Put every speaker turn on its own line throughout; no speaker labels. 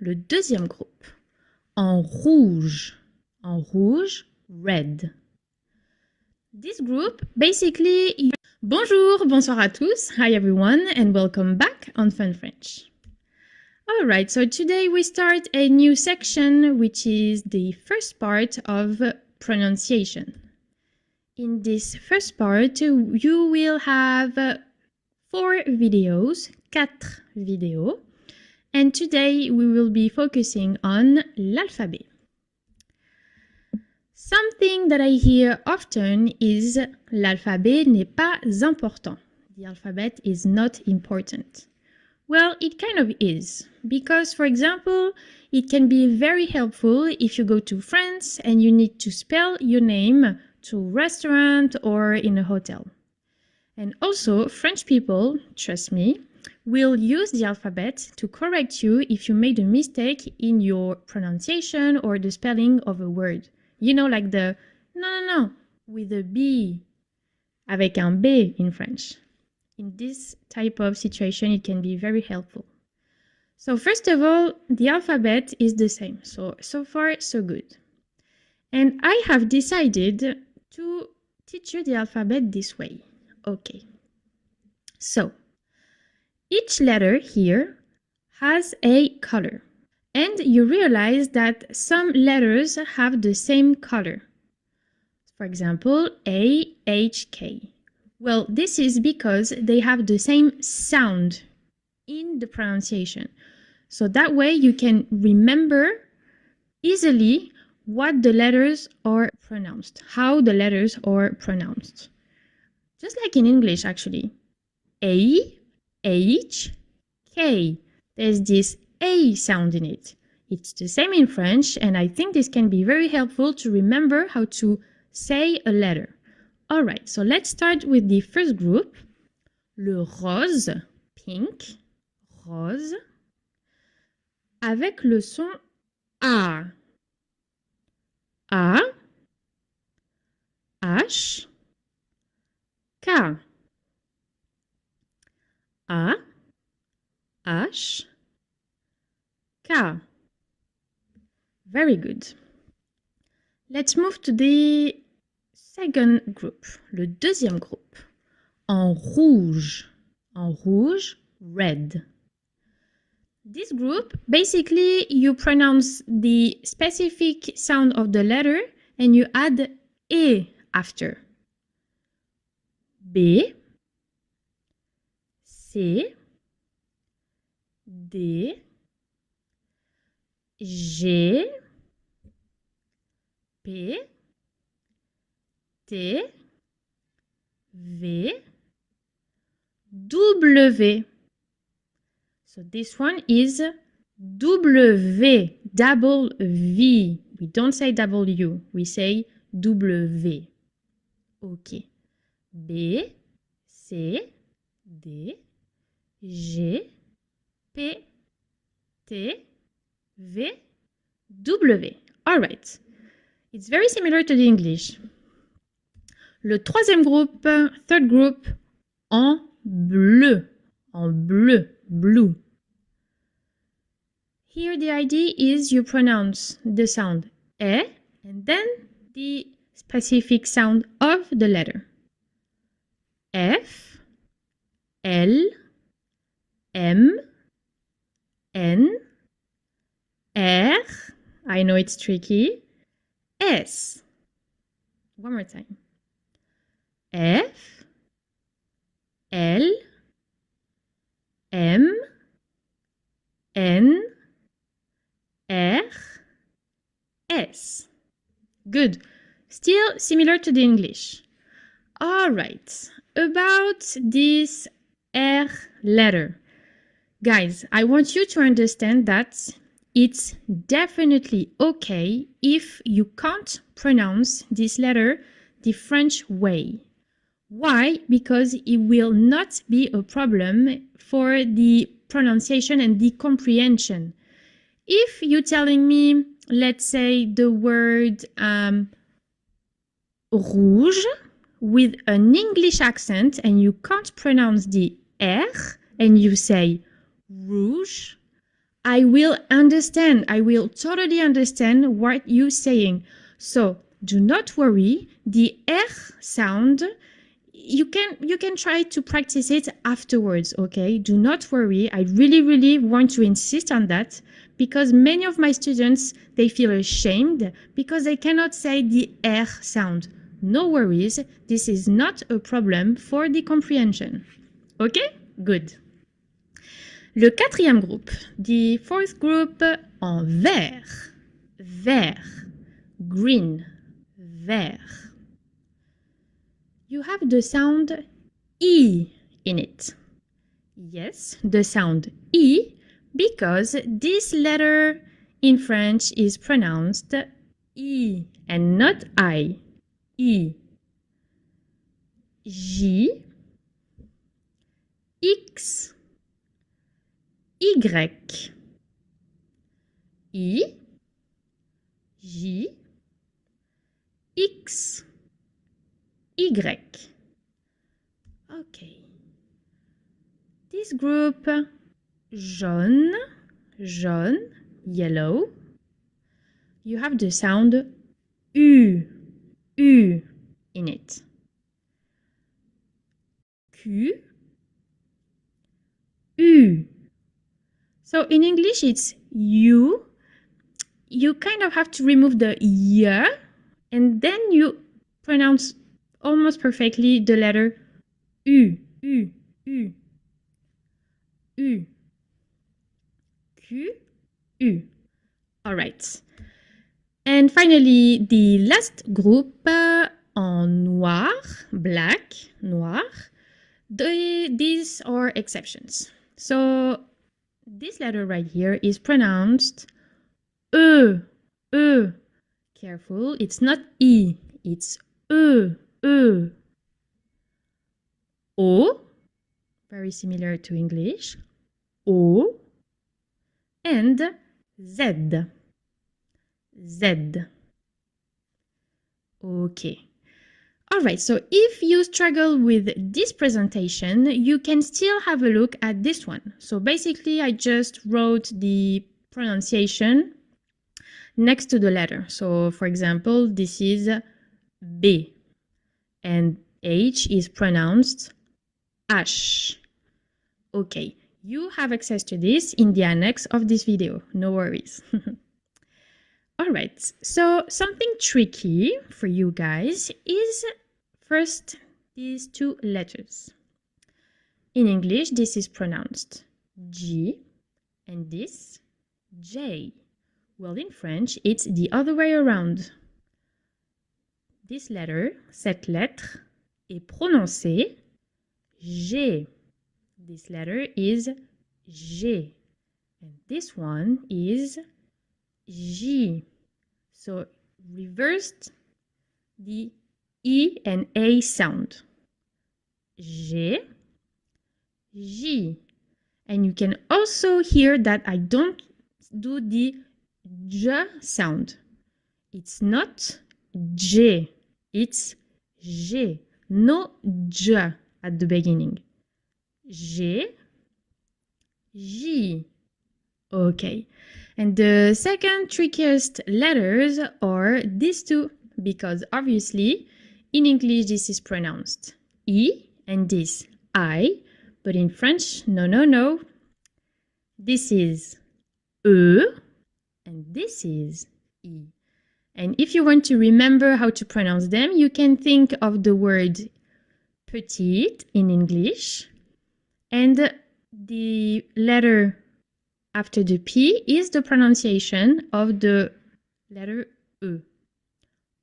le deuxième groupe. En rouge. En rouge, red. This group basically... Bonjour, bonsoir à tous. Hi everyone and welcome back on Fun French. Alright, so today we start a new section which is the first part of pronunciation. In this first part, you will have 4 videos, 4 vidéos, and today we will be focusing on l'alphabet. Something that I hear often is l'alphabet n'est pas important. The alphabet is not important. Well, it kind of is, because, for example, it can be very helpful if you go to France and you need to spell your name to a restaurant or in a hotel. And also, French people, trust me, will use the alphabet to correct you if you made a mistake in your pronunciation or the spelling of a word. You know, like the no, with a B, avec un B in French. In this type of situation, it can be very helpful. So first of all, the alphabet is the same. So far, so good. And I have decided to teach you the alphabet this way. Okay. So, each letter here has a color. And you realize that some letters have the same color. For example, A, H, K. Well, this is because they have the same sound in the pronunciation. So that way you can remember easily what the letters are pronounced, how the letters are pronounced. Just like in English, actually. A, H, K. There's this A sound in it. It's the same in French, and I think this can be very helpful to remember how to say a letter. All right, so let's start with the first group. Le rose, pink, rose, avec le son A. A, H, K. A, H, K. Very good. Let's move to the second group, le deuxième groupe. En rouge, red. This group, basically, you pronounce the specific sound of the letter and you add E after. B, C, D, G, P, T, V, W. So this one is W, double V. We don't say W, we say W. Okay. B, C, D, G, P, T, V, W. All right. It's very similar to the English. Le troisième groupe, third group, en bleu, blue. Here the idea is you pronounce the sound E and then the specific sound of the letter. F, L, M, N, R, I know it's tricky, S. One more time. F, L, M, N, R, S. Good. Still similar to the English. All right. About this R letter. Guys, I want you to understand that it's definitely okay if you can't pronounce this letter the French way. Why? Because it will not be a problem for the pronunciation and the comprehension. If you're telling me, let's say, the word rouge with an English accent and you can't pronounce the R and you say rouge, I will understand. I will totally understand what you're saying. So do not worry. The R sound, you can try to practice it afterwards, okay? Do not worry. I really want to insist on that because many of my students, they feel ashamed because they cannot say the R sound. No worries. This is not a problem for the comprehension. Okay? Good. Le quatrième groupe, the fourth group, en vert. Vert. Green. Vert. You have the sound E in it. Yes, the sound E because this letter in French is pronounced E and not I. E. J. X. Y. I. J. X. Y. Okay. This group, jaune, jaune, yellow. You have the sound U, U in it. Q, U. So in English, it's U. You kind of have to remove the Y, and then you pronounce almost perfectly the letter U, U, U, U, Q, U. All right. And finally, the last group en noir, black, noir. These are exceptions. So this letter right here is pronounced E, E. Careful, it's not E, it's E, E. O, very similar to English. O. And Z. Z. Okay. All right, so if you struggle with this presentation, you can still have a look at this one. So basically, I just wrote the pronunciation next to the letter. So for example, this is B, and H is pronounced H. Okay, you have access to this in the annex of this video, no worries. All right, so something tricky for you guys is first these two letters. In English, this is pronounced G and this J. Well, in French, it's the other way around. This letter, cette lettre, est prononcée G. This letter is G. And this one is J. So reversed the E and A sound. J, J. And you can also hear that I don't do the J sound. It's not J, it's J. No J at the beginning. J, J. Okay. And the second trickiest letters are these two, because obviously in English this is pronounced E and this I, but in French, no. This is E and this is E. And if you want to remember how to pronounce them, you can think of the word petite in English, and the letter after the P is the pronunciation of the letter E.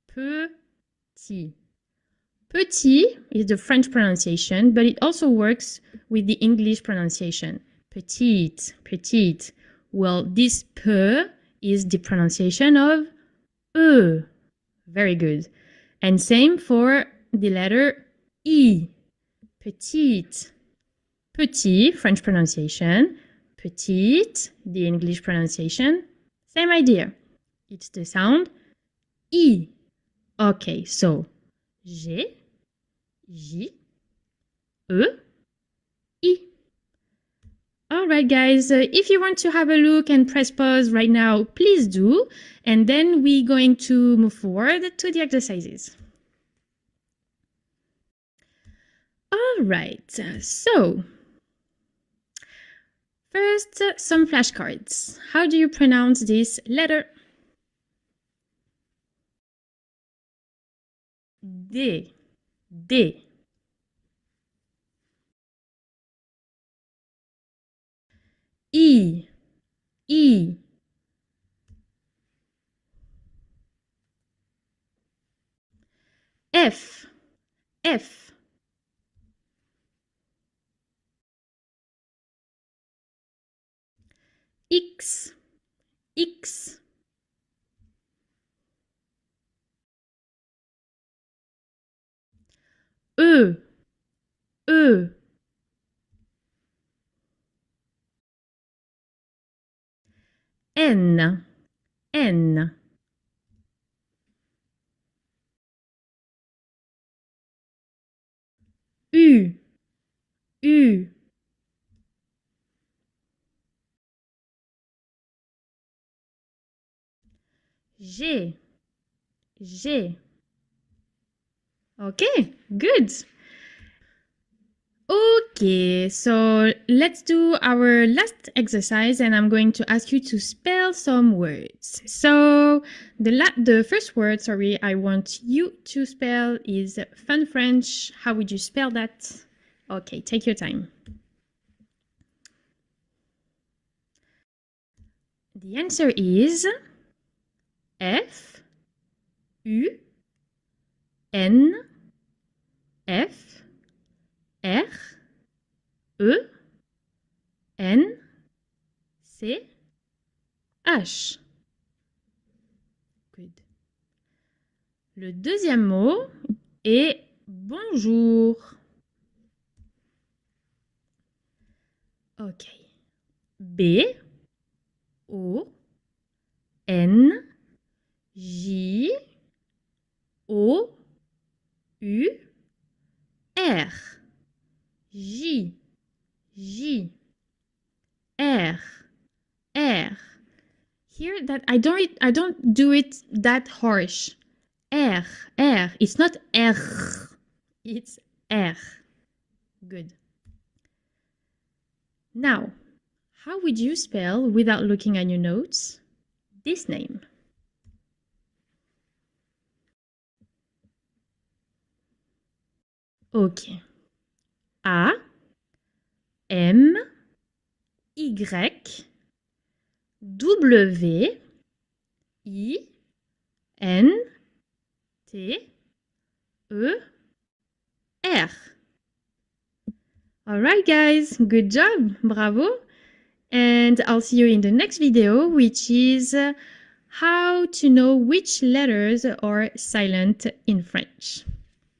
Petit. Petit is the French pronunciation, but it also works with the English pronunciation. Petite, petite. Well, this P is the pronunciation of E. Very good. And same for the letter E. Petite. Petit, French pronunciation. Petite, the English pronunciation. Same idea. It's the sound E. Okay, so G, J, E, I. All right, guys, if you want to have a look and press pause right now, please do. And then we're going to move forward to the exercises. All right, so first, some flashcards. How do you pronounce this letter? D. D. I. I. F. F. X. X. E. E. N. N. U. U. G. G. Okay, good. Okay, so let's do our last exercise and I'm going to ask you to spell some words. So the first word, sorry, I want you to spell is fun French. How would you spell that? Okay, take your time. The answer is F U N F R E N C H. Good. Le deuxième mot est bonjour. Ok. B O N J O U R. J J R R. Here that I don't do it that harsh. R R. It's not R. It's R. Good. Now, how would you spell without looking at your notes this name? Ok. A M Y W I N T E R. All right, guys, good job, bravo. And I'll see you in the next video, which is how to know which letters are silent in French.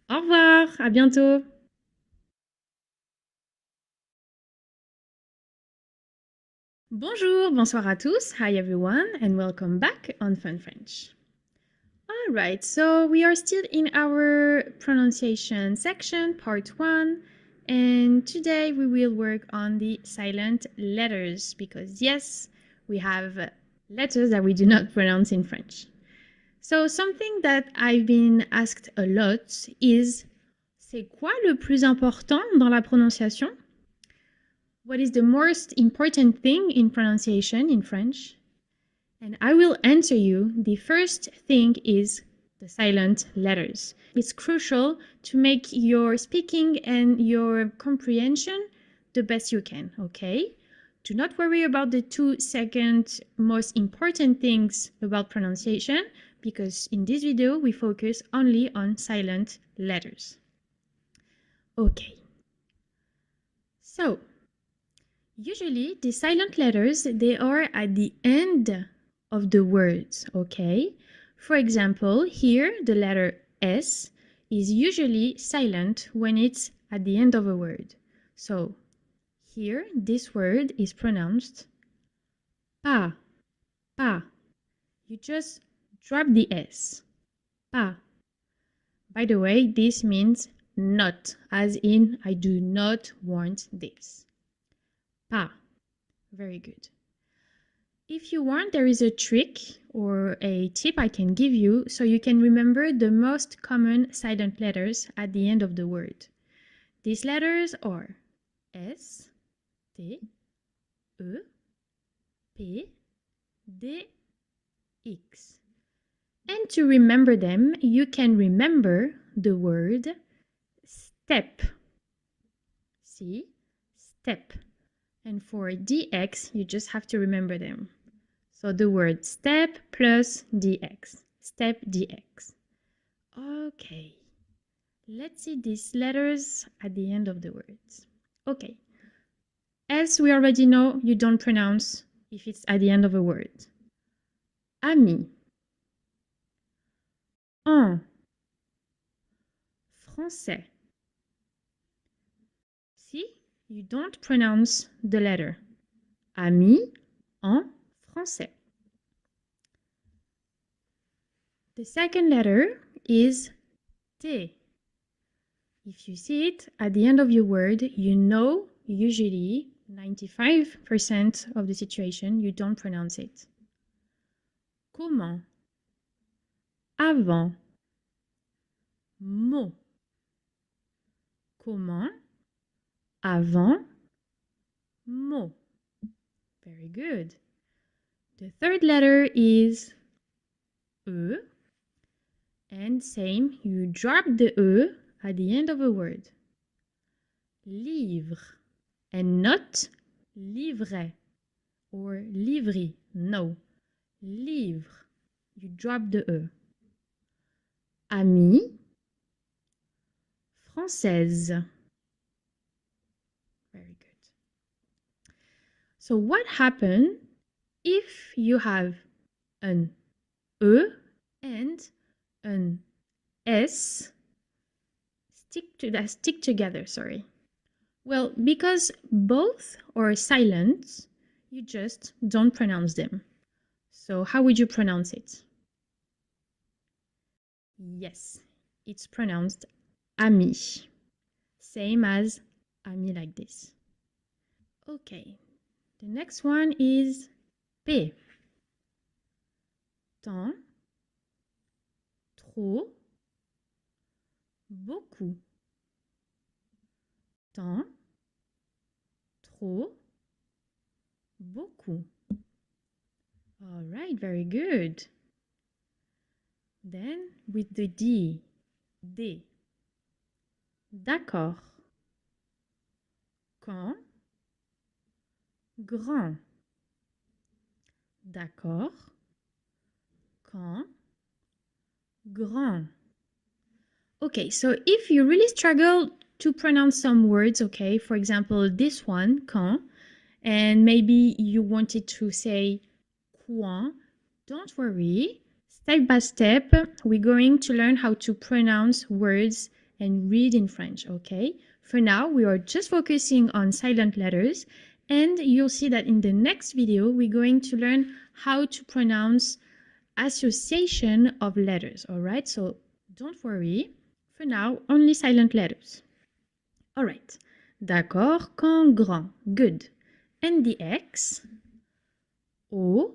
Au revoir, à bientôt. Bonjour, bonsoir à tous. Hi everyone, and welcome back on Fun French. All right, so we are still in our pronunciation section, part 1, and today we will work on the silent letters because yes, we have letters that we do not pronounce in French. So something that I've been asked a lot is c'est quoi le plus important dans la prononciation? What is the most important thing in pronunciation in French? And I will answer you. The first thing is the silent letters. It's crucial to make your speaking and your comprehension the best you can, okay? Do not worry about the 2-second most important things about pronunciation because in this video we focus only on silent letters. Okay. So, usually the silent letters, they are at the end of the words, okay? For example, here the letter S is usually silent when it's at the end of a word. So here this word is pronounced pas, pas. You just drop the S, pas. By the way, this means not, as in I do not want this. Pas. Very good. If you want, there is a trick or a tip I can give you so you can remember the most common silent letters at the end of the word. These letters are S, T, E, P, D, X. And to remember them, you can remember the word step. See? Step. And for DX, you just have to remember them. So the word step plus DX. Step DX. Okay. Let's see these letters at the end of the words. Okay. As we already know, you don't pronounce if it's at the end of a word. Ami. En. Français. See? You don't pronounce the letter. Ami en français. The second letter is T. If you see it at the end of your word, you know usually 95% of the situation you don't pronounce it. Comment? Avant. Mot. Comment? Avant. Mot. Very good. The third letter is E. And same, you drop the E at the end of a word. Livre. And not livret or livry. No. Livre. You drop the E. Ami. Française. Very good. So what happens if you have an E and an S stick together, sorry. Well, because both are silent, you just don't pronounce them. So how would you pronounce it? Yes, it's pronounced ami. Same as ami like this. Okay, the next one is P. Tant, trop, beaucoup. Tant, trop, beaucoup. All right, very good. Then with the D, D. D'accord. Quand, grand. D'accord. Quand, grand. Okay, so if you really struggle to pronounce some words, okay, for example, this one, quand, and maybe you wanted to say quand, don't worry. Step by step, we're going to learn how to pronounce words and read in French, okay? For now, we are just focusing on silent letters, and you'll see that in the next video, we're going to learn how to pronounce association of letters, all right? So don't worry. For now, only silent letters. All right. D'accord, quand, grand. Good. And the X. Au,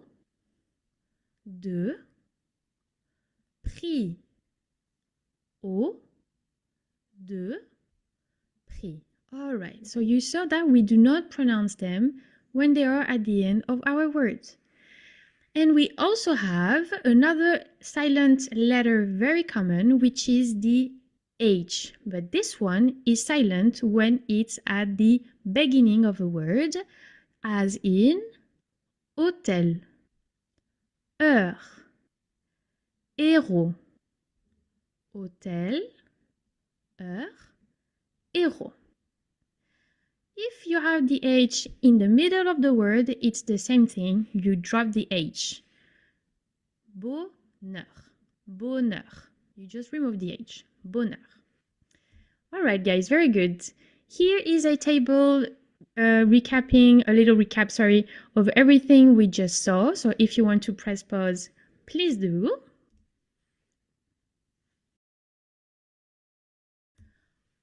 de, pris. Au, de, pris. All right. So you saw that we do not pronounce them when they are at the end of our words. And we also have another silent letter very common, which is the H. But this one is silent when it's at the beginning of a word, as in hôtel, heure, héros. Hôtel, heure, héros. If you have the H in the middle of the word, it's the same thing. You drop the H. Bonheur. Bonheur. You just remove the H. Bonheur. All right, guys, very good. Here is a table recapping, a little recap, sorry, of everything we just saw. So if you want to press pause, please do.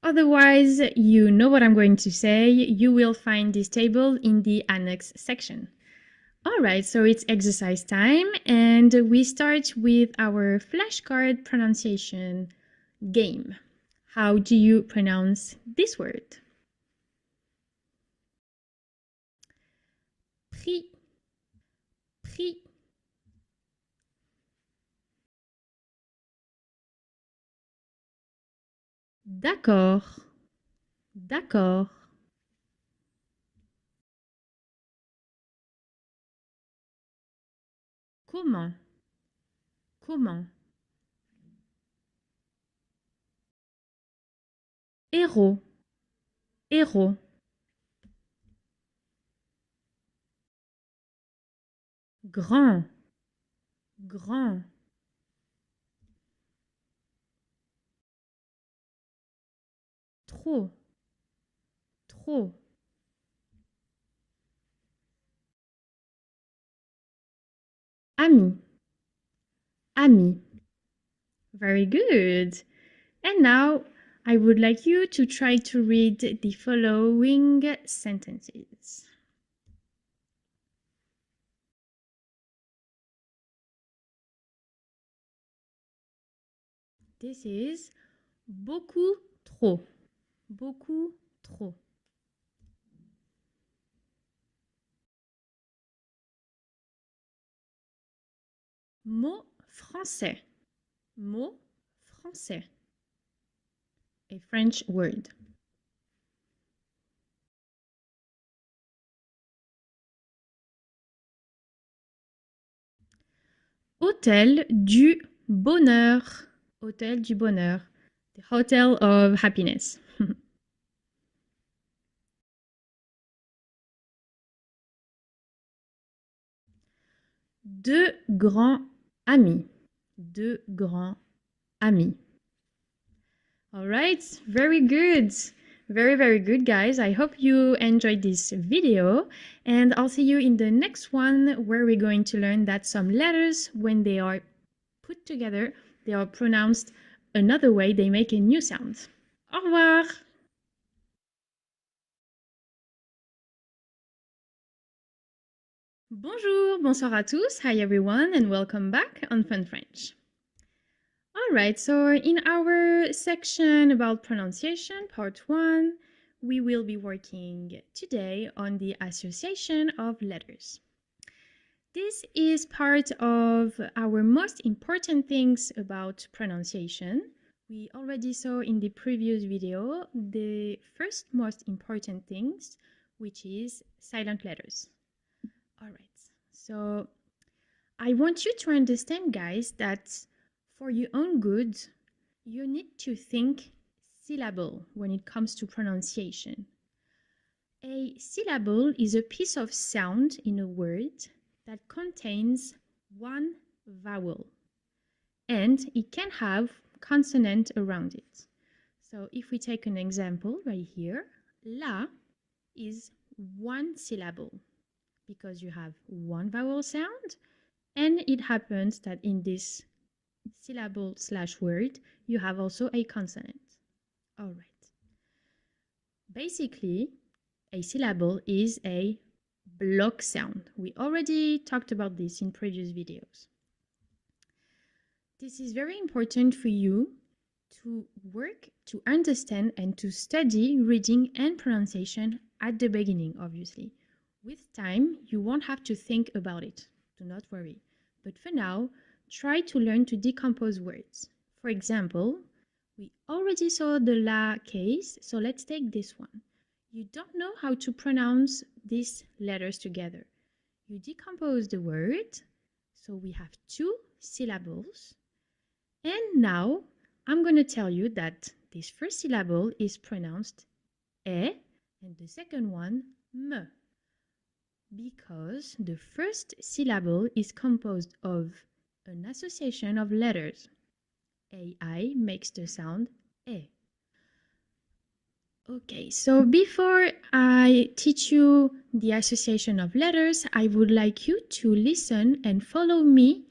Otherwise, you know what I'm going to say. You will find this table in the annex section. All right, so it's exercise time, and we start with our flashcard pronunciation game. How do you pronounce this word? Prix, prix. D'accord, d'accord. Comment, comment. Héros, héros. Grand, grand. Trop, trop. Ami, ami. Very good. And now I would like you to try to read the following sentences. This is beaucoup trop. Beaucoup trop. Mot français. Mot français. A French word. Hôtel du bonheur. Hôtel du bonheur. The Hotel of Happiness. Deux grands amis. Deux grands amis. All right, very good. Very, very good, guys. I hope you enjoyed this video, and I'll see you in the next one where we're going to learn that some letters, when they are put together, they are pronounced another way, they make a new sound. Au revoir! Bonjour, bonsoir à tous. Hi everyone, and welcome back on Fun French. All right, so in our section about pronunciation, part 1, we will be working today on the association of letters. This is part of our most important things about pronunciation. We already saw in the previous video the first most important things, which is silent letters. All right, so I want you to understand, guys, that for your own good, you need to think syllable when it comes to pronunciation. A syllable is a piece of sound in a word that contains one vowel, and it can have consonant around it. So if we take an example right here, la is one syllable because you have one vowel sound, and it happens that in this syllable slash word, you have also a consonant. All right. Basically, a syllable is a block sound. We already talked about this in previous videos. This is very important for you to work, to understand, and to study reading and pronunciation at the beginning, obviously. With time, you won't have to think about it. Do not worry. But for now, try to learn to decompose words. For example, we already saw the la case, so let's take this one. You don't know how to pronounce these letters together. You decompose the word, so we have two syllables. And now I'm going to tell you that this first syllable is pronounced e and the second one me, because the first syllable is composed of an association of letters. AI makes the sound E. Okay, so before I teach you the association of letters, I would like you to listen and follow me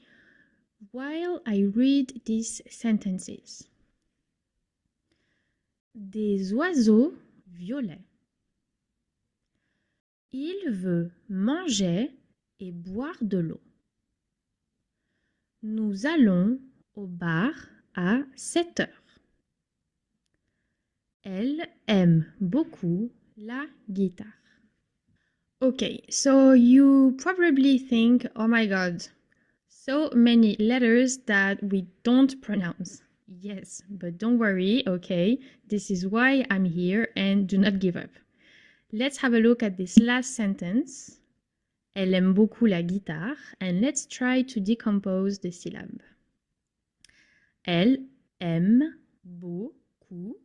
while I read these sentences. des oiseaux violets. Il veut manger et boire de l'eau. Nous allons au bar à 7 heures. Elle aime beaucoup la guitare. Okay, so you probably think, oh my god, so many letters that we don't pronounce. Yes, but don't worry, okay? This is why I'm here and do not give up. Let's have a look at this last sentence. Elle aime beaucoup la guitare, and let's try to decompose the syllable. Elle aime beaucoup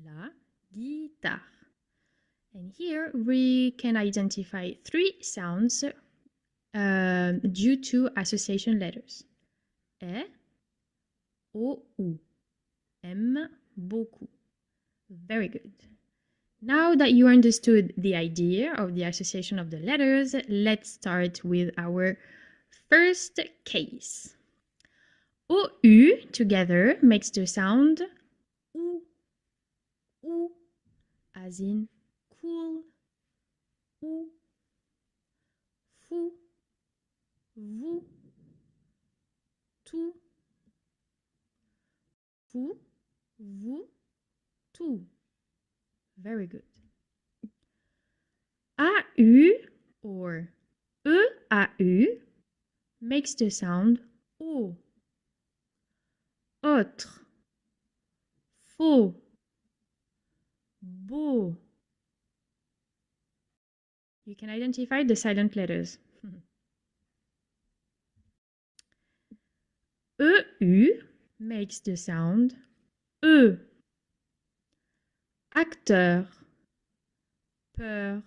la guitare. And here we can identify 3 sounds due to association letters. E, O, U. Aime beaucoup. Very good. Now that you understood the idea of the association of the letters, let's start with our first case. O, U together makes the sound OU, OU, as in cool, OU, fou, vous, tout, fou, vous, tout. Very good. AU or EAU makes the sound O. Autre, faux, beau. You can identify the silent letters. EU makes the sound E. Acteur, peur,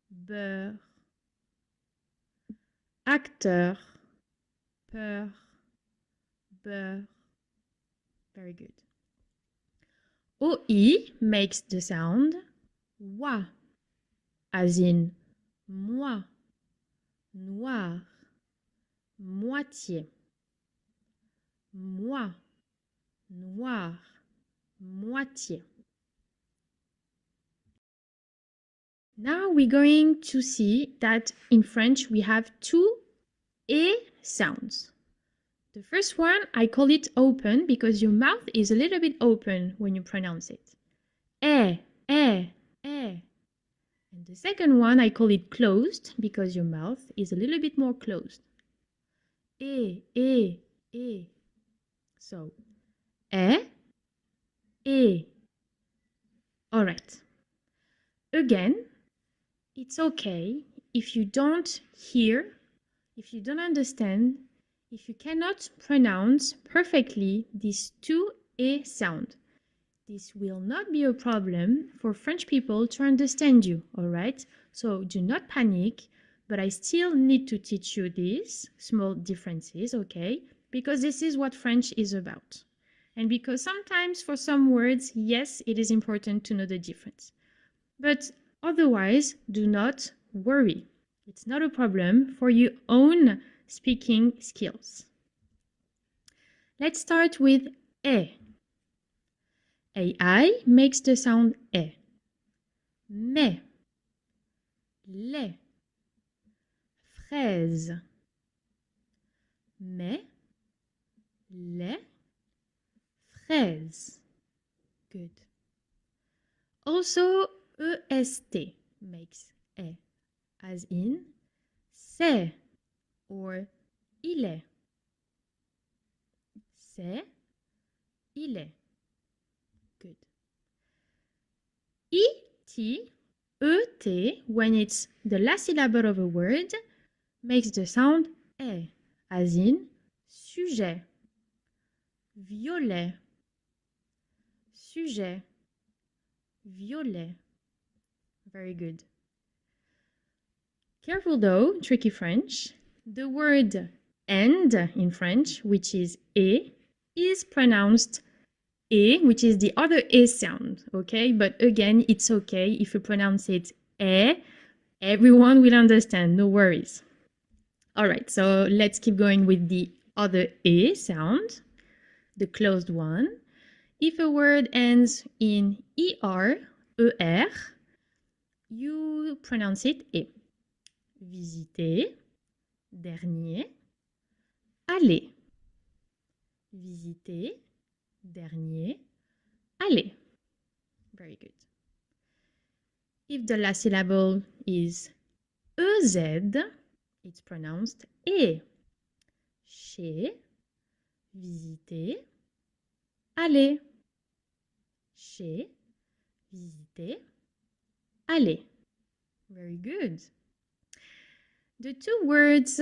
beurre. Acteur, peur, beurre. Very good. OI makes the sound wa, as in moi, noir, moitié, moi, noir, moitié. Now we're going to see that in French we have 2 E sounds. The first one, I call it open because your mouth is a little bit open when you pronounce it. Eh. And the second one, I call it closed because your mouth is a little bit more closed. Eh. So, eh. All right. Again, it's okay if you don't hear, if you don't understand, if you cannot pronounce perfectly these 2 E sound. This will not be a problem for French people to understand you, all right? So do not panic, but I still need to teach you these small differences, okay? Because this is what French is about. And because sometimes for some words, yes, it is important to know the difference. But otherwise, do not worry. It's not a problem for your own speaking skills. Let's start with E. AI makes the sound E. Mais, les, fraise. Mais, les, fraise. Good. Also, EST makes E, as in c'est or il est. C'est, il est. Good. ET, ET, when it's the last syllable of a word, makes the sound E, as in sujet, violet, sujet, violet. Very good. Careful though, tricky French. The word and in French, which is E, is pronounced E, which is the other E sound, okay? But again, it's okay if you pronounce it E. Everyone will understand, no worries. All right, so let's keep going with the other E sound, the closed one. If a word ends in ER, ER, you pronounce it E. Visiter, dernier, aller. Visiter, dernier, aller. Very good. If the last syllable is EZ, it's pronounced E. Chez, visiter, aller. Chez, visiter, aller. Very good. The two words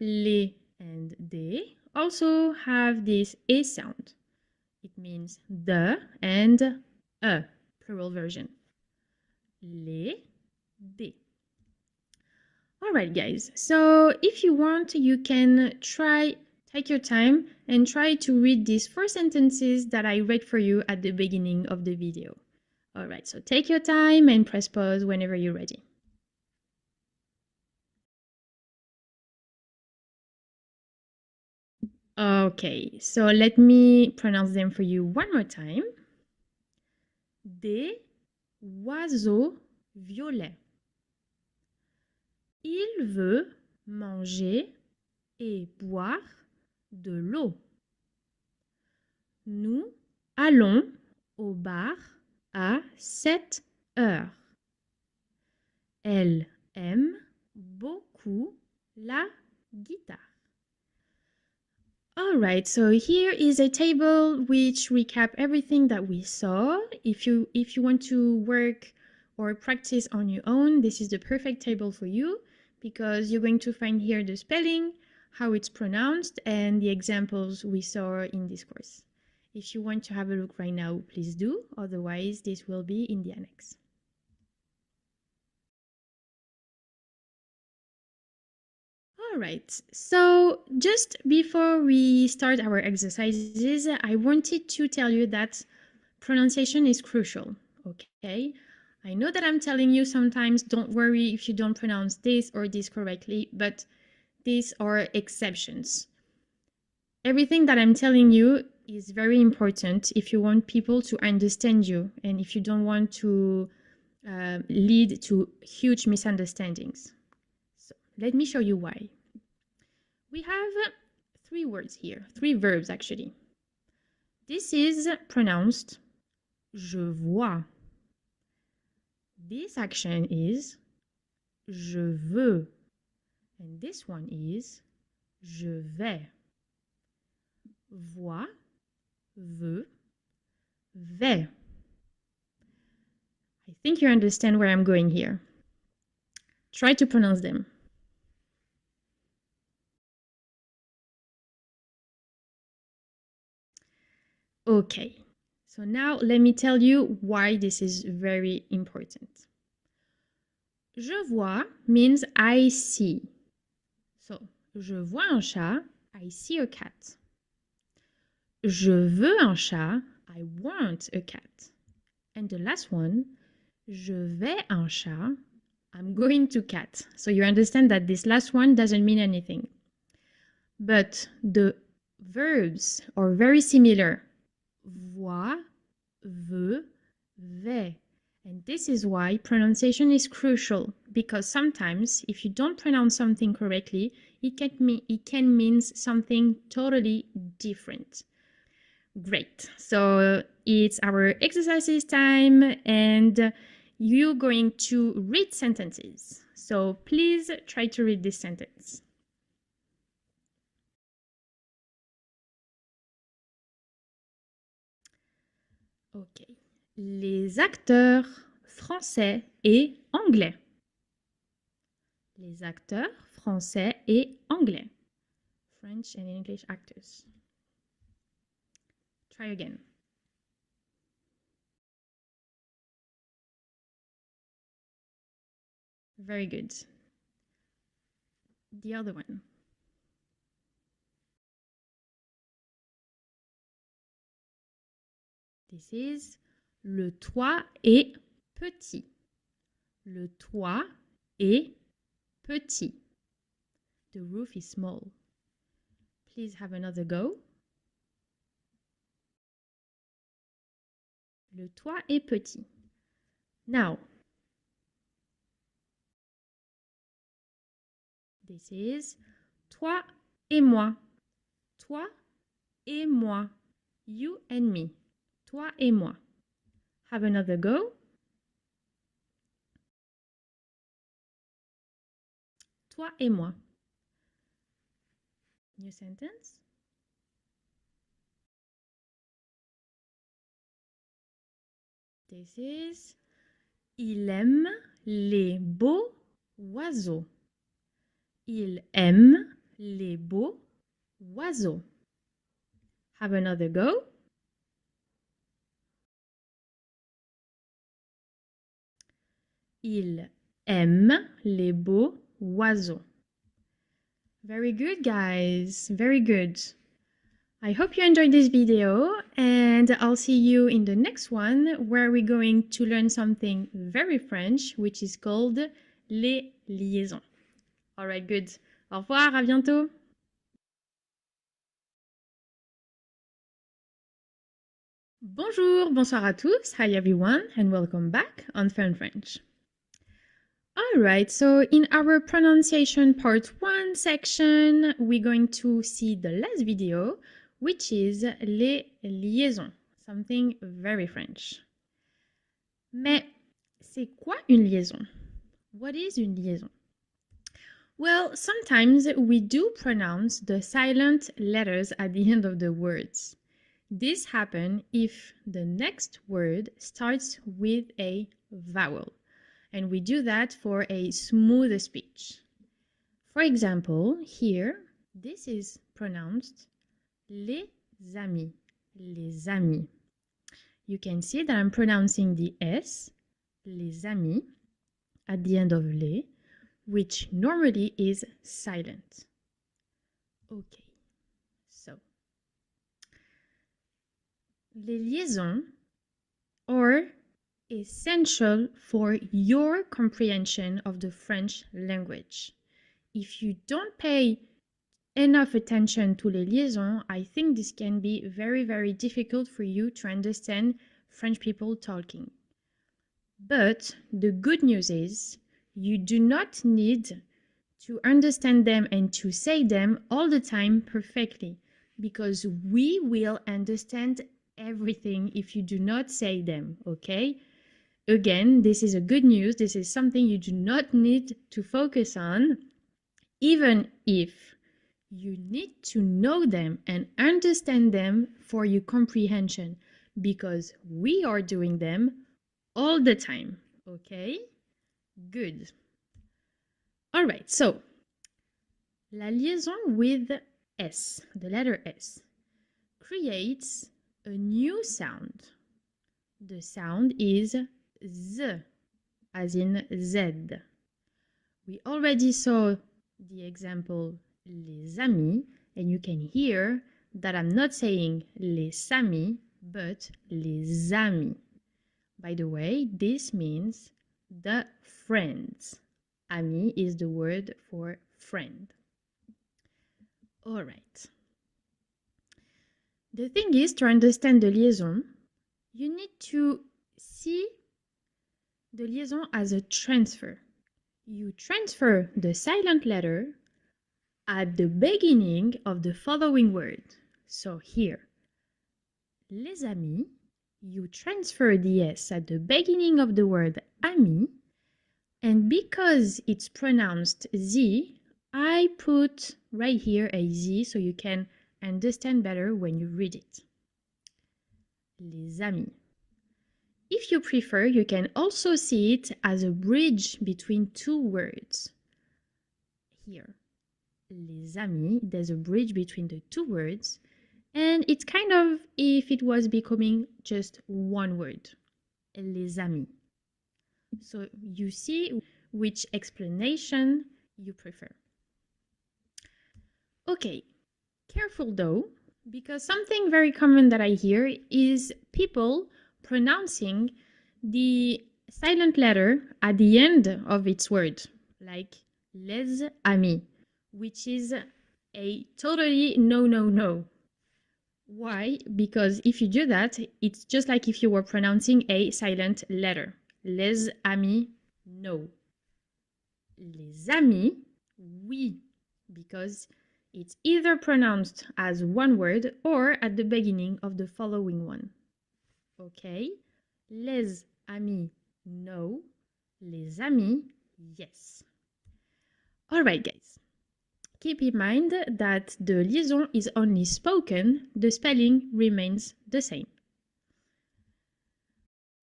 les and des also have this A sound. It means the and a, plural version. Les, des. All right, guys. So if you want, you can take your time and try to read these 4 sentences that I read for you at the beginning of the video. All right, so take your time and press pause whenever you're ready. Okay, so let me pronounce them for you one more time. Des oiseaux violets. Il veut manger et boire de l'eau. Nous allons au bar à 7 heures. Elle aime beaucoup la guitare. All right, so here is a table which recap everything that we saw. If you want to work or practice on your own, this is the perfect table for you because you're going to find here the spelling, how it's pronounced, and the examples we saw in this course. If you want to have a look right now, please do. Otherwise, this will be in the annex. All right, so just before we start our exercises, I wanted to tell you that pronunciation is crucial, okay? I know that I'm telling you sometimes don't worry if you don't pronounce this or this correctly, but these are exceptions. Everything that I'm telling you is very important if you want people to understand you and if you don't want to lead to huge misunderstandings. So let me show you why. We have 3 words here, 3 verbs actually. This is pronounced je vois. This action is je veux. And this one is je vais. Vois, veut, vais. I think you understand where I'm going here. Try to pronounce them. Okay, so now let me tell you why this is very important. Je vois means I see. So, je vois un chat, I see a cat. Je veux un chat, I want a cat. And the last one, je vais un chat, I'm going to cat. So you understand that this last one doesn't mean anything. But the verbs are very similar. Vois, veut, vais. And this is why pronunciation is crucial, because sometimes if you don't pronounce something correctly, it can mean something totally different. Great. So it's our exercises time and you're going to read sentences. So please try to read this sentence. Ok. Les acteurs français et anglais. Les acteurs français et anglais. French and English actors. Try again. Very good. The other one. This is le toit est petit. Le toit est petit. The roof is small. Please have another go. Le toit est petit. Now, this is toi et moi. Toi et moi. You and me. Toi et moi. Have another go. Toi et moi. New sentence. This is il aime les beaux oiseaux. Il aime les beaux oiseaux. Have another go. Il aime les beaux oiseaux. Very good, guys. Very good. I hope you enjoyed this video, and I'll see you in the next one where we're going to learn something very French, which is called les liaisons. All right, good. Au revoir, à bientôt. Bonjour, bonsoir à tous. Hi everyone, and welcome back on Fun French. All right, so in our pronunciation part 1 section, we're going to see the last video, which is les liaisons, something very French. Mais c'est quoi une liaison? What is une liaison? Well, sometimes we do pronounce the silent letters at the end of the words. This happens if the next word starts with a vowel. And we do that for a smoother speech. For example, here, this is pronounced les amis, les amis. You can see that I'm pronouncing the S, les amis, at the end of les, which normally is silent. Okay, so les liaisons are essential for your comprehension of the French language. If you don't pay enough attention to les liaisons, I think this can be very, very difficult for you to understand French people talking. But the good news is you do not need to understand them and to say them all the time perfectly, because we will understand everything if you do not say them, okay? Again, this is a good news. This is something you do not need to focus on, even if you need to know them and understand them for your comprehension, because we are doing them all the time, okay? Good. All right, so la liaison with S, the letter S, creates a new sound. The sound is Z, as in Z. We already saw the example les amis, and you can hear that I'm not saying les amis, but les amis. By the way, this means the friends. Ami is the word for friend. All right. The thing is, to understand the liaison, you need to see the liaison as a transfer. You transfer the silent letter at the beginning of the following word. So here, les amis, you transfer the S at the beginning of the word ami, and because it's pronounced Z, I put right here a Z so you can understand better when you read it. Les amis. If you prefer, you can also see it as a bridge between two words. Here, les amis, there's a bridge between the two words, and it's kind of if it was becoming just one word, les amis. So you see which explanation you prefer. Okay, careful though, because something very common that I hear is people pronouncing the silent letter at the end of its word, like les amis, which is a totally no. Why? Because if you do that, it's just like if you were pronouncing a silent letter. Les amis, no. Les amis, oui. Because it's either pronounced as one word or at the beginning of the following one. Okay? Les amis, no. Les amis, yes. All right, guys. Keep in mind that the liaison is only spoken, the spelling remains the same.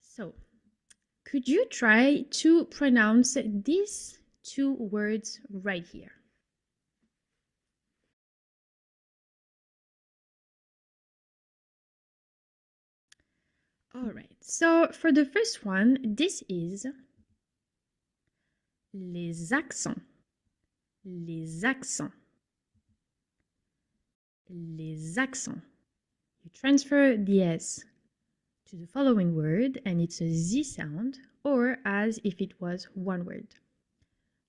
So, could you try to pronounce these two words right here? All right, so for the first one, this is les accents. Les accents. Les accents. You transfer the S to the following word and it's a Z sound, or as if it was one word.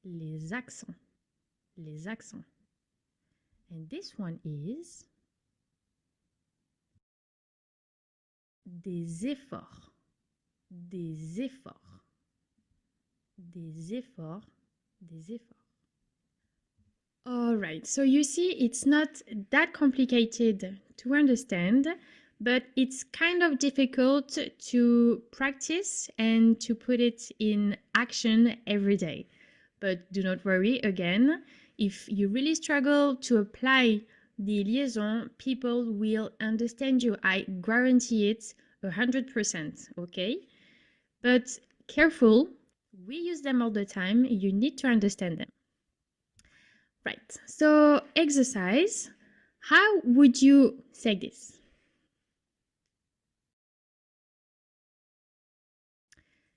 Les accents. Les accents. And this one is des efforts. Des efforts. Des efforts. Des efforts. All right, so you see, it's not that complicated to understand, but it's kind of difficult to practice and to put it in action every day. But do not worry, again, if you really struggle to apply the liaison, people will understand you. I guarantee it 100%, okay? But careful, we use them all the time. You need to understand them. Right, so exercise. How would you say this?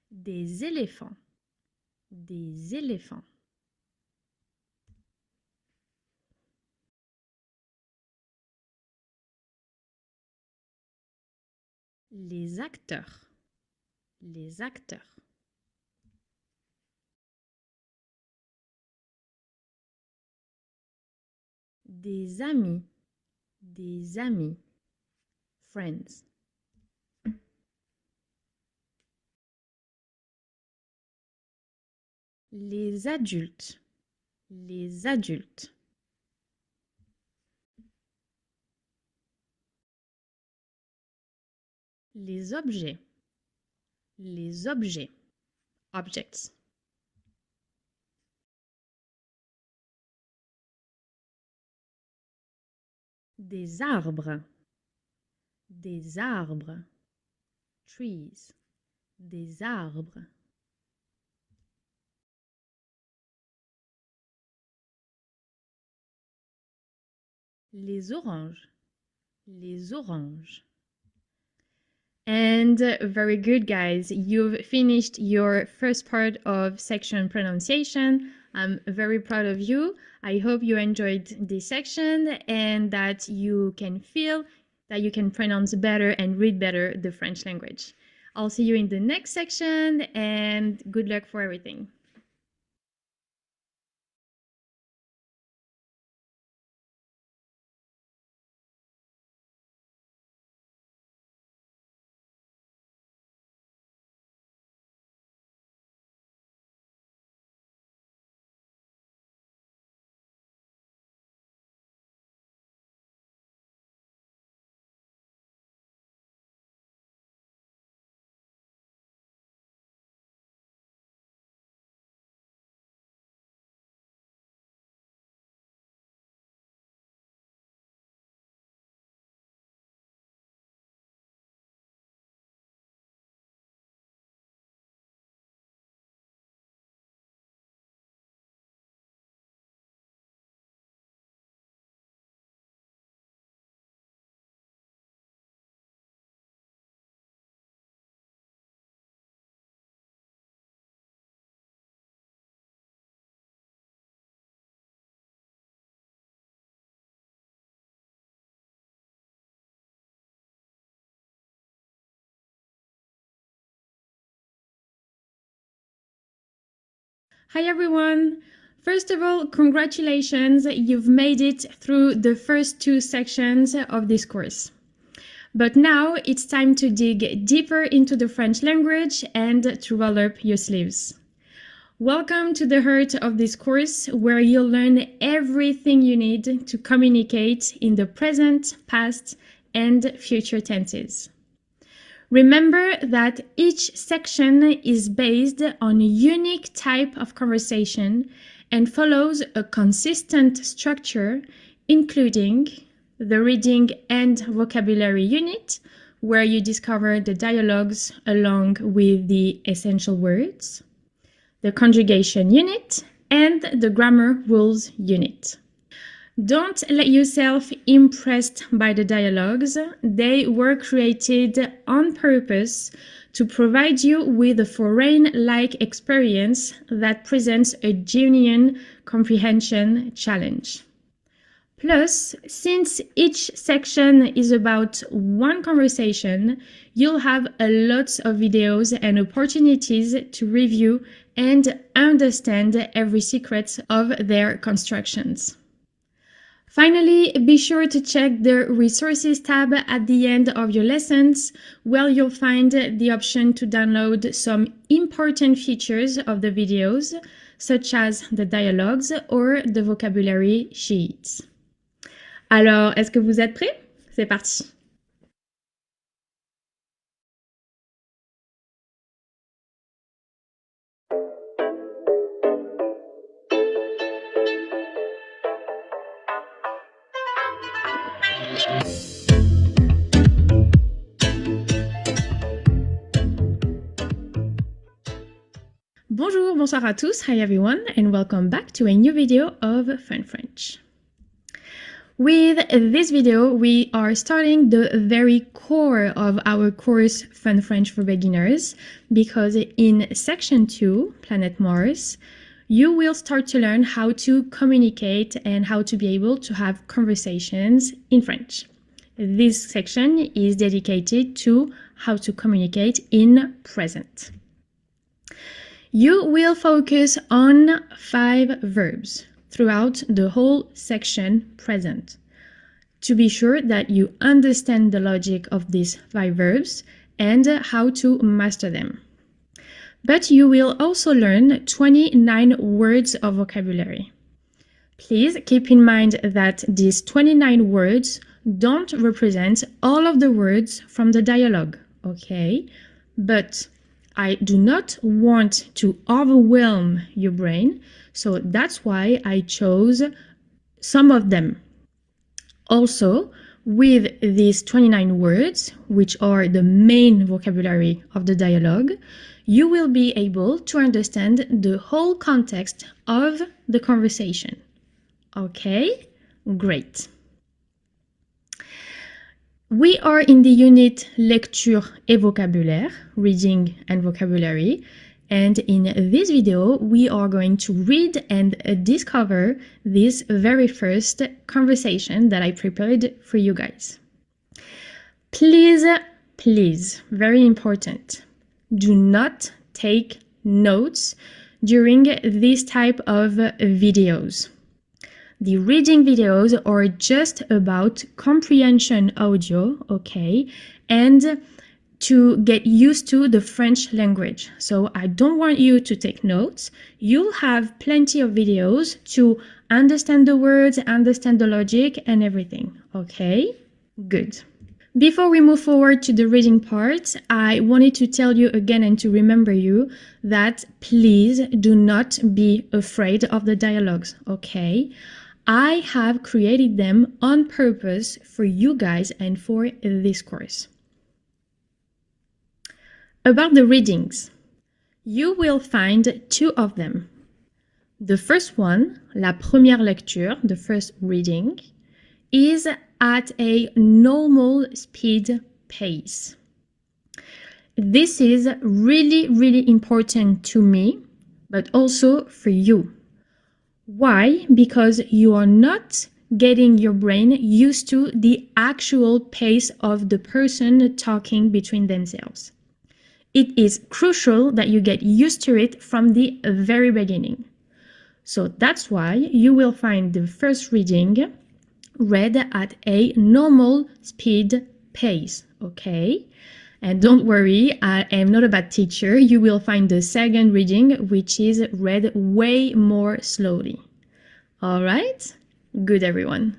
Des éléphants. Des éléphants. Les acteurs. Les acteurs. Des amis. Des amis. Friends. Les adultes. Les adultes. Les objets. Les objets. Objects. Des arbres. Des arbres. Trees. Des arbres. Les oranges. Les oranges. And very good, guys. You've finished your first part of section pronunciation. I'm very proud of you. I hope you enjoyed this section and that you can feel that you can pronounce better and read better the French language. I'll see you in the next section and good luck for everything. Hi everyone! First of all, congratulations, you've made it through the first two sections of this course. But now it's time to dig deeper into the French language and to roll up your sleeves. Welcome to the heart of this course where you'll learn everything you need to communicate in the present, past, and future tenses. Remember that each section is based on a unique type of conversation and follows a consistent structure, including the reading and vocabulary unit, where you discover the dialogues along with the essential words, the conjugation unit, and the grammar rules unit. Don't let yourself impressed by the dialogues. They were created on purpose to provide you with a foreign-like experience that presents a genuine comprehension challenge. Plus, since each section is about one conversation, you'll have a lot of videos and opportunities to review and understand every secret of their constructions. Finally, be sure to check the Resources tab at the end of your lessons, where you'll find the option to download some important features of the videos, such as the dialogues or the vocabulary sheets. Alors, est-ce que vous êtes prêts? C'est parti! Bonjour, bonsoir à tous. Hi everyone, and welcome back to a new video of Fun French. With this video, we are starting the very core of our course Fun French for Beginners, because in section 2, Planet Mars, you will start to learn how to communicate and how to be able to have conversations in French. This section is dedicated to how to communicate in present. You will focus on 5 verbs throughout the whole section present, to be sure that you understand the logic of these 5 verbs and how to master them. But you will also learn 29 words of vocabulary. Please keep in mind that these 29 words don't represent all of the words from the dialogue, okay? But I do not want to overwhelm your brain, so that's why I chose some of them. Also, with these 29 words, which are the main vocabulary of the dialogue, you will be able to understand the whole context of the conversation. Okay? Great. We are in the unit Lecture et Vocabulaire, reading and vocabulary, and in this video we are going to read and discover this very first conversation that I prepared for you guys. Please, very important, do not take notes during this type of videos. The reading videos are just about comprehension audio, okay, and to get used to the French language. So I don't want you to take notes. You'll have plenty of videos to understand the words, understand the logic and everything, okay? Good. Before we move forward to the reading part, I wanted to tell you again and to remember you that please do not be afraid of the dialogues, okay? I have created them on purpose for you guys and for this course. About the readings, you will find 2 of them. The first one, la première lecture, the first reading, is at a normal speed pace. This is really important to me, but also for you. Why? Because you are not getting your brain used to the actual pace of the person talking between themselves. It is crucial that you get used to it from the very beginning. So that's why you will find the first reading read at a normal speed pace, okay? And don't worry, I am not a bad teacher. You will find the second reading, which is read way more slowly. All right? Good, everyone.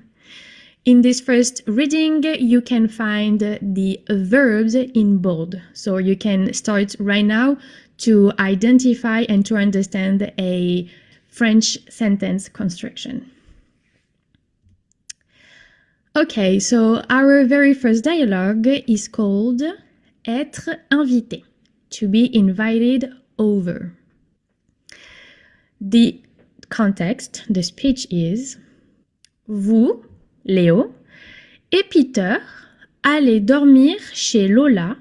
In this first reading, you can find the verbs in bold. So you can start right now to identify and to understand a French sentence construction. Okay, so our very first dialogue is called être invité, to be invited over. The context, the speech is: vous, Léo, et Peter allez dormir chez Lola,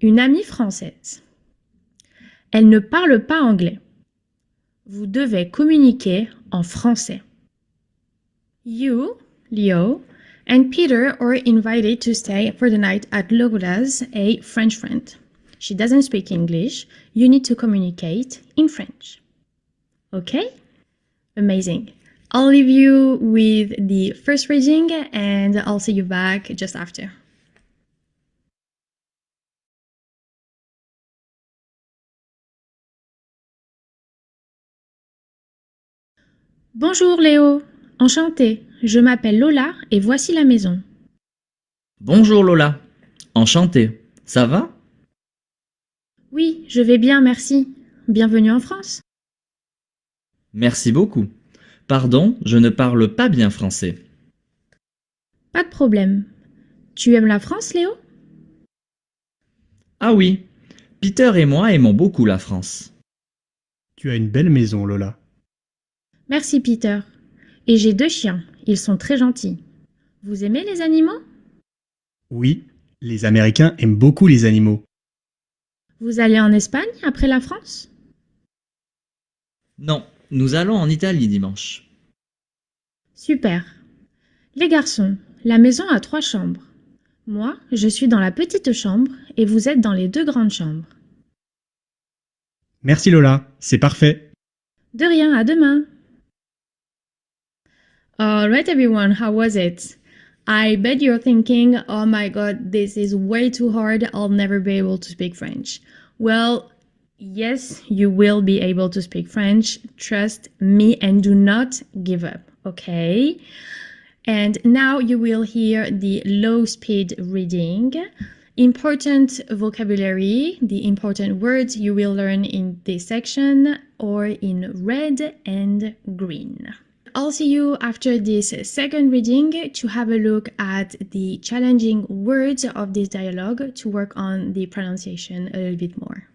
une amie française. Elle ne parle pas anglais. Vous devez communiquer en français. You, Leo, and Peter are invited to stay for the night at Lola's, a French friend. She doesn't speak English. You need to communicate in French. Okay? Amazing. I'll leave you with the first reading and I'll see you back just after. Bonjour Léo, enchantée. Je m'appelle Lola et voici la maison.
Bonjour Lola, enchanté. Ça va?
Oui, je vais bien, merci. Bienvenue en France.
Merci beaucoup. Pardon, je ne parle pas bien français.
Pas de problème. Tu aimes la France, Léo?
Ah oui, Peter et moi aimons beaucoup la France.
Tu as une belle maison, Lola.
Merci, Peter. Et j'ai 2 chiens. Ils sont très gentils. Vous aimez les animaux?
Oui, les Américains aiment beaucoup les animaux.
Vous allez en Espagne après la France?
Non, nous allons en Italie dimanche.
Super. Les garçons, la maison a 3 chambres. Moi, je suis dans la petite chambre et vous êtes dans les 2 grandes chambres.
Merci Lola, c'est parfait.
De rien, à demain. All right, everyone, how was it? I bet you're thinking, oh my god, this is way too hard. I'll never be able to speak French. Well, yes, you will be able to speak French. Trust me and do not give up, okay? And now you will hear the low speed reading. Important vocabulary, the important words you will learn in this section or in red and green. I'll see you after this second reading to have a look at the challenging words of this dialogue to work on the pronunciation a little bit more.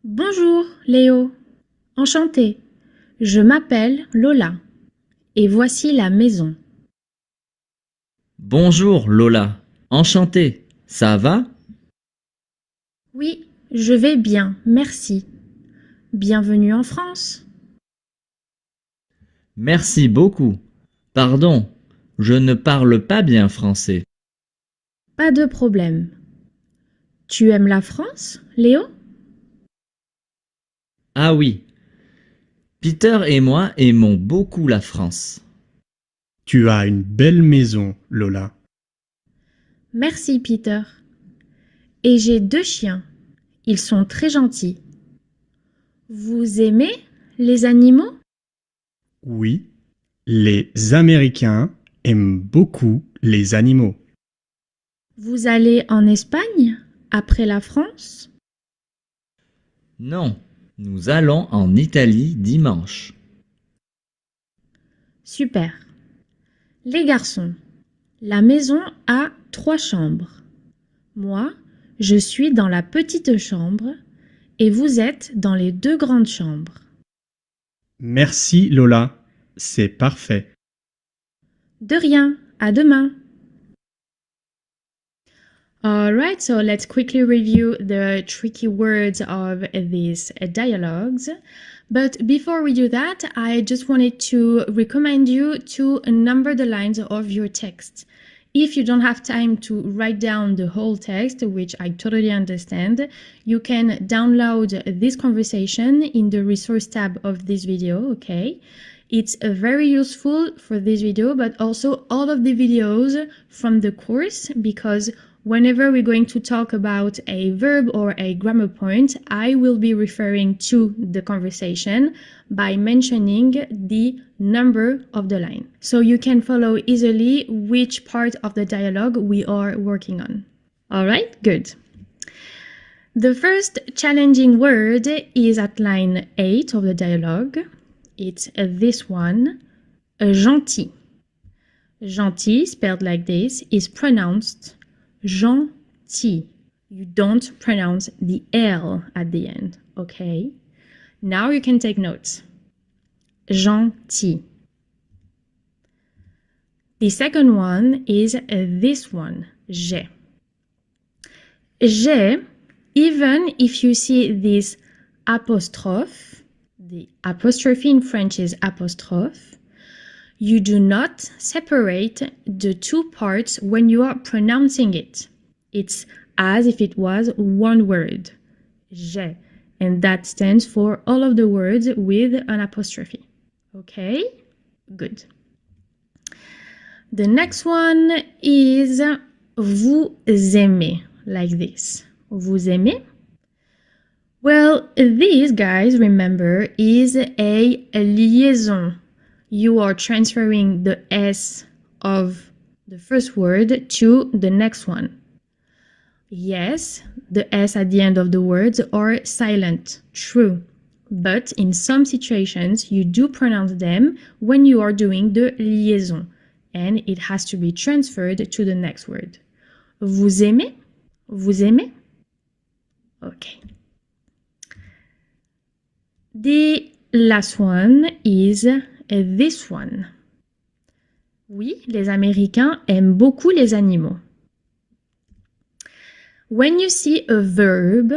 Bonjour Léo, enchantée. Je m'appelle Lola et voici la maison.
Bonjour Lola, enchanté. Ça va?
Oui, je vais bien, merci. Bienvenue en France.
Merci beaucoup. Pardon, je ne parle pas bien français.
Pas de problème. Tu aimes la France, Léo?
Ah oui, Peter et moi aimons beaucoup la France.
Tu as une belle maison, Lola.
Merci, Peter. Et j'ai 2 chiens. Ils sont très gentils. Vous aimez les animaux?
Oui, les Américains aiment beaucoup les animaux.
Vous allez en Espagne après la France?
Non, nous allons en Italie dimanche.
Super. Les garçons, la maison a 3 chambres. Moi, je suis dans la petite chambre et vous êtes dans les 2 grandes chambres.
Merci Lola, c'est parfait.
De rien, à demain. Alright, so let's quickly review the tricky words of these dialogues. But before we do that, I just wanted to recommend you to number the lines of your text. If you don't have time to write down the whole text, which I totally understand, you can download this conversation in the resource tab of this video, okay? It's very useful for this video, but also all of the videos from the course, because whenever we're going to talk about a verb or a grammar point, I will be referring to the conversation by mentioning the number of the line. So you can follow easily which part of the dialogue we are working on. All right, good. The first challenging word is at line 8 of the dialogue. It's this one, gentil. Gentil, spelled like this, is pronounced gentil. You don't pronounce the L at the end, okay? Now you can take notes. Gentil. The second one is this one, j'ai. J'ai, even if you see this apostrophe, the apostrophe in French is apostrophe, you do not separate the two parts when you are pronouncing it. It's as if it was one word, j'ai, and that stands for all of the words with an apostrophe. Okay, good. The next one is vous aimez, like this. Vous aimez? Well, this, guys, remember, is a liaison. You are transferring the S of the first word to the next one. Yes, the S at the end of the words are silent, true. But in some situations, you do pronounce them when you are doing the liaison, and it has to be transferred to the next word. Vous aimez? Vous aimez? Okay. The last one is this one. Oui, les Américains aiment beaucoup les animaux. When you see a verb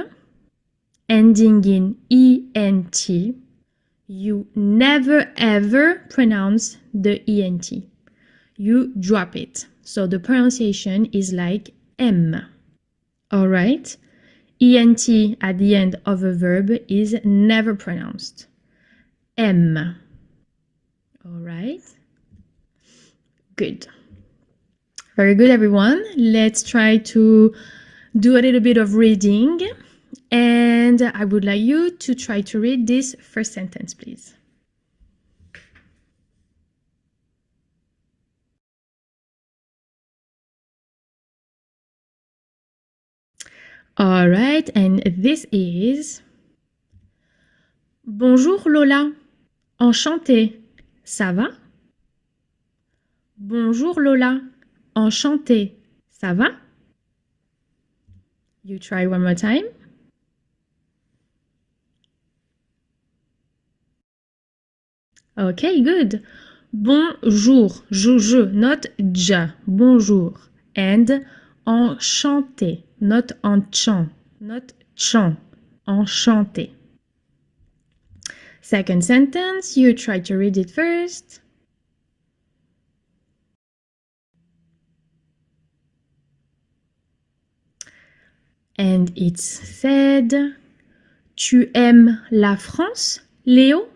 ending in ENT, you never ever pronounce the ENT. You drop it. So the pronunciation is like M. All right? ENT at the end of a verb is never pronounced. M. All right? Good. Very good, everyone. Let's try to do a little bit of reading. And I would like you to try to read this first sentence, please. All right, and this is Bonjour Lola, enchantée, ça va? Bonjour Lola, enchantée, ça va? You try one more time. Okay, good. Bonjour, je, not ja, bonjour. And enchanté, not enchant, not chant, enchanté. Second sentence, you try to read it first. And it's said, tu aimes la France, Léo?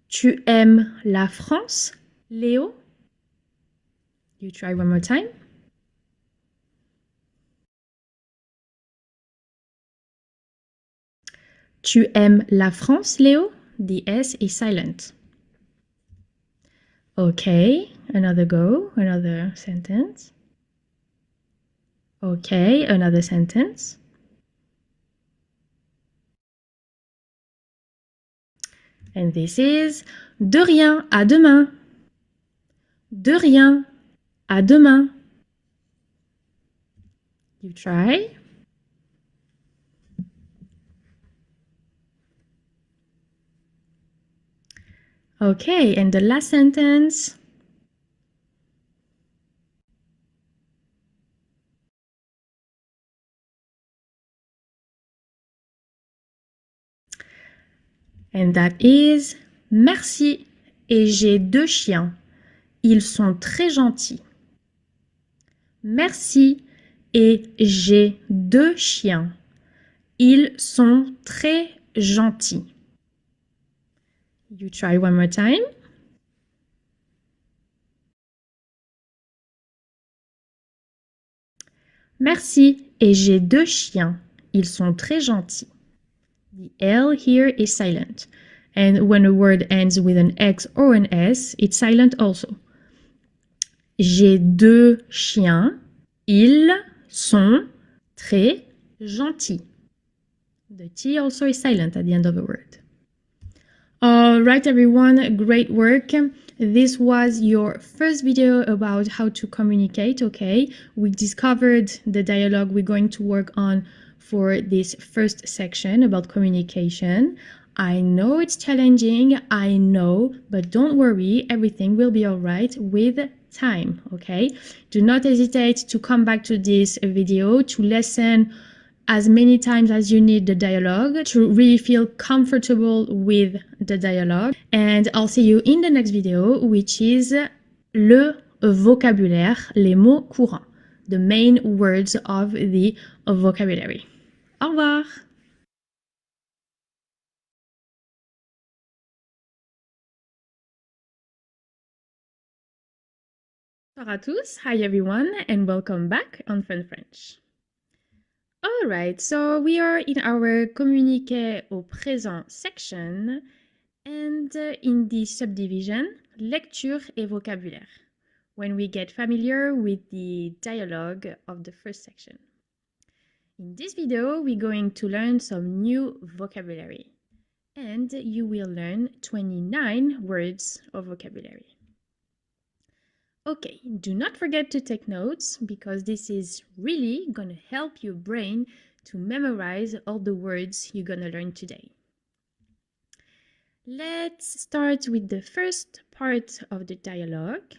Tu aimes la France, Léo? You try one more time. Tu aimes la France, Léo? The S is silent. Okay, another go, another sentence. Okay, another sentence. And this is de rien, à demain. De rien, à demain. You try. Okay, and the last sentence. And that is merci. Et j'ai 2 chiens. Ils sont très gentils. Merci. Et j'ai 2 chiens. Ils sont très gentils. You try one more time. Merci. Et j'ai 2 chiens. Ils sont très gentils. The L here is silent. And when a word ends with an X or an S, it's silent also. J'ai 2 chiens. Ils sont très gentils. The T also is silent at the end of the word. All right, everyone, great work. This was your first video about how to communicate, okay? We discovered the dialogue we're going to work on for this first section about communication. I know it's challenging, I know, but don't worry, everything will be all right with time, okay? Do not hesitate to come back to this video to listen as many times as you need the dialogue to really feel comfortable with the dialogue. And I'll see you in the next video, which is le vocabulaire, les mots courants, the main words of the vocabulary. Au revoir! Bonjour à tous, hi everyone, and welcome back on Fun French. All right, so we are in our communiqué au présent section, and in this subdivision, lecture et vocabulaire, when we get familiar with the dialogue of the first section. In this video, we're going to learn some new vocabulary, and you will learn 29 words of vocabulary. Okay, do not forget to take notes because this is really gonna help your brain to memorize all the words you're gonna learn today. Let's start with the first part of the dialogue,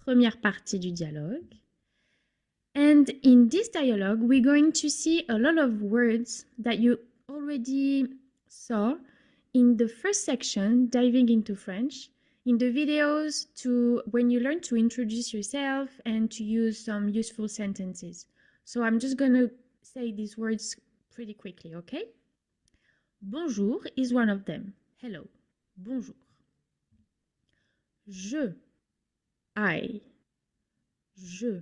première partie du dialogue. And in this dialogue, we're going to see a lot of words that you already saw in the first section, diving into French, in the videos to when you learn to introduce yourself and to use some useful sentences. So I'm just going to say these words pretty quickly, okay? Bonjour is one of them. Hello. Bonjour. Je. I. Je.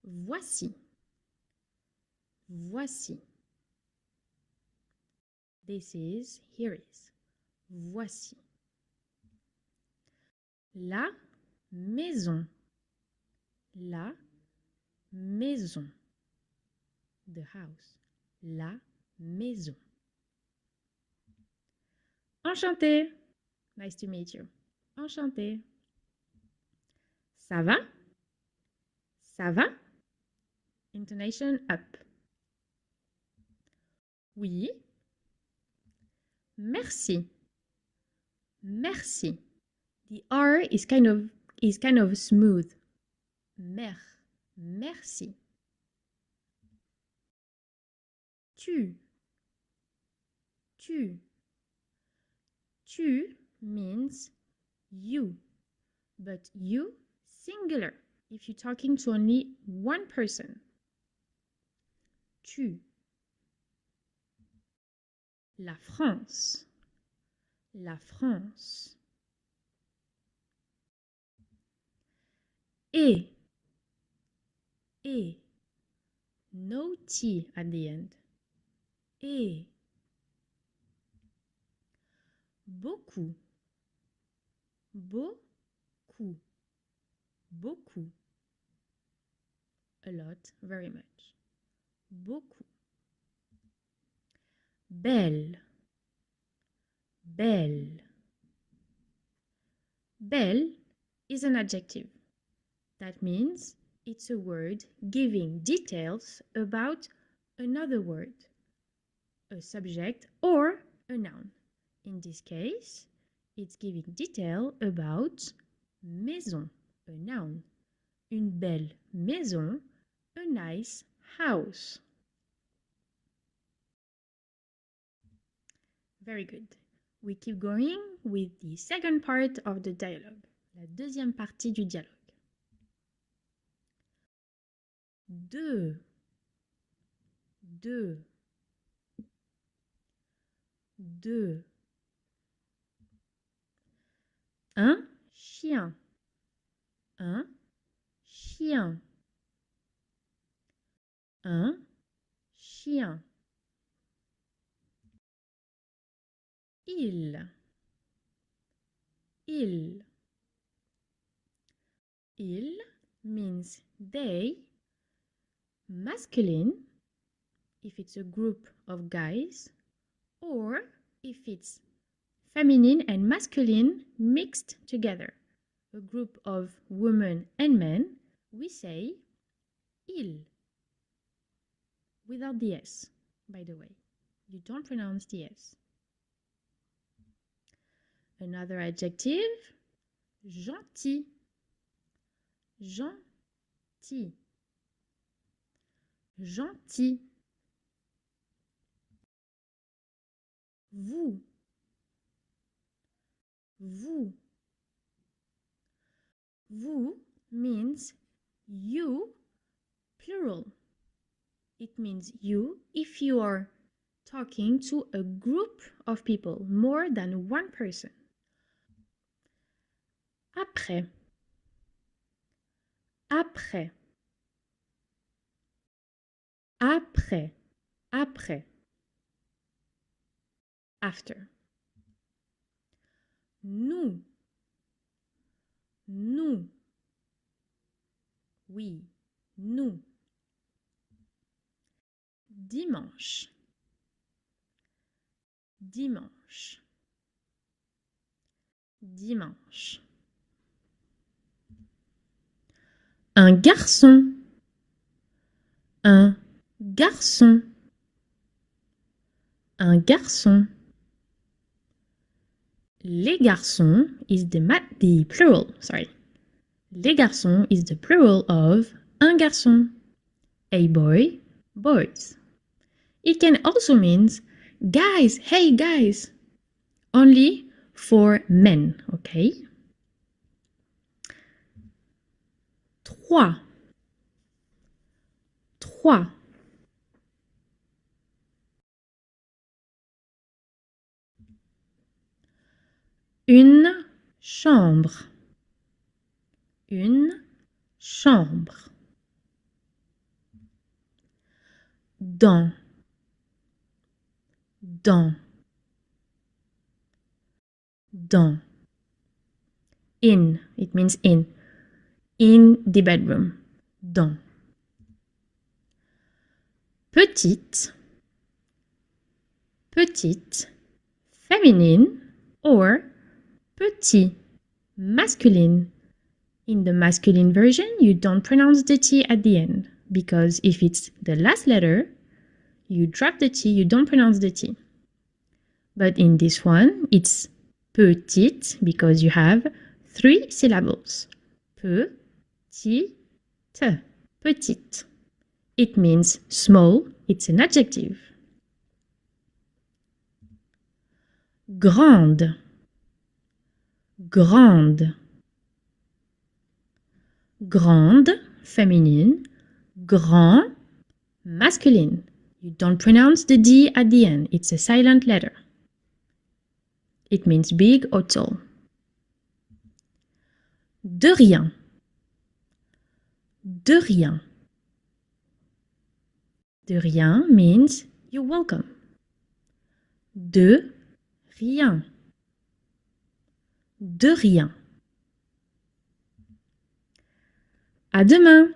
Voici. Voici. This is, here is. Voici. La maison. La maison. The house. La maison. Enchanté. Nice to meet you. Enchanté. Ça va? Ça va? Intonation up. Oui. Merci. Merci. The R is kind of smooth. Merci. Tu. Tu means you, but you singular if you're talking to only one person. Tu. La France. La France. Et. No T at the end. Et. Beaucoup. Beaucoup. Beaucoup. A lot, very much. Beaucoup. Belle. Belle. Belle is an adjective. That means it's a word giving details about another word, a subject or a noun. In this case, it's giving detail about maison, a noun. Une belle maison, a nice house. Very good. We keep going with the second part of the dialogue, la deuxième partie du dialogue. Deux. 2. Un chien. Un chien. Un chien. Il. Il. Il means they, masculine if it's a group of guys, or if it's feminine and masculine mixed together, a group of women and men, we say il without the S, by the way. You don't pronounce the S. Another adjective, gentil. Gentil. Gentil. Vous. Vous. Vous means you, plural. It means you if you are talking to a group of people, more than one person. Après. Après. Après. Après. After. Nous. Nous. Oui, nous. Dimanche. Dimanche. Dimanche. Un garçon. Un garçon. Un garçon. Les garçons is the plural, sorry. Les garçons is the plural of un garçon. A boy, boys. It can also mean guys, hey guys. Only for men, okay? 3. 3. Une chambre. Une chambre. Dans. Dans. Dans. In. It means in. In the bedroom. Dans. Petite. Petite. Feminine or petit. Masculine. In the masculine version, you don't pronounce the T at the end because if it's the last letter, you drop the T, you don't pronounce the T. But in this one, it's petite because you have 3 syllables. Petite. Petite. It means small, it's an adjective. Grande. Grande. Grande, feminine. Grand, masculine. You don't pronounce the D at the end. It's a silent letter. It means big or tall. De rien. De rien. De rien means you're welcome. De rien. De rien. À demain.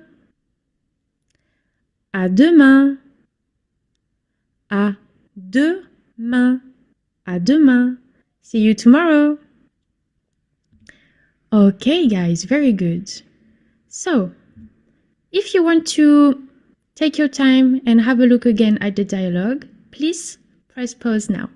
À demain. À demain. À demain. See you tomorrow. Okay, guys, very good. So, if you want to take your time and have a look again at the dialogue, please press pause now.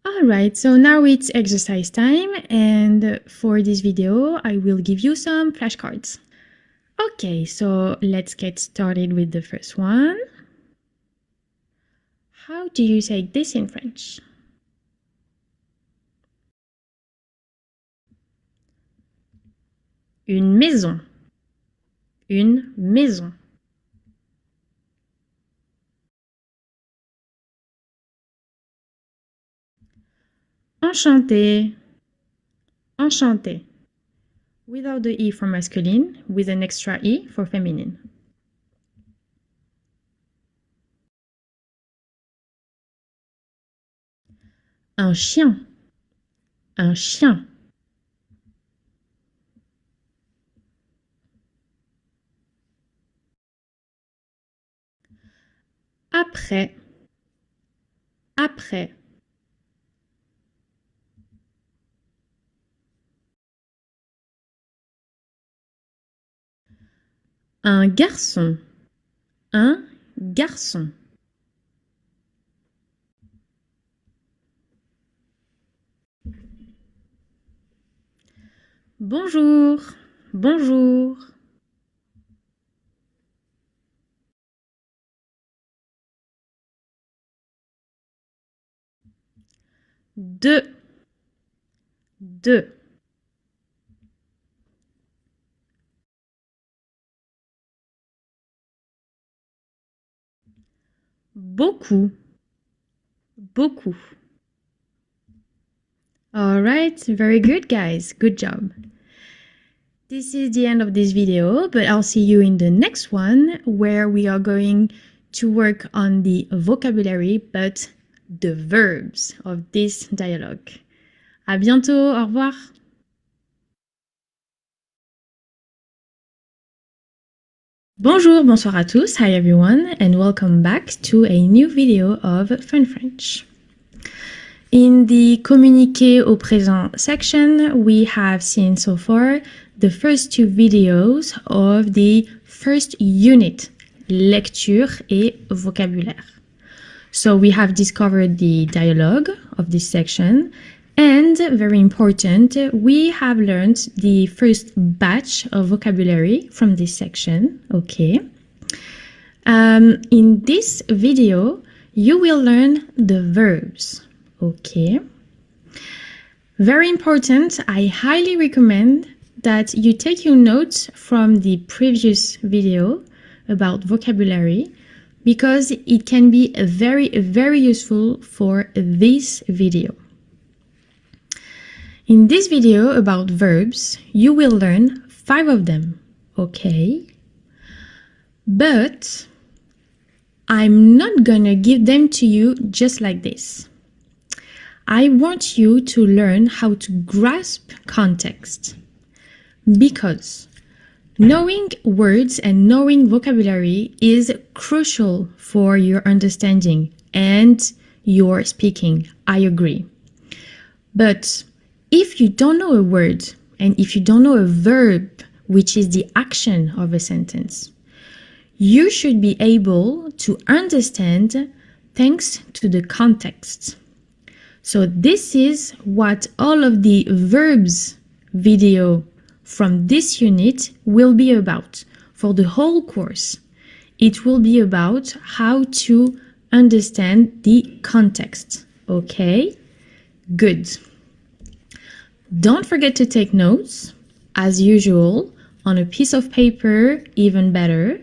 Alright, so now it's exercise time, and for this video, I will give you some flashcards. Okay, so let's get started with the first one. How do you say this in French? Une maison. Une maison. Enchanté, enchanté. Without the E for masculine, with an extra E for feminine. Un chien, un chien. Après, après. Un garçon, un garçon. Bonjour, bonjour. Deux, deux. Beaucoup, beaucoup. All right, very good, guys. Good job. This is the end of this video, but I'll see you in the next one where we are going to work on the vocabulary, but the verbs of this dialogue. À bientôt, au revoir. Bonjour, bonsoir à tous. Hi everyone, and welcome back to a new video of Fun French. In the communiqué au présent section, we have seen so far the first two videos of the first unit, lecture et vocabulaire. So we have discovered the dialogue of this section, and very important, we have learned the first batch of vocabulary from this section, okay? In this video, you will learn the verbs, okay? Very important, I highly recommend that you take your notes from the previous video about vocabulary because it can be very useful for this video. In this video about verbs, you will learn 5 of them, okay? But I'm not gonna give them to you just like this. I want you to learn how to grasp context because knowing words and knowing vocabulary is crucial for your understanding and your speaking. I agree. But if you don't know a word and if you don't know a verb, which is the action of a sentence, you should be able to understand thanks to the context. So this is what all of the verbs video from this unit will be about for the whole course. It will be about how to understand the context. Okay? Good. Don't forget to take notes, as usual, on a piece of paper, even better.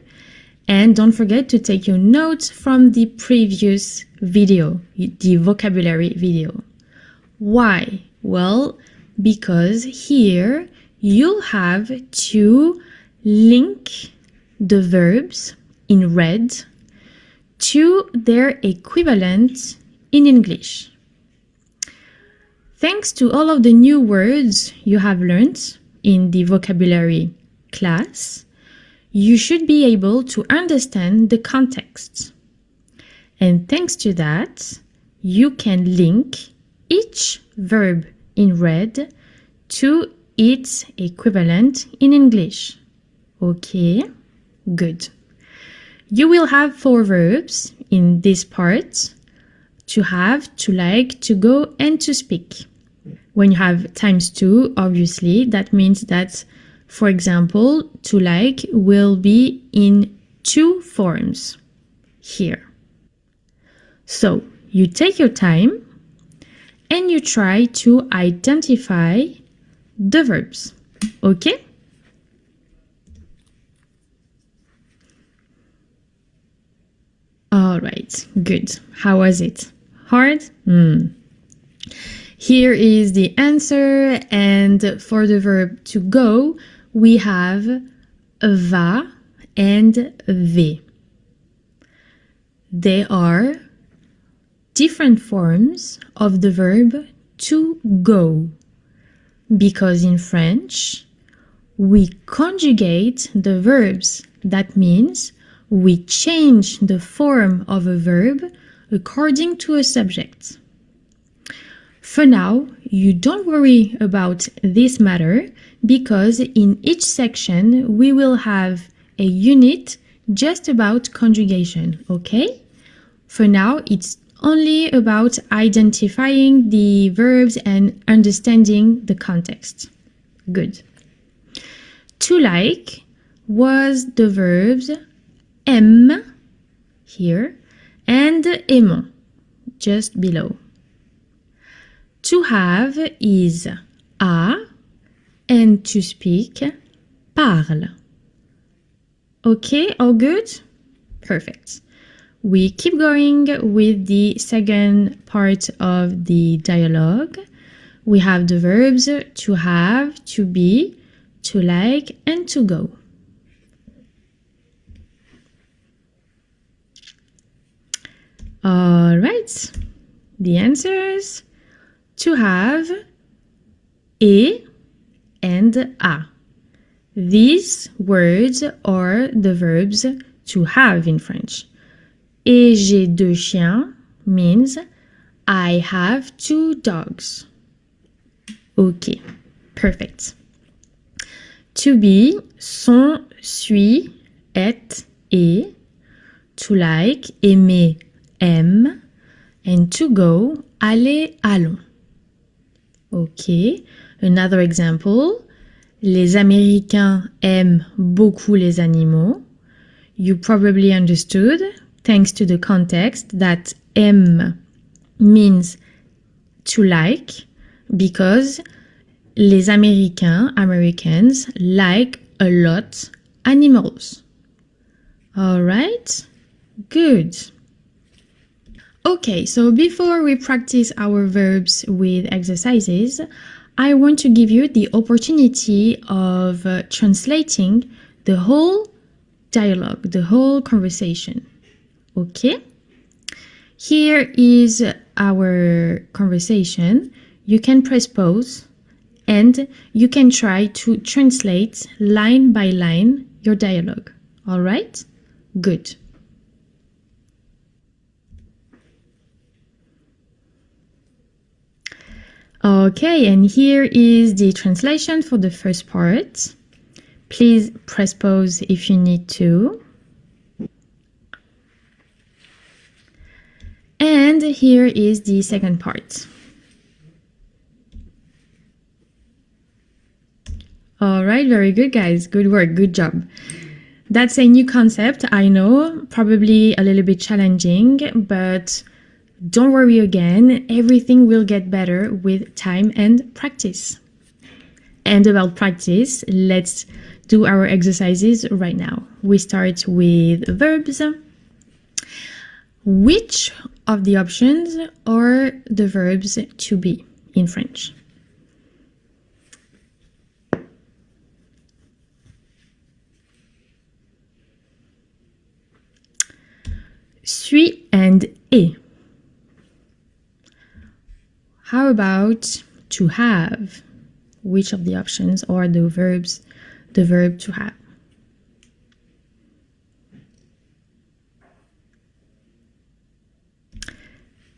And don't forget to take your notes from the previous video, the vocabulary video. Why? Well, because here you'll have to link the verbs in red to their equivalent in English. Thanks to all of the new words you have learned in the vocabulary class, you should be able to understand the context. And thanks to that, you can link each verb in red to its equivalent in English. Okay, good. You will have 4 verbs in this part: to have, to like, to go, and to speak. When you have ×2, obviously, that means that, for example, to like will be in 2 forms here. So you take your time and you try to identify the verbs. Okay? All right, good. How was it? Hard? Here is the answer, and for the verb to go, we have va and ve. They are different forms of the verb to go, because in French, we conjugate the verbs. That means we change the form of a verb according to a subject. For now, you don't worry about this matter because in each section we will have a unit just about conjugation, okay? For now, it's only about identifying the verbs and understanding the context. Good. To like was the verbs aime here and aimant just below. To have is a, and to speak, parle. Okay, all good? Perfect. We keep going with the second part of the dialogue. We have the verbs to have, to be, to like, and to go. All right, the answers. To have, et and a. These words are the verbs to have in French. Et j'ai deux chiens means I have two dogs. Okay, perfect. To be, sont, suis, est, et. To like, aimer, aime. And to go, aller, allons. Okay, another example. Les Américains aiment beaucoup les animaux. You probably understood, thanks to the context, that aime means to like, because les Américains, Americans, like a lot animals. All right, good. Okay, so before we practice our verbs with exercises, I want to give you the opportunity of translating the whole dialogue, the whole conversation. Okay? Here is our conversation. You can press pause and you can try to translate line by line your dialogue. All right? Good. Okay, and here is the translation for the first part. Please press pause if you need to. And here is the second part. All right, very good, guys. Good work, good job. That's a new concept, I know, probably a little bit challenging, but don't worry again, everything will get better with time and practice. And about practice, let's do our exercises right now. We start with verbs. Which of the options are the verbs to be in French? Suis and est. How about to have? Which of the options are the verbs, the verb to have?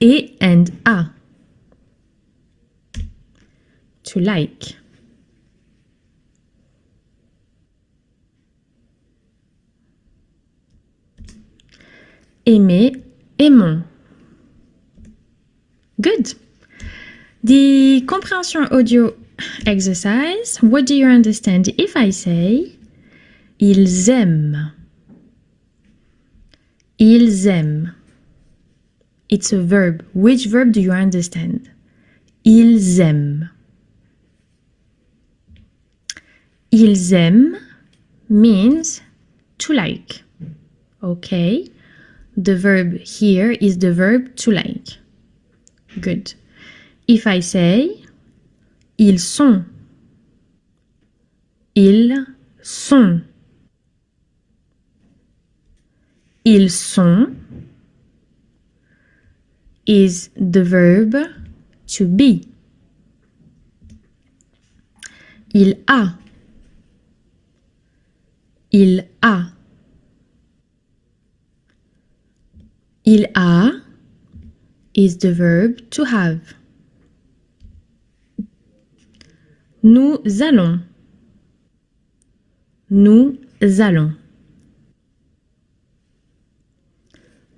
Et and a. To like. Aimer, aimons. Good. The comprehension audio exercise. What do you understand if I say ils aiment? Ils aiment. It's a verb. Which verb do you understand? Ils aiment. Ils aiment means to like. Okay. The verb here is the verb to like. Good. If I say ils sont, ils sont, ils sont is the verb to be. Il a, il a, il a is the verb to have. Nous allons, nous allons,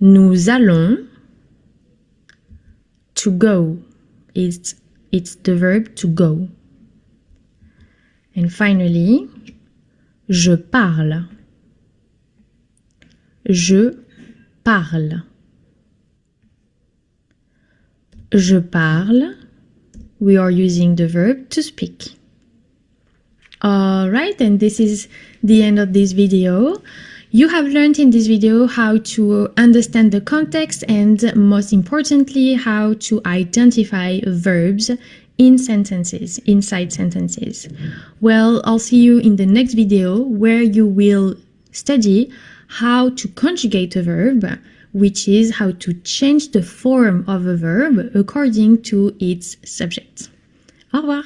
nous allons. To go, it's the verb to go. And finally, je parle, je parle, je parle. We are using the verb to speak. All right, and this is the end of this video. You have learned in this video how to understand the context and, most importantly, how to identify verbs in sentences, inside sentences. Well, I'll see you in the next video where you will study how to conjugate a verb, which is how to change the form of a verb according to its subject. Au revoir!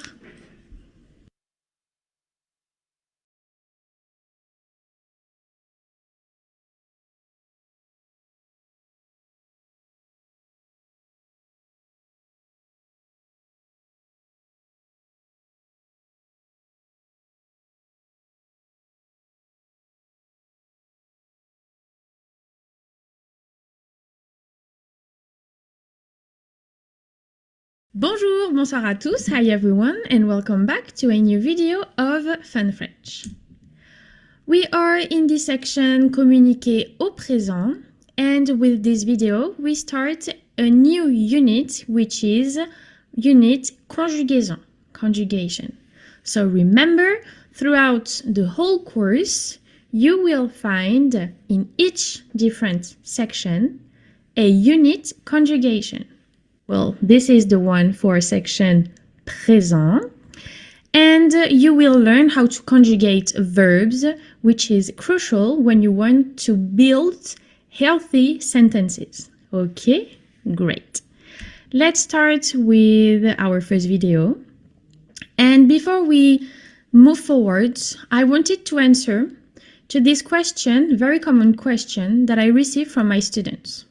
Bonjour, bonsoir à tous, hi everyone, and welcome back to a new video of Fun French. We are in this section communiquer au présent, and with this video we start a new unit, which is unit conjugation. So remember, throughout the whole course, you will find in each different section a unit conjugation. Well, this is the one for section présent. And you will learn how to conjugate verbs, which is crucial when you want to build healthy sentences. Okay, great. Let's start with our first video. And before we move forward, I wanted to answer to this question, very common question that I received from my students.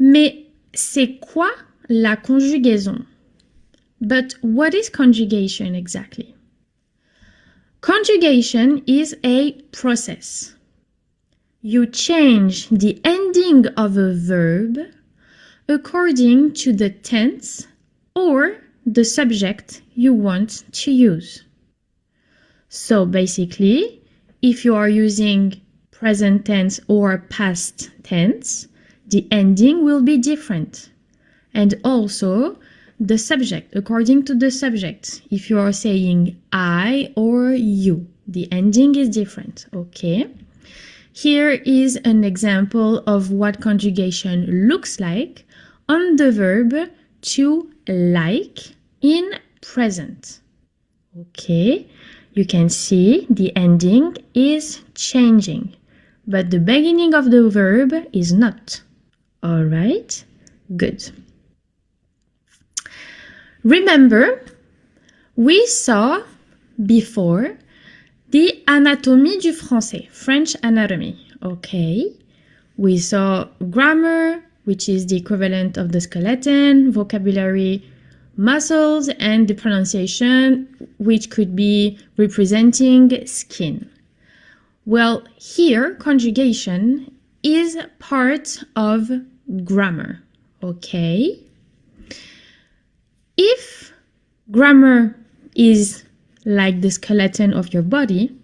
Mais c'est quoi la conjugaison? But what is conjugation exactly? Conjugation is a process. You change the ending of a verb according to the tense or the subject you want to use. So basically, if you are using present tense or past tense, the ending will be different. And also the subject, according to the subject. If you are saying I or you, the ending is different, okay? Here is an example of what conjugation looks like on the verb to like in present. Okay, you can see the ending is changing, but the beginning of the verb is not. All right, good. Remember, we saw before the anatomie du français, French anatomy, okay? We saw grammar, which is the equivalent of the skeleton, vocabulary, muscles, and the pronunciation, which could be representing skin. Well, here, conjugation is part of grammar, okay? If grammar is like the skeleton of your body,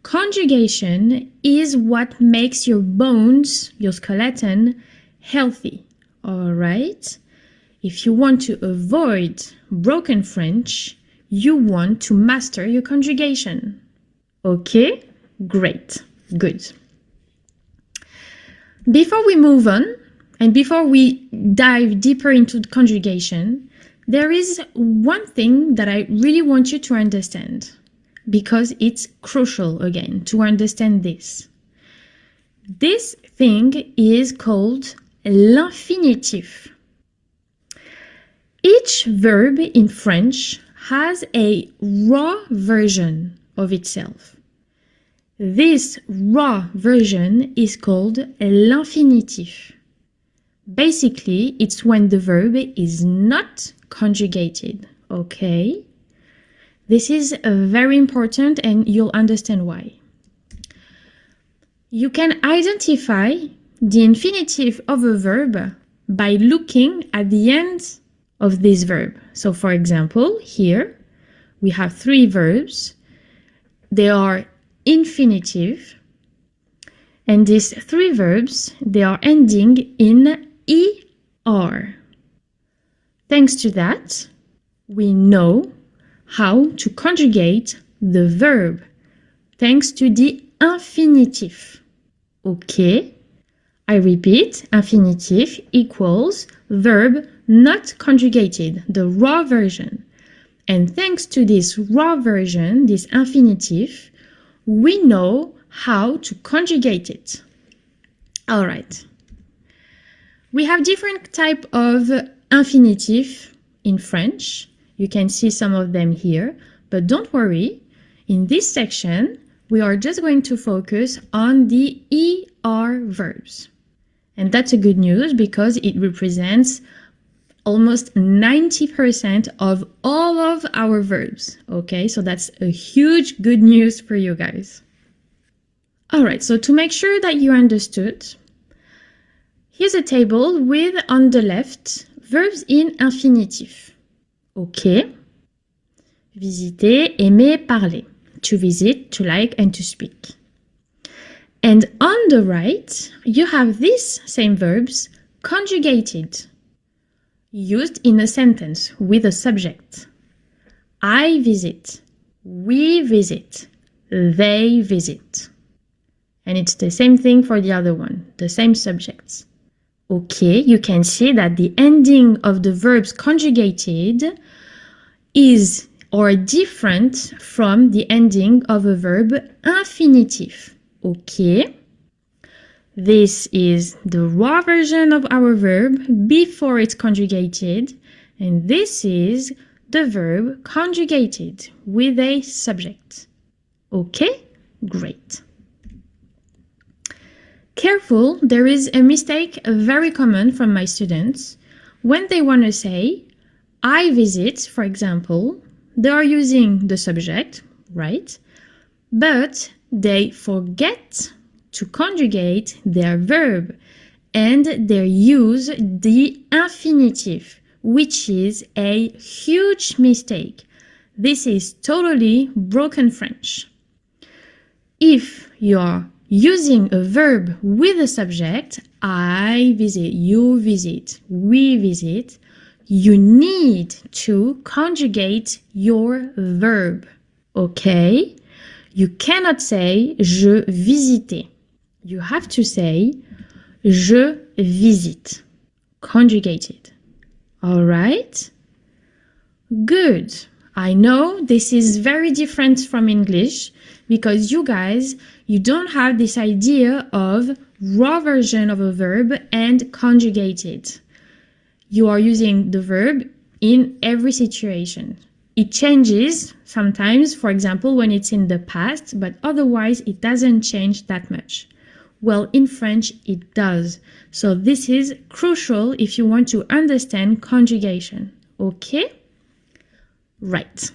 conjugation is what makes your bones, your skeleton, healthy, all right? If you want to avoid broken French, you want to master your conjugation. Okay? Great. Good. Before we move on, and before we dive deeper into conjugation, There is one thing that I really want you to understand because it's crucial again to understand this. This thing is called l'infinitif. Each verb in French has a raw version of itself. This raw version is called l'infinitif. Basically, it's when the verb is not conjugated, okay? This is very important and you'll understand why. You can identify the infinitive of a verb by looking at the end of this verb. So for example, here we have three verbs. They are infinitive, and these three verbs, they are ending in er. Thanks to that, we know how to conjugate the verb thanks to the infinitive. Okay? I repeat, infinitive equals verb not conjugated, the raw version. And thanks to this raw version, this infinitive, we know how to conjugate it. All right. We have different type of infinitive in French. You can see some of them here, but don't worry. In this section, we are just going to focus on the ER verbs. And that's a good news because it represents almost 90% of all of our verbs. Okay, so that's a huge good news for you guys. All right, so to make sure that you understood, here's a table with, on the left, verbs in infinitif. Okay. Visiter, aimer, parler. To visit, to like, and to speak. And on the right, you have these same verbs conjugated, used in a sentence with a subject. I visit, we visit, they visit. And it's the same thing for the other one, the same subjects. Okay, you can see that the ending of the verbs conjugated is or different from the ending of a verb infinitive. Okay, this is the raw version of our verb before it's conjugated, and this is the verb conjugated with a subject. Okay, great. Careful, there is a mistake very common from my students. When they want to say, I visit, for example, they are using the subject, right? But they forget to conjugate their verb and they use the infinitive, which is a huge mistake. This is totally broken French. If you're using a verb with a subject, I visit, you visit, we visit, you need to conjugate your verb, okay? You cannot say je visitais. You have to say je visite, conjugated. All right? Good. I know this is very different from English because you guys, you don't have this idea of raw version of a verb and conjugated. You are using the verb in every situation. It changes sometimes, for example, when it's in the past, but otherwise it doesn't change that much. Well, in French, it does. So this is crucial if you want to understand conjugation. Okay? Right.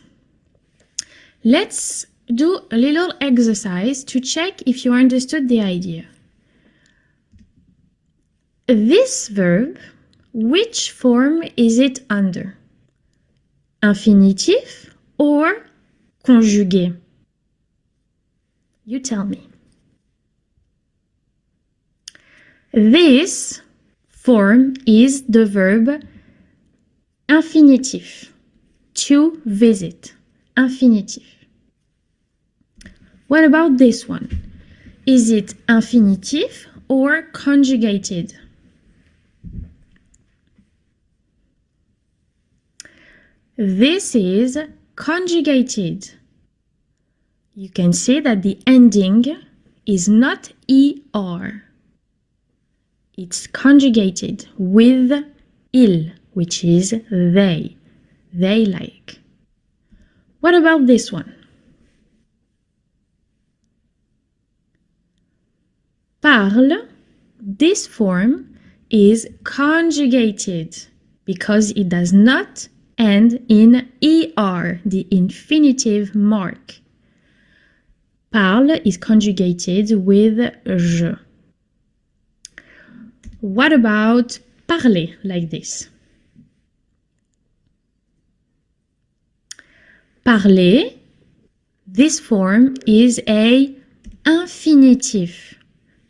Let's do a little exercise to check if you understood the idea. This verb, which form is it under? Infinitif or conjugué? You tell me. This form is the verb infinitif, to visit, infinitif. What about this one? Is it infinitif or conjugated? This is conjugated. You can see that the ending is not ER. It's conjugated with il, which is they. They like. What about this one? Parle. This form is conjugated because it does not end in ER, the infinitive mark. Parle is conjugated with je. What about parler like this? Parler, this form is a infinitive.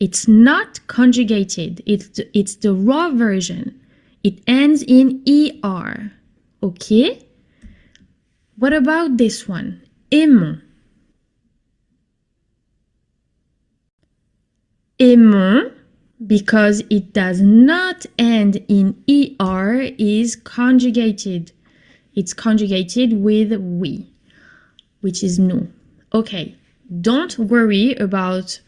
It's not conjugated. It's the raw version. It ends in ER. Okay? What about this one? Aimons. Aimons, because it does not end in ER, is conjugated. It's conjugated with we, which is nous. Okay, don't worry about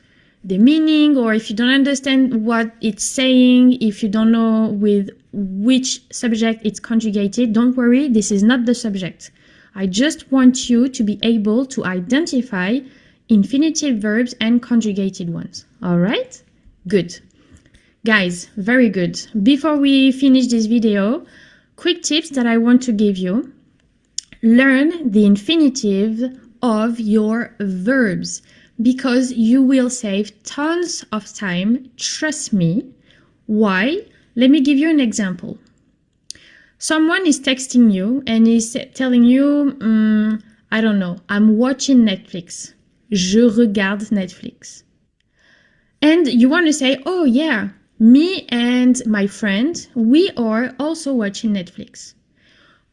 the meaning, or if you don't understand what it's saying, if you don't know with which subject it's conjugated, don't worry, this is not the subject. I just want you to be able to identify infinitive verbs and conjugated ones. All right? Good. Guys, very good. Before we finish this video, quick tips that I want to give you. Learn the infinitive of your verbs, because you will save tons of time, trust me. Why? Let me give you an example. Someone is texting you and is telling you, I don't know, I'm watching Netflix. Je regarde Netflix. And you want to say, oh yeah, me and my friend, we are also watching Netflix.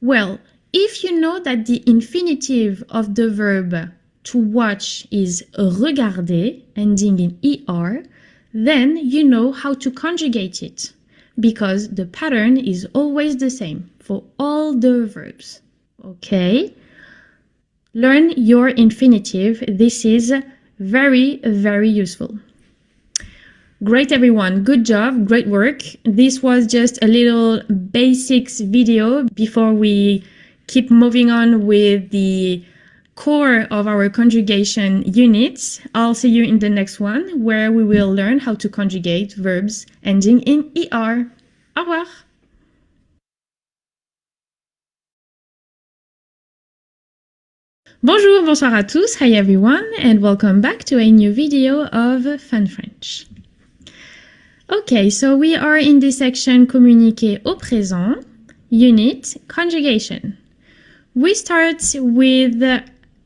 Well, if you know that the infinitive of the verb to watch is regarder, ending in ER, then you know how to conjugate it, because the pattern is always the same for all the verbs. Okay? Learn your infinitive. This is very, very useful. Great, everyone. Good job. Great work. This was just a little basics video before we keep moving on with the core of our conjugation units. I'll see you in the next one, where we will learn how to conjugate verbs ending in ER. Au revoir. Bonjour, bonsoir à tous. Hi everyone, and welcome back to a new video of Fun French. Okay, so we are in this section communiquer au présent, unit conjugation. We start with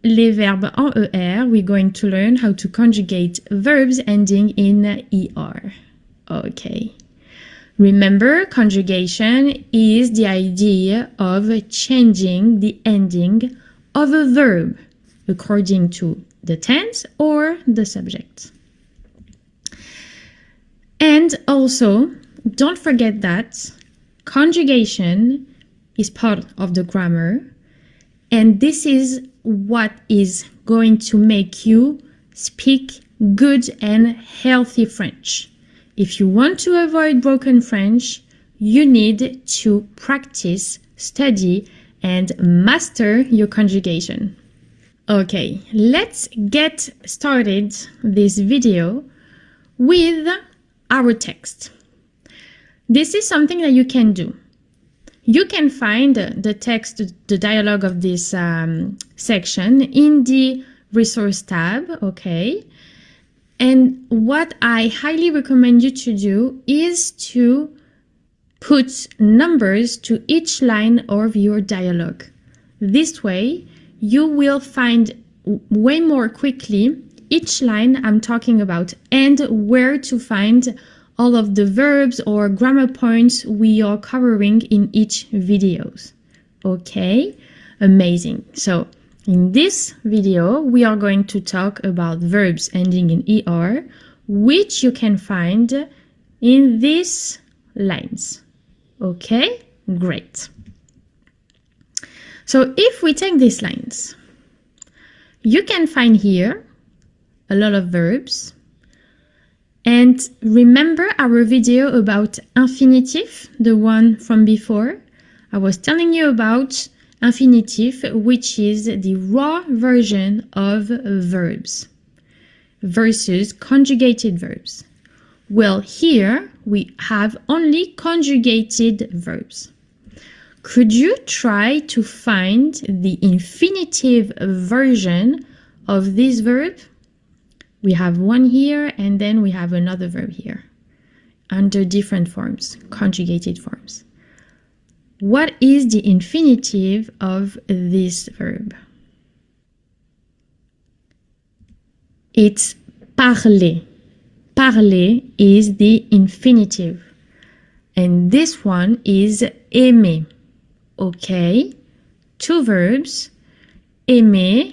les verbes en ER. We're going to learn how to conjugate verbs ending in ER. Okay. Remember, conjugation is the idea of changing the ending of a verb according to the tense or the subject. And also, don't forget that conjugation is part of the grammar, and this is what is going to make you speak good and healthy French. If you want to avoid broken French, you need to practice, study, and master your conjugation. Okay, let's get started this video with our text. This is something that you can do. You can find the text, the dialogue of this section in the resource tab, okay? And what I highly recommend you to do is to put numbers to each line of your dialogue. This way, you will find way more quickly each line I'm talking about and where to find all of the verbs or grammar points we are covering in each videos. Okay, amazing. So in this video, we are going to talk about verbs ending in ER, which you can find in these lines. Okay, great. So if we take these lines, you can find here a lot of verbs. And remember our video about infinitive, the one from before? I was telling you about infinitive, which is the raw version of verbs versus conjugated verbs. Well, here we have only conjugated verbs. Could you try to find the infinitive version of this verb? We have one here and then we have another verb here under different forms, conjugated forms. What is the infinitive of this verb? It's parler. Parler is the infinitive. And this one is aimer. Okay, two verbs, aimer,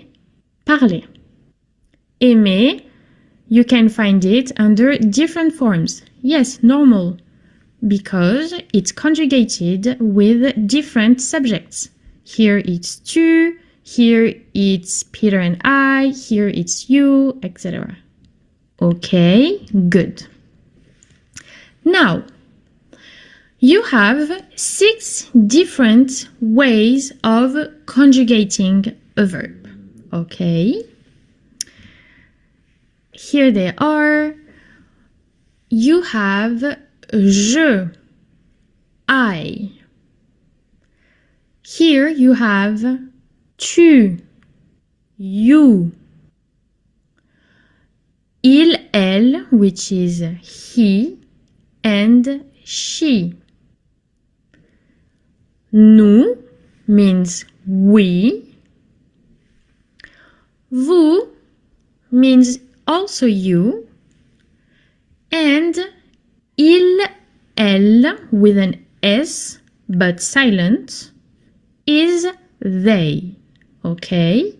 parler. Aimer, you can find it under different forms. Yes, normal, because it's conjugated with different subjects. Here it's tu, here it's Peter and I, here it's you, etc. Okay, good. Now, you have 6 different ways of conjugating a verb. Okay? Here they are. You have je, I. Here you have tu, you. Il, elle, which is he and she. Nous means we. Vous means also you. And il, elle with an S but silent is they. Okay?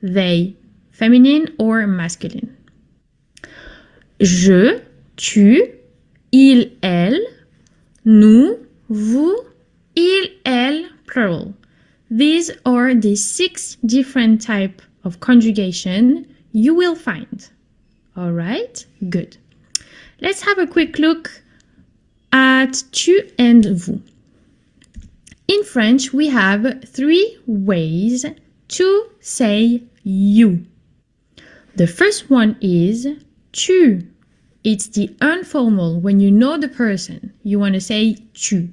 They, feminine or masculine. Je, tu, il, elle, nous, vous, il, elle, plural. These are the 6 different types of conjugation you will find. All right? Good. Let's have a quick look at tu and vous. In French, we have 3 ways to say you. The first one is tu. It's the informal, when you know the person, you want to say tu.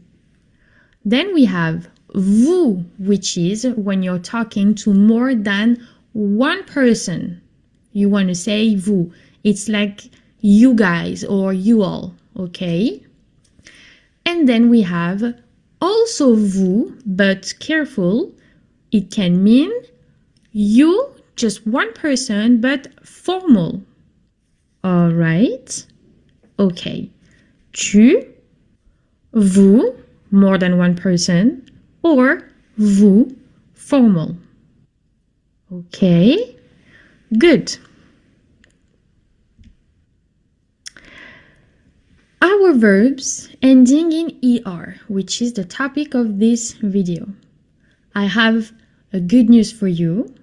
Then we have vous, which is when you're talking to more than one person. You want to say vous. It's like you guys or you all, okay? And then we have also vous, but careful, it can mean you, just one person, but formal. All right? Okay. Tu, vous, more than one person, or vous, formal. Okay? Good. Our verbs ending in ER, which is the topic of this video. I have a good news for you.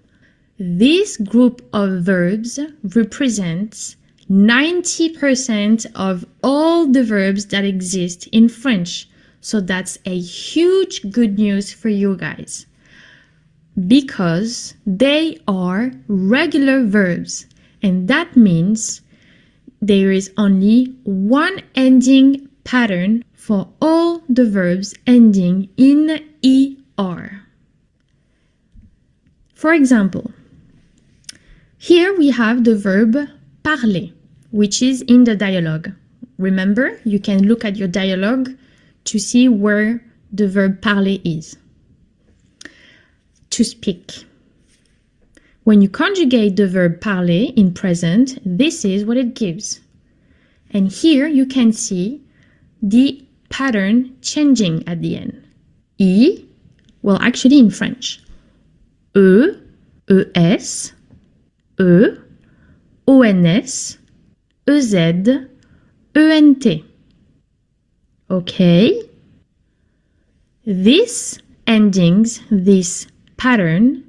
This group of verbs represents 90% of all the verbs that exist in French. So that's a huge good news for you guys, because they are regular verbs, and that means there is only one ending pattern for all the verbs ending in ER. For example, here we have the verb parler, which is in the dialogue. Remember, you can look at your dialogue to see where the verb parler is. To speak. When you conjugate the verb parler in present, this is what it gives. And here you can see the pattern changing at the end. I, well, actually in French. E, ES, E, ONS, EZ, ENT. Okay? These endings, these pattern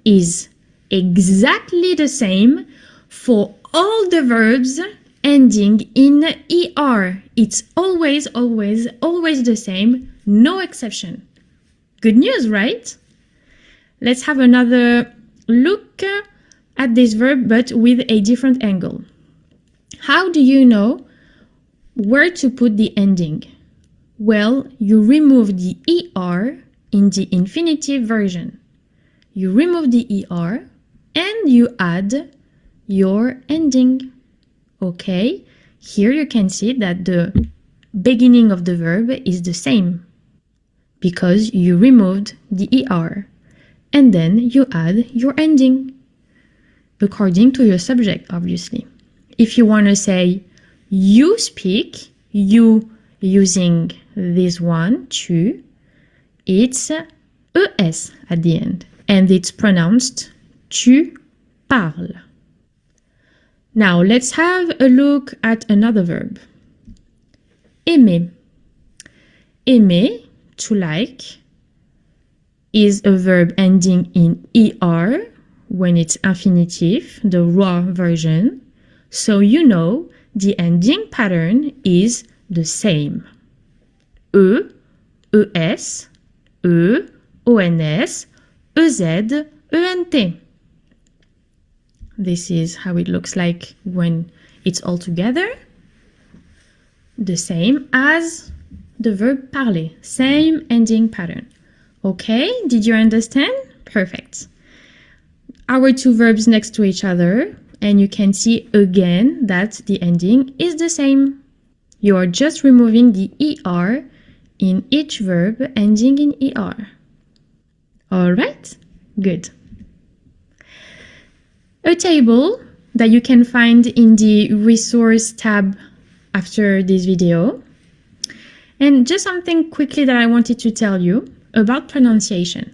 is exactly the same for all the verbs ending in ER. It's always, always, always the same, no exception. Good news, right? Let's have another look at this verb, but with a different angle. How do you know where to put the ending? Well, you remove the ER in the infinitive version. You remove the ER and you add your ending. Okay, here you can see that the beginning of the verb is the same because you removed the ER and then you add your ending according to your subject, obviously. If you want to say you speak, you using this one, tu, it's ES at the end and it's pronounced tu parles. Now, let's have a look at another verb. Aimer. Aimer, to like, is a verb ending in ER when it's infinitive, the raw version. So you know the ending pattern is the same. E, ES, E, ONS, EZ, ENT. This is how it looks like when it's all together. The same as the verb parler, same ending pattern. Okay, did you understand? Perfect. Our two verbs next to each other, and you can see again that the ending is the same. You are just removing the ER in each verb ending in ER. All right, good. A table that you can find in the resource tab after this video. And just something quickly that I wanted to tell you about pronunciation.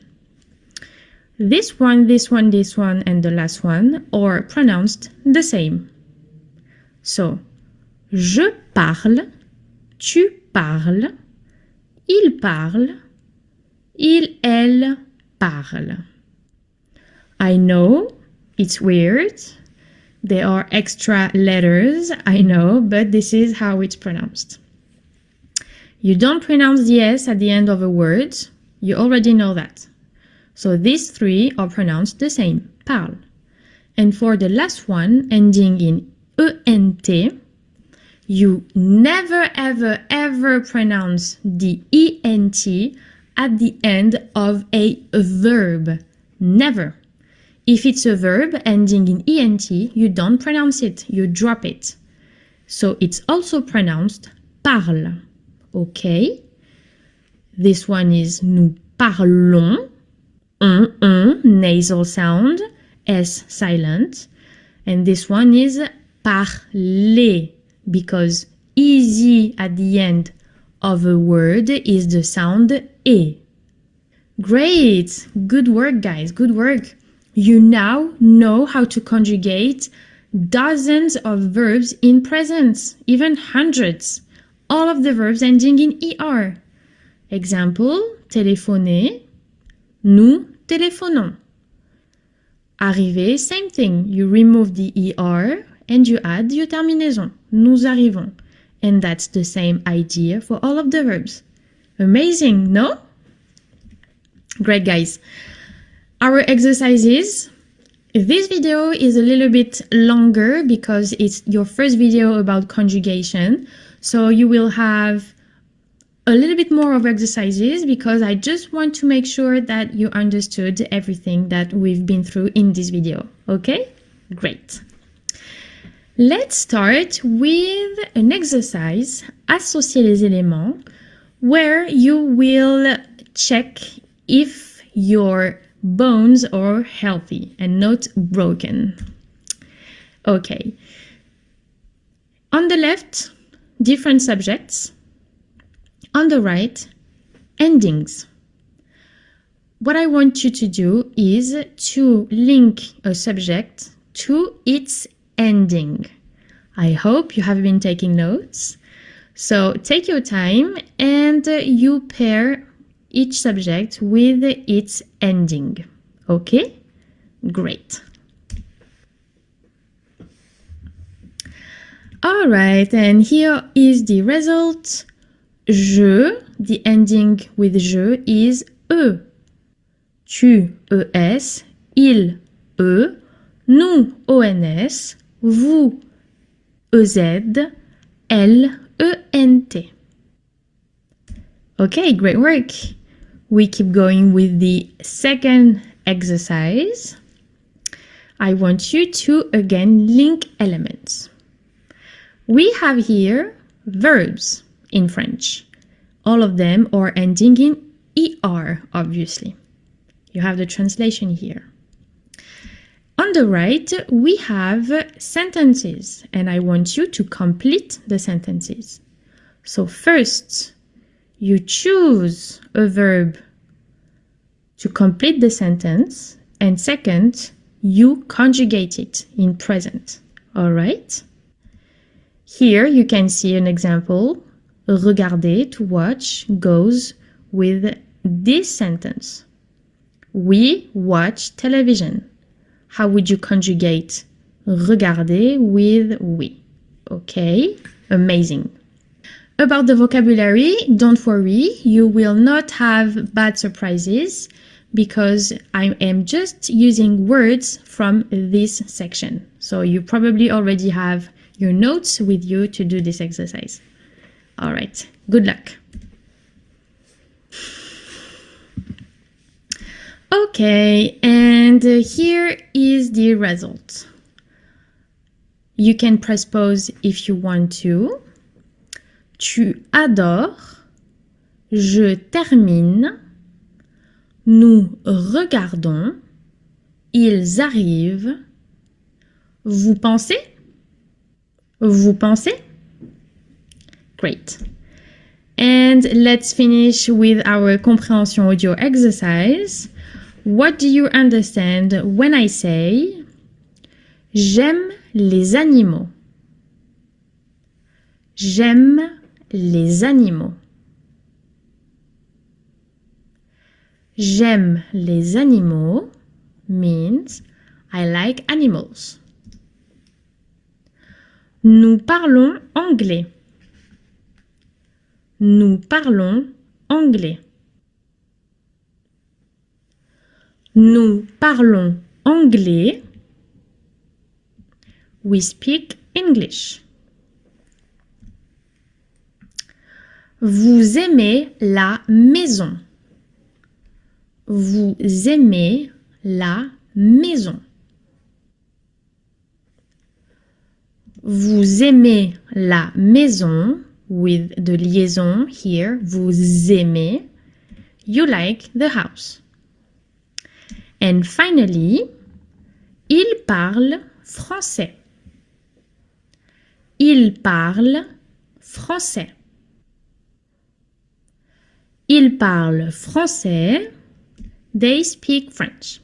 This one, this one, this one, and the last one are pronounced the same. So, je parle, tu parles, il parle, elle parle. I know it's weird. There are extra letters, I know, but this is how it's pronounced. You don't pronounce the S at the end of a word. You already know that. So these three are pronounced the same, parle. And for the last one, ending in ENT, you never, ever, ever pronounce the ENT at the end of a verb. Never. If it's a verb ending in ENT, you don't pronounce it, you drop it. So it's also pronounced parle. Okay? This one is nous parlons. Nasal sound, S silent. And this one is parler, because easy at the end of a word is the sound E. Great! Good work, guys, good work. You now know how to conjugate dozens of verbs in present, even hundreds. All of the verbs ending in ER. Example, téléphoner, nous téléphonons. Arriver, same thing. You remove the ER and you add your terminaison. Nous arrivons. And that's the same idea for all of the verbs. Amazing, no? Great, guys. Our exercises. This video is a little bit longer because it's your first video about conjugation. So you will have a little bit more of exercises because I just want to make sure that you understood everything that we've been through in this video. Okay? Great. Let's start with an exercise, associer les éléments, where you will check if your bones are healthy and not broken. Okay. On the left, different subjects. On the right, endings. What I want you to do is to link a subject to its ending. I hope you have been taking notes. So take your time and you pair each subject with its ending. Okay? Great. All right, and here is the result. Je, the ending with je is e. Tu, es, il, e, nous, ons, vous, ez, elle, ent. Okay, great work. We keep going with the second exercise. I want you to again link elements. We have here verbs in French. All of them are ending in er, obviously. You have the translation here. On the right, we have sentences, and I want you to complete the sentences. So first, you choose a verb to complete the sentence, and second, you conjugate it in present. All right? Here you can see an example. Regarder, to watch, goes with this sentence. We watch television. How would you conjugate regarder with we? Okay, amazing. About the vocabulary, don't worry, you will not have bad surprises because I am just using words from this section. So you probably already have your notes with you to do this exercise. All right, good luck. Okay, and here is the result. You can press pause if you want to. Tu adores, je termine, nous regardons, ils arrivent, vous pensez? Vous pensez? Great. And let's finish with our comprehension audio exercise. What do you understand when I say j'aime les animaux? J'aime les animaux. J'aime les animaux means I like animals. Nous parlons anglais. Nous parlons anglais. Nous parlons anglais. We speak English. Vous aimez la maison. Vous aimez la maison. Vous aimez la maison with the liaison here. Vous aimez. You like the house. And finally, il parle français. Il parle français. Il parle français. They speak French.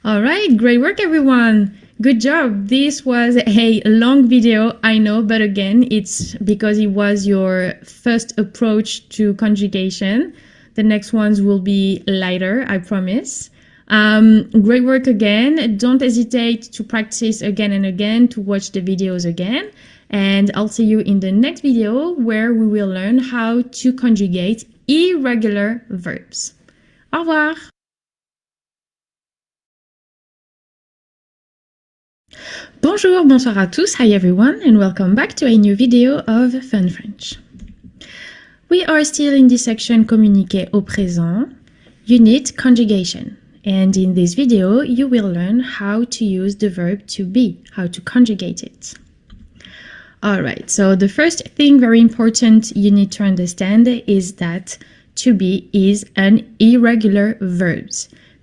All right, great work, everyone. Good job. This was a long video, I know, but again, it's because it was your first approach to conjugation. The next ones will be lighter, I promise. Great work again. Don't hesitate to practice again and again, to watch the videos again. And I'll see you in the next video where we will learn how to conjugate irregular verbs. Au revoir! Bonjour, bonsoir à tous, hi everyone, and welcome back to a new video of Fun French. We are still in this section communiquer au présent, unit conjugation. And in this video, you will learn how to use the verb to be, how to conjugate it. All right, so the first thing very important you need to understand is that to be is an irregular verb,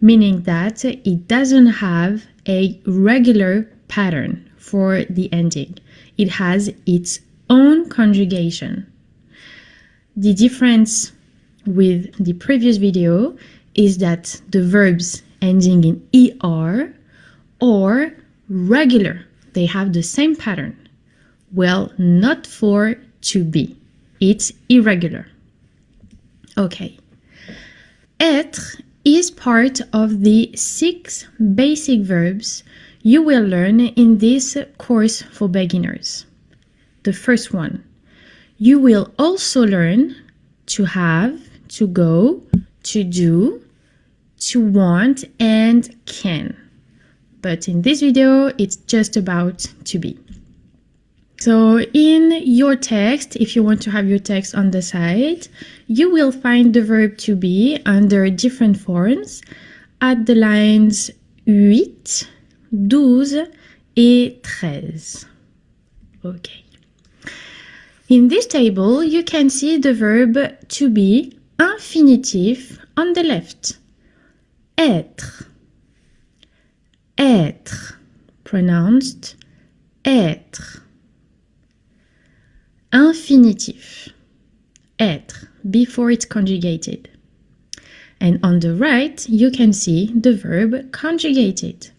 meaning that it doesn't have a regular pattern for the ending. It has its own conjugation. The difference with the previous video is that the verbs ending in er are regular. They have the same pattern. Well, not for to be. It's irregular. Okay. Être is part of the 6 basic verbs you will learn in this course for beginners. The first one, you will also learn to have, to go, to do, to want, and can. But in this video, it's just about to be. So in your text, if you want to have your text on the side, you will find the verb to be under different forms at the lines 8, 12 et 13. Okay. In this table, you can see the verb to be infinitive on the left. Être. Être. Pronounced être. Infinitive. Être. Before it's conjugated. And on the right, you can see the verb conjugated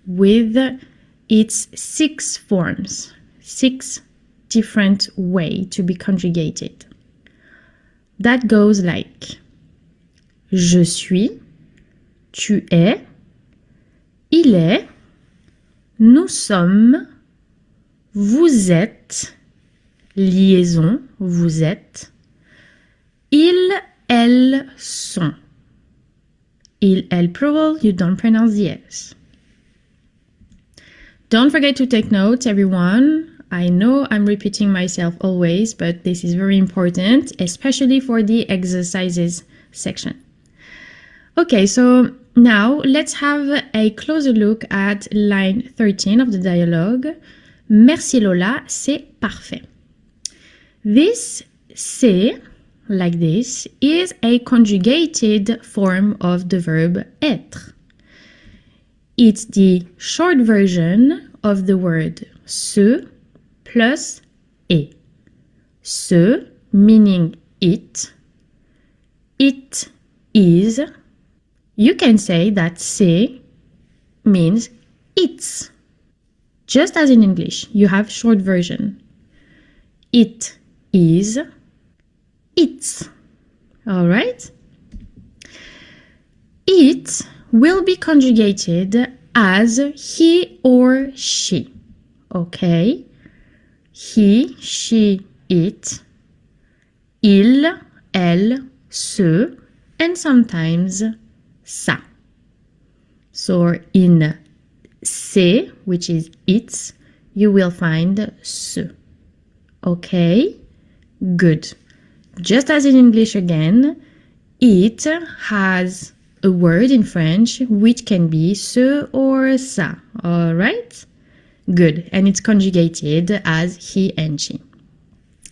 with its 6 forms. 6 different way to be conjugated. That goes like je suis, tu es, il est, nous sommes, vous êtes, liaison, vous êtes, ils, elles sont. Il, elle plural, you don't pronounce the S. Don't forget to take notes, everyone. I know I'm repeating myself always, but this is very important, especially for the exercises section. Okay, so now let's have a closer look at line 13 of the dialogue. Merci Lola, c'est parfait. This c'est, like this, is a conjugated form of the verb être. It's the short version of the word ce plus est. Ce meaning it. It is. You can say that c'est means it's. Just as in English, you have short version. It is. It's. All right? It will be conjugated as he or she. Okay? He, she, it. Il, elle, ce, and sometimes ça. So in c'est, which is it's, you will find ce. Okay? Good. Just as in English again, it has a word in French which can be ce or ça. All right? Good. And it's conjugated as he and she.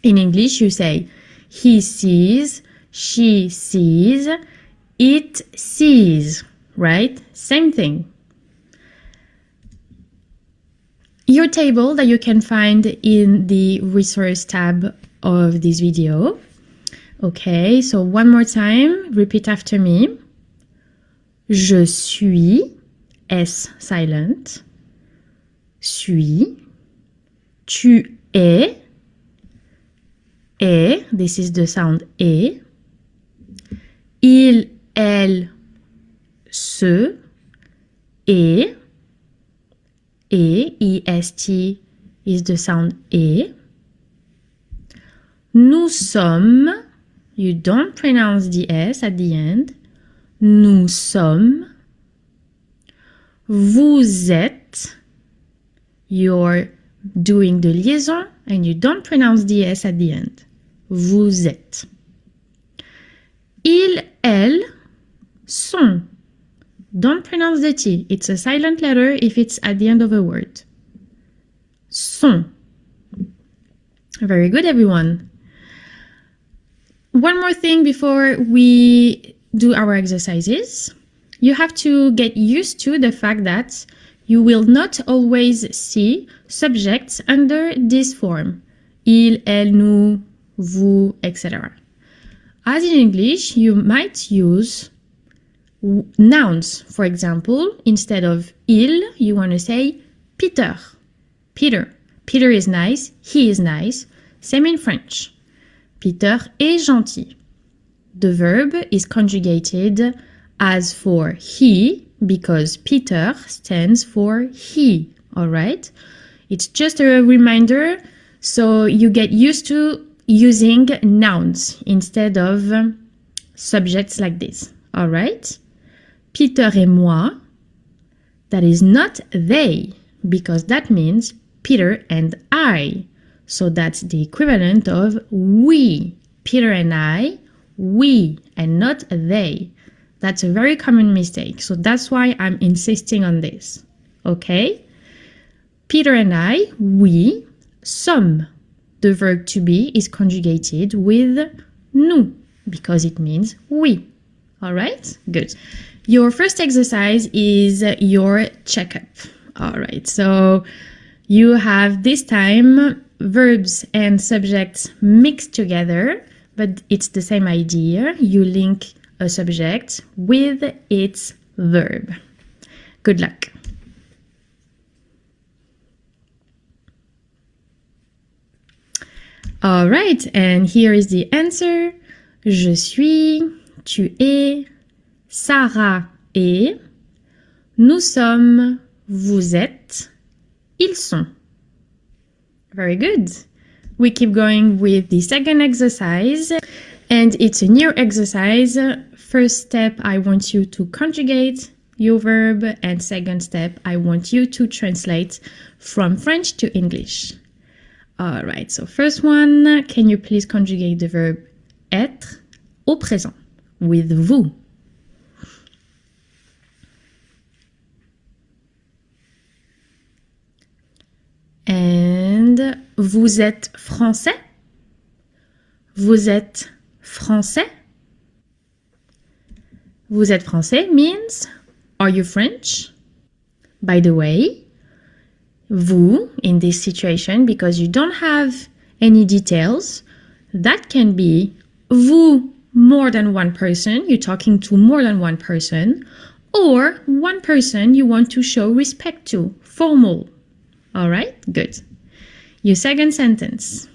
In English, you say he sees, she sees, it sees. Right? Same thing. Your table that you can find in the resource tab of this video. Okay, so one more time, repeat after me. Je suis, S silent. Suis. Tu es, this is the sound et. Il, elle, ce, est, est is the sound et. Nous sommes, you don't pronounce the S at the end. Nous sommes. Vous êtes, you're doing the liaison and you don't pronounce the S at the end. Vous êtes. Il, elle, sont. Don't pronounce the T. It's a silent letter if it's at the end of a word. Sont. Very good, everyone. One more thing before we do our exercises. You have to get used to the fact that you will not always see subjects under this form. Il, elle, nous, vous, etc. As in English, you might use nouns. For example, instead of il, you want to say Peter. Peter. Peter is nice. He is nice. Same in French. Peter est gentil. The verb is conjugated as for he, because Peter stands for he, all right? It's just a reminder so you get used to using nouns instead of subjects like this, all right? Peter et moi, that is not they, because that means Peter and I. So that's the equivalent of we. Peter and I, we, and not they. That's a very common mistake. So that's why I'm insisting on this. Okay? Peter and I, we, sommes. The verb to be is conjugated with nous because it means we. All right? Good. Your first exercise is your checkup. All right. So you have this time verbs and subjects mixed together, but it's the same idea. You link a subject with its verb. Good luck. All right, and here is the answer. Je suis, tu es, Sarah est, nous sommes, vous êtes, ils sont. Very good. We keep going with the second exercise, and it's a new exercise. First step, I want you to conjugate your verb, and second step, I want you to translate from French to English. All right, so first one, can you please conjugate the verb être au présent with vous? And vous êtes français? Vous êtes français? Vous êtes français means, are you French? By the way, vous, in this situation, because you don't have any details, that can be vous, more than one person, you're talking to more than one person, or one person you want to show respect to, formal. All right, good. Your second sentence.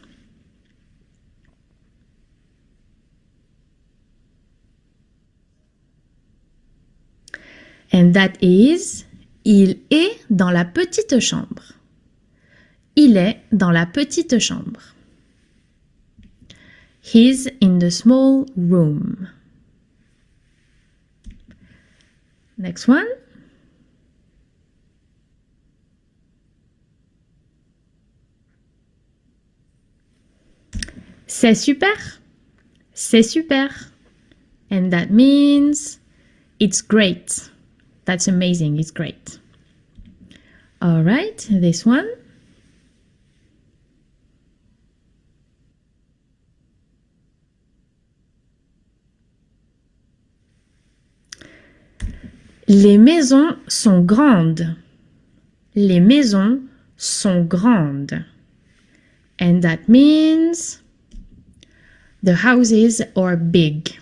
And that is, il est dans la petite chambre. Il est dans la petite chambre. He's in the small room. Next one. C'est super. C'est super. And that means it's great. That's amazing. It's great. All right, this one. Les maisons sont grandes. Les maisons sont grandes. And that means the houses are big.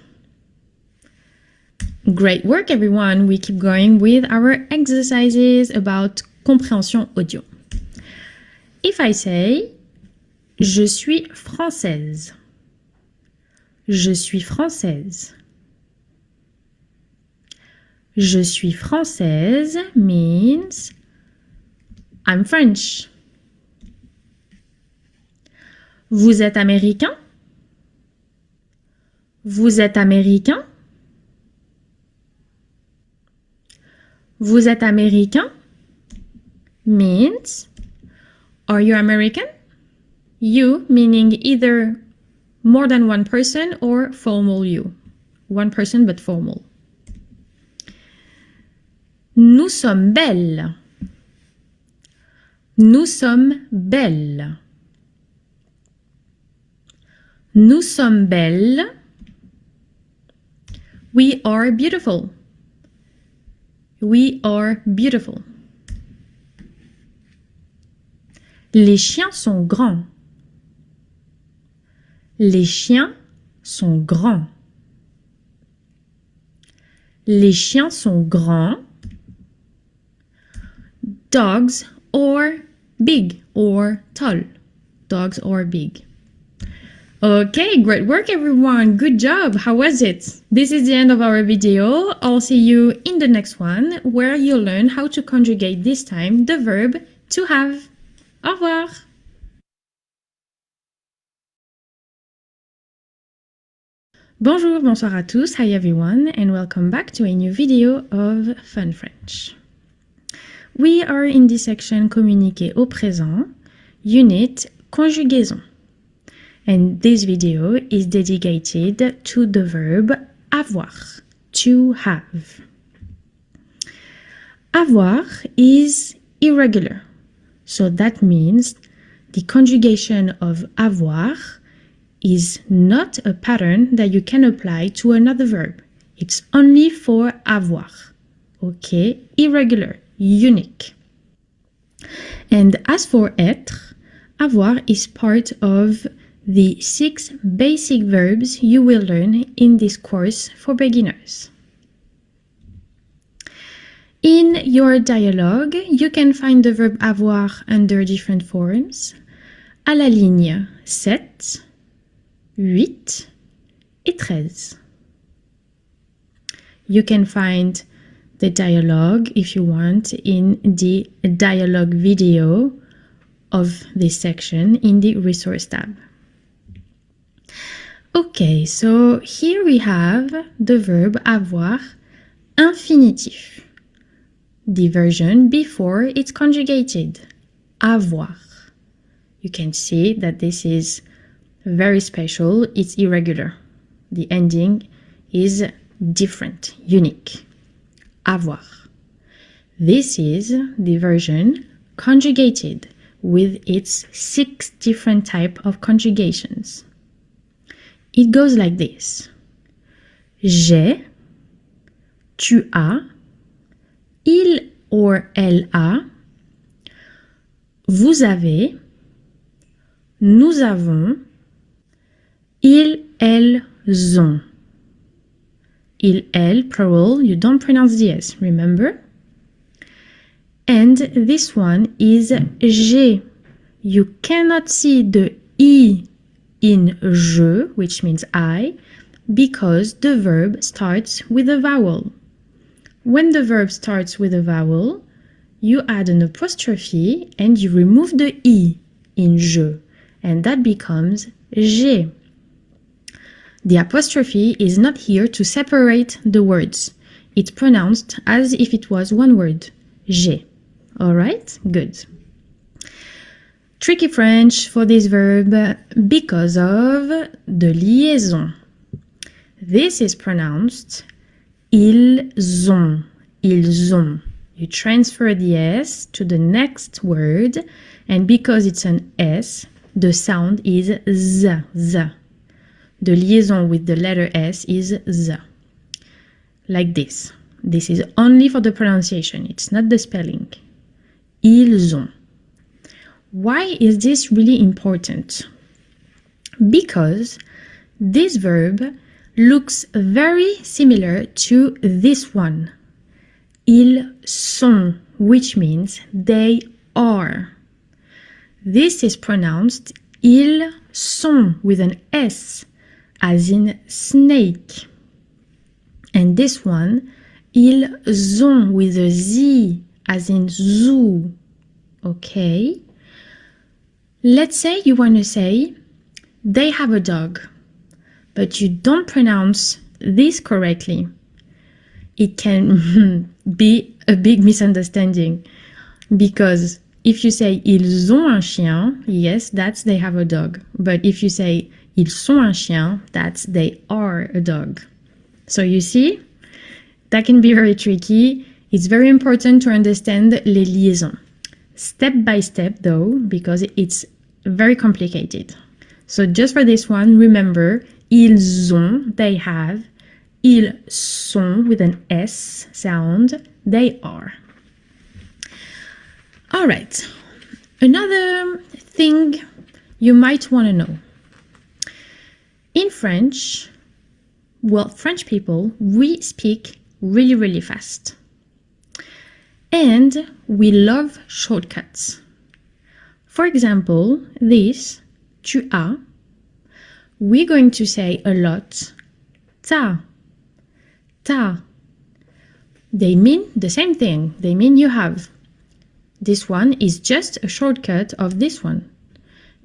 Great work, everyone. We keep going with our exercises about compréhension audio. If I say, je suis française. Je suis française. Je suis française means I'm French. Vous êtes américain? Vous êtes américain? Vous êtes américain means are you American? You meaning either more than one person or formal you. One person but formal. Nous sommes belles. Nous sommes belles. Nous sommes belles. We are beautiful. We are beautiful. Les chiens sont grands. Les chiens sont grands. Les chiens sont grands. Dogs are big or tall. Dogs are big. Okay, great work everyone. Good job. How was it? This is the end of our video. I'll see you in the next one where you'll learn how to conjugate this time the verb to have. Au revoir. Bonjour, bonsoir à tous. Hi everyone and welcome back to a new video of Fun French. We are in this section communiquer au présent, unit conjugaison. And this video is dedicated to the verb avoir, to have. Avoir is irregular, so that means the conjugation of avoir is not a pattern that you can apply to another verb. It's only for avoir. Okay, irregular, unique. And as for être, avoir is part of the 6 basic verbs you will learn in this course for beginners. In your dialogue, you can find the verb avoir under different forms à la ligne 7, 8 et 13. You can find the dialogue, if you want, in the dialogue video of this section in the resource tab. Okay, so here we have the verb avoir infinitif, the version before it's conjugated, avoir. You can see that this is very special, it's irregular. The ending is different, unique, avoir. This is the version conjugated with its 6 different types of conjugations. It goes like this. J'ai, tu as, il or elle a, vous avez, nous avons, ils, elles ont. Il, elle, plural, you don't pronounce the S, remember? And this one is j'ai. You cannot see the I in je, which means I, because the verb starts with a vowel. When the verb starts with a vowel, you add an apostrophe and you remove the I in je, and that becomes j'ai. The apostrophe is not here to separate the words. It's pronounced as if it was one word, j'ai. All right? Good. Tricky French for this verb because of the liaison. This is pronounced ils ont, ils ont. You transfer the S to the next word, and because it's an S, the sound is z, z. The liaison with the letter S is z. Like this. This is only for the pronunciation, it's not the spelling. Ils ont. Why is this really important? Because this verb looks very similar to this one. Ils sont, which means they are. This is pronounced ils sont with an S, as in snake. And this one, ils ont with a Z, as in zoo. Okay? Let's say you want to say, they have a dog, but you don't pronounce this correctly. It can be a big misunderstanding because if you say ils ont un chien, yes, that's they have a dog. But if you say ils sont un chien, that's they are a dog. So you see, that can be very tricky. It's very important to understand les liaisons. Step by step though, because it's very complicated. So just for this one, remember, ils ont, they have, ils sont with an S sound, they are. All right, another thing you might want to know. In French, well, French people, we speak really, really fast. And we love shortcuts. For example, this, tu as, we're going to say a lot ta, ta. They mean the same thing. They mean you have. This one is just a shortcut of this one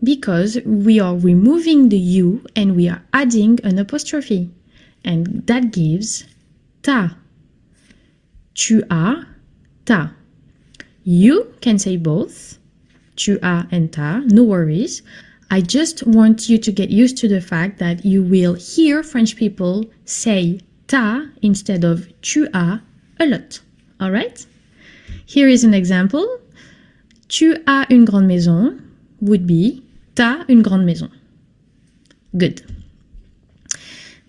because we are removing the U and we are adding an apostrophe. And that gives ta. Tu as ta. You can say both, tu as and ta, no worries. I just want you to get used to the fact that you will hear French people say ta instead of tu as a lot. All right? Here is an example. Tu as une grande maison would be t'as une grande maison. Good.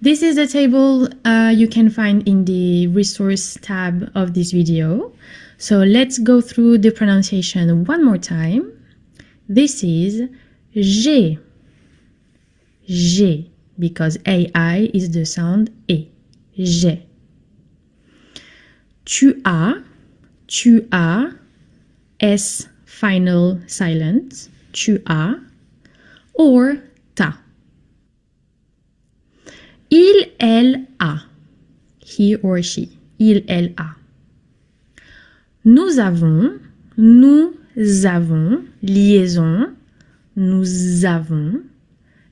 This is a table you can find in the resource tab of this video. So let's go through the pronunciation one more time. This is j'ai, j'ai, because AI is the sound E, j'ai. Tu as, S final silent, tu as, or t'as. Il, elle, a, he or she, il, elle, a. Nous avons, liaison, nous avons,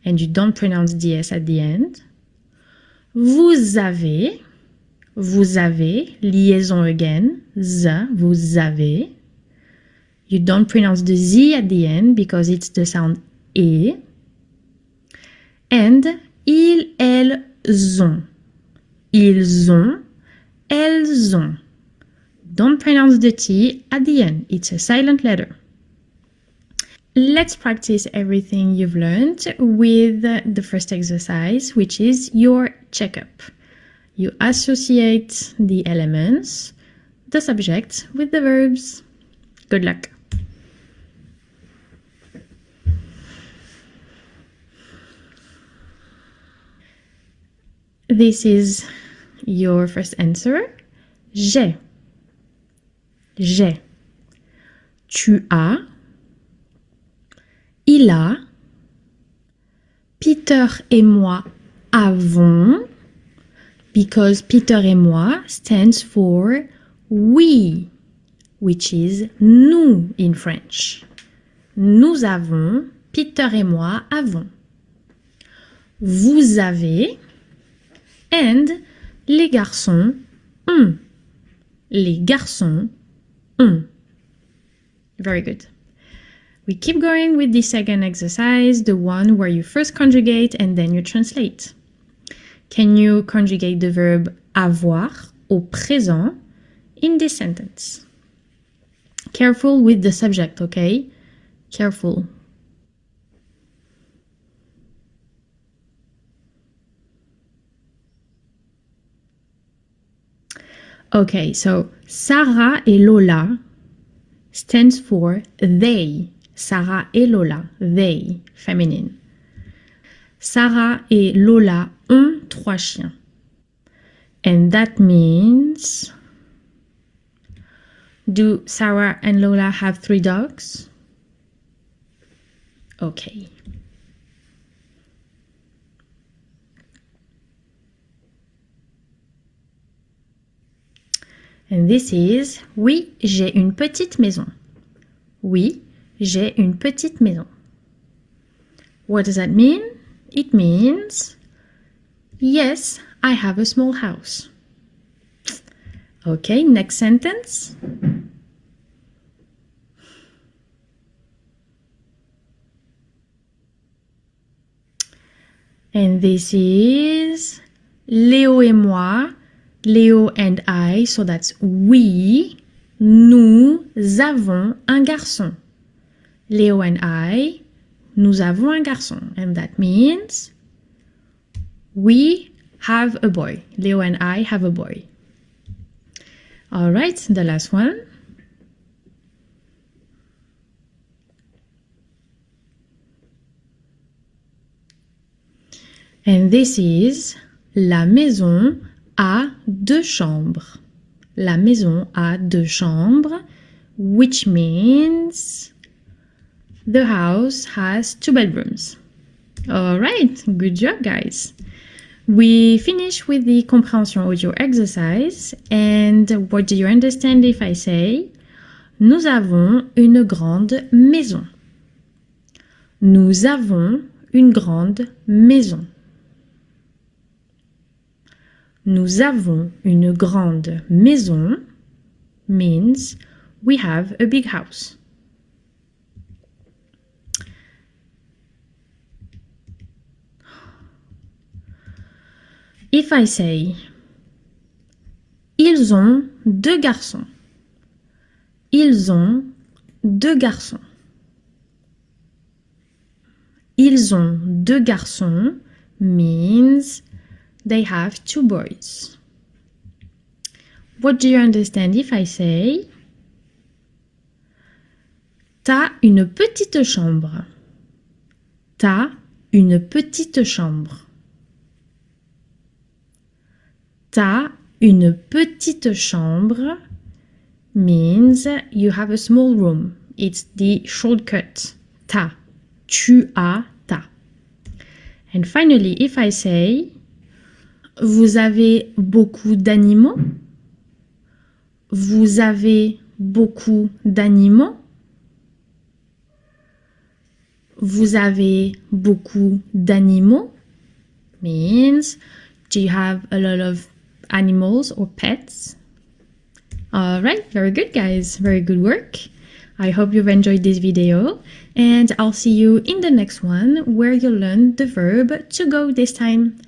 and you don't pronounce the S at the end. Vous avez, liaison again, vous avez. You don't pronounce the Z at the end because it's the sound E. And ils, elles ont, elles ont. Don't pronounce the T at the end. It's a silent letter. Let's practice everything you've learned with the first exercise, which is your checkup. You associate the elements, the subject, with the verbs. Good luck. This is your first answer. J'ai. J'ai. Tu as. Il a. Peter et moi avons. Because Peter et moi stands for we, which is nous in French. Nous avons. Peter et moi avons. Vous avez. And les garçons ont. Les garçons ont. Very good. We keep going with the second exercise, the one where you first conjugate and then you translate. Can you conjugate the verb avoir au présent in this sentence? Careful with the subject, okay? Careful. Okay, so Sarah et Lola stands for they. Sarah et Lola, they, feminine. Sarah et Lola ont 3 chiens. And that means, do Sarah and Lola have 3 dogs? Okay. And this is, oui, j'ai une petite maison. Oui, j'ai une petite maison. What does that mean? It means, yes, I have a small house. Okay, next sentence. And this is Léo et moi, Léo and I, so that's we, nous avons un garçon. Léo and I, nous avons un garçon. And that means we have a boy. Léo and I have a boy. All right, the last one. And this is la maison a 2 chambres. La maison a 2 chambres, which means the house has 2 bedrooms. All right, good job, guys. We finish with the comprehension audio exercise. And what do you understand if I say nous avons une grande maison? Nous avons une grande maison. Nous avons une grande maison means we have a big house. If I say ils ont 2 garçons. Ils ont 2 garçons. Ils ont 2 garçons means they have 2 boys. What do you understand if I say t'as une petite chambre? T'as une petite chambre. T'as une petite chambre means you have a small room. It's the shortcut. T'as. Tu as, t'as. And finally, if I say vous avez beaucoup d'animaux? Vous avez beaucoup d'animaux? Vous avez beaucoup d'animaux means do you have a lot of animals or pets? All right, very good, guys. Very good work. I hope you've enjoyed this video, and I'll see you in the next one where you'll learn the verb to go this time.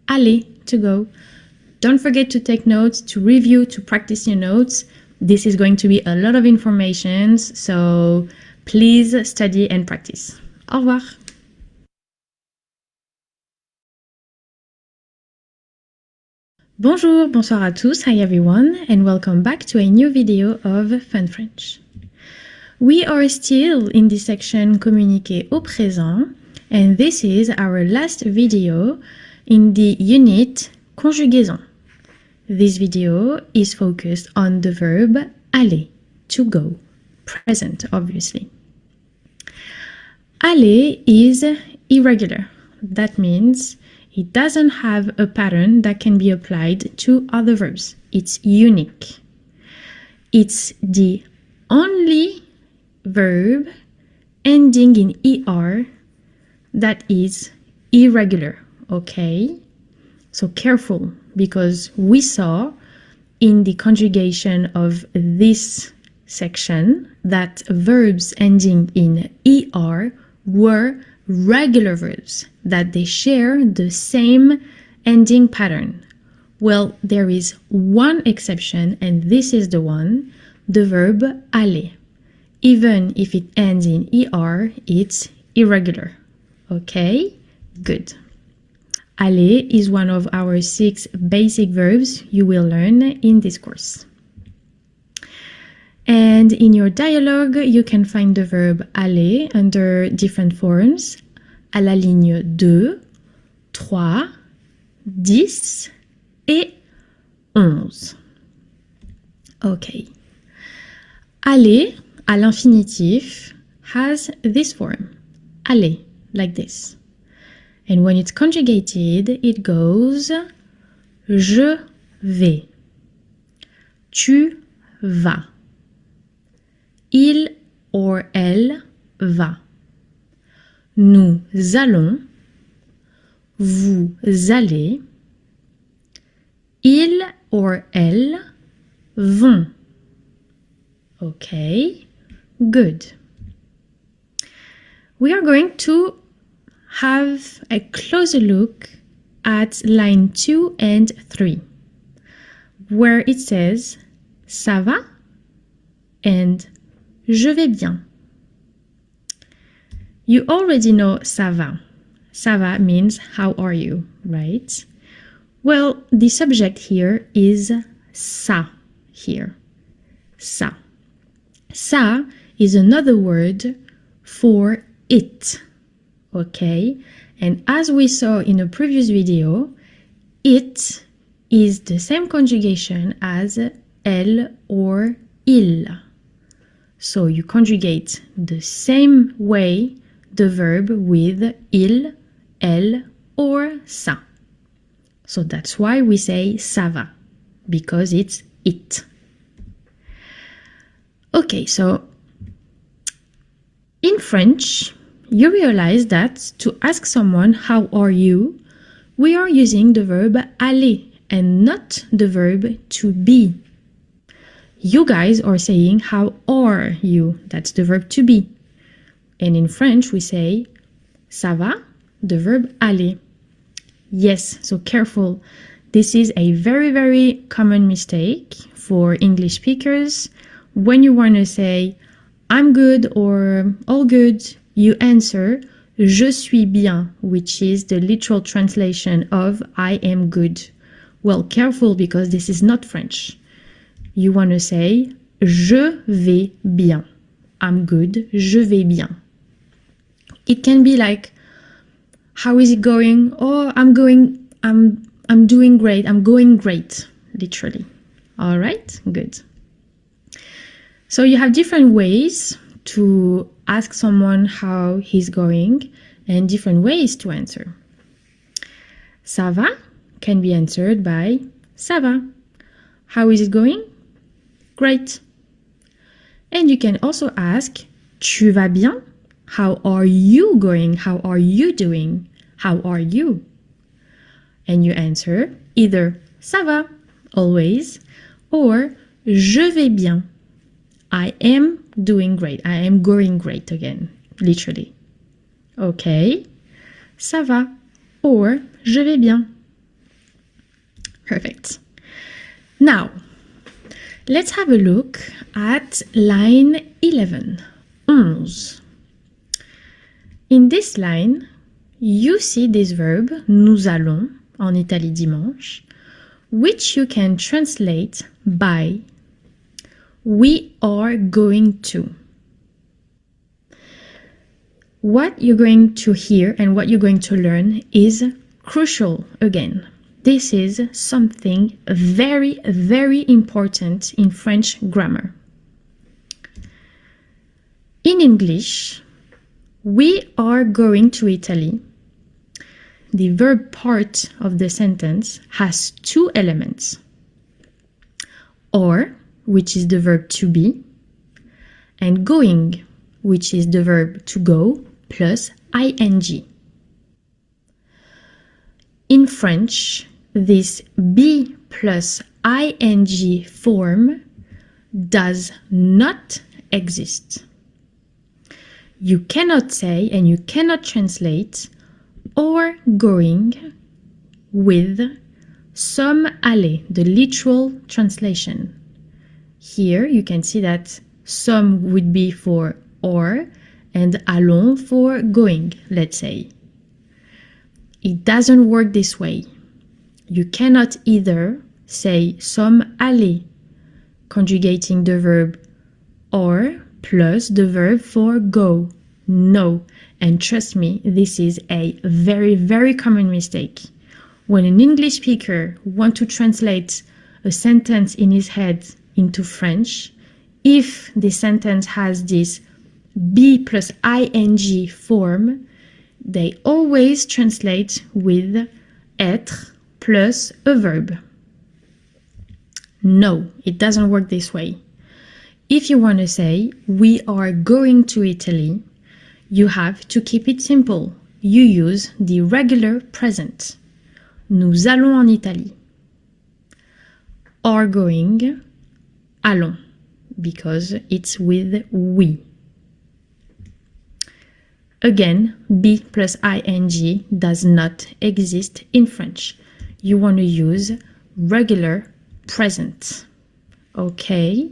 Aller, to go. Don't forget to take notes, to review, to practice your notes. This is going to be a lot of information, so please study and practice. Au revoir. Bonjour, bonsoir à tous, hi everyone, and welcome back to a new video of Fun French. We are still in the section communiquer au présent, and this is our last video in the unit conjugaison. This video is focused on the verb aller, to go, present obviously. Aller is irregular. That means it doesn't have a pattern that can be applied to other verbs. It's unique. It's the only verb ending in ER that is irregular, okay? So careful, because we saw in the conjugation of this section that verbs ending in ER were regular verbs, that they share the same ending pattern. Well, there is one exception, and this is the one, the verb aller. Even if it ends in ER, it's irregular. Okay? Good. Aller is one of our 6 basic verbs you will learn in this course. And in your dialogue, you can find the verb aller under different forms, à la ligne 2, 3, 10 et 11. Okay. Aller, à l'infinitif, has this form, aller, like this. And when it's conjugated, it goes je vais, tu vas, il or elle va, nous allons, vous allez, il or elle vont. Okay, good. We are going to have a closer look at line 2 and 3, where it says ça va and je vais bien. You already know ça va. Ça va means how are you, right? Well, the subject here is ça here. Ça. Ça is another word for it. Okay? And as we saw in a previous video, it is the same conjugation as elle or il. So you conjugate the same way the verb with il, elle or ça. So that's why we say ça va, because it's it. Okay, so in French, you realize that to ask someone how are you, we are using the verb aller and not the verb to be. You guys are saying how are you? That's the verb to be. And in French, we say ça va, the verb aller. Yes, so careful. This is a very, very common mistake for English speakers. When you want to say I'm good or all good, you answer je suis bien, which is the literal translation of I am good. Well, careful because this is not French. You want to say je vais bien. I'm good, je vais bien. It can be like, how is it going? Oh, I'm doing great. I'm going great, literally. All right, good. So you have different ways to ask someone how he's going and different ways to answer. Ça va can be answered by ça va. How is it going? Great. And you can also ask tu vas bien? How are you going? How are you doing? How are you? And you answer either ça va, always, or je vais bien. I am doing great. I am going great again, literally. Okay, ça va, or je vais bien. Perfect. Now, let's have a look at line 11. 11. In this line, you see this verb, nous allons, en Italie dimanche, which you can translate by we are going to. What you're going to hear and what you're going to learn is crucial again. This is something very, very important in French grammar. In English, we are going to Italy. The verb part of the sentence has two elements. Or, which is the verb to be, and going, which is the verb to go, plus ing. In French, this be plus ing form does not exist. You cannot say and you cannot translate or going with some aller, the literal translation. Here you can see that some would be for or and allons for going, let's say. It doesn't work this way. You cannot either say some aller, conjugating the verb or plus the verb for go. No. And trust me, this is a very, very common mistake. When an English speaker wants to translate a sentence in his head into French, if the sentence has this be plus ing form, they always translate with être plus a verb. No, it doesn't work this way. If you want to say, we are going to Italy, you have to keep it simple. You use the regular present. Nous allons en Italie. Are going, allons, because it's with we. Again, be plus ing does not exist in French. You want to use regular present. Okay?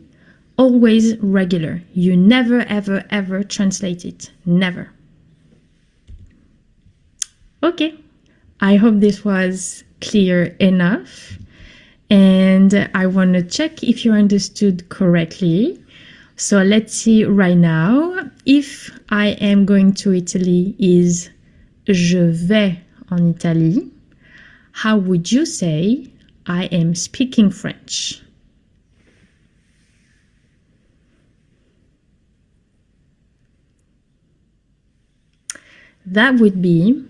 Always regular. You never, ever, ever translate it. Never. Okay. I hope this was clear enough. And I want to check if you understood correctly. So let's see right now. If I am going to Italy is je vais en Italie, how would you say I am speaking French? That would be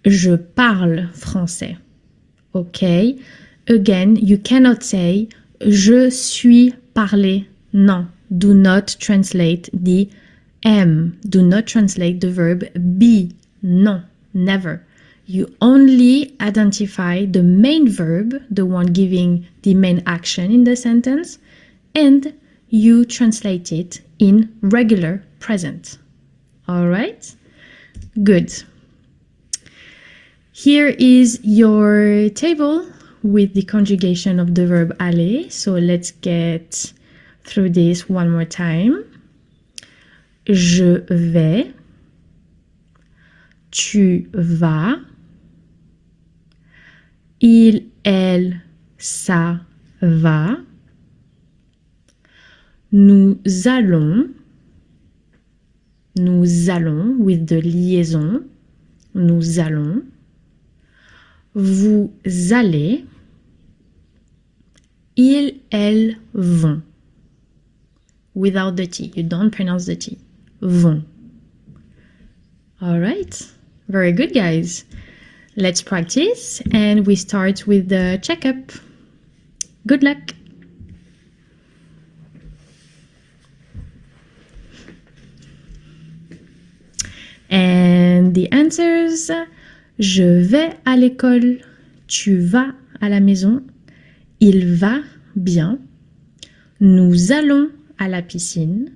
Je parle français. Okay? Again, you cannot say je suis parlé. Non. Do not translate the am. Do not translate the verb be. Non. Never. You only identify the main verb, the one giving the main action in the sentence, and you translate it in regular present. All right? Good. Here is your table with the conjugation of the verb aller. So let's get through this one more time. Je vais, tu vas, il, elle, ça va, nous allons with the liaison, nous allons, vous allez, ils, elles vont. Without the T, you don't pronounce the T. Vont. All right, very good, guys. Let's practice and we start with the checkup. Good luck. And the answers. Je vais à l'école. Tu vas à la maison. Il va bien. Nous allons à la piscine.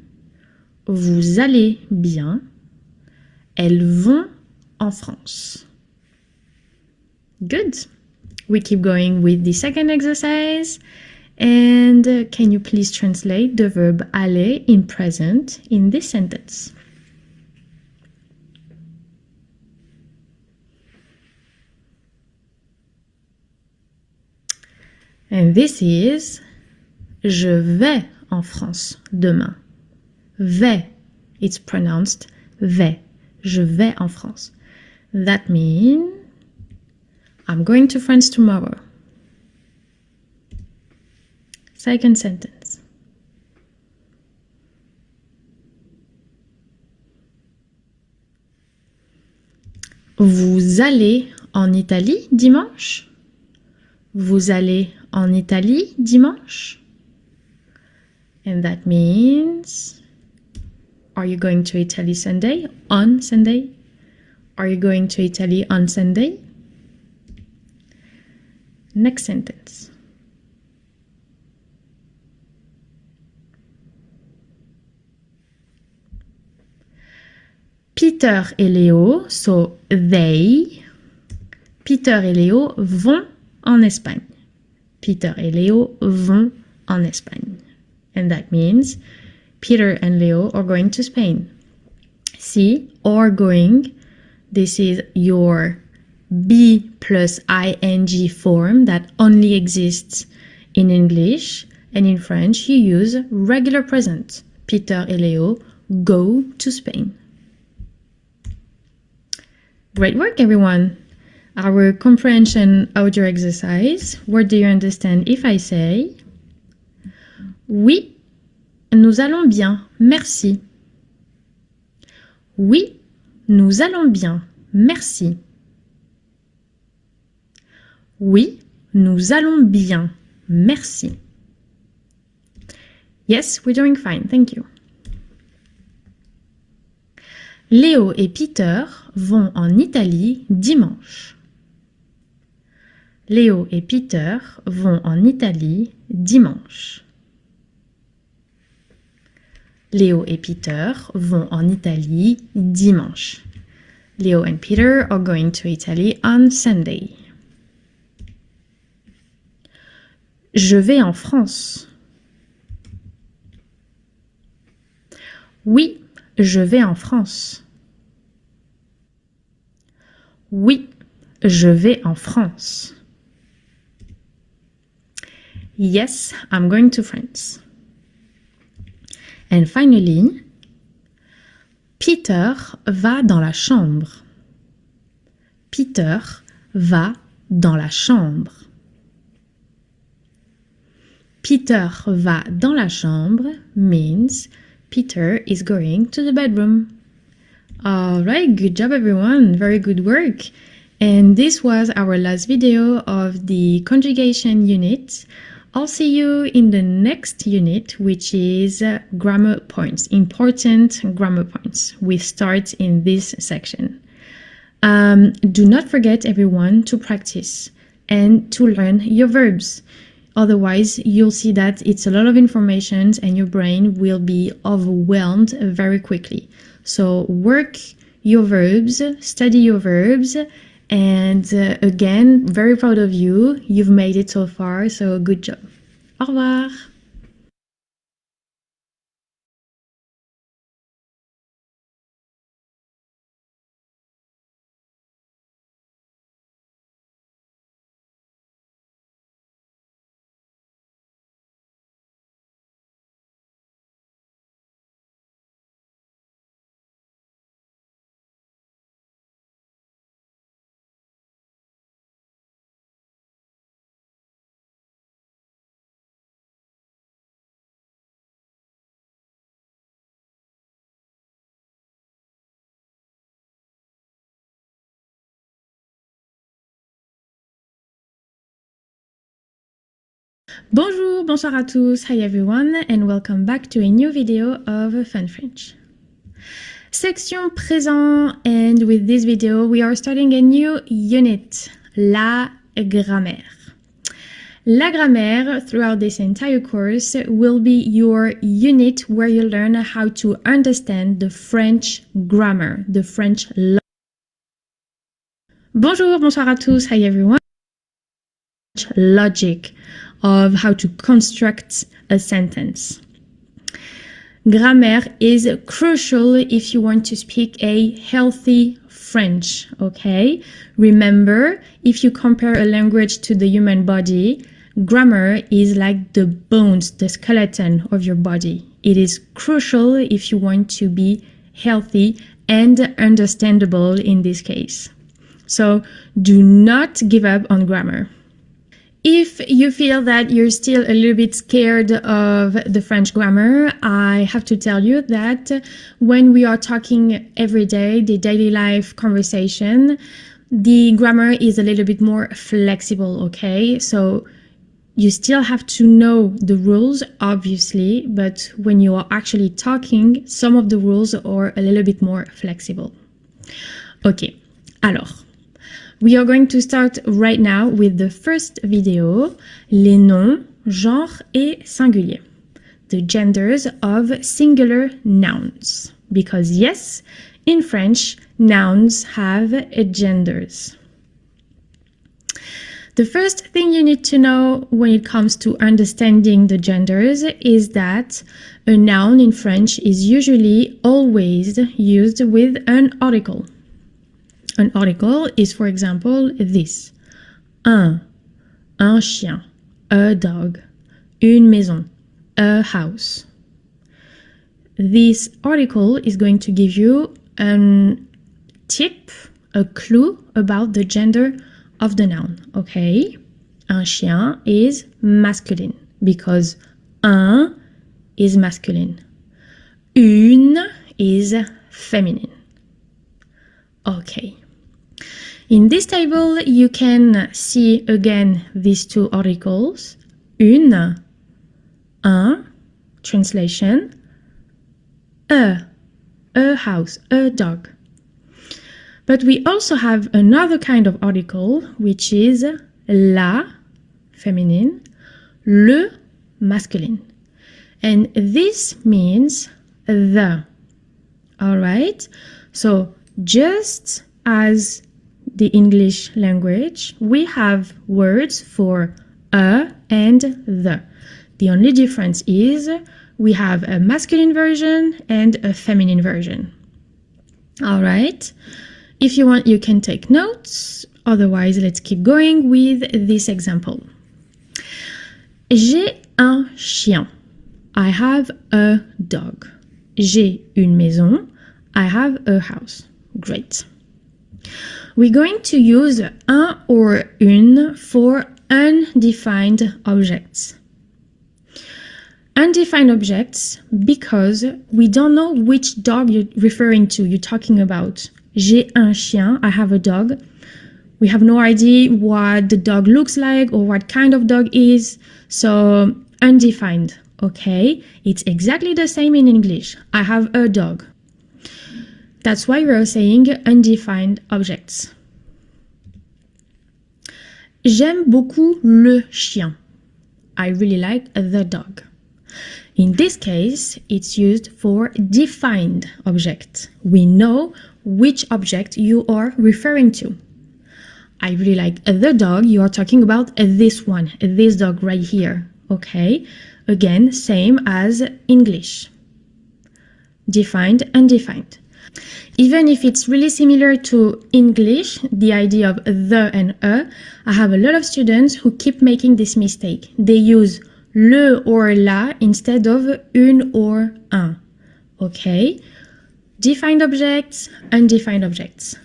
Vous allez bien. Elles vont en France. Good. We keep going with the second exercise. And can you please translate the verb aller in present in this sentence? And this is je vais en France demain. Vais, it's pronounced vais. Je vais en France. That means I'm going to France tomorrow. Second sentence. Vous allez en Italie dimanche? Vous allez en Italie dimanche? And that means, are you going to Italy Sunday? On Sunday? Are you going to Italy on Sunday? Next sentence. Peter et Léo, so they, Peter et Léo vont en Espagne. Peter et Léo vont en Espagne. And that means Peter and Leo are going to Spain. See, are going, this is your be plus ing form that only exists in English, and in French you use regular present. Peter et Leo go to Spain. Great work, everyone. Our comprehension audio exercise. What do you understand if I say oui, nous allons bien, merci. Oui, nous allons bien, merci. Oui, nous allons bien, merci. Yes, we're doing fine, thank you. Léo et Peter vont en Italie dimanche. Léo et Peter vont en Italie dimanche. Léo et Peter vont en Italie dimanche. Leo and Peter are going to Italy on Sunday. Je vais en France. Oui, je vais en France. Oui, je vais en France. Yes, I'm going to France. And finally, Peter va dans la chambre. Peter va dans la chambre. Peter va dans la chambre means Peter is going to the bedroom. All right, good job everyone. Very good work. And this was our last video of the conjugation unit. I'll see you in the next unit, which is grammar points, important grammar points. We start in this section. Do not forget, everyone, to practice and to learn your verbs. Otherwise, you'll see that it's a lot of information and your brain will be overwhelmed very quickly. So work your verbs, study your verbs, and again, very proud of you. You've made it so far, so good job. Au revoir. Bonjour, bonsoir à tous, hi everyone, and welcome back to a new video of Fun French. Section présent, and with this video we are starting a new unit, la grammaire. La grammaire, throughout this entire course, will be your unit where you learn how to understand the French grammar, the French Bonjour, bonsoir à tous, hi everyone. Logic of how to construct a sentence. Grammar is crucial if you want to speak a healthy French, okay? Remember, if you compare a language to the human body, grammar is like the bones, the skeleton of your body. It is crucial if you want to be healthy and understandable in this case. So do not give up on grammar. If you feel that you're still a little bit scared of the French grammar, I have to tell you that when we are talking every day, the daily life conversation, the grammar is a little bit more flexible, okay? So you still have to know the rules, obviously, but when you are actually talking, some of the rules are a little bit more flexible. Okay, alors. We are going to start right now with the first video, les noms, genre et singulier, the genders of singular nouns. Because yes, in French, nouns have genders. The first thing you need to know when it comes to understanding the genders is that a noun in French is usually always used with an article. An article is, for example, this. Un chien, a dog, une maison, a house. This article is going to give you a tip, a clue about the gender of the noun, okay? Un chien is masculine because un is masculine. Une is feminine. Okay. In this table, you can see again these two articles. Une, un, translation, a house, a dog. But we also have another kind of article, which is la, feminine, le, masculine. And this means the. All right? So just as the English language, we have words for a and the. The only difference is we have a masculine version and a feminine version. All right. If you want, you can take notes. Otherwise, let's keep going with this example. J'ai un chien. I have a dog. J'ai une maison. I have a house. Great. We're going to use un or une for undefined objects. Undefined objects because we don't know which dog you're referring to, you're talking about. J'ai un chien, I have a dog. We have no idea what the dog looks like or what kind of dog is, so undefined, okay? It's exactly the same in English. I have a dog. That's why we're saying undefined objects. J'aime beaucoup le chien. I really like the dog. In this case, it's used for defined object. We know which object you are referring to. I really like the dog. You are talking about this one, this dog right here. Okay? Again, same as English. Defined, undefined. Even if it's really similar to English, the idea of the and I have a lot of students who keep making this mistake. They use le or la instead of une or un. Okay? Defined objects, undefined objects,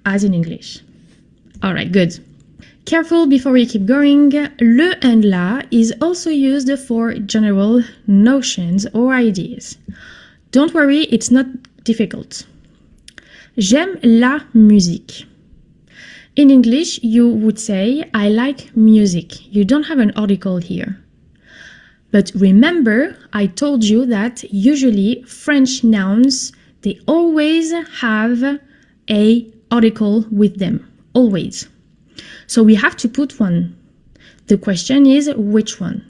as in English. All right, good. Careful before we keep going. Le and la is also used for general notions or ideas. Don't worry, it's not difficult. J'aime la musique. In English, you would say, I like music. You don't have an article here. But remember, I told you that usually French nouns, they always have a article with them. Always. So we have to put one. The question is, which one?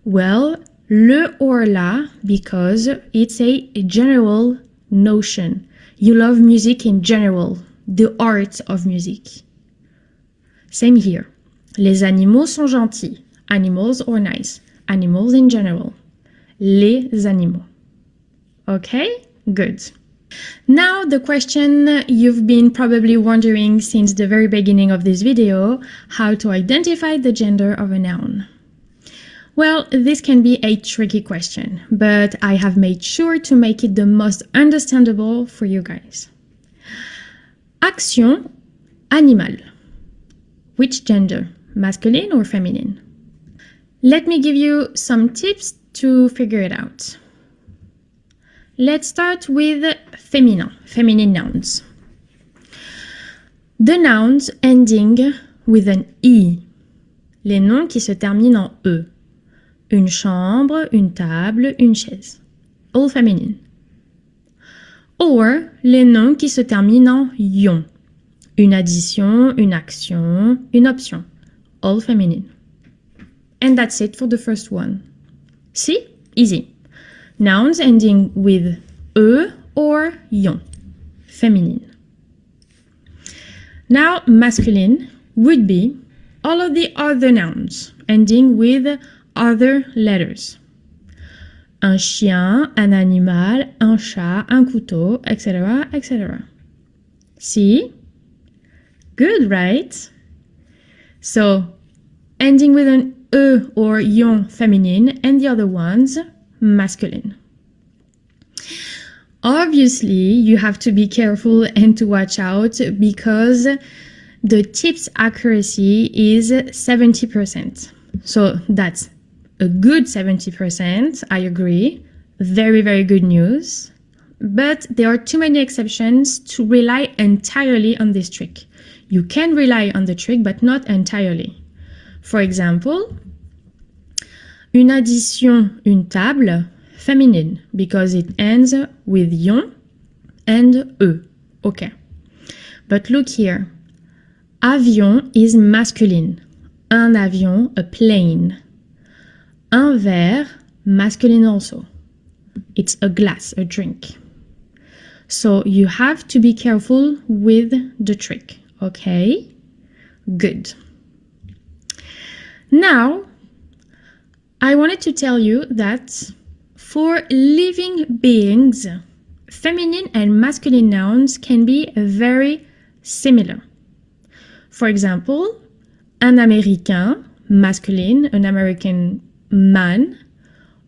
Well, le or la, because it's a general notion. You love music in general, the art of music. Same here. Les animaux sont gentils. Animals are nice. Animals in general. Les animaux. Okay? Good. Now the question you've been probably wondering since the very beginning of this video, how to identify the gender of a noun. Well, this can be a tricky question, but I have made sure to make it the most understandable for you guys. Action, animal. Which gender? Masculine or feminine? Let me give you some tips to figure it out. Let's start with feminine nouns. The nouns ending with an I. Les noms qui se terminent en E. Une chambre, une table, une chaise. All feminine. Or, les noms qui se terminent en ion. Une addition, une action, une option. All feminine. And that's it for the first one. See? Easy. Nouns ending with E or ion. Feminine. Now, masculine would be all of the other nouns ending with other letters. Un chien, un animal, un chat, un couteau, etc., etc. See? Good, right? So, ending with an E or ion feminine and the other ones masculine. Obviously, you have to be careful and to watch out because the tip's accuracy is 70%. So that's a good 70%, I agree. Very, very good news. But there are too many exceptions to rely entirely on this trick. You can rely on the trick, but not entirely. For example, une addition, une table, feminine, because it ends with ion and E. Okay. But look here. Avion is masculine. Un avion, a plane. Un verre, masculine also. It's a glass, a drink. So you have to be careful with the trick, okay? Good. Now, I wanted to tell you that for living beings, feminine and masculine nouns can be very similar. For example, un Américain, masculine, an American man,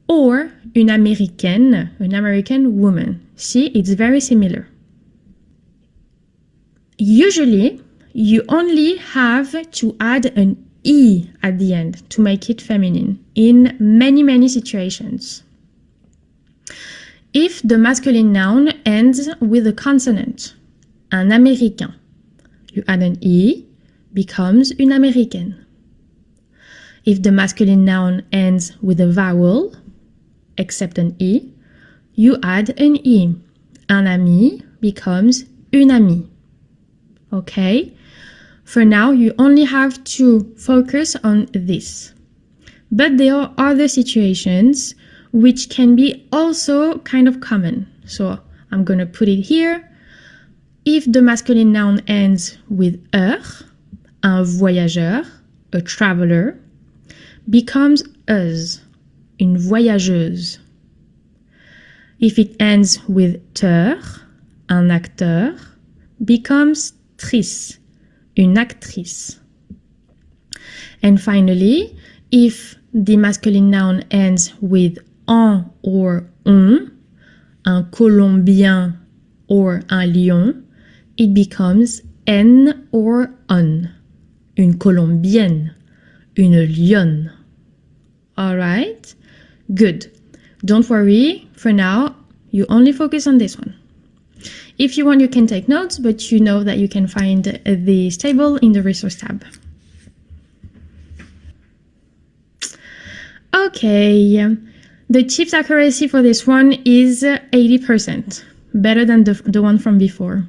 or une Américaine, an American woman. See, it's very similar. Usually, you only have to add an E at the end to make it feminine in many, many situations. If the masculine noun ends with a consonant, un Américain, you add an E, becomes une américaine. If the masculine noun ends with a vowel, except an E, you add an E. Un ami becomes une amie. Okay? For now, you only have to focus on this. But there are other situations which can be also kind of common. So I'm going to put it here. If the masculine noun ends with er, un voyageur, a traveler, becomes us, une voyageuse. If it ends with ter, un acteur, becomes trice, une actrice. And finally, if the masculine noun ends with en or on, un Colombien or un lion, it becomes en or on, une Colombienne, une lionne. All right? Good. Don't worry, for now, you only focus on this one. If you want, you can take notes, but you know that you can find this table in the resource tab. Okay, the chief's accuracy for this one is 80%, better than the one from before.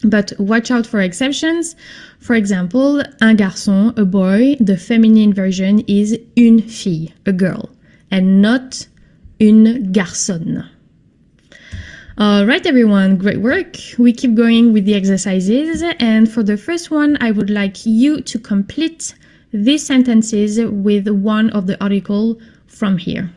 But watch out for exceptions. For example, un garçon, a boy, the feminine version is une fille, a girl, and not une garçonne. All right, everyone, great work. We keep going with the exercises. And for the first one, I would like you to complete these sentences with one of the articles from here.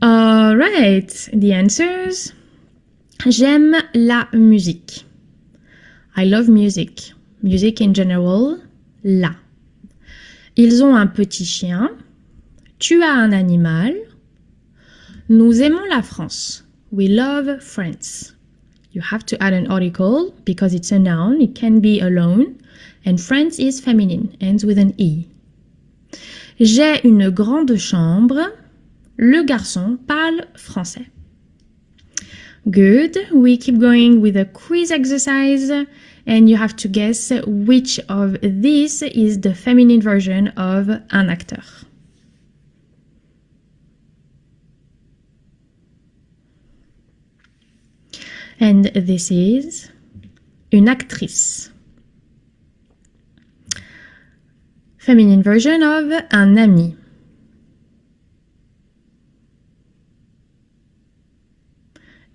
All right, the answers. J'aime la musique. I love music. Music in general, la. Ils ont un petit chien. Tu as un animal. Nous aimons la France. We love France. You have to add an article because it's a noun. It can be alone. And France is feminine, ends with an E. J'ai une grande chambre. Le garçon parle français. Good. We keep going with a quiz exercise. And you have to guess which of these is the feminine version of un acteur. And this is une actrice. Feminine version of un ami.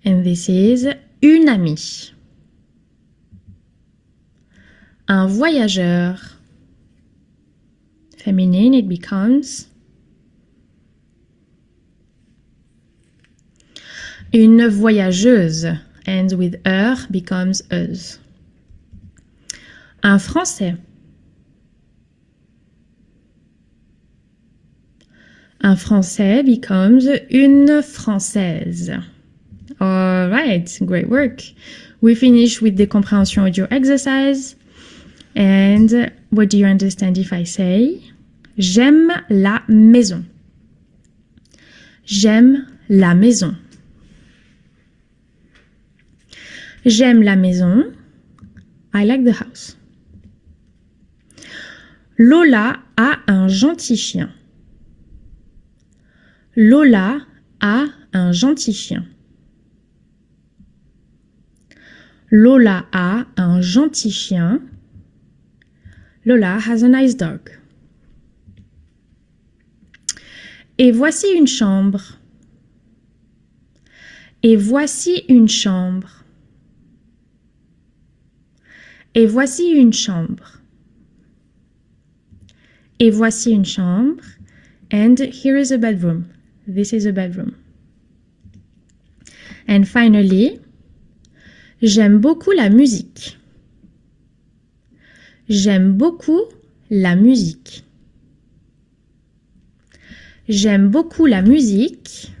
And this is une amie. Un voyageur. Feminine, it becomes une voyageuse. Ends with er, becomes us. Un Français. Un Français becomes une Française. All right, great work. We finish with the comprehension audio exercise. And what do you understand if I say j'aime la maison? J'aime la maison. J'aime la maison. I like the house. Lola a un gentil chien. Lola a un gentil chien. Lola a un gentil chien. Lola has a nice dog. Et voici une chambre. Et voici une chambre. Et voici une chambre. Et voici une chambre. And here is a bedroom. This is a bedroom. And finally, j'aime beaucoup la musique. J'aime beaucoup la musique. J'aime beaucoup la musique.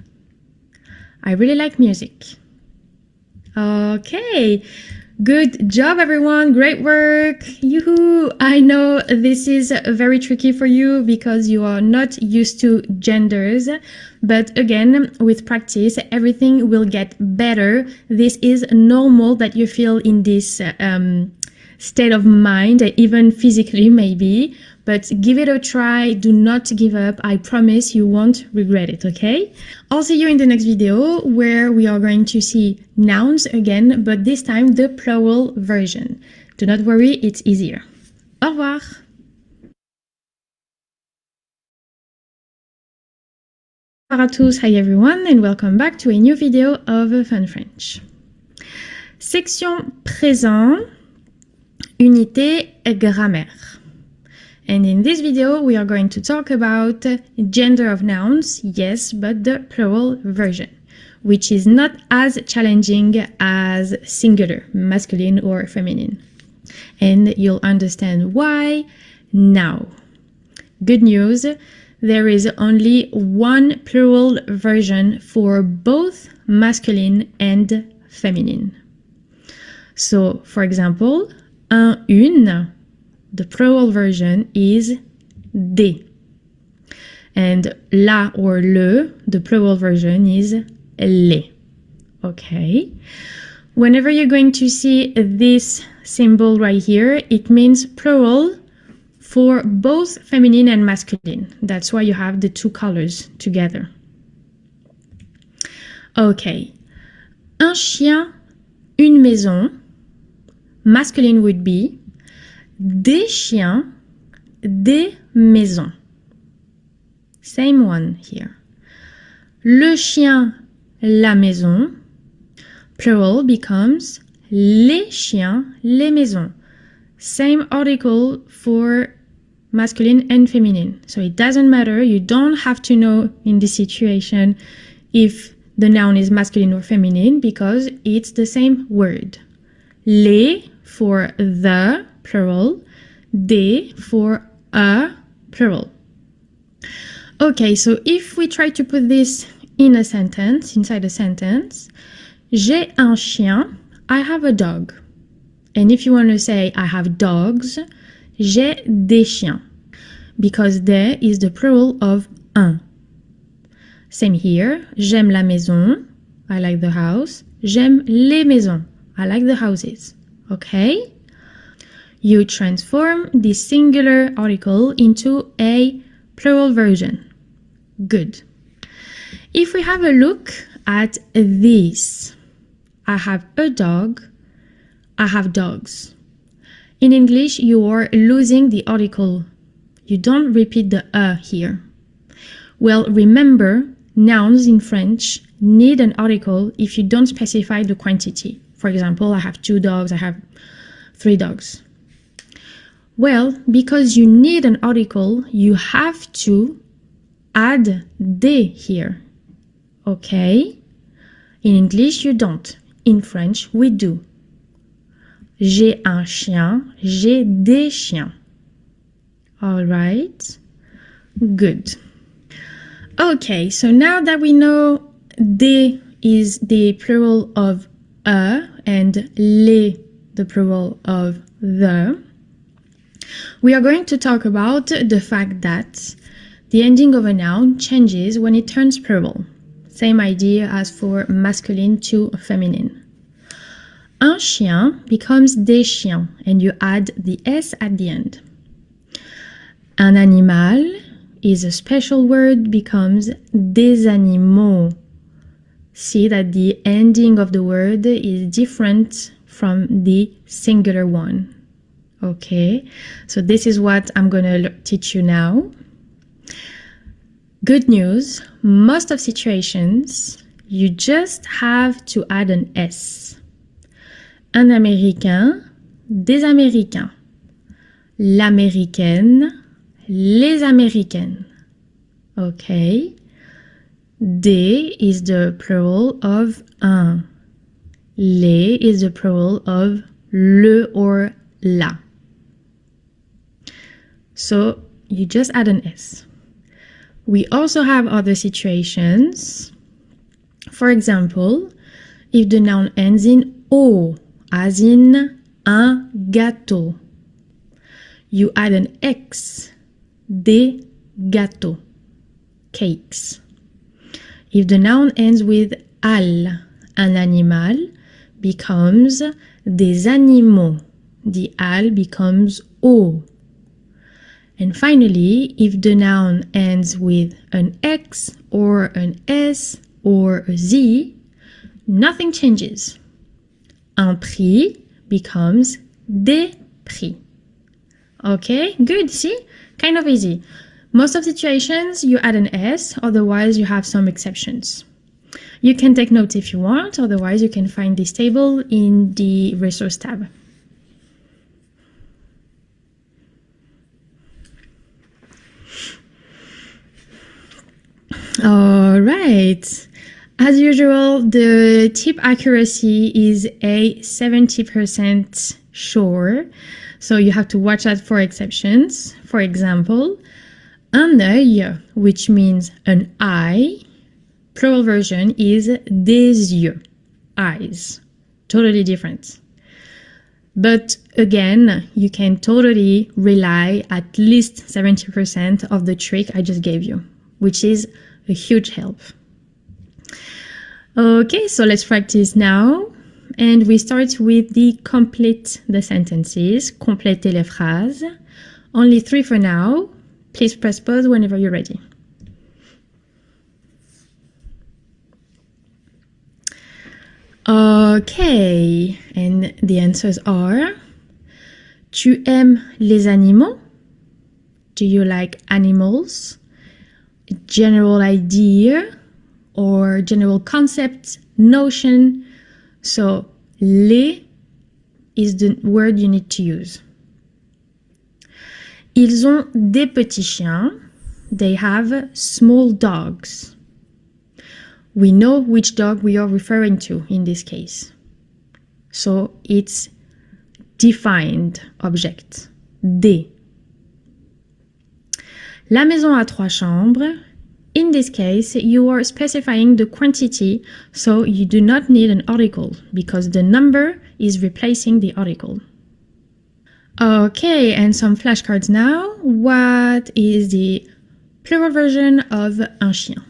I really like music. Okay, Good job, everyone. Great work. Yoo-hoo. I know this is very tricky for you because you are not used to genders. But again, with practice, everything will get better. This is normal that you feel in this state of mind, even physically maybe. But give it a try. Do not give up. I promise you won't regret it, okay? I'll see you in the next video where we are going to see nouns again, but this time the plural version. Do not worry, it's easier. Au revoir! Bonjour à tous, hi everyone, and welcome back to a new video of Fun French. Section présent, unité grammaire. And in this video, we are going to talk about gender of nouns, yes, but the plural version, which is not as challenging as singular, masculine or feminine. And you'll understand why now. Good news, there is only one plural version for both masculine and feminine. So, for example, un, une, the plural version is des. And la or le, the plural version is les. Okay. Whenever you're going to see this symbol right here, it means plural for both feminine and masculine. That's why you have the two colors together. Okay. Un chien, une maison. Masculine would be des chiens, des maisons. Same one here. Le chien, la maison. Plural becomes les chiens, les maisons. Same article for masculine and feminine. So it doesn't matter. You don't have to know in this situation if the noun is masculine or feminine because it's the same word. Les for the plural, des for a plural. Okay, so if we try to put this in a sentence, inside a sentence, j'ai un chien, I have a dog. And if you want to say I have dogs, j'ai des chiens, because des is the plural of un. Same here, j'aime la maison, I like the house. J'aime les maisons, I like the houses. Okay? You transform the singular article into a plural version. Good. If we have a look at this, I have a dog, I have dogs. In English, you are losing the article. You don't repeat the a here. Well, remember, nouns in French need an article if you don't specify the quantity. For example, I have 2 dogs, I have 3 dogs. Well, because you need an article, you have to add des here. Okay? In English, you don't. In French, we do. J'ai un chien, j'ai des chiens. All right? Good. Okay, so now that we know des is the plural of a and les the plural of the, we are going to talk about the fact that the ending of a noun changes when it turns plural. Same idea as for masculine to feminine. Un chien becomes des chiens and you add the S at the end. Un animal is a special word, becomes des animaux. See that the ending of the word is different from the singular one. Okay, so this is what I'm going to teach you now. Good news, most of situations, you just have to add an S. Un Américain, des Américains. L'Américaine, les Américaines. Okay. Des is the plural of un. Les is the plural of le or la. So you just add an S. We also have other situations. For example, if the noun ends in O, as in un gâteau. You add an X, des gâteaux, cakes. If the noun ends with al, an animal becomes des animaux. The al becomes o. And finally, if the noun ends with an X or an S or a Z, nothing changes. Un prix becomes des prix. Okay, good, see? Kind of easy. Most of situations, you add an S, otherwise you have some exceptions. You can take notes if you want, otherwise you can find this table in the resource tab. All right. As usual, the tip accuracy is a 70% sure. So you have to watch out for exceptions. For example, un œil, which means an eye, plural version is des yeux, eyes. Totally different. But again, you can totally rely at least 70% of the trick I just gave you, which is a huge help. Okay, so let's practice now. And we start with the complete the sentences, compléter les phrases. Only 3 for now. Please press pause whenever you're ready. Okay, and the answers are: tu aimes les animaux? Do you like animals? General idea or general concept, notion. So, les is the word you need to use. Ils ont des petits chiens. They have small dogs. We know which dog we are referring to in this case. So, it's defined object. Des. La maison a 3 chambres. In this case, you are specifying the quantity, so you do not need an article because the number is replacing the article. Okay, and some flashcards now. What is the plural version of un chien?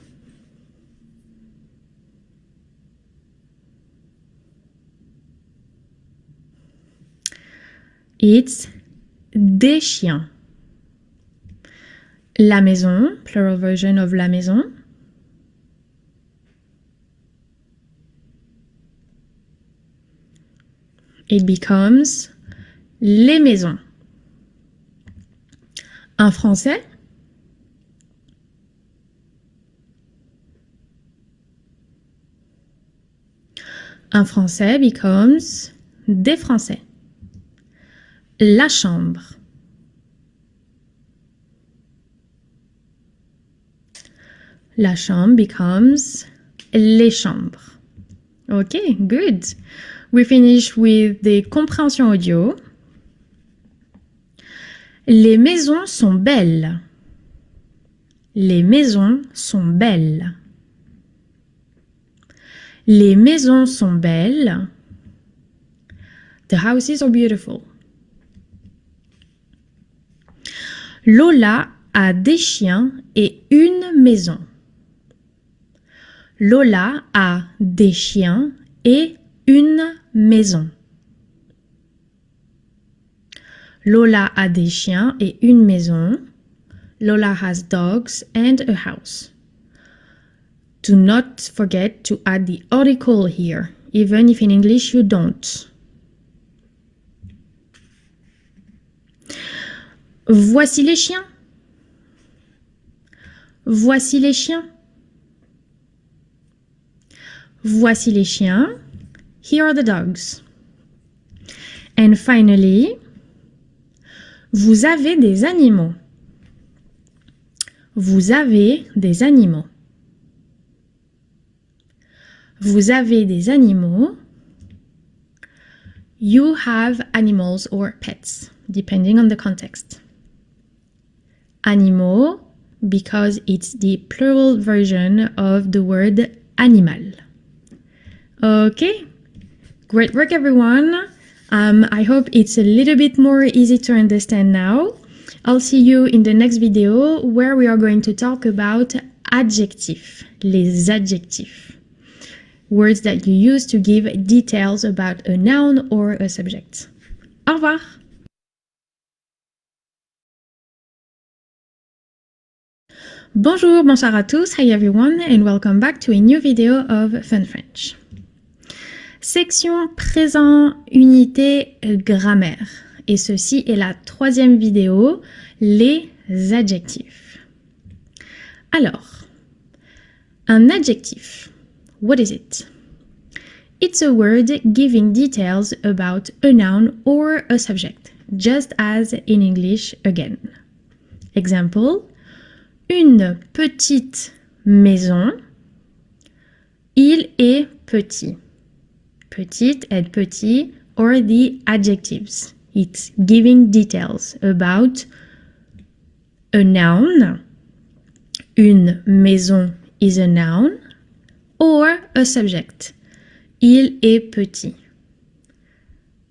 It's des chiens. La maison, plural version of la maison. It becomes les maisons. Un français. Un français becomes des français. La chambre. La chambre becomes les chambres. Okay, good. We finish with the compréhension audio. Les maisons sont belles. Les maisons sont belles. Les maisons sont belles. The houses are beautiful. Lola a des chiens et une maison. Lola a des chiens et une maison. Lola a des chiens et une maison. Lola has dogs and a house. Do not forget to add the article here, even if in English you don't. Voici les chiens. Voici les chiens. Voici les chiens. Here are the dogs. And finally, vous avez des animaux. Vous avez des animaux. Vous avez des animaux. You have animals or pets, depending on the context. Animaux, because it's the plural version of the word animal. Okay, great work everyone. I hope it's a little bit more easy to understand now. I'll see you in the next video where we are going to talk about adjectifs, les adjectifs. Words that you use to give details about a noun or a subject. Au revoir! Bonjour, bonsoir à tous, hi everyone, and welcome back to a new video of Fun French. Section présent, unité, grammaire. Et ceci est la troisième vidéo, les adjectifs. Alors, un adjectif, what is it? It's a word giving details about a noun or a subject, just as in English again. Example, une petite maison, il est petit. Petite and petit are the adjectives. It's giving details about a noun. Une maison is a noun or a subject. Il est petit.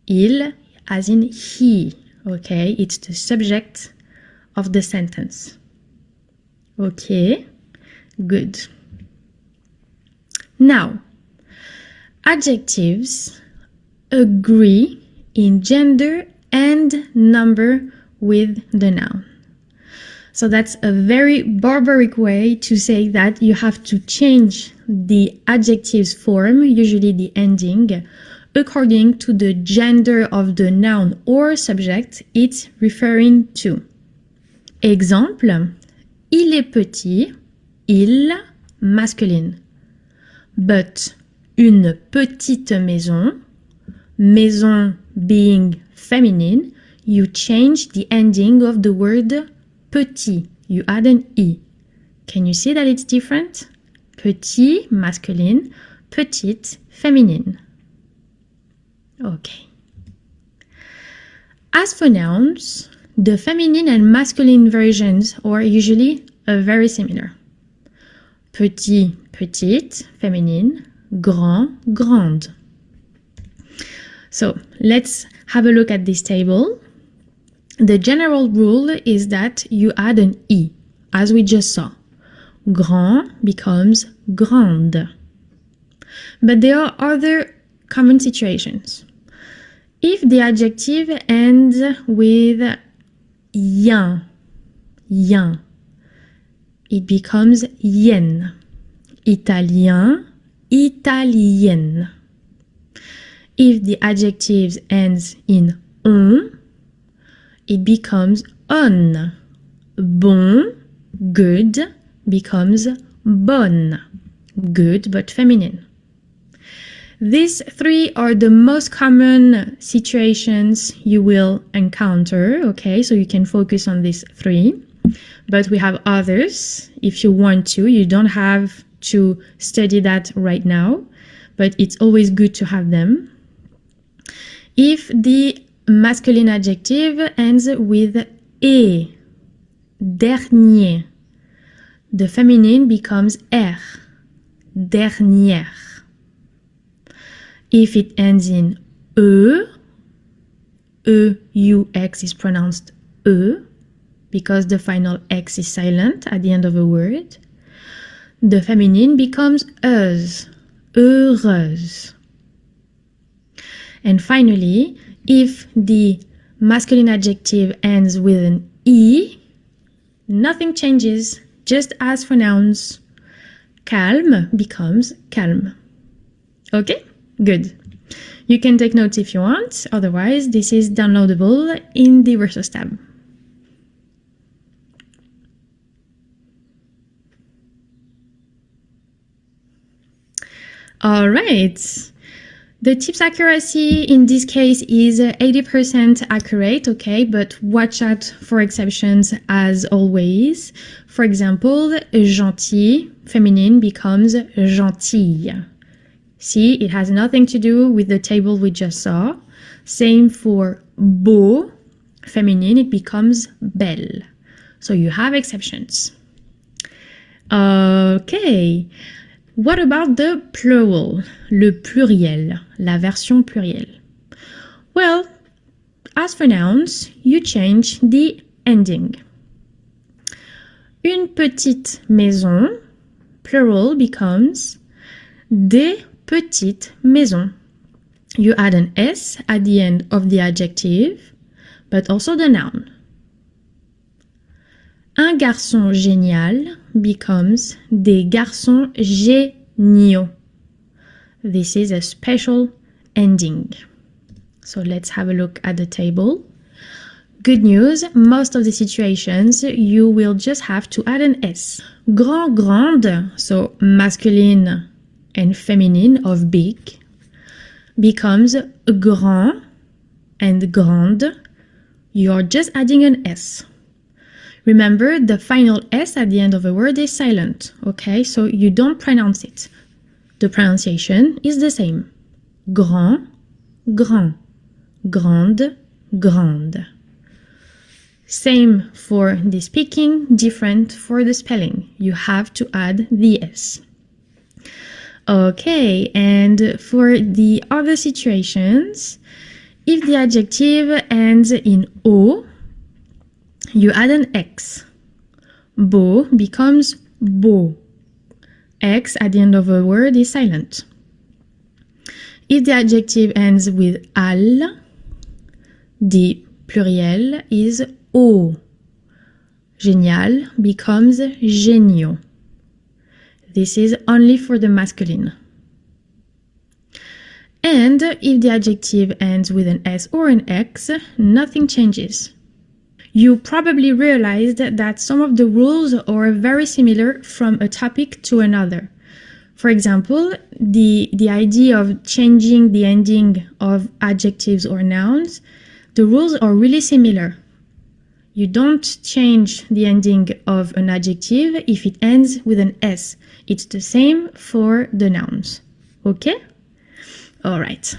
Il as in he. Okay, it's the subject of the sentence. Okay, good. Now, adjectives agree in gender and number with the noun. So that's a very barbaric way to say that you have to change the adjective's form, usually the ending, according to the gender of the noun or subject it's referring to. Exemple, il est petit, il, masculine. But, une petite maison, maison being feminine, you change the ending of the word petit. You add an i. Can you see that it's different? Petit, masculine, petite, feminine. Okay. As for nouns, the feminine and masculine versions are usually very similar. Petit, petite, féminine, grand, grande. So let's have a look at this table. The general rule is that you add an i, as we just saw. Grand becomes grande. But there are other common situations. If the adjective ends with yen, yen, it becomes yen. Italien, italienne. If the adjective ends in on, it becomes on. Bon, good, becomes bonne. Good but feminine. These three are the most common situations you will encounter, okay? So you can focus on these three. But we have others if you want to. You don't have to study that right now, but it's always good to have them. If the masculine adjective ends with et, dernier, the feminine becomes er, dernière. If it ends in e-u-x is pronounced e, because the final x is silent at the end of a word, the feminine becomes euse, heureuse. And finally, if the masculine adjective ends with an e, nothing changes, just as for nouns. Calme becomes calme. Okay? Good. You can take notes if you want, otherwise this is downloadable in the resource tab. All right. The tips accuracy in this case is 80% accurate, okay, but watch out for exceptions as always. For example, gentil, feminine, becomes gentille. See, it has nothing to do with the table we just saw. Same for beau, feminine, it becomes belle. So you have exceptions. Okay. What about the plural, le pluriel, la version plurielle? Well, as for nouns, you change the ending. Une petite maison, plural, becomes des petites maisons. You add an S at the end of the adjective, but also the noun. Un garçon génial becomes des garçons géniaux. This is a special ending. So let's have a look at the table. Good news, most of the situations you will just have to add an S. Grand, grande, so masculine and feminine of big, becomes grand and grande. You're just adding an S. Remember, the final S at the end of a word is silent, okay? So you don't pronounce it. The pronunciation is the same. Grand, grand, grande, grande. Same for the speaking, different for the spelling. You have to add the S. Okay, and for the other situations, if the adjective ends in O, you add an X. Beau becomes beau. X at the end of a word is silent. If the adjective ends with al, the pluriel is O. Génial becomes géniaux. This is only for the masculine. And if the adjective ends with an S or an X, nothing changes. You probably realized that some of the rules are very similar from a topic to another. For example, the idea of changing the ending of adjectives or nouns, the rules are really similar. You don't change the ending of an adjective if it ends with an S. It's the same for the nouns. Okay? All right.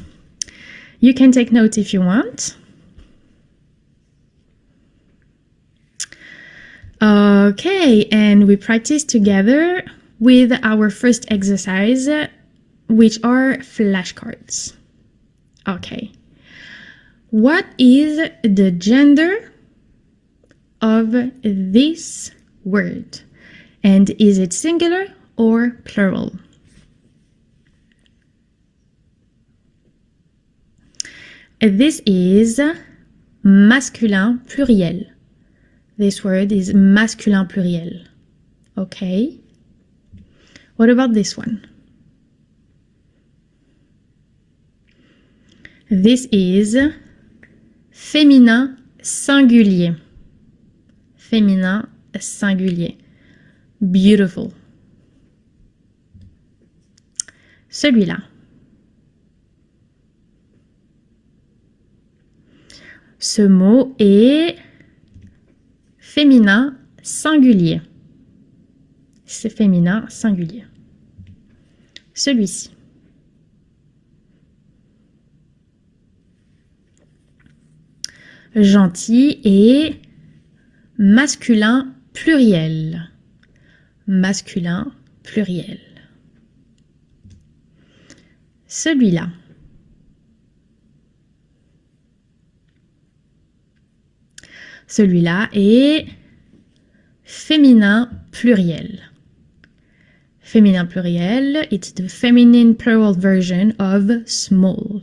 You can take notes if you want. Okay, and we practice together with our first exercise, which are flashcards. Okay. What is the gender of this word? And is it singular or plural? This is masculin pluriel. This word is masculin pluriel. Okay. What about this one? This is féminin singulier. Féminin singulier. Beautiful. Celui-là. Ce mot est féminin singulier. C'est féminin singulier. Celui-ci. Gentil et masculin pluriel. Masculin pluriel. Celui-là. Celui-là est féminin pluriel. Féminin pluriel, it's the feminine plural version of small.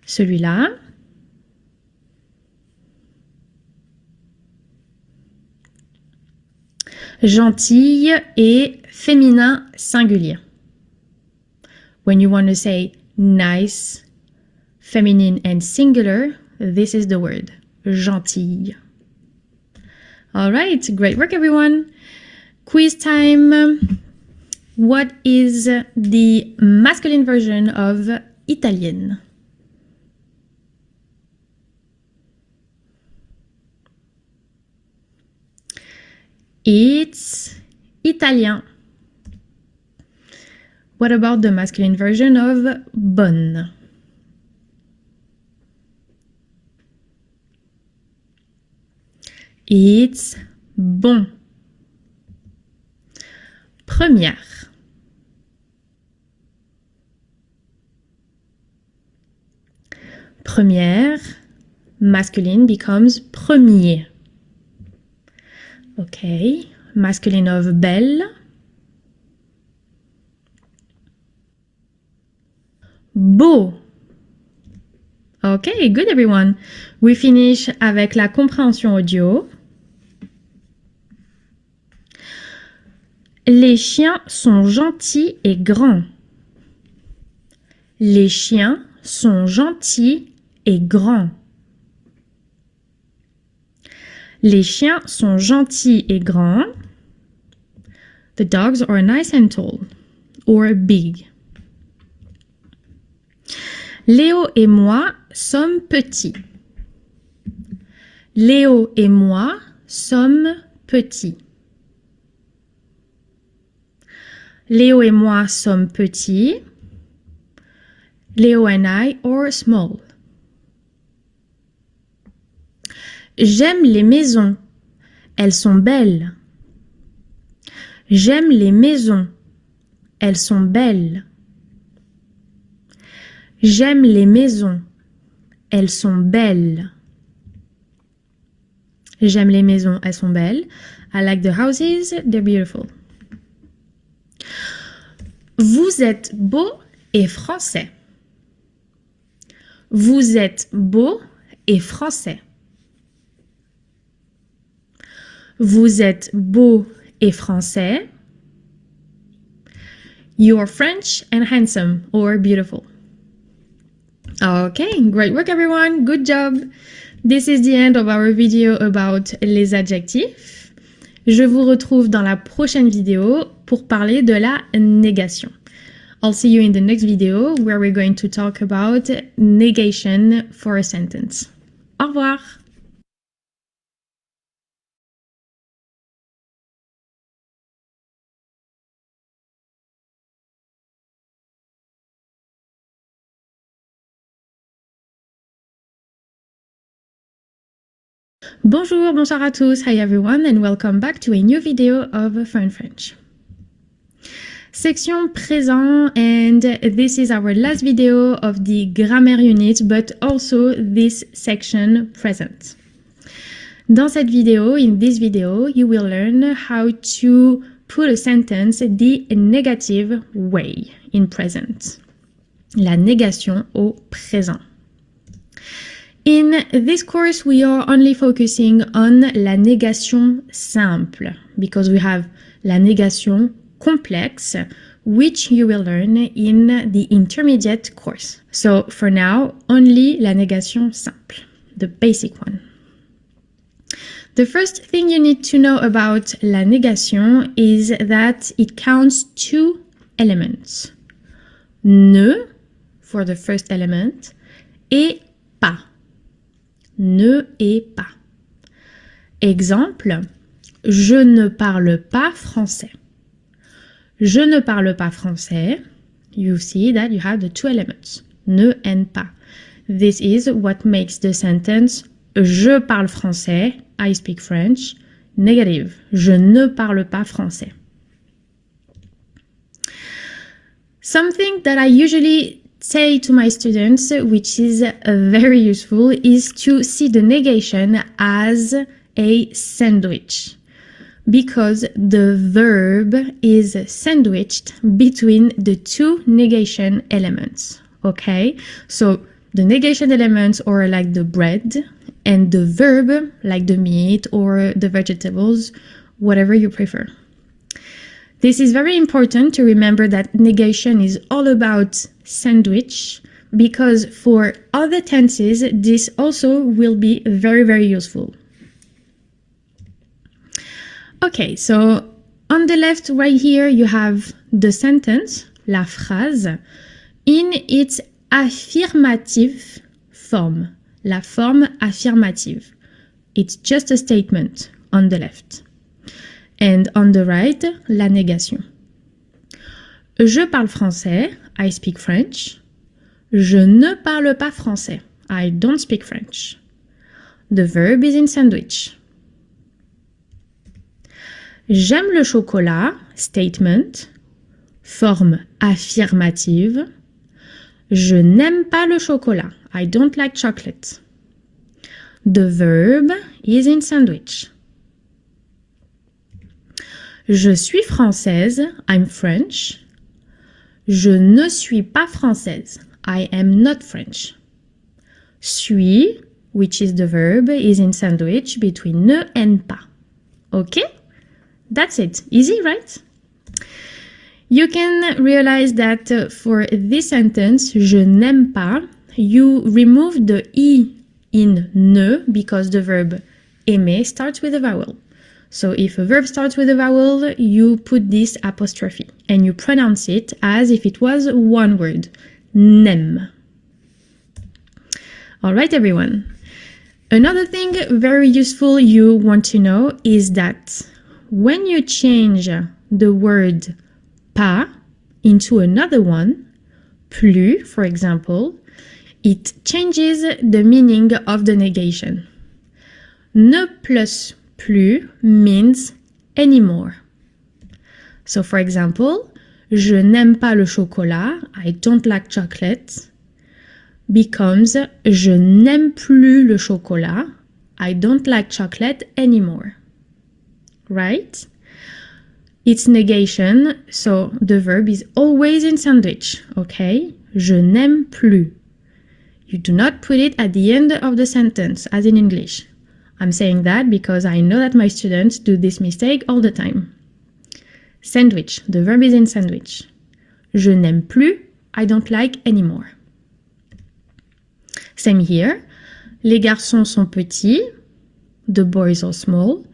Celui-là. Gentille et féminin singulier. When you want to say nice, feminine and singular, this is the word. Gentille. All right, great work everyone. Quiz time. What is the masculine version of Italienne? It's italien. What about the masculine version of bonne? It's bon. Première. première, masculine becomes premier. Okay, masculine of belle. Beau. Okay, good everyone. We finish avec la compréhension audio. Les chiens sont gentils et grands. Les chiens sont gentils et grands. Les chiens sont gentils et grands. The dogs are nice and tall or big. Léo et moi sommes petits. Léo et moi sommes petits. Léo et moi sommes petits. Léo and I are small. J'aime les maisons. Elles sont belles. J'aime les maisons. Elles sont belles. J'aime les maisons. Elles sont belles. J'aime les maisons. Elles sont belles. I like the houses. They're beautiful. Vous êtes beau et français. Vous êtes beau et français. Vous êtes beau et français. You're French and handsome or beautiful. Okay, great work everyone. Good job. This is the end of our video about les adjectifs. Je vous retrouve dans la prochaine vidéo pour parler de la négation. I'll see you in the next video where we're going to talk about negation for a sentence. Au revoir. Bonjour, bonsoir à tous. Hi everyone and welcome back to a new video of Fun French. Section présent, and this is our last video of the grammar unit, but also this section present. Dans cette vidéo, in this video, you will learn how to put a sentence the negative way in present. La négation au présent. In this course, we are only focusing on la négation simple because we have la négation complexe, which you will learn in the intermediate course. So for now, only la négation simple, the basic one. The first thing you need to know about la négation is that it counts two elements. Ne, for the first element, et pas. Ne et pas. Exemple, je ne parle pas français. Je ne parle pas français. You see that you have the two elements, ne and pas. This is what makes the sentence je parle français, I speak French, negative. Je ne parle pas français. Something that I usually say to my students, which is very useful, is to see the negation as a sandwich, because the verb is sandwiched between the two negation elements. Okay, so the negation elements are like the bread, and the verb like the meat or the vegetables, whatever you prefer. This is very important to remember that negation is all about sandwich, because for other tenses, this also will be very, very useful. Okay, so on the left right here, you have the sentence, la phrase, in its affirmative form, la forme affirmative. It's just a statement on the left. And on the right, la négation. Je parle français, I speak French. Je ne parle pas français, I don't speak French. The verb is in sandwich. J'aime le chocolat, statement, forme affirmative. Je n'aime pas le chocolat. I don't like chocolate. The verb is in sandwich. Je suis française. I'm French. Je ne suis pas française. I am not French. Suis, which is the verb, is in sandwich between ne and pas. Okay? That's it. Easy, right? You can realize that for this sentence, je n'aime pas, you remove the I in ne because the verb aimer starts with a vowel. So if a verb starts with a vowel, you put this apostrophe and you pronounce it as if it was one word, n'aime. All right, everyone. Another thing very useful you want to know is that when you change the word pas into another one, plus, for example, it changes the meaning of the negation. Ne plus plus means anymore. So, for example, je n'aime pas le chocolat, I don't like chocolate, becomes je n'aime plus le chocolat, I don't like chocolate anymore. Right? It's negation, so the verb is always in sandwich, okay? Je n'aime plus. You do not put it at the end of the sentence, as in English. I'm saying that because I know that my students do this mistake all the time. Sandwich, the verb is in sandwich. Je n'aime plus, I don't like anymore. Same here. Les garçons sont petits. The boys are small.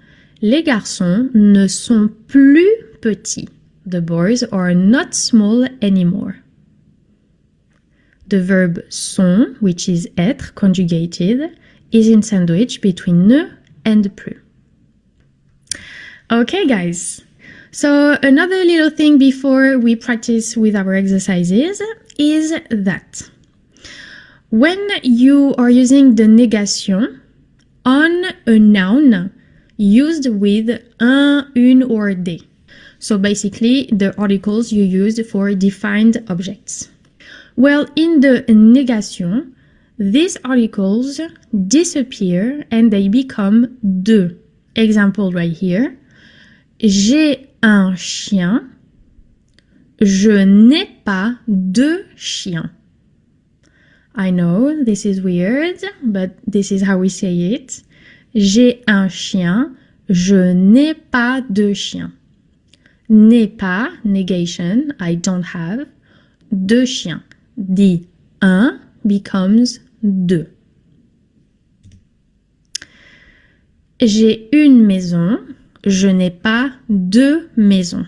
Les garçons ne sont plus petits. The boys are not small anymore. The verb sont, which is être conjugated, is in sandwich between ne and plus. Okay, guys. So another little thing before we practice with our exercises is that when you are using the negation on a noun used with un, une, or des. So basically the articles you use for defined objects. Well, in the negation, these articles disappear and they become de. Example right here. J'ai un chien. Je n'ai pas de chien. I know this is weird, but this is how we say it. J'ai un chien. Je n'ai pas de chien. N'ai pas, negation, I don't have. De chien. The un becomes deux. J'ai une maison, je n'ai pas deux maisons.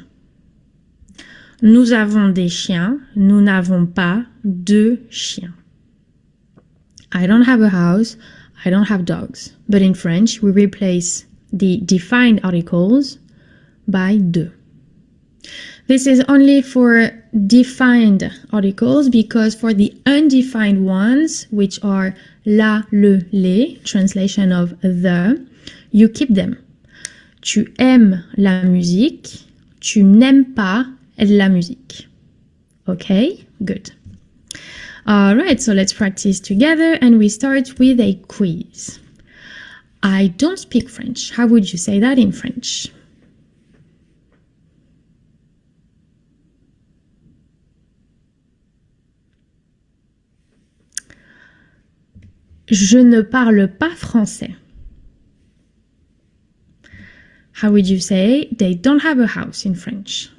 Nous avons des chiens, nous n'avons pas deux chiens. I don't have a house, I don't have dogs. But in French, we replace the defined articles by de. This is only for defined articles because for the undefined ones, which are la, le, les, translation of the, you keep them. Tu aimes la musique, tu n'aimes pas la musique. Okay, good. All right, so let's practice together and we start with a quiz. I don't speak French. How would you say that in French? Je ne parle pas français. How would you say they don't have a house in French?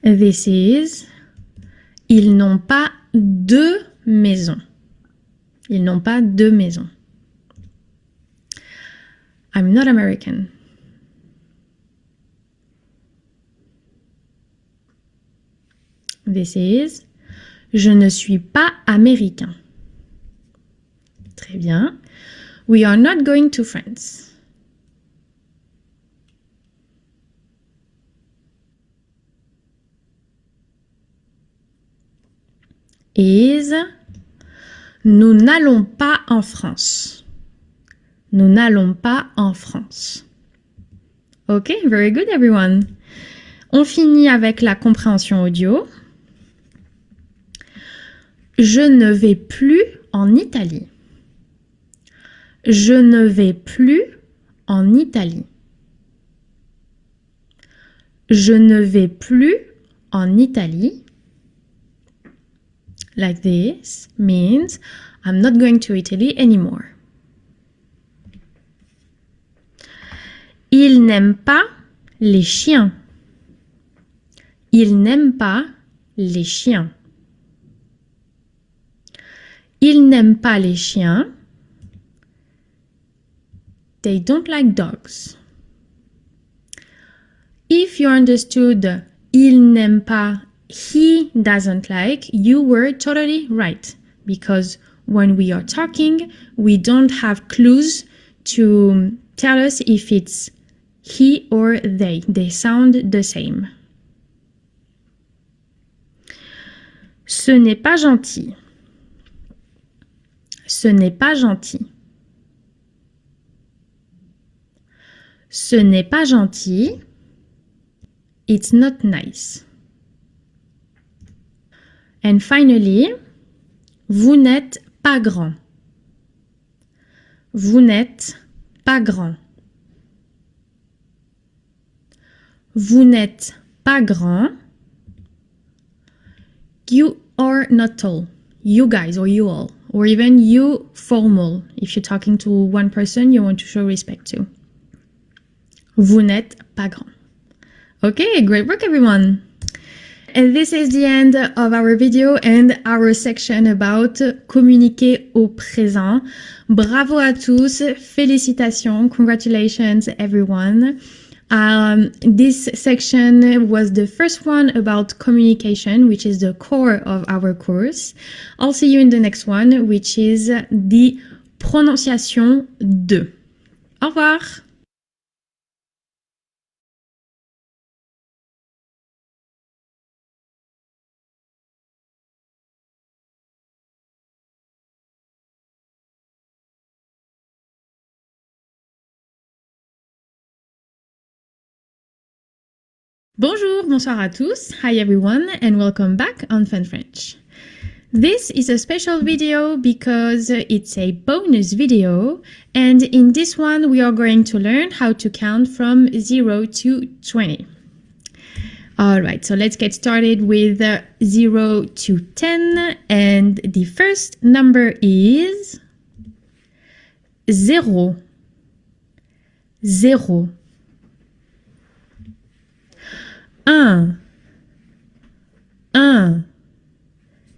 This is ils n'ont pas deux maisons. Ils n'ont pas deux maisons. I'm not American. This is je ne suis pas américain. Très bien. We are not going to France. Is nous n'allons pas en France. Nous n'allons pas en France. Ok, very good everyone. On finit avec la compréhension audio. Je ne vais plus en Italie. Je ne vais plus en Italie. Je ne vais plus en Italie. Like this means I'm not going to Italy anymore. Il n'aime pas les chiens. Il n'aime pas les chiens. Il n'aime pas les chiens. They don't like dogs. If you understood il n'aime pas, he doesn't like, you were totally right. Because when we are talking, we don't have clues to tell us if it's he or they. They sound the same. Ce n'est pas gentil. Ce n'est pas gentil. Ce n'est pas gentil. It's not nice. And finally, vous n'êtes pas grand. Vous n'êtes pas grand. Vous n'êtes pas grand. You are not tall. You guys or you all. Or even you formal. If you're talking to one person you want to show respect to. Vous n'êtes pas grand. Okay, great work everyone. And this is the end of our video and our section about communiquer au présent. Bravo à tous. Félicitations. Congratulations everyone. This section was the first one about communication, which is the core of our course. I'll see you in the next one, which is the prononciation de. Au revoir! Bonjour, bonsoir à tous. Hi everyone and welcome back on Fun French. This is a special video because it's a bonus video, and in this one we are going to learn how to count from 0 to 20. Alright, so let's get started with 0 to 10, and the first number is 0. 0. 1. 1.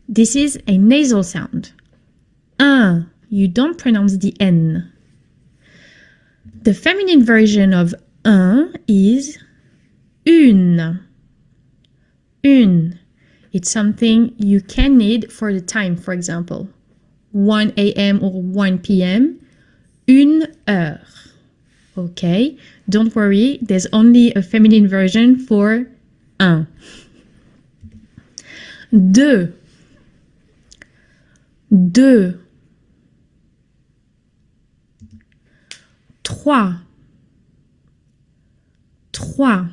This is a nasal sound. 1. You don't pronounce the N. The feminine version of 1 is une. Une. It's something you can need for the time, for example. 1 a.m. or 1 p.m. Une heure. Okay, don't worry, there's only a feminine version for un. Deux. Deux. Trois. Trois.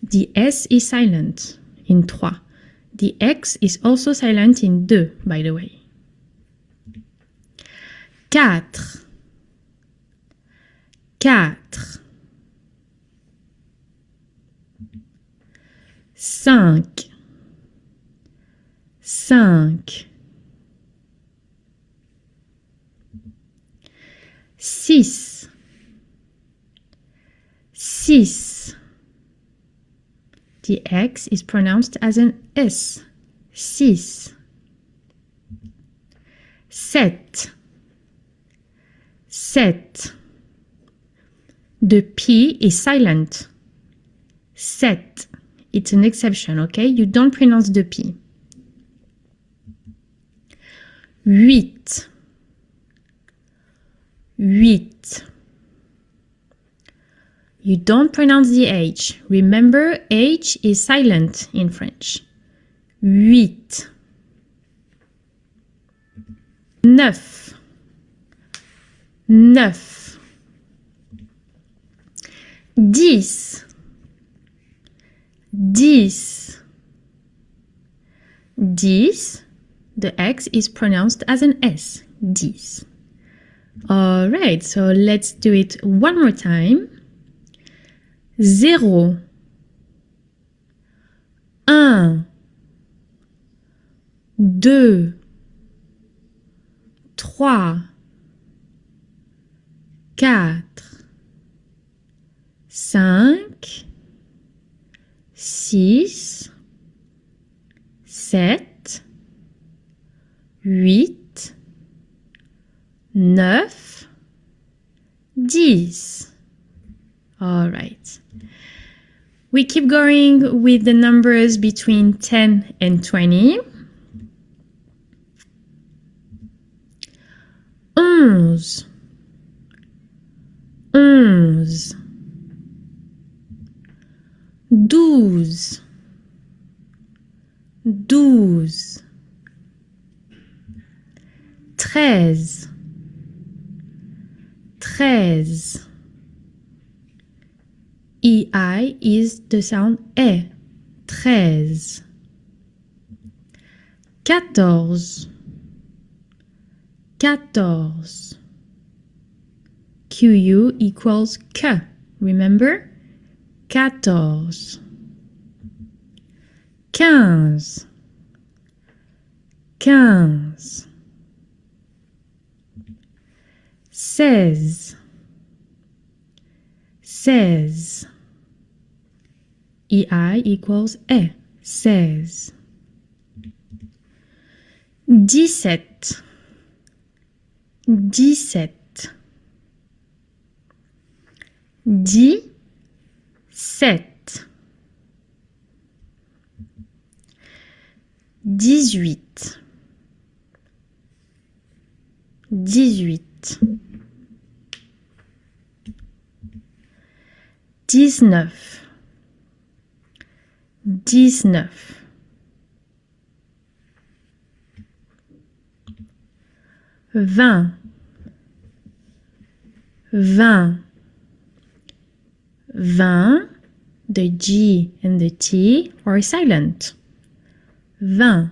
The S is silent in trois. The X is also silent in deux, by the way. Quatre. 4. 5. 5. 6. 6. The X is pronounced as an S. 6. 7. 7. The P is silent. 7. It's an exception, okay? You don't pronounce the P. 8. 8. You don't pronounce the H. Remember, H is silent in French. 8. 9. 9. 10, 10, 10. The X is pronounced as an S. 10. All right, so let's do it one more time. 0, 1, 2, 3, 4, 5, 6, 7, 8, 9, 10. All right. We keep going with the numbers between 10 and 20. 11, 11, 12, 12, 13, 13. EI is the sound E. 13. 14, 14. QU equals K. Remember? 14. 15, 15. 16, 16. EI equals E. 16. 17, 17. 17, 18, 18, 19, 19, 20, 20, 20, the G and the T are silent. 20.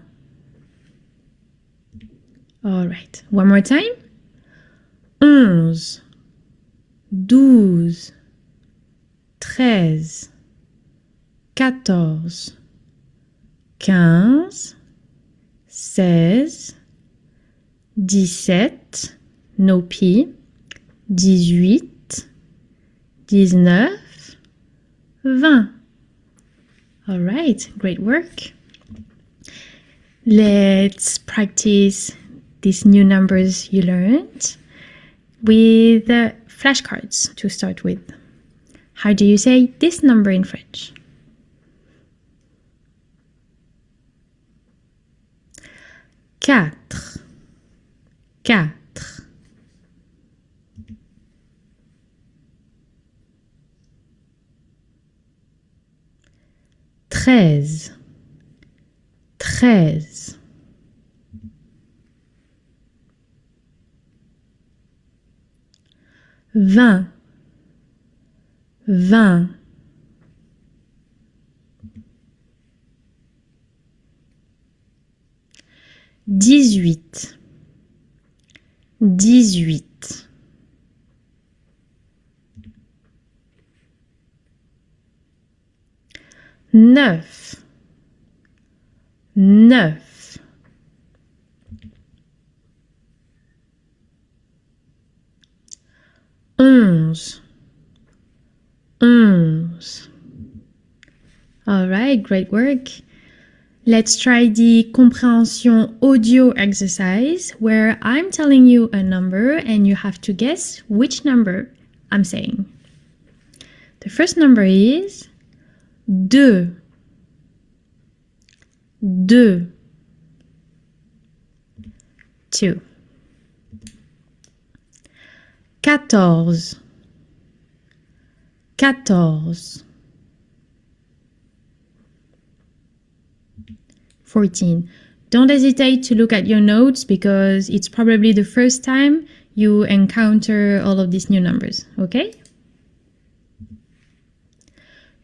All right, one more time. 11, 12, 13, 14, 15, 16, 17, no P, 18, 19, 20. All right, great work. Let's practice these new numbers you learned with flashcards to start with. How do you say this number in French? 4, 4. 13, 13. 20, 20. 18, 18. 9, 9. 11, 11. All right, great work. Let's try the comprehension audio exercise where I'm telling you a number and you have to guess which number I'm saying. The first number is 2, 2, 2. 14, 14. 14. Don't hesitate to look at your notes because it's probably the first time you encounter all of these new numbers, okay?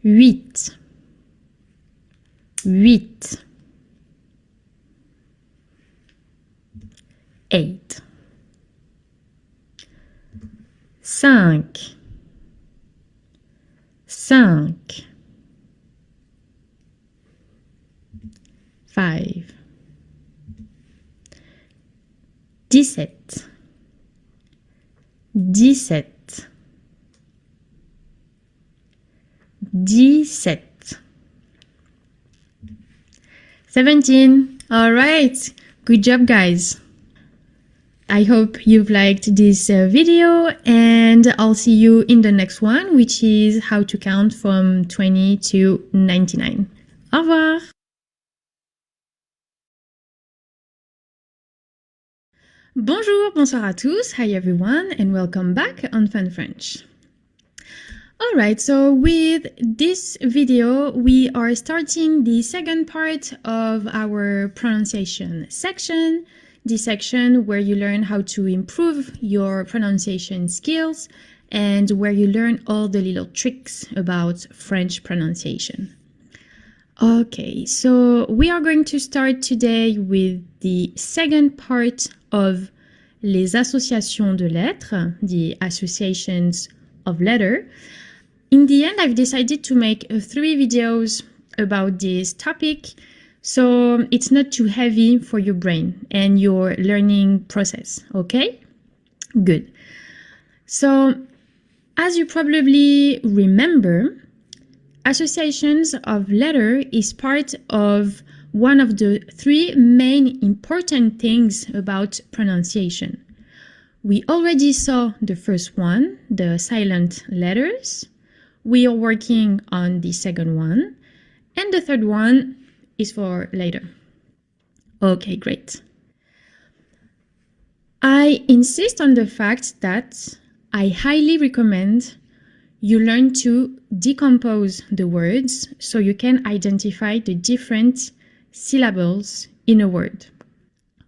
8, 8, 8, 5, 5, 5, 17, 17, 17, 17. All right, good job, guys. I hope you've liked this video, and I'll see you in the next one, which is how to count from 20 to 99. Au revoir! Bonjour, bonsoir à tous. Hi everyone, and welcome back on Fun French. Alright, so with this video, we are starting the second part of our pronunciation section, the section where you learn how to improve your pronunciation skills and where you learn all the little tricks about French pronunciation. Okay, so we are going to start today with the second part of les associations de lettres, the associations of letter. In the end, I've decided to make 3 videos about this topic, so it's not too heavy for your brain and your learning process, okay? Good. So, as you probably remember, associations of letter is part of one of the 3 main important things about pronunciation. We already saw the first one, the silent letters. We are working on the second one, and the third one is for later. Okay, great. I insist on the fact that I highly recommend you learn to decompose the words so you can identify the different syllables in a word.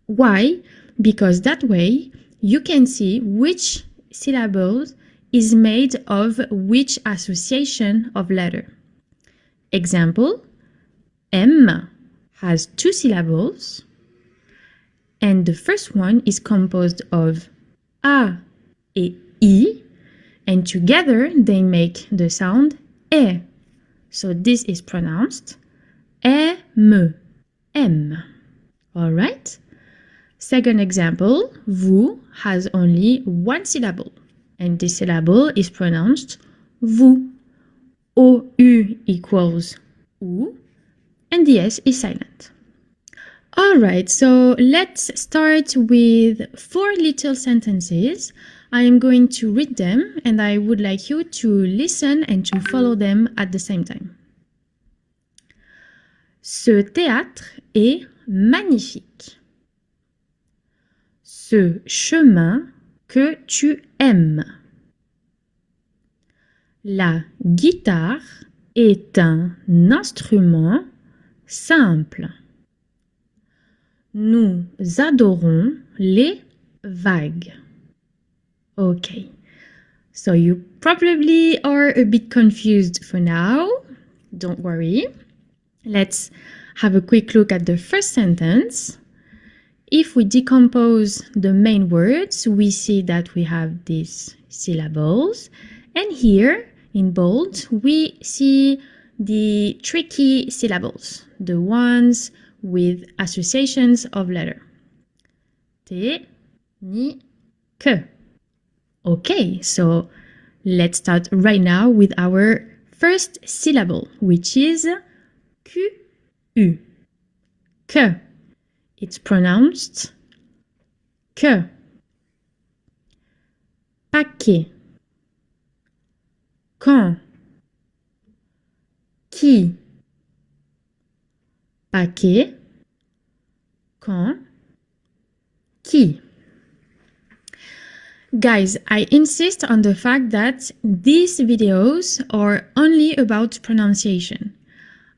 Why? Because that way you can see which syllable is made of which association of letter. Example, M has 2 syllables, and the first one is composed of A et I, and together they make the sound E. So this is pronounced M, M. All right? Second example, vous has only 1 syllable, and this syllable is pronounced vous. OU equals OU, and the S is silent. All right, so let's start with 4 little sentences. I am going to read them, and I would like you to listen and to follow them at the same time. Ce théâtre est magnifique. Ce chemin que tu aimes. La guitare est un instrument simple. Nous adorons les vagues. Okay, so you probably are a bit confused for now. Don't worry. Let's have a quick look at the first sentence. If we decompose the main words, we see that we have these syllables. And here, in bold, we see the tricky syllables, the ones with associations of letter. T, ni, que. Okay, so let's start right now with our first syllable, which is Q-U. Que. It's pronounced que. Paquet. Quand. Qui. Paquet. Quand. Qui. Guys, I insist on the fact that these videos are only about pronunciation.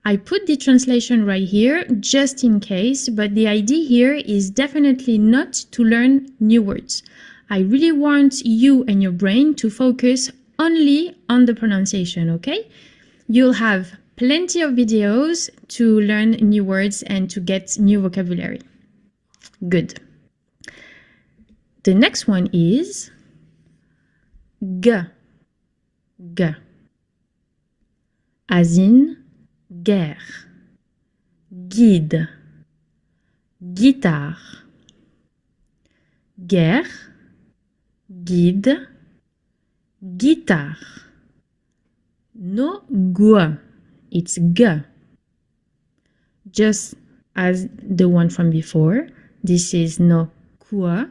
I put the translation right here just in case, but the idea here is definitely not to learn new words. I really want you and your brain to focus only on the pronunciation, okay? You'll have plenty of videos to learn new words and to get new vocabulary. Good. The next one is G. G. As in guerre. Guide. Guitare. Guerre. Guide. Guitare. No G. It's G. Just as the one from before. This is no Q.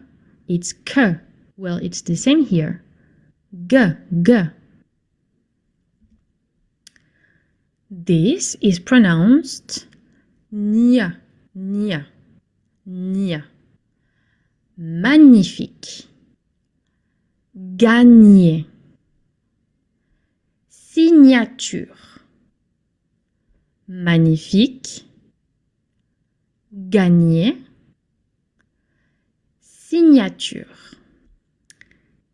It's K. Well, it's the same here. G. G. This is pronounced nia, nia, nia. Magnifique. Gagner. Signature. Magnifique. Gagner. Signature.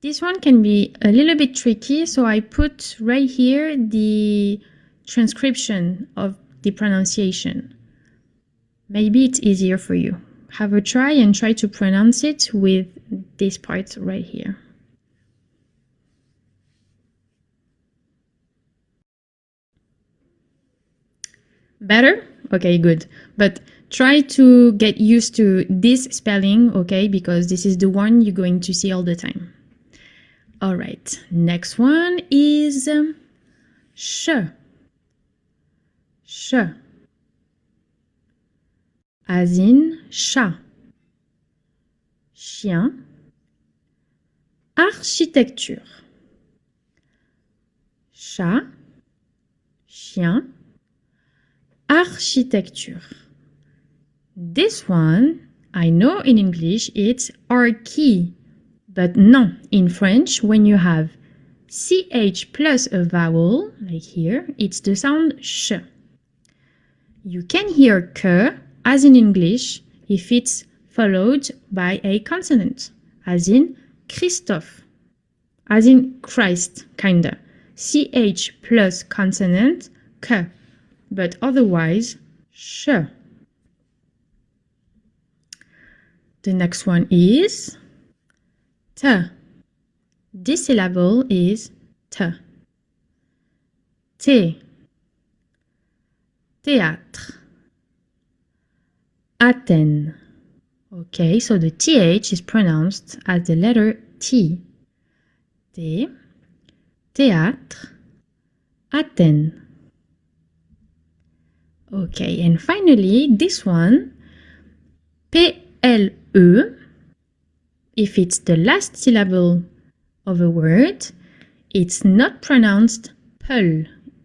This one can be a little bit tricky, so I put right here the transcription of the pronunciation. Maybe it's easier for you. Have a try and try to pronounce it with this part right here. Better? Okay, good. But try to get used to this spelling, okay? Because this is the one you're going to see all the time. All right, next one is sh. Sh. As in chat. Chien. Architecture. Chat. Chien. Architecture. This one, I know in English it's archi, but no, in French, when you have ch plus a vowel, like here, it's the sound sh. You can hear que, as in English, if it's followed by a consonant, as in Christophe, as in Christ, kinda. ch plus consonant, que, but otherwise, sh. The next one is t. This syllable is t. T. Théâtre. Athènes. Okay, so the th is pronounced as the letter T. T. Théâtre. Athènes. Okay, and finally, this one, PLE, if it's the last syllable of a word, it's not pronounced PL,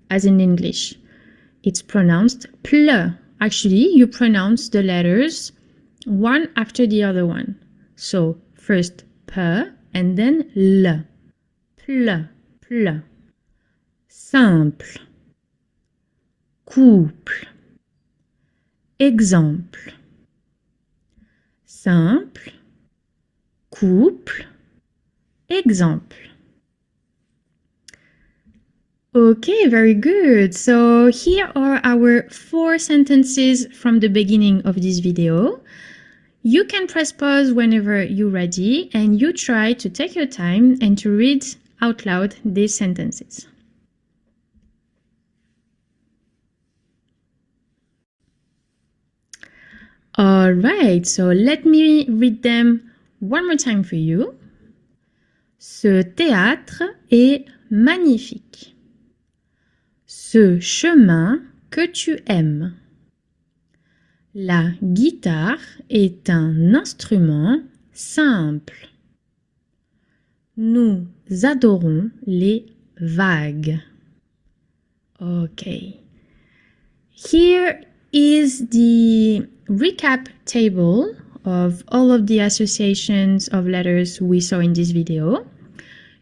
as in English. It's pronounced PL. Actually, you pronounce the letters one after the other one. So, first P and then L. PL, PL. Simple. Couple. Exemple. Simple. Couple. Exemple. Okay, very good. So here are our 4 sentences from the beginning of this video. You can press pause whenever you're ready and you try to take your time and to read out loud these sentences. All right, so let me read them one more time for you. Ce théâtre est magnifique. Ce chemin que tu aimes. La guitare est un instrument simple. Nous adorons les vagues. Okay. Here is the recap table of all of the associations of letters we saw in this video.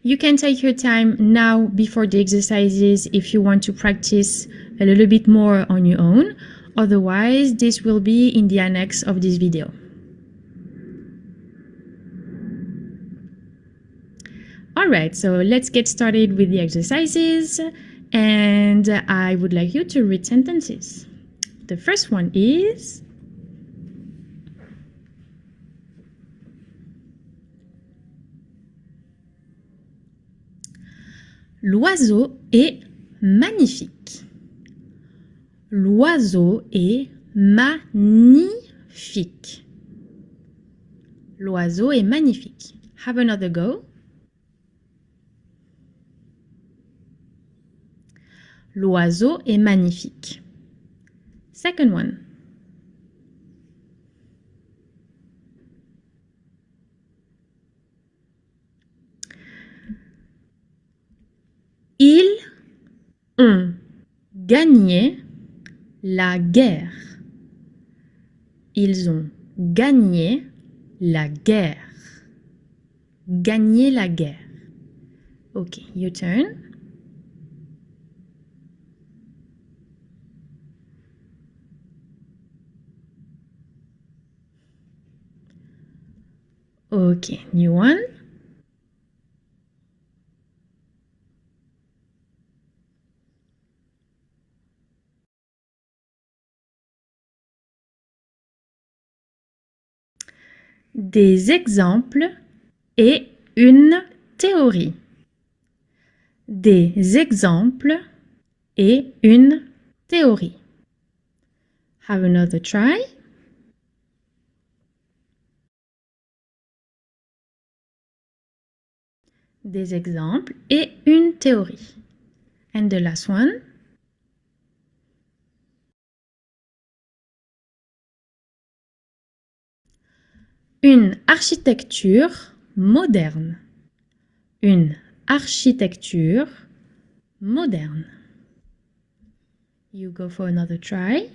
You can take your time now before the exercises if you want to practice a little bit more on your own. Otherwise, this will be in the annex of this video. Alright, so let's get started with the exercises. and I would like you to read sentences. The first one is L'oiseau est magnifique. L'oiseau est magnifique. L'oiseau est magnifique. Have another go. L'oiseau est magnifique. Second one. Ils ont gagné la guerre. Ils ont gagné la guerre. Gagner la guerre. Okay, your turn. Okay, new one. Des exemples et une théorie. Des exemples et une théorie. Have another try. Des exemples et une théorie. And the last one. Une architecture moderne. Une architecture moderne. You go for another try.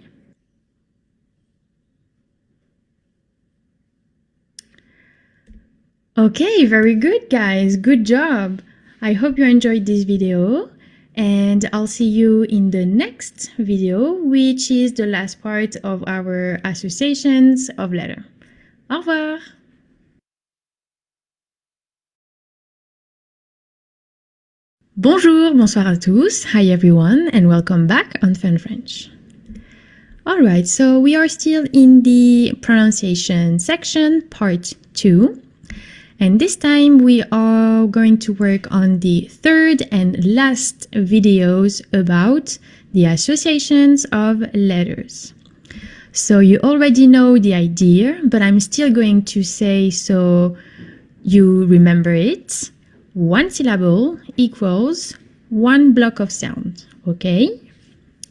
Okay, very good guys. Good job. I hope you enjoyed this video and I'll see you in the next video, which is the last part of our associations of letter. Au revoir. Bonjour, bonsoir à tous. Hi everyone and welcome back on Fun French. Alright, so we are still in the pronunciation section, part 2. And this time we are going to work on the third and last videos about the associations of letters. So you already know the idea, but I'm still going to say so you remember it. One syllable equals one block of sound, okay?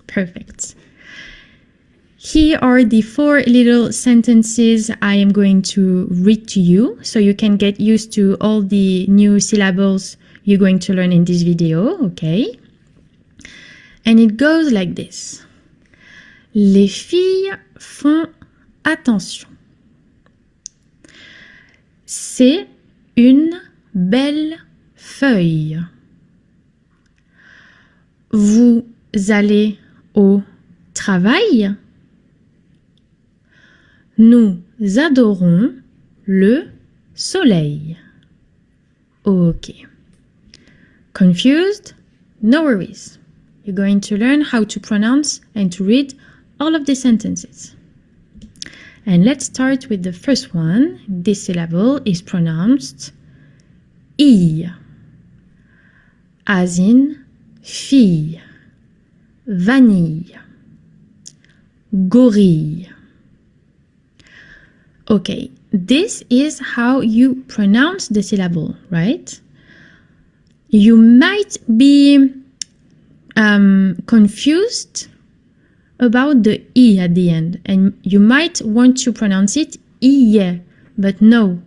Perfect. Here are the 4 little sentences I am going to read to you so you can get used to all the new syllables you're going to learn in this video, okay? And it goes like this. Les filles font attention. C'est une belle feuille. Vous allez au travail? Nous adorons le soleil. Okay. Confused? No worries. You're going to learn how to pronounce and to read all of the sentences. And let's start with the first one. This syllable is pronounced I, as in fille, vanille, gorille. Okay, this is how you pronounce the syllable, right? You might be confused about the I at the end, and you might want to pronounce it I, but no.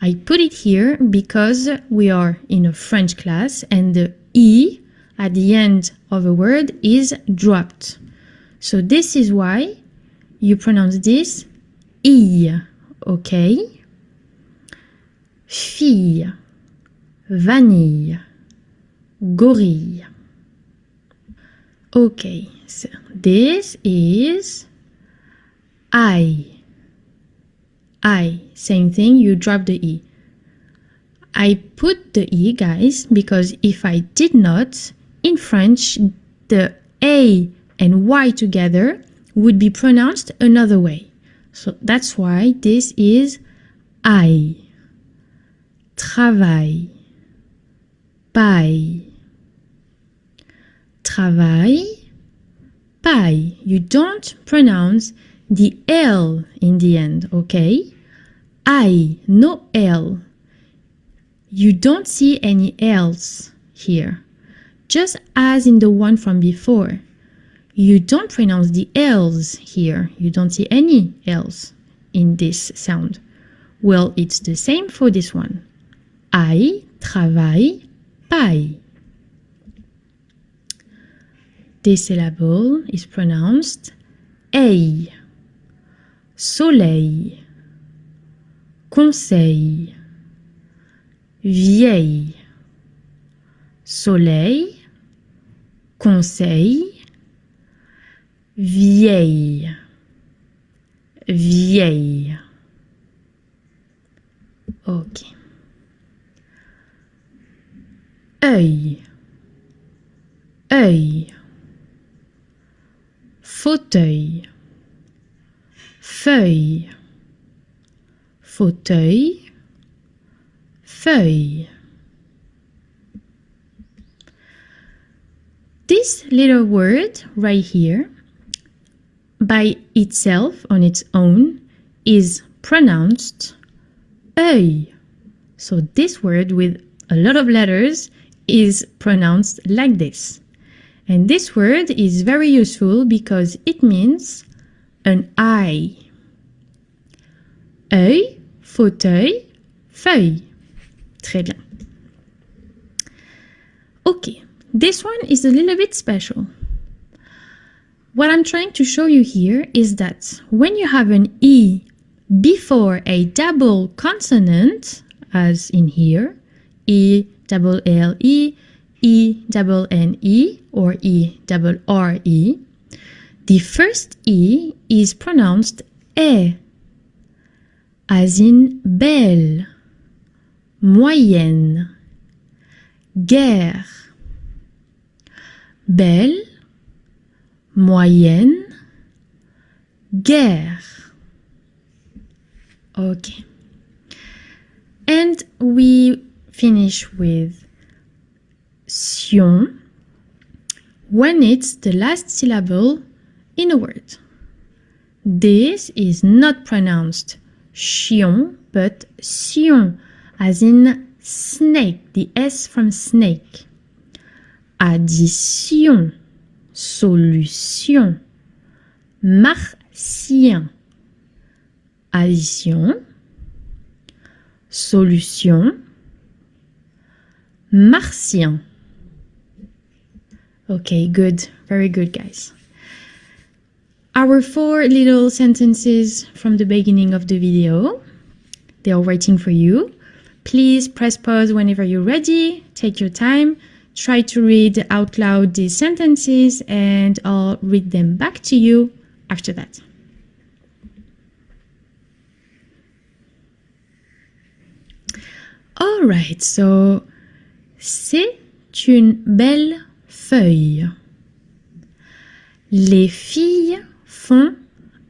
I put it here because we are in a French class and the I at the end of a word is dropped. So this is why you pronounce this I, okay? Fille, vanille, gorille. Okay, so this is I. Same thing, you drop the E. I put the E, guys, because if I did not, in French, the A and Y together would be pronounced another way. So that's why this is aille, travail, paille, travail, paille. You don't pronounce the L in the end, okay? Aille, no L. You don't see any L's here. Just as in the one from before. You don't pronounce the L's here. You don't see any L's in this sound. Well, it's the same for this one. Aille, travail, paille. This syllable is pronounced aille, soleil, conseil, vieille, soleil, conseil, vieille, vieille. Ok. Œil, œil, fauteuil, feuille, fauteuil, feuille. This little word right here, by itself, on its own, is pronounced œil. So this word with a lot of letters is pronounced like this. And this word is very useful because it means an eye. Œil, fauteuil, feuille. Très bien. Okay, this one is a little bit special. What I'm trying to show you here is that when you have an E before a double consonant, as in here, E double L E, E double N E, or E double R E, the first E is pronounced E, as in belle, moyenne, guerre. Belle, moyenne, guerre. Okay. And we finish with sion when it's the last syllable in a word. This is not pronounced chion, but sion, as in snake, the S from snake. Addition, solution, martien. Addition, solution, martien. Okay, good. Very good, guys. Our 4 little sentences from the beginning of the video, they are waiting for you. Please press pause whenever you're ready. Take your time. Try to read out loud these sentences and I'll read them back to you after that. All right, so c'est une belle feuille. Les filles font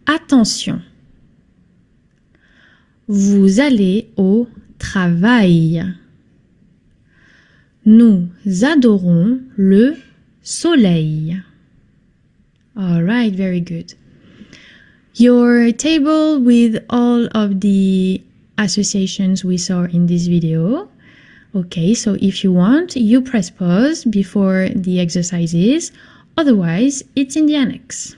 attention. Vous allez au travail. Nous adorons le soleil. All right, very good. Your table with all of the associations we saw in this video. Okay, so if you want, you press pause before the exercises. Otherwise, it's in the annex.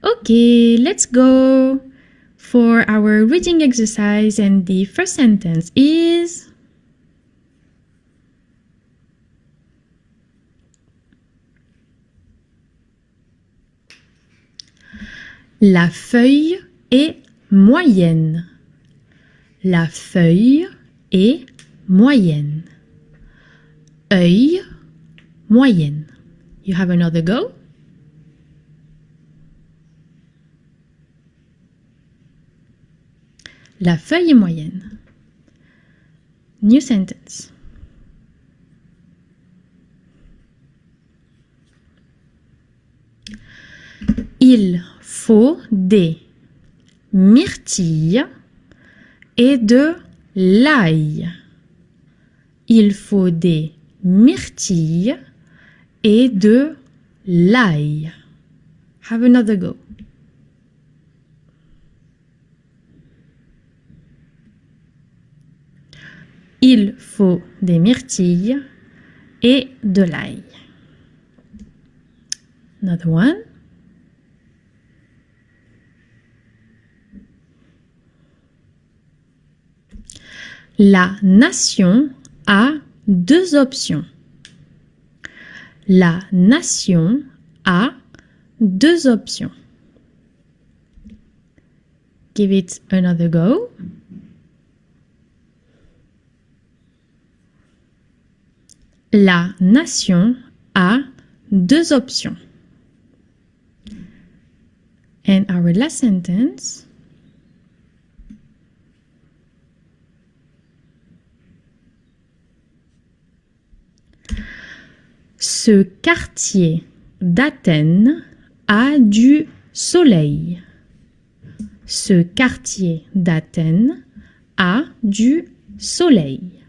Okay, let's go for our reading exercise, and the first sentence is La feuille est moyenne. La feuille est moyenne. Œil, moyenne. You have another go? La feuille est moyenne. New sentence. Il faut des myrtilles et de l'ail. Il faut des myrtilles et de l'ail. Have another go. Il faut des myrtilles et de l'ail. Another one. La nation a deux options. La nation a deux options. Give it another go. La nation a deux options. And our last sentence. Ce quartier d'Athènes a du soleil. Ce quartier d'Athènes a du soleil.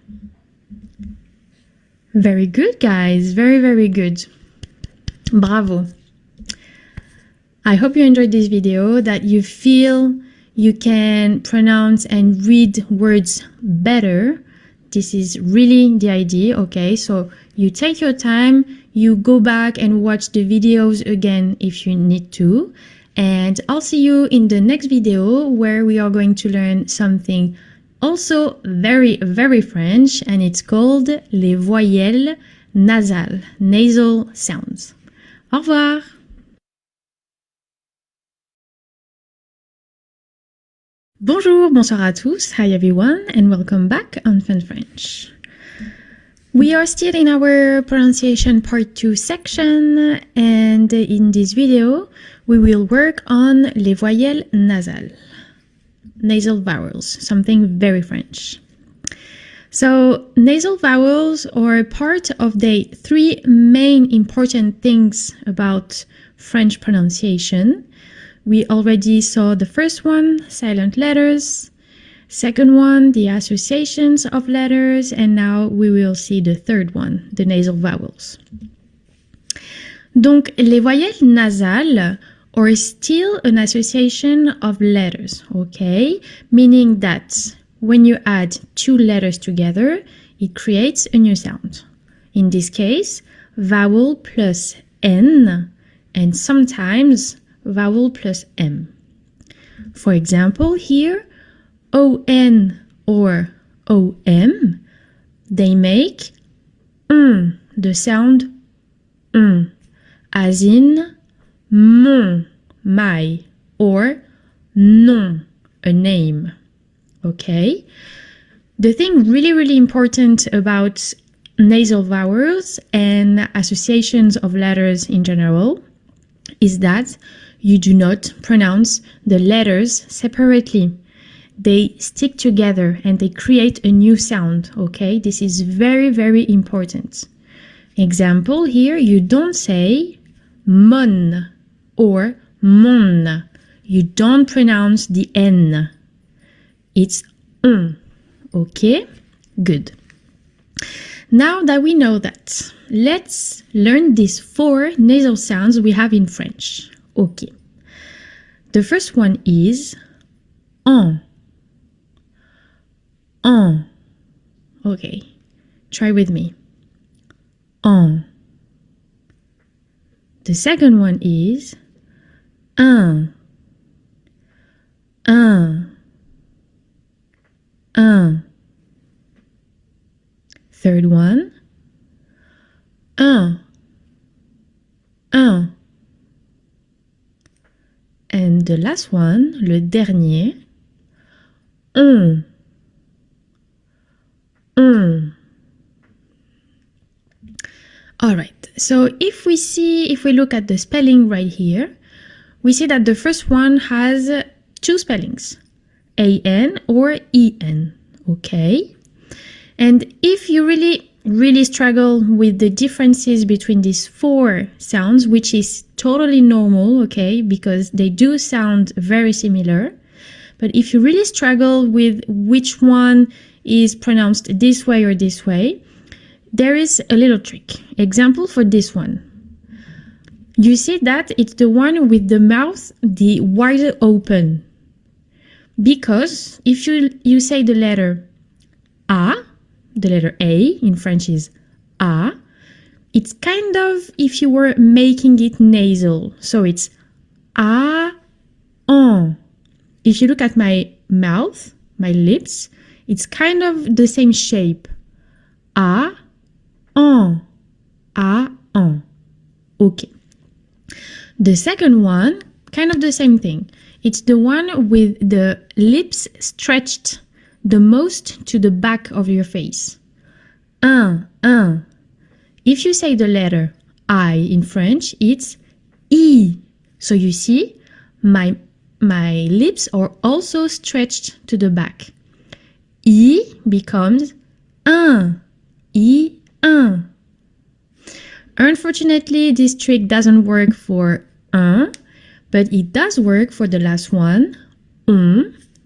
Very good, guys. Very, very good. Bravo. I hope you enjoyed this video, that you feel you can pronounce and read words better. This is really the idea, okay? So you take your time, you go back and watch the videos again if you need to. And I'll see you in the next video where we are going to learn something also very, very French, and it's called les voyelles nasales, nasal sounds. Au revoir! Bonjour, bonsoir à tous. Hi everyone, and welcome back on Fun French. We are still in our pronunciation part 2 section, and in this video, we will work on les voyelles nasales, nasal vowels, something very French. So, nasal vowels are part of the three main important things about French pronunciation. We already saw the first one, silent letters. Second one, the associations of letters. And now we will see the third one, the nasal vowels. Donc, les voyelles nasales are still an association of letters, okay? Meaning that when you add two letters together, it creates a new sound. In this case, vowel plus N, and sometimes vowel plus M. For example, here, ON or OM, they make the sound as in mon, my, or nom, a name. Okay? The thing really important about nasal vowels and associations of letters in general is that you do not pronounce the letters separately. They stick together and they create a new sound, okay? This is very important. Example here, you don't say mon or mon. You don't pronounce the N. It's un, okay? Good. Now that we know that, let's learn these four nasal sounds we have in French. Okay. The first one is en. En. Okay. Try with me. En. The second one is un. Un. Un. Third one, un. Un. And the last one, le dernier, on. On. All right, so if we look at the spelling right here, we see that the first one has two spellings, an or en, okay? And if you really really struggle with the differences between these four sounds, which is totally normal, okay, because they do sound very similar. But if you really struggle with which one is pronounced this way or this way, there is a little trick. Example for this one. You see that it's the one with the mouth the wider open. Because if you say the letter A, the letter A in French is A, it's kind of if you were making it nasal. So it's A, en. If you look at my mouth, my lips, it's kind of the same shape. A, en. A, en. Okay. The second one, kind of the same thing. It's the one with the lips stretched the most to the back of your face. Un. If you say the letter I in French, it's I. So you see, my lips are also stretched to the back. I becomes un. Un. Unfortunately, this trick doesn't work for un, but it does work for the last one,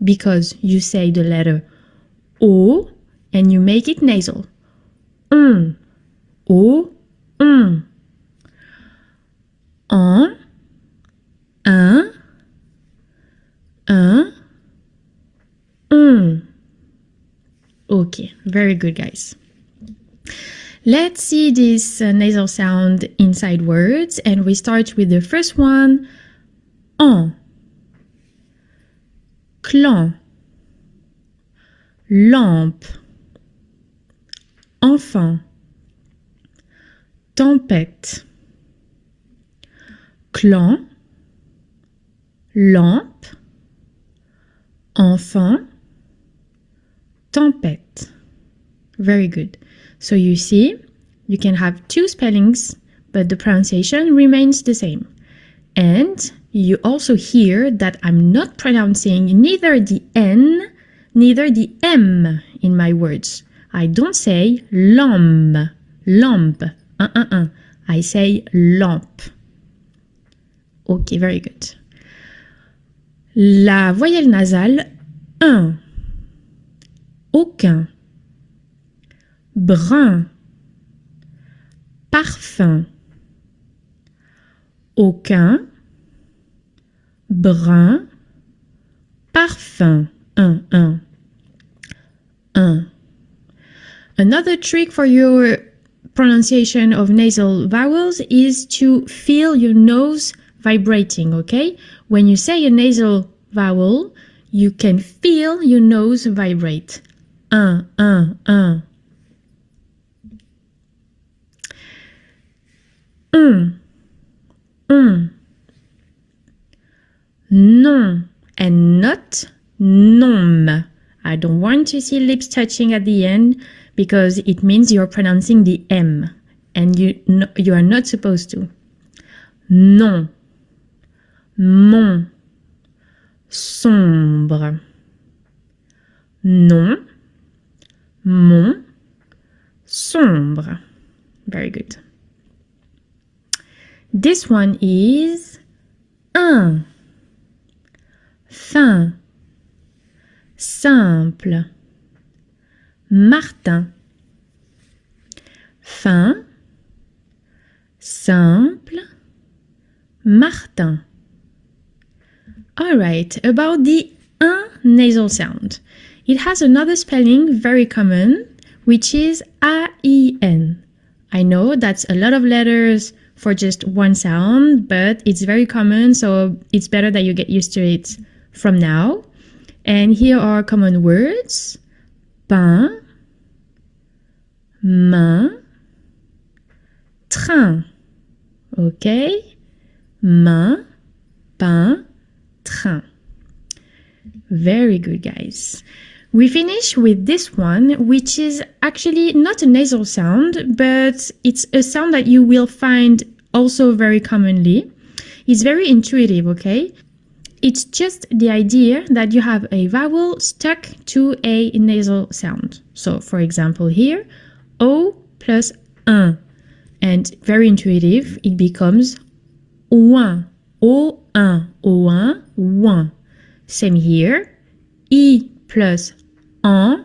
because you say the letter O and you make it nasal. O, un. Un, Okay, very good, guys. Let's see this nasal sound inside words, and we start with the first one. En, clan, lampe, enfant, tempête, clan, lampe, enfant, tempête. Very good. So you see, you can have two spellings, but the pronunciation remains the same. And you also hear that I'm not pronouncing neither the N, neither the M in my words. I don't say lampe. I say lampe. Okay, very good. La voyelle nasale, un. Aucun. Brun. Parfum. Aucun. Brun. Parfum. Un. Another trick for your pronunciation of nasal vowels is to feel your nose vibrating, okay? When you say a nasal vowel, you can feel your nose vibrate. Un. Non and not nom. I don't want to see lips touching at the end because it means you're pronouncing the M and you are not supposed to. Non. Mon. Sombre. Non. Mon. Sombre. Very good. This one is un. Fin. Simple. Martin. Fin. Simple. Martin. Alright, about the un nasal sound. It has another spelling very common, which is A-I-N. I know that's a lot of letters for just one sound, but it's very common, so it's better that you get used to it from now. And here are common words. Pain, main, train. Okay? Main, pain, train. Very good, guys. We finish with this one, which is actually not a nasal sound, but it's a sound that you will find also very commonly. It's very intuitive, okay? It's just the idea that you have a vowel stuck to a nasal sound. So, for example, here, O, plus un. And very intuitive, it becomes ouin. O1, O1, ouin. Same here. I plus en,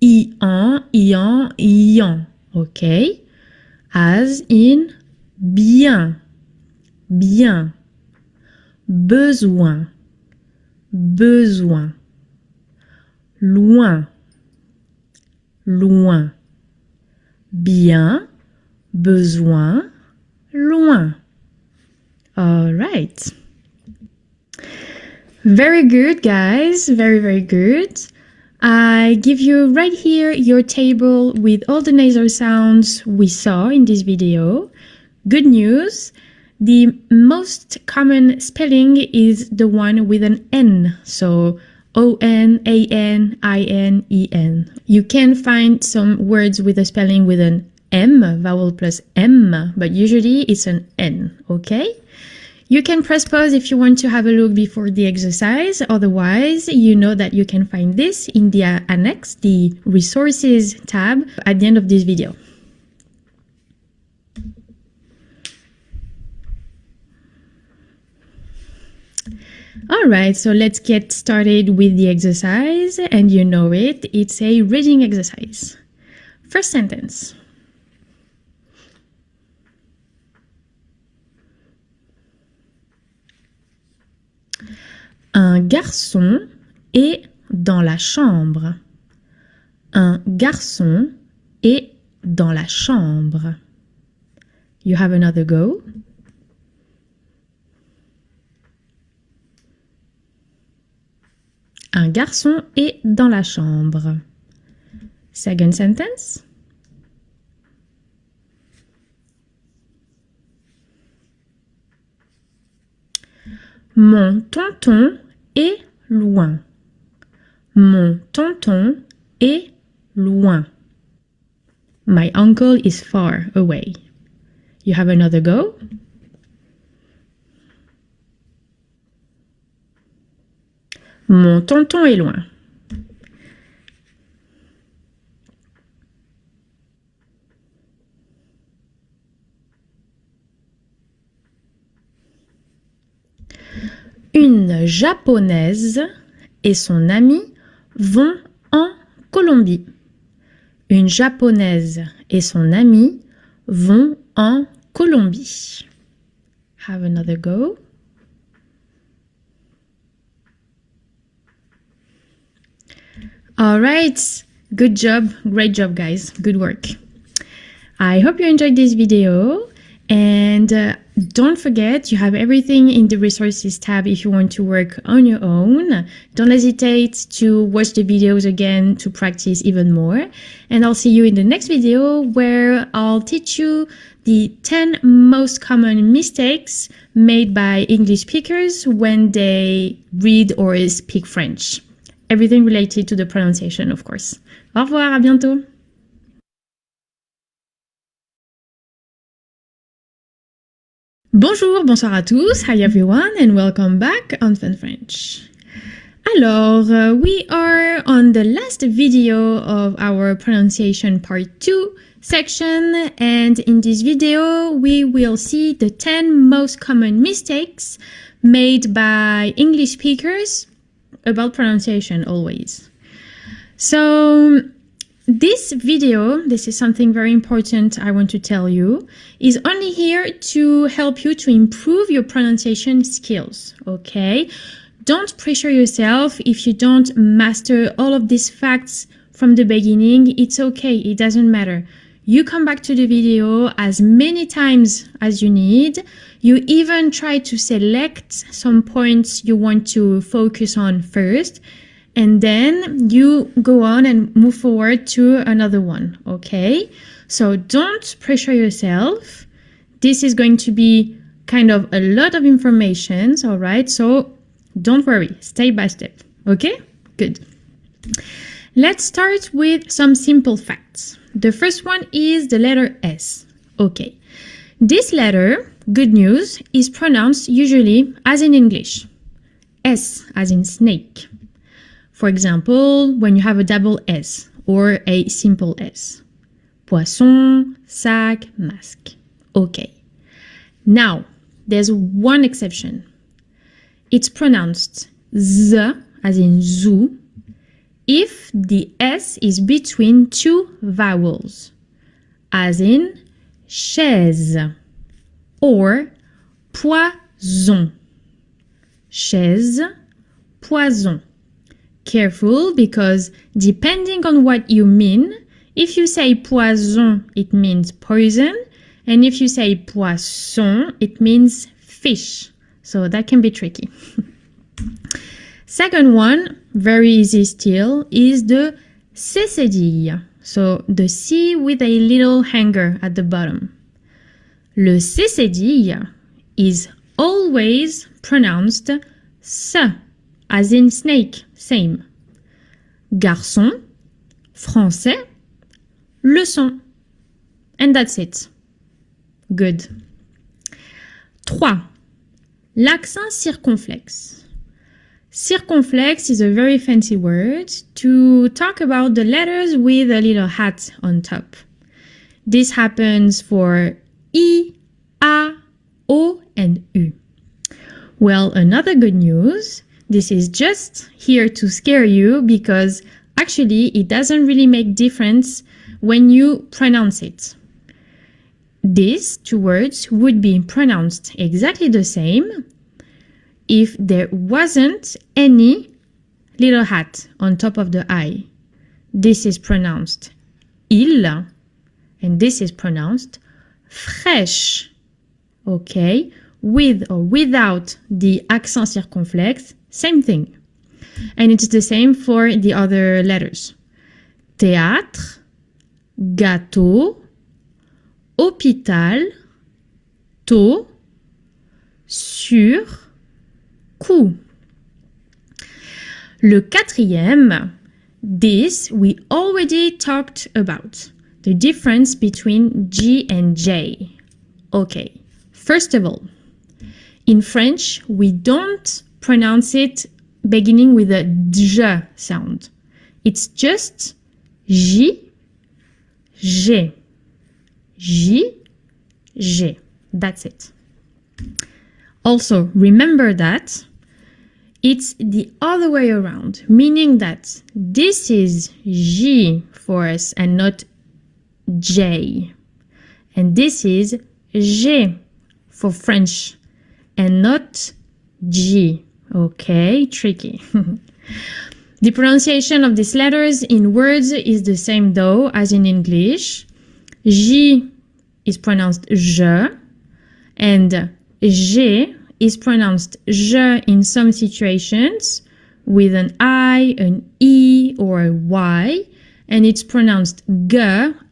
ian, ian, ian. Okay? As in bien, bien. Besoin, besoin. Loin, loin. Bien, besoin, loin. All right. Very good, guys. Very, very good. I give you right here your table with all the nasal sounds we saw in this video. Good news. The most common spelling is the one with an N. So O-N, A-N, I-N, E-N. You can find some words with a spelling with an M, vowel plus M, but usually it's an N, okay? You can press pause if you want to have a look before the exercise. Otherwise, you know that you can find this in the annex, the resources tab at the end of this video. All right, so let's get started with the exercise, and you know it. It's a reading exercise. First sentence. Un garçon est dans la chambre. Un garçon est dans la chambre. You have another go. Un garçon est dans la chambre. Second sentence. Mon tonton est loin. Mon tonton est loin. My uncle is far away. You have another go? Mon tonton est loin. Une japonaise et son ami vont en Colombie. Une japonaise et son ami vont en Colombie. Have another go. All right. Good job. Great job, guys. Good work. I hope you enjoyed this video. And don't forget, you have everything in the resources tab if you want to work on your own. Don't hesitate to watch the videos again to practice even more. And I'll see you in the next video where I'll teach you the 10 most common mistakes made by English speakers when they read or speak French. Everything related to the pronunciation, of course. Au revoir, à bientôt. Bonjour, bonsoir à tous, hi everyone, and welcome back on Fun French. Alors, we are on the last video of our pronunciation part 2 section, and in this video we will see the 10 most common mistakes made by English speakers about pronunciation always. So, this video, this is something very important I want to tell you, is only here to help you to improve your pronunciation skills, okay? Don't pressure yourself if you don't master all of these facts from the beginning. It's okay, it doesn't matter. You come back to the video as many times as you need. You even try to select some points you want to focus on first. And then you go on and move forward to another one, okay? So don't pressure yourself. This is going to be kind of a lot of information, all right? So don't worry, step by step, okay? Good. Let's start with some simple facts. The first one is the letter S, okay? This letter, good news, is pronounced usually as in English. S as in snake. For example, when you have a double S or a simple S. Poisson, sac, masque. Okay. Now, there's one exception. It's pronounced z, as in zoo, if the S is between two vowels, as in chaise or poison. Chaise, poison. Careful, because depending on what you mean, if you say poison, it means poison, and if you say poisson, it means fish. So that can be tricky. Second one, very easy still, is the cécédille. So the C with a little hanger at the bottom. Le cécédille is always pronounced S, as in snake, same. Garçon, français, leçon. And that's it. Good. 3. L'accent circonflexe. Circumflex is a very fancy word to talk about the letters with a little hat on top. This happens for I, A, O, and U. Well, another good news, this is just here to scare you because actually it doesn't really make difference when you pronounce it. These two words would be pronounced exactly the same if there wasn't any little hat on top of the I. This is pronounced il, and this is pronounced fraîche. Okay? With or without the accent circonflexe, same thing. And it's the same for the other letters. Théâtre, gâteau, hôpital, taux, sur, coup. Le quatrième, this we already talked about, the difference between G and J. Okay, first of all, in French, we don't pronounce it beginning with a j sound. It's just J, G, J, G. That's it. Also, remember that it's the other way around, meaning that this is J for us and not J. And this is G for French and not G. Okay, tricky. The pronunciation of these letters in words is the same though as in English. J is pronounced je and G is pronounced je in some situations with an I, an E, or a Y, and it's pronounced g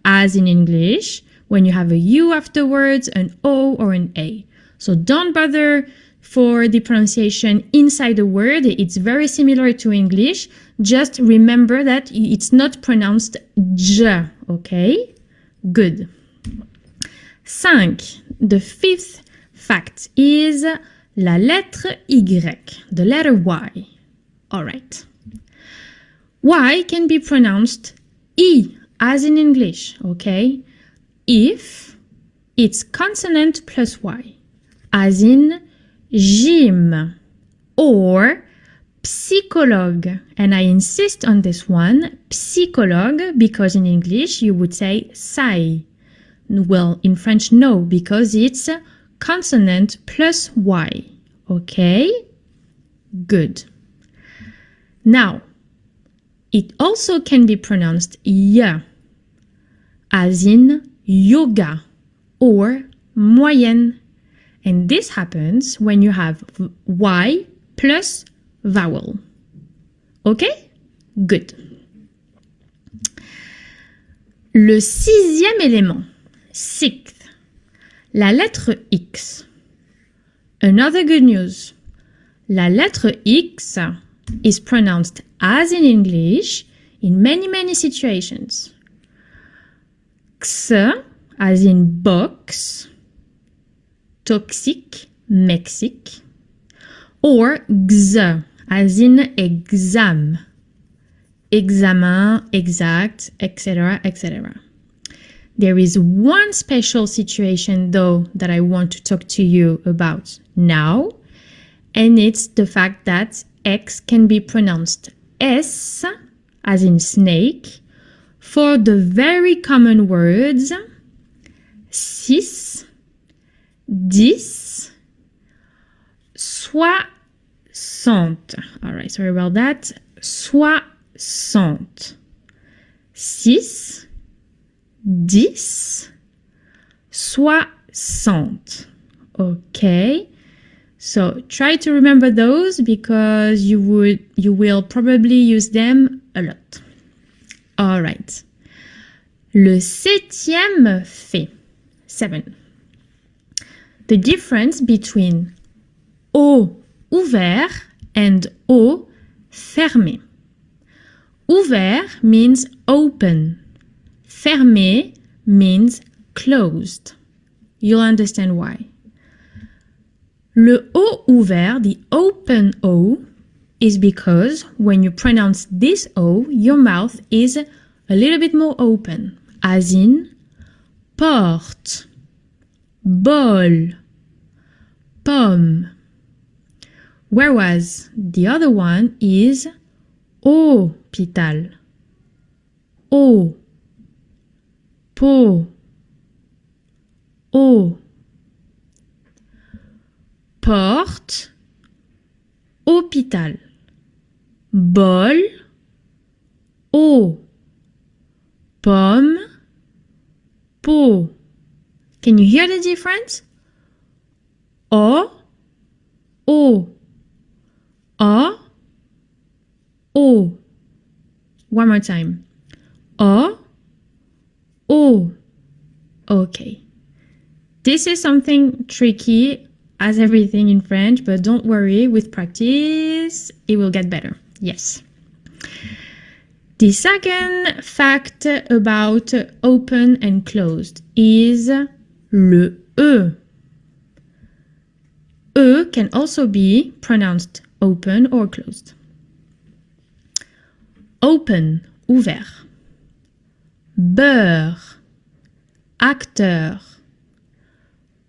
as in English when you have a U afterwards, an O, or an A. So don't bother for the pronunciation inside the word. It's very similar to English. Just remember that it's not pronounced j, okay? Good. 5. The fifth fact is la lettre Y, the letter Y. All right. Y can be pronounced I, as in English, okay? If it's consonant plus Y, as in gym or psychologue. And I insist on this one, psychologue, because in English you would say psy. Well, in French, no, because it's consonant plus Y. Okay? Good. Now, it also can be pronounced y, as in yoga or moyenne. And this happens when you have Y plus vowel. Okay? Good. Le sixième élément, sixth, la lettre X. Another good news. La lettre X is pronounced as in English in many situations. X, as in box, toxic, Mexique, or X, as in exam, examen, exact, etc., etc. There is one special situation though that I want to talk to you about now, and it's the fact that X can be pronounced S, as in snake, for the very common words 6, 10, 60. All right, sorry about that. 60. 6, 10, 60. Okay. So try to remember those because you will probably use them a lot. All right. Le septième fait. 7. The difference between O ouvert and O fermé. Ouvert means open. Fermé means closed. You'll understand why. Le O ouvert, the open O, is because when you pronounce this O, your mouth is a little bit more open, as in porte, bol, pomme. Whereas the other one is hôpital, eau, pot, eau. Porte, hôpital, bol, eau, pomme, pot. Can you hear the difference? O, O, O, O. One more time. O, O. Okay. This is something tricky as everything in French, but don't worry, with practice, it will get better. Yes. The second fact about open and closed is le E. E can also be pronounced open or closed. Open, ouvert. Beurre, acteur.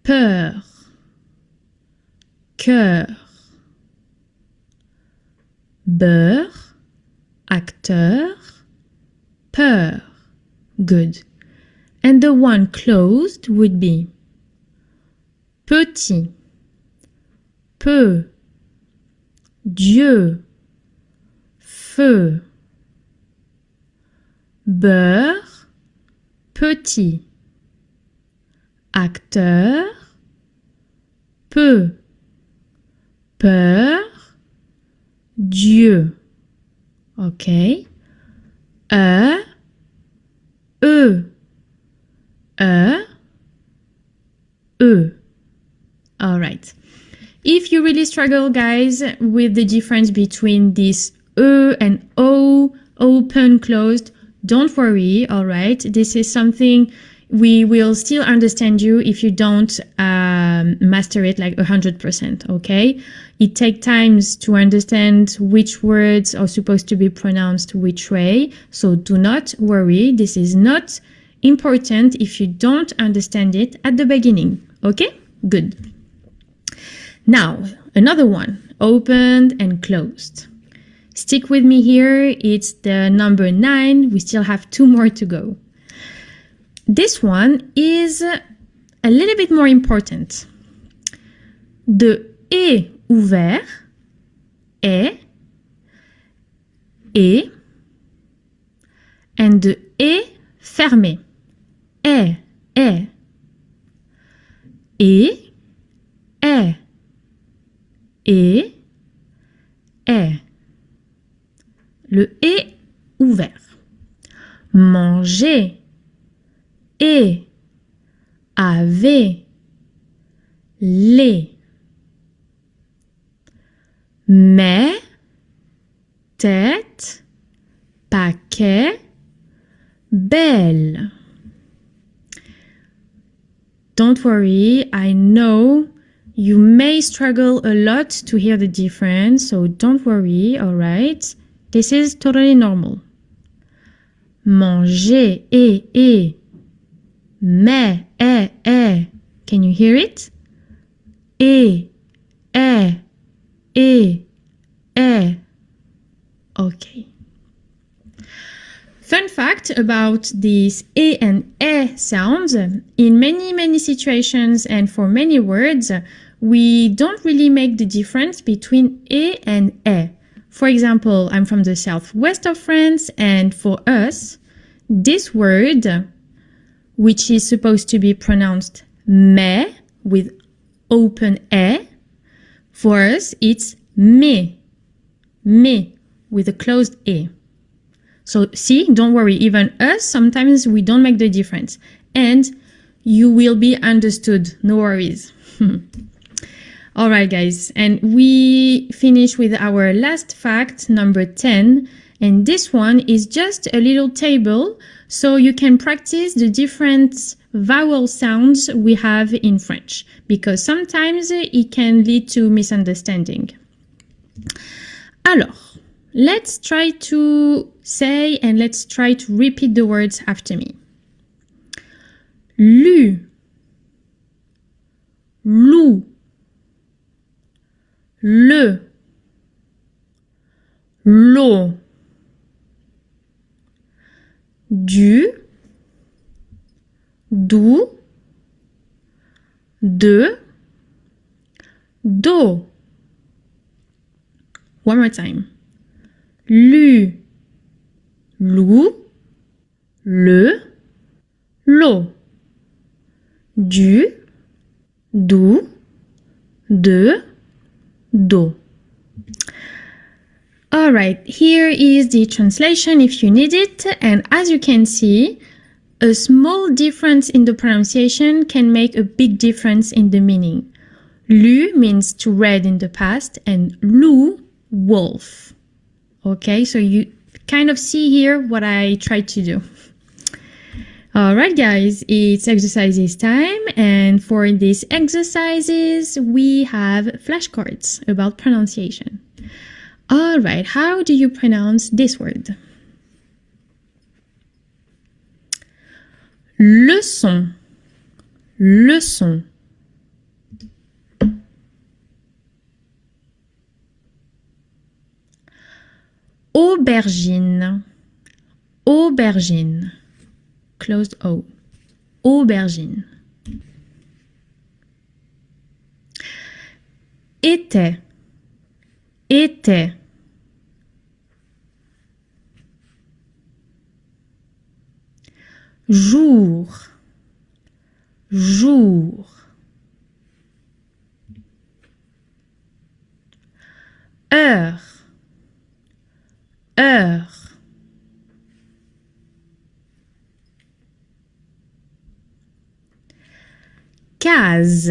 Peur, cœur. Beurre, acteur, peur. Good. And the one closed would be petit, peu, Dieu, feu. Beurre, petit. Acteur, peu. Peur, Dieu. Okay. E, E. All right. If you really struggle, guys, with the difference between this E and O, open, closed, don't worry, all right? This is something we will still understand you if you don't master it like 100%, okay? It takes time to understand which words are supposed to be pronounced which way, so do not worry. This is not important if you don't understand it at the beginning, okay? Good. Now, another one, opened and closed. Stick with me here, it's the number 9. We still have 2 more to go. This one is a little bit more important. De est ouvert, est, and de est fermé, est, est. Le est ouvert. Manger, et, avait, les. Mais, tête, paquet, belle. Don't worry, I know you may struggle a lot to hear the difference, so don't worry, all right? This is totally normal. Manger, et, Mais, eh. Can you hear it? Eh, eh. Okay. Fun fact about these e and sounds, in many situations and for many words, we don't really make the difference between e and e. For example, I'm from the southwest of France, and for us, this word, which is supposed to be pronounced mais with open e, for us it's me with a closed e. So see, don't worry, even us, sometimes we don't make the difference. And you will be understood, no worries. All right, guys, and we finish with our last fact, number 10. And this one is just a little table so you can practice the different vowel sounds we have in French, because sometimes it can lead to misunderstanding. Alors, let's try to say and let's try to repeat the words after me. Lu, loup, le, l'eau, du, d'où, de, do. One more time. Lu, loup, le, l'eau, du, d'où, de, do. All right, here is the translation if you need it. And as you can see, a small difference in the pronunciation can make a big difference in the meaning. Lu means to read in the past and loup, wolf. Okay, so you kind of see here what I tried to do. All right, guys, it's exercises time. And for these exercises, we have flashcards about pronunciation. All right, how do you pronounce this word? Leçon, leçon. Aubergine, aubergine. Closed O. Aubergine. Était, était. Jour, jour. Heure, heure. Case,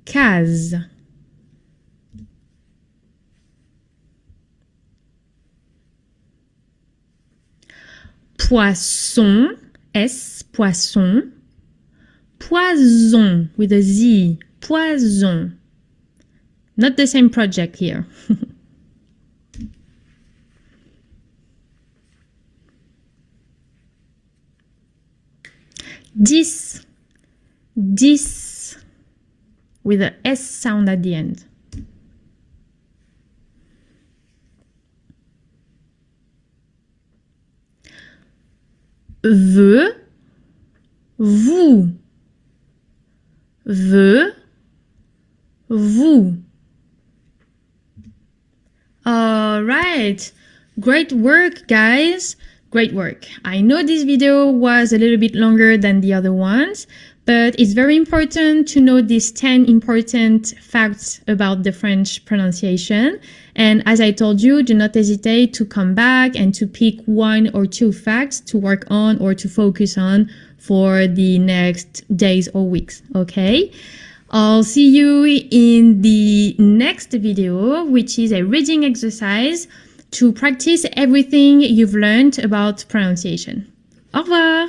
case. Poisson, S, poisson. Poison with a Z, poison. Not the same project here. 10, 10 with a S sound at the end. Veux, vous, veux, vous. All right, great work, guys. Great work. I know this video was a little bit longer than the other ones, but it's very important to know these 10 important facts about the French pronunciation. And as I told you, do not hesitate to come back and to pick 1 or 2 facts to work on or to focus on for the next days or weeks, okay? I'll see you in the next video, which is a reading exercise to practice everything you've learned about pronunciation. Au revoir!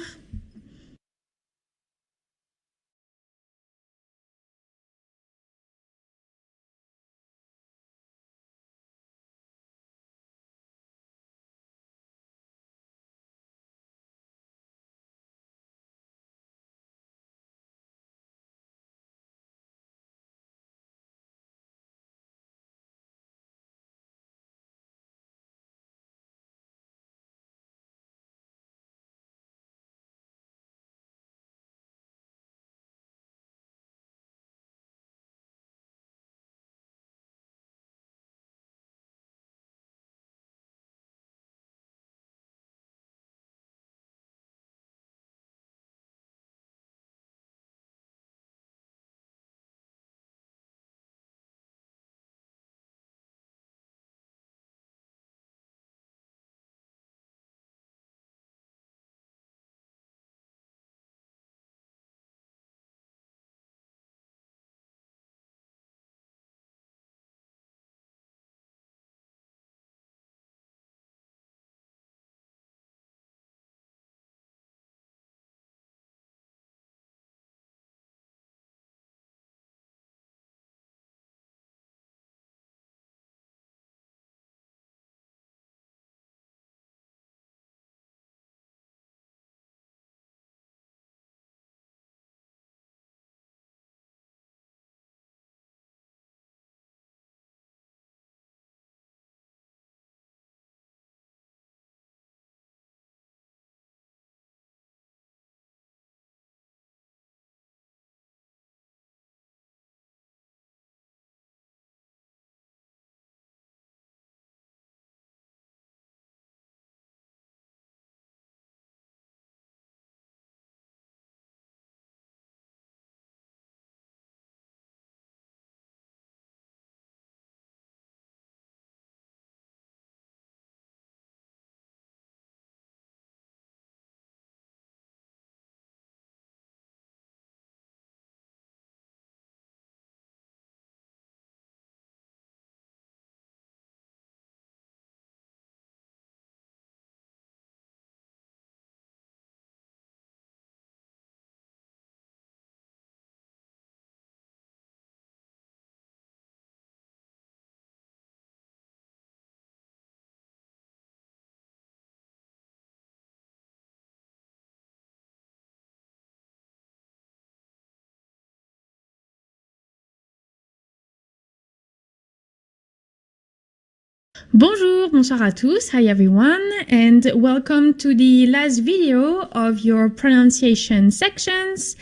Bonjour, bonsoir à tous. Hi everyone, and welcome to the last video of your pronunciation sections,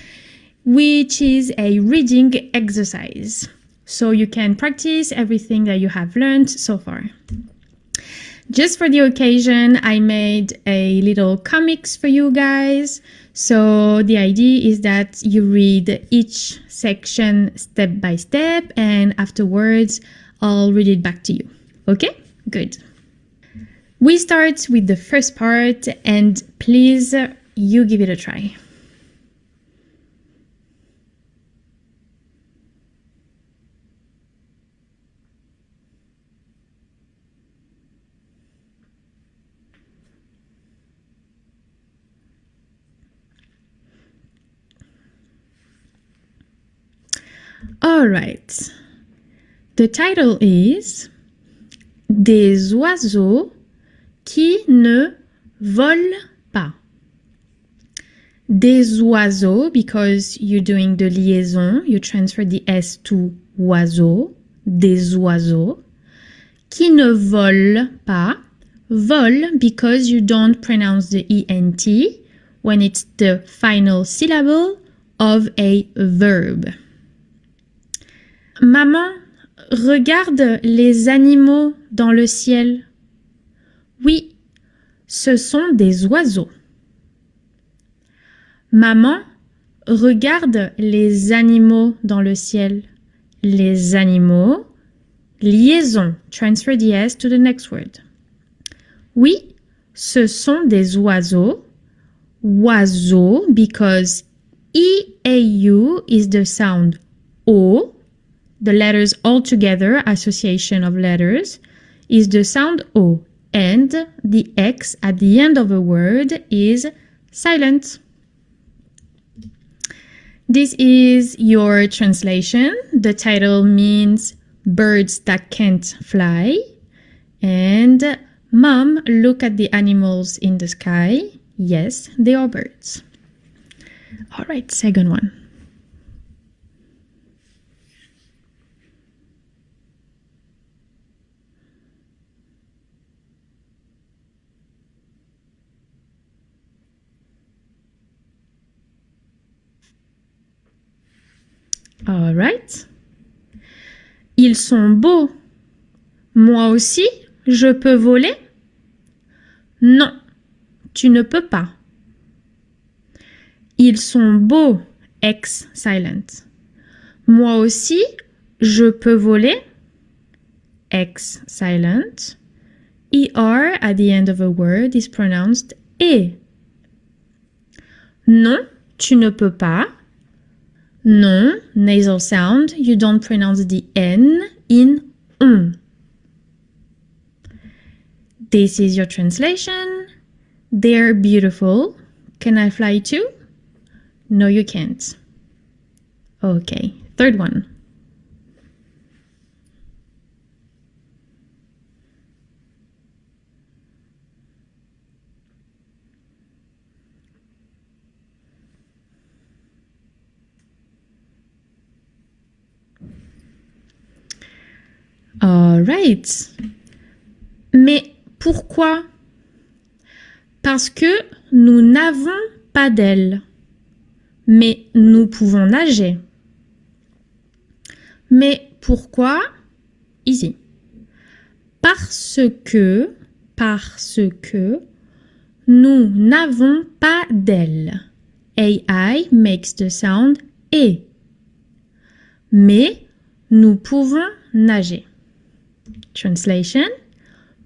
which is a reading exercise. So you can practice everything that you have learned so far. Just for the occasion, I made a little comics for you guys. So the idea is that you read each section step by step, and afterwards I'll read it back to you. Okay? Good. We start with the first part, and please, you give it a try. All right. The title is Des oiseaux qui ne volent pas. Des oiseaux, because you're doing the liaison, you transfer the S to oiseau, des oiseaux, qui ne volent pas, vol because you don't pronounce the ENT when it's the final syllable of a verb. Maman, regarde les animaux dans le ciel. Oui, ce sont des oiseaux. Maman, regarde les animaux dans le ciel. Les animaux, liaison, transfer the S to the next word. Oui, ce sont des oiseaux. Oiseaux, because E-A-U is the sound O. The letters all together, association of letters, is the sound O. And the X at the end of a word is silent. This is your translation. The title means birds that can't fly. And Mom, look at the animals in the sky. Yes, they are birds. All right, second one. All right. Ils sont beaux. Moi aussi, je peux voler? Non, tu ne peux pas. Ils sont beaux. X silent. Moi aussi, je peux voler? X silent. ER at the end of a word is pronounced E. Non, tu ne peux pas. Non, nasal sound, you don't pronounce the N in on. This is your translation. They're beautiful. Can I fly too? No, you can't. Okay, third one. All right. Mais pourquoi? Parce que nous n'avons pas d'ailes. Mais nous pouvons nager. Mais pourquoi? Easy. Parce que nous n'avons pas d'ailes. AI makes the sound E. Mais nous pouvons nager. Translation.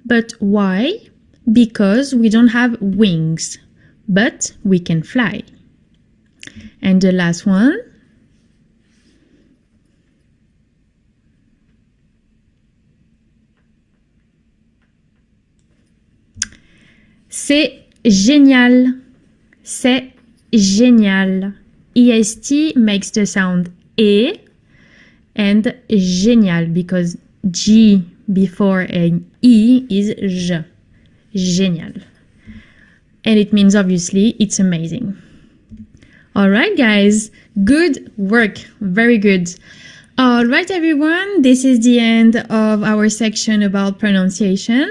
But why? Because we don't have wings, but we can fly. And the last one. C'est génial. C'est génial. EST makes the sound E and génial because G before an E is J. Génial. And it means obviously it's amazing. All right, guys. Good work. Very good. All right, everyone, this is the end of our section about pronunciation.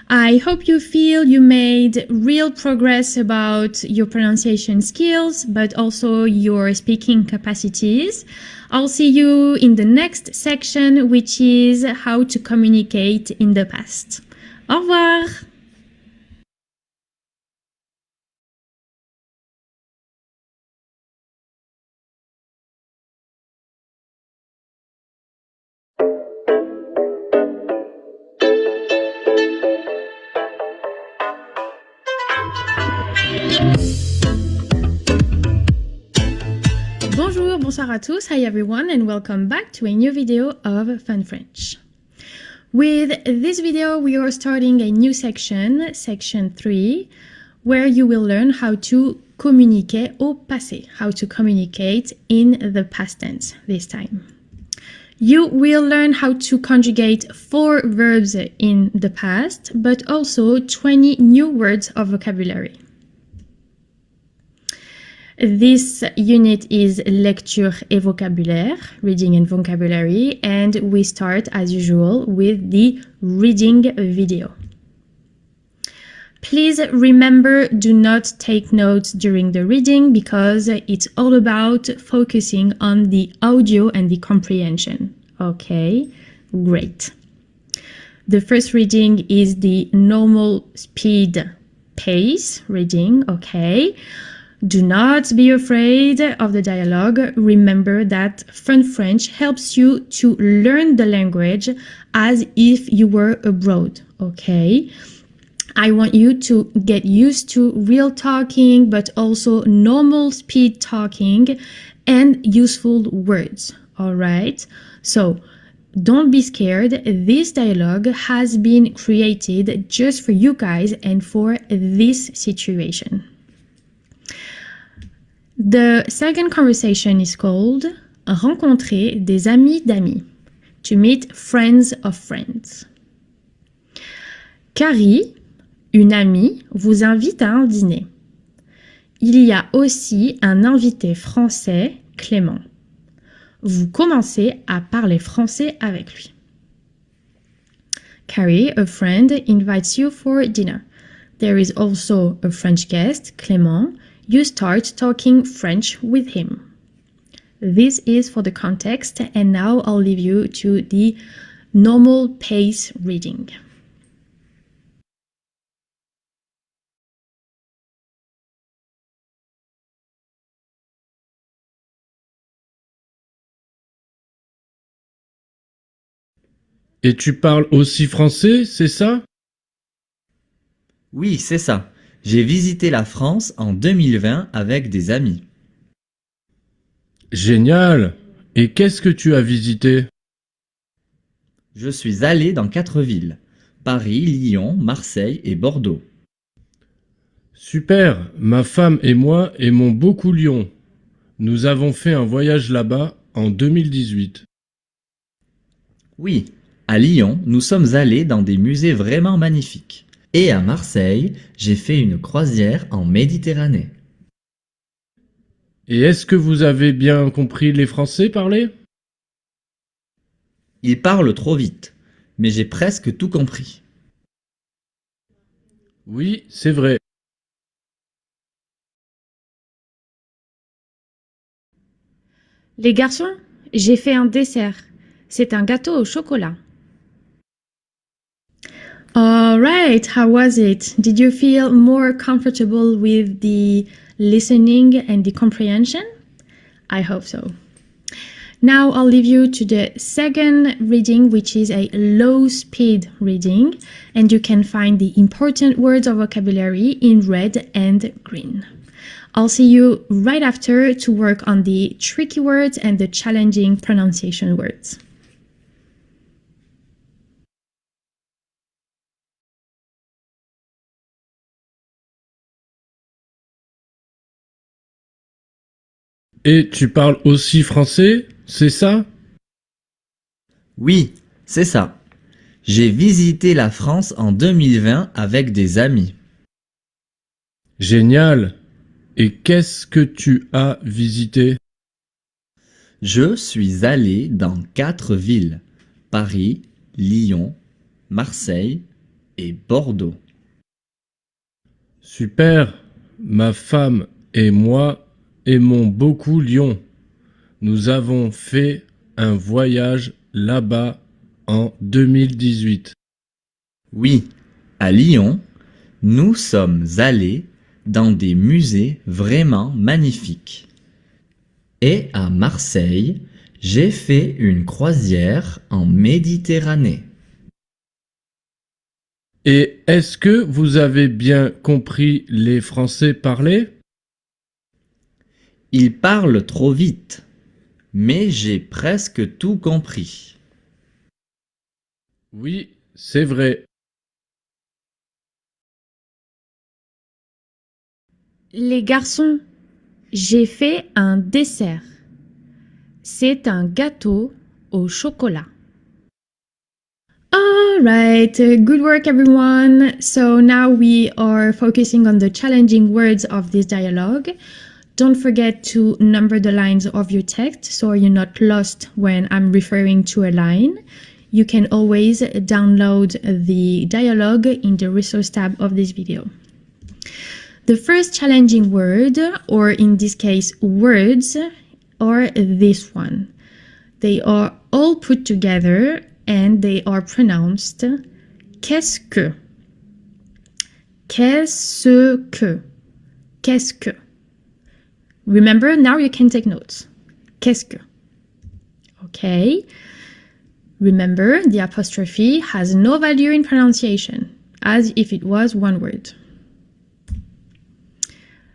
I hope you feel you made real progress about your pronunciation skills, but also your speaking capacities. I'll see you in the next section, which is how to communicate in the past. Au revoir! Bonjour, bonsoir à tous, hi everyone, and welcome back to a new video of Fun French. With this video, we are starting a new section, section 3, where you will learn how to communiquer au passé, how to communicate in the past tense this time. You will learn how to conjugate 4 verbs in the past, but also 20 new words of vocabulary. This unit is lecture et vocabulaire, reading and vocabulary, and we start as usual with the reading video. Please remember, do not take notes during the reading because it's all about focusing on the audio and the comprehension. Okay, great. The first reading is the normal speed pace reading, okay. Do not be afraid of the dialogue. Remember that Fun French helps you to learn the language as if you were abroad, okay? I want you to get used to real talking, but also normal speed talking and useful words, all right? So don't be scared. This dialogue has been created just for you guys and for this situation. The second conversation is called Rencontrer des amis d'amis, to meet friends of friends. Carrie, une amie, vous invite à un dîner. Il y a aussi un invité français, Clément. Vous commencez à parler français avec lui. Carrie, a friend, invites you for dinner. There is also a French guest, Clément. You start talking French with him. This is for the context, and now I'll leave you to the normal pace reading.
Et tu parles aussi français, c'est ça?
Oui, c'est ça. J'ai visité la France en 2020 avec des amis.
Génial! Et qu'est-ce que tu as visité?
Je suis allé dans 4 villes: Paris, Lyon, Marseille et Bordeaux.
Super! Ma femme et moi aimons beaucoup Lyon. Nous avons fait un voyage là-bas en 2018.
Oui, à Lyon, nous sommes allés dans des musées vraiment magnifiques. Et à Marseille, j'ai fait une croisière en Méditerranée.
Et est-ce que vous avez bien compris les Français parler?
Ils parlent trop vite, mais j'ai presque tout compris.
Oui, c'est vrai.
Les garçons, j'ai fait un dessert. C'est un gâteau au chocolat. All right, how was it? Did you feel more comfortable with the listening and the comprehension? I hope so. Now I'll leave you to the second reading, which is a low speed reading, and you can find the important words of vocabulary in red and green. I'll see you right after to work on the tricky words and the challenging pronunciation words.
Et tu parles aussi français, c'est ça?
Oui, c'est ça. J'ai visité la France en 2020 avec des amis.
Génial! Et qu'est-ce que tu as visité?
Je suis allé dans 4 villes. Paris, Lyon, Marseille et Bordeaux.
Super. Ma femme et moi aimons beaucoup Lyon. Nous avons fait un voyage là-bas en 2018.
Oui, à Lyon, nous sommes allés dans des musées vraiment magnifiques. Et à Marseille, j'ai fait une croisière en Méditerranée.
Et est-ce que vous avez bien compris les Français parler?
Ils parlent trop vite, mais j'ai presque tout compris.
Oui, c'est vrai.
Les garçons, j'ai fait un dessert. C'est un gâteau au chocolat. All right, good work everyone. So now we are focusing on the challenging words of this dialogue. Don't forget to number the lines of your text so you're not lost when I'm referring to a line. You can always download the dialogue in the resource tab of this video. The first challenging word, or in this case words, are this one. They are all put together and they are pronounced qu'est-ce que. Qu'est-ce que. Qu'est-ce que. Remember, now you can take notes. Qu'est-ce que. Okay. Remember, the apostrophe has no value in pronunciation, as if it was one word.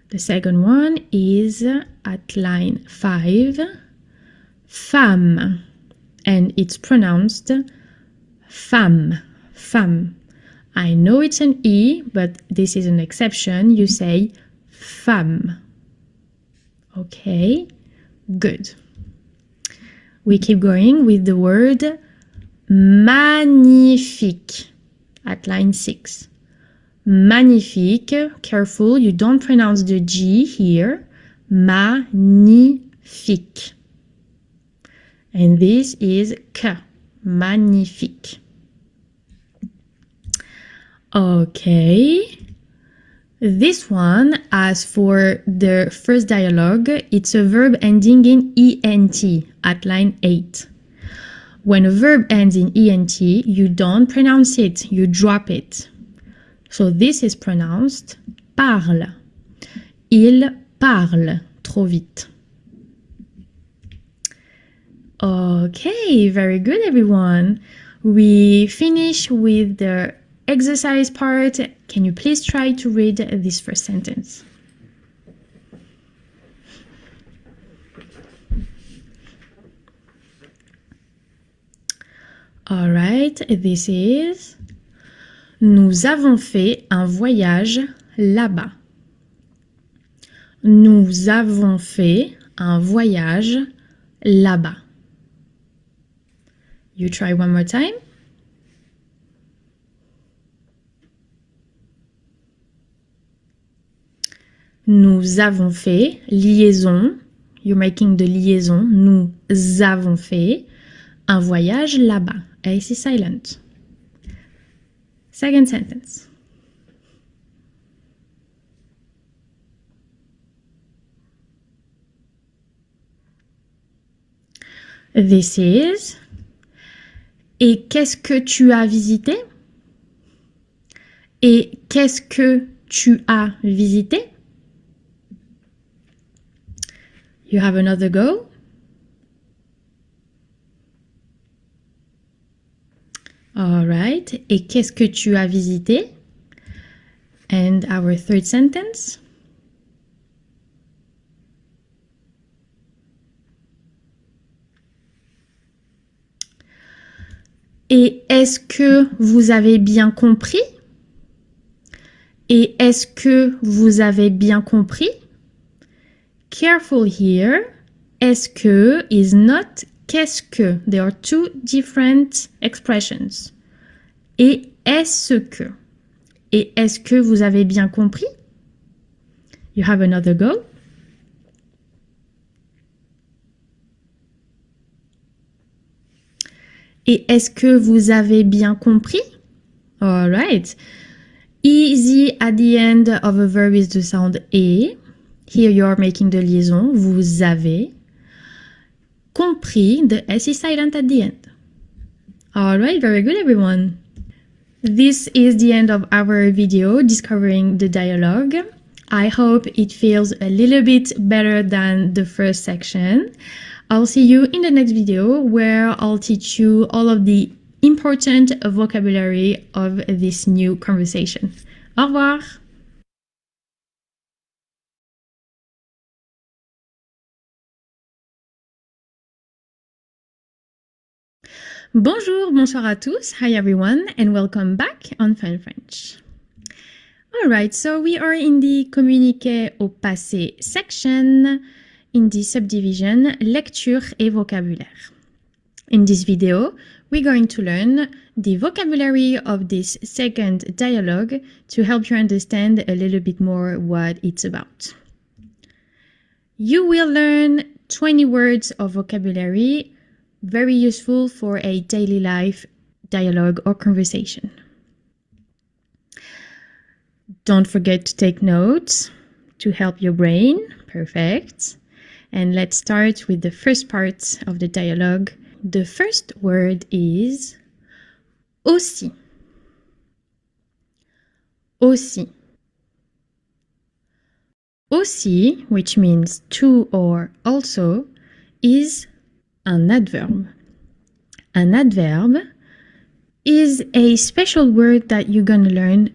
The second one is at line 5, femme, and it's pronounced femme, femme. I know it's an E, but this is an exception. You say femme. Okay, good. We keep going with the word magnifique at line 6. Magnifique, careful, you don't pronounce the G here. Magnifique. And this is K, magnifique. Okay. This one, as for the first dialogue, it's a verb ending in ENT at line 8. When a verb ends in ENT, you don't pronounce it, you drop it. So this is pronounced parle. Il parle trop vite. Okay, very good everyone. We finish with the exercise part. Can you please try to read this first sentence? All right, this is nous avons fait un voyage là-bas. Nous avons fait un voyage là-bas. You try one more time. Nous avons fait liaison. You're making the liaison. Nous avons fait un voyage là-bas. AC silent. Second sentence. This is. Et qu'est-ce que tu as visité? Et qu'est-ce que tu as visité? You have another go. All right. Et qu'est-ce que tu as visité? And our third sentence. Et est-ce que vous avez bien compris? Et est-ce que vous avez bien compris? Careful here. Est-ce que is not qu'est-ce que. There are two different expressions. Et est-ce que. Et est-ce que vous avez bien compris? You have another go. Et est-ce que vous avez bien compris? All right. Easy at the end of a verb is the sound E. Here you are making the liaison. Vous avez compris. The S is silent at the end. All right, very good, everyone. This is the end of our video discovering the dialogue. I hope it feels a little bit better than the first section. I'll see you in the next video where I'll teach you all of the important vocabulary of this new conversation. Au revoir! Bonjour, bonsoir à tous. Hi everyone and welcome back on Fun French. Alright, so we are in the communiqué au passé section in the subdivision lecture et vocabulaire. In this video, we're going to learn the vocabulary of this second dialogue to help you understand a little bit more what it's about. You will learn 20 words of vocabulary, very useful for a daily life dialogue or conversation. Don't forget to take notes to help your brain. Perfect. And let's start with the first part of the dialogue. The first word is aussi. Aussi. Aussi, which means too or also, is an adverb. An adverb is a special word that you're going to learn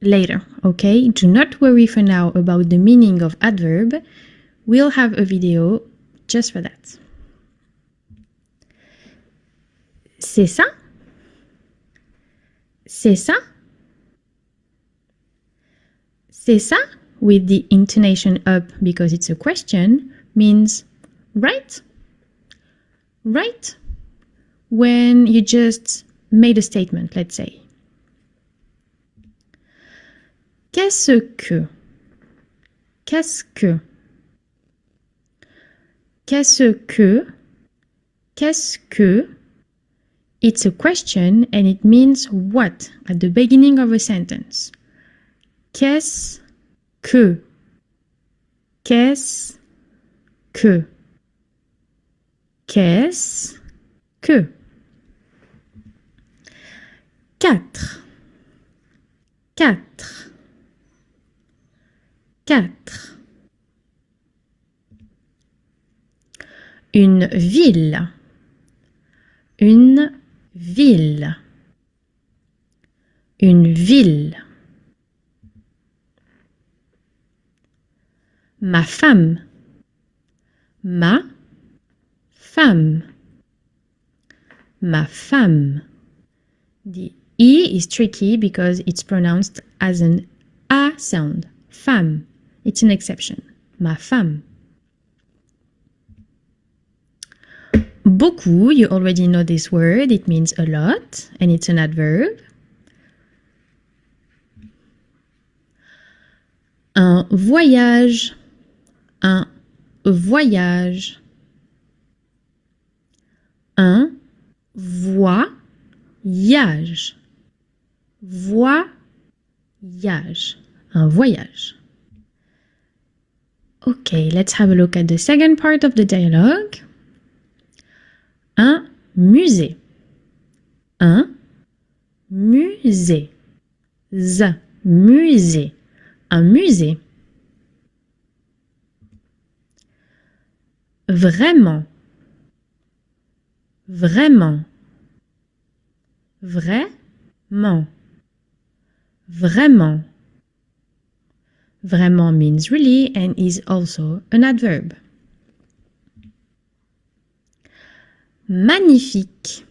later, okay? Do not worry for now about the meaning of adverb. We'll have a video just for that. C'est ça? C'est ça? C'est ça, with the intonation up because it's a question, means right? Right? When you just made a statement, let's say. Qu'est-ce que? Qu'est-ce que? Qu'est-ce que? Qu'est-ce que? It's a question and it means what at the beginning of a sentence. Qu'est-ce que? Qu'est-ce que? Qu'est-ce que? 4. 4. 4. Une ville. Une ville. Une ville. Ma femme. Ma femme. Ma femme. The E is tricky because it's pronounced as an A sound. Femme. It's an exception. Ma femme. Beaucoup, you already know this word. It means a lot and it's an adverb. Un voyage. Un voyage. Un voyage. Voyage. Un voyage. Okay, let's have a look at the second part of the dialogue. Un musée. Un musée. Musée. Un musée. Vraiment. Vraiment. Vraiment. Vraiment. Vraiment means really and is also an adverb. Magnifique.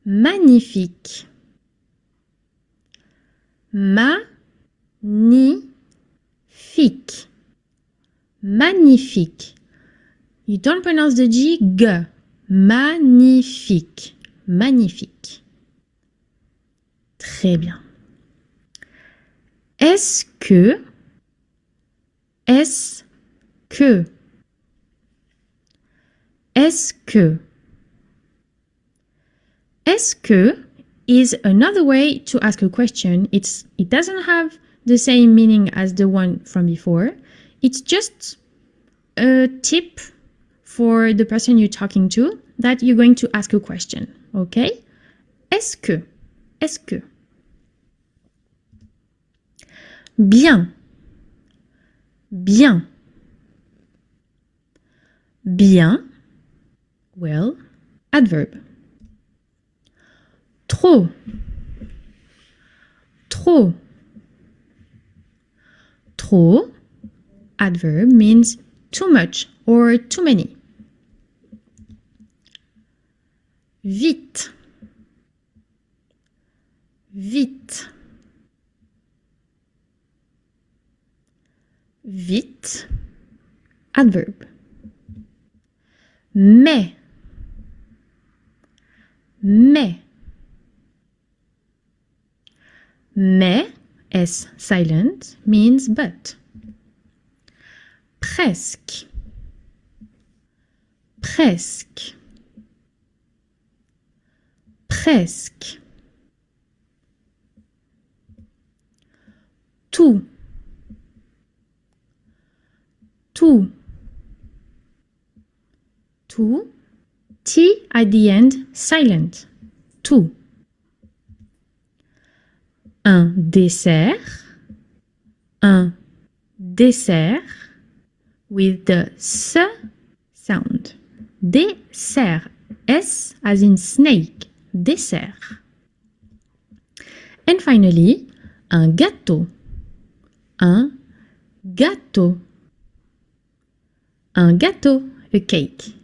Magnifique. Magnifique. Magnifique. You don't pronounce the G, G. Magnifique. Magnifique. Très bien. Est-ce que Est-ce que Est-ce que is another way to ask a question. It doesn't have the same meaning as the one from before. It's just a tip for the person you're talking to that you're going to ask a question. Okay? Est-ce que? Est-ce que? Bien. Bien. Bien. Well, adverb. Trop. Trop. Trop, adverb, means too much or too many. Vite. Vite. Vite, adverb. Mais. Mais. Mais, S silent, means but. Presque. Presque. Presque. Tout. Tout. Tout. T at the end, silent. Tout. Un dessert. Un dessert with the S sound. Dessert. S as in snake. Dessert. And finally, un gâteau. Un gâteau. Un gâteau. A cake.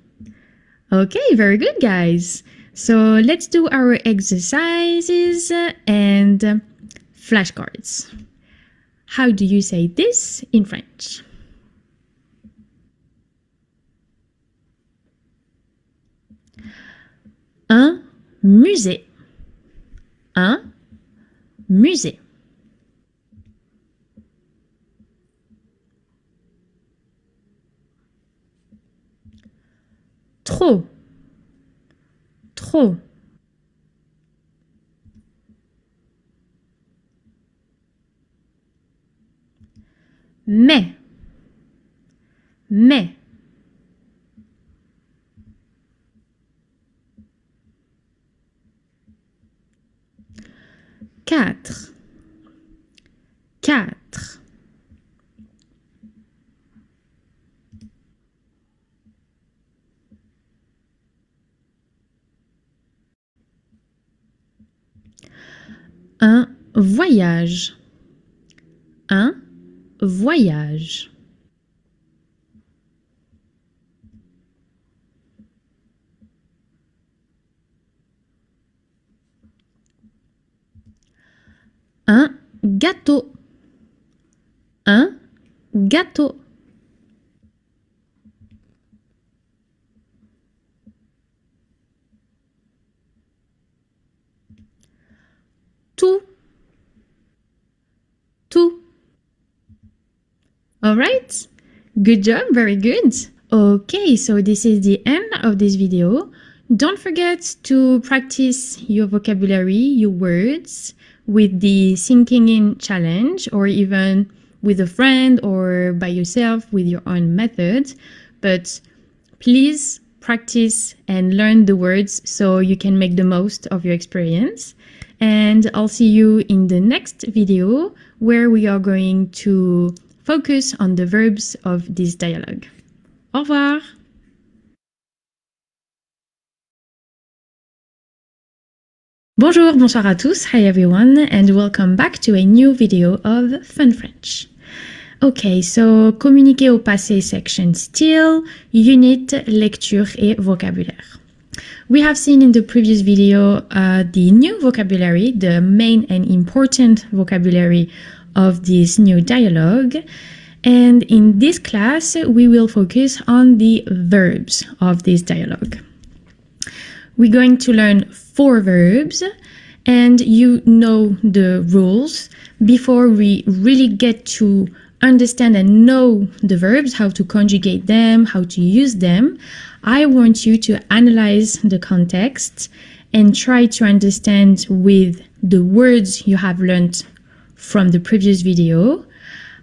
Okay, very good, guys. So let's do our exercises and flashcards. How do you say this in French? Un musée. Un musée. Trop. Trop. Mais. Mais. Quatre. Quatre. Un voyage. Un voyage. Un gâteau. Un gâteau. Tout. Tout. All right. Good job. Very good. Okay, so this is the end of this video. Don't forget to practice your vocabulary, your words, with the sinking in challenge, or even with a friend or by yourself with your own methods. But please practice and learn the words so you can make the most of your experience. And I'll see you in the next video where we are going to focus on the verbs of this dialogue. Au revoir! Bonjour, bonsoir à tous, hi everyone, and welcome back to a new video of Fun French. Okay, so communiquer au passé section still, unit, lecture et vocabulaire. We have seen in the previous video the new vocabulary, the main and important vocabulary of this new dialogue. And in this class, we will focus on the verbs of this dialogue. We're going to learn 4 verbs, and you know the rules. Before we really get to understand and know the verbs, how to conjugate them, how to use them, I want you to analyze the context and try to understand with the words you have learned from the previous video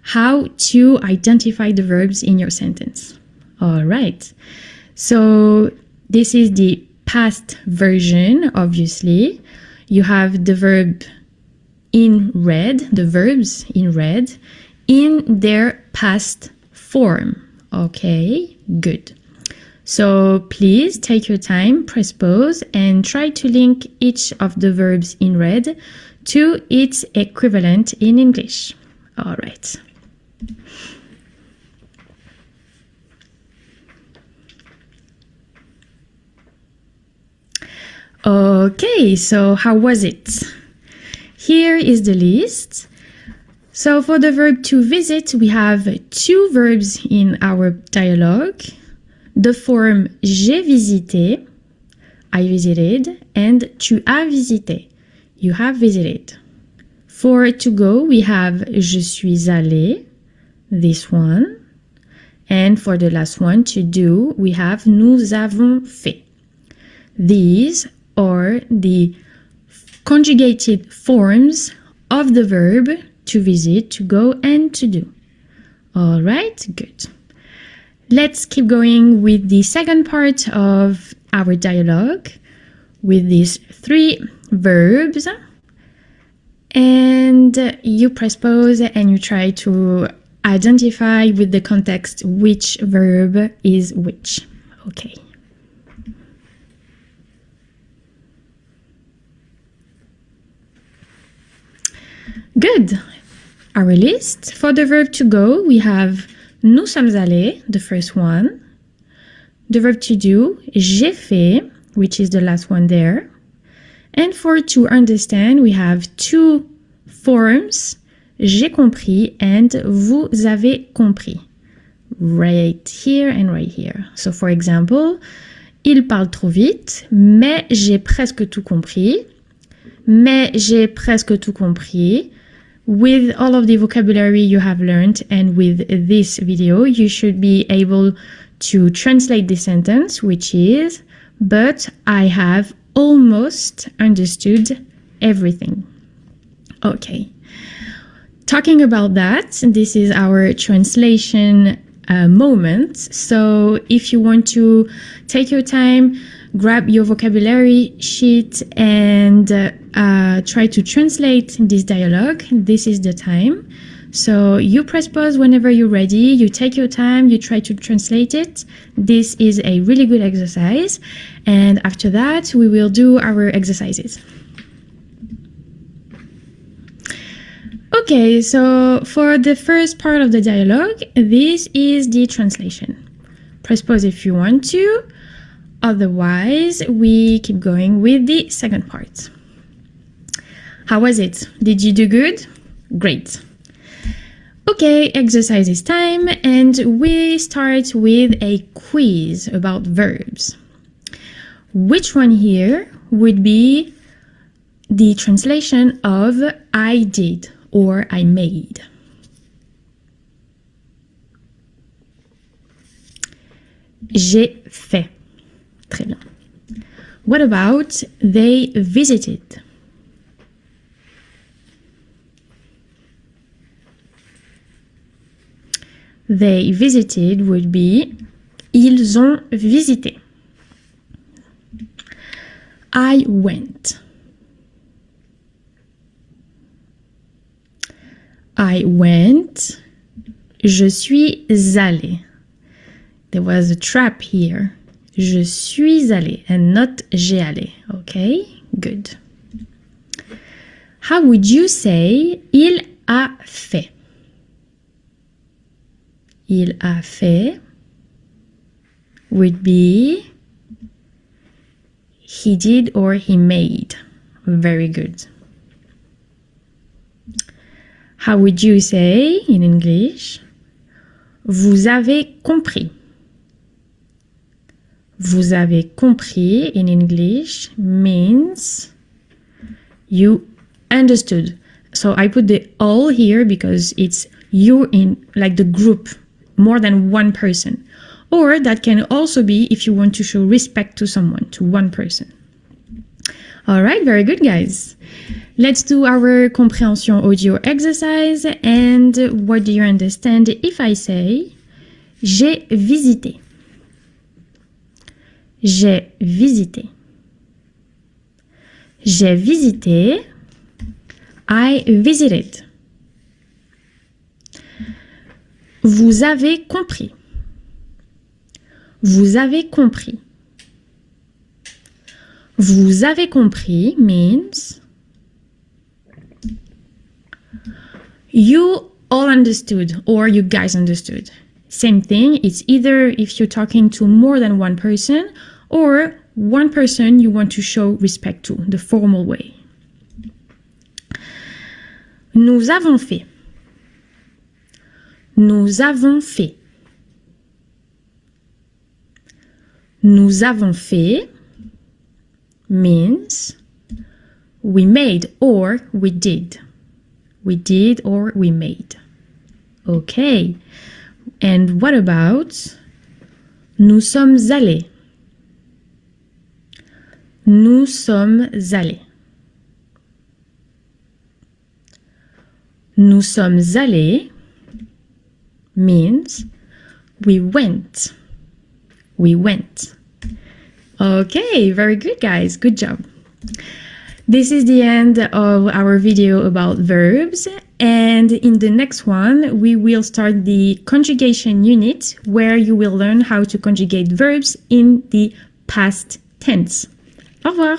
how to identify the verbs in your sentence. All right. So this is the past version, obviously. You have the verb in red, the verbs in red, in their past form. Okay, good. So please take your time, press pause, and try to link each of the verbs in red to its equivalent in English. All right. Okay, so how was it? Here is the list. So for the verb to visit, we have two verbs in our dialogue. The form j'ai visité, I visited, and tu as visité, you have visited. For to go, we have je suis allé, this one. And for the last one, to do, we have nous avons fait. These are the conjugated forms of the verb to visit, to go, and to do. All right, good. Let's keep going with the second part of our dialogue with these three verbs. And you press pause and you try to identify with the context which verb is which. Okay. Good. Our list. For the verb to go, we have nous sommes allés, the first one. The verb to do, j'ai fait, which is the last one there. And for to understand, we have two forms, j'ai compris and vous avez compris. Right here and right here. So for example, il parle trop vite, mais j'ai presque tout compris. Mais j'ai presque tout compris. With all of the vocabulary you have learned and with this video, you should be able to translate the sentence, which is, but I have almost understood everything. Okay. Talking about that, this is our translation moment. So if you want to take your time, grab your vocabulary sheet and try to translate this dialogue, this is the time. So you press pause whenever you're ready, you take your time, you try to translate it. This is a really good exercise. And after that, we will do our exercises. Okay, so for the first part of the dialogue, this is the translation. Press pause if you want to. Otherwise, we keep going with the second part. How was it? Did you do good? Great. Okay, exercises time, and we start with a quiz about verbs. Which one here would be the translation of I did or I made? J'ai fait. Très bien. What about they visited? They visited would be ils ont visité. I went. I went. Je suis allé. There was a trap here. Je suis allé and not j'ai allé. Okay, good. How would you say il a fait? Il a fait would be he did or he made. Very good. How would you say in English? Vous avez compris. Vous avez compris in English means you understood. So I put the all here because it's you in like the group, more than one person. Or that can also be if you want to show respect to someone, to one person. All right, very good, guys. Let's do our comprehension audio exercise. And what do you understand if I say j'ai visité? J'ai visité. J'ai visité. I visited. Vous avez compris. Vous avez compris. Vous avez compris means you all understood or you guys understood. Same thing, it's either if you're talking to more than one person or one person you want to show respect to, the formal way. Nous avons fait. Nous avons fait. Nous avons fait means we made or we did. We did or we made. Okay. And what about nous sommes allés? Nous sommes allés. Nous sommes allés means we went. We went. Okay, very good, guys. Good job. This is the end of our video about verbs. And in the next one, we will start the conjugation unit where you will learn how to conjugate verbs in the past tense. Au revoir.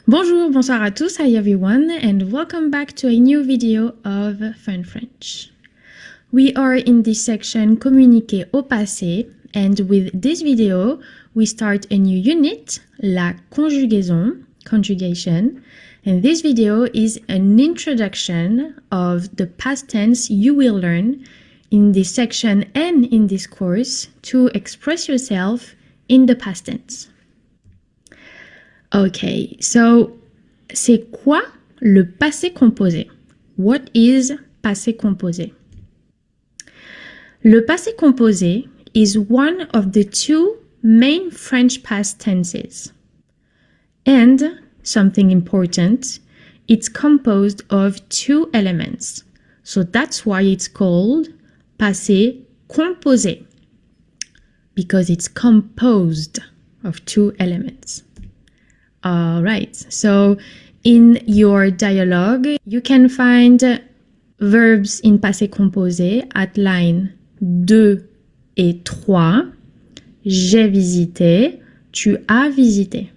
Bonjour, bonsoir à tous, hi everyone, and welcome back to a new video of Fun French. We are in this section communiquer au passé, and with this video, we start a new unit, la conjugaison, conjugation, and this video is an introduction of the past tense you will learn in this section and in this course to express yourself in the past tense. Okay, so c'est quoi le passé composé? What is passé composé? Le passé composé is one of the two main French past tenses. And something important, it's composed of two elements. So that's why it's called passé composé, because it's composed of two elements. All right, so in your dialogue, you can find verbs in passé composé at line 2 et 3. J'ai visité, tu as visité.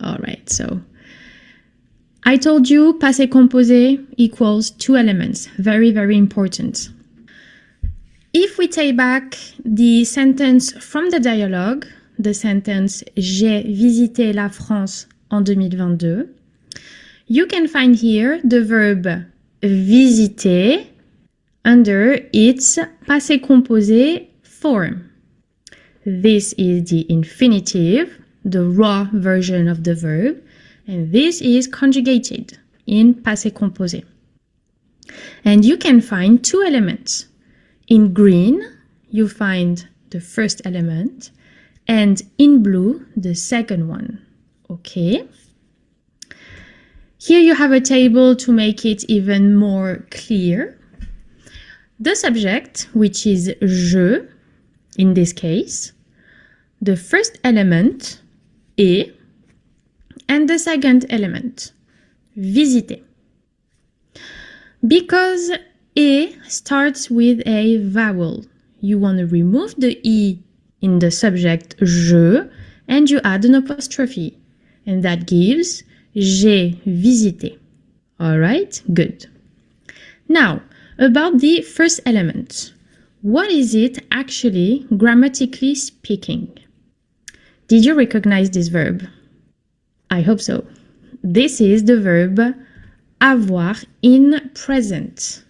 All right, so I told you passé composé equals two elements. Very, very important. If we take back the sentence from the dialogue, the sentence J'ai visité la France en 2022, you can find here the verb visiter under its passé composé form. This is the infinitive, the raw version of the verb, and this is conjugated in passé composé. And you can find two elements. In green, you find the first element, and in blue, the second one. Okay. Here you have a table to make it even more clear. The subject, which is je, in this case, the first element, est, and the second element, visiter. Because et starts with a vowel, you want to remove the e in the subject je, and you add an apostrophe. And that gives j'ai visité. All right, good. Now, about the first element. What is it actually, grammatically speaking? Did you recognize this verb? I hope so. This is the verb avoir in present.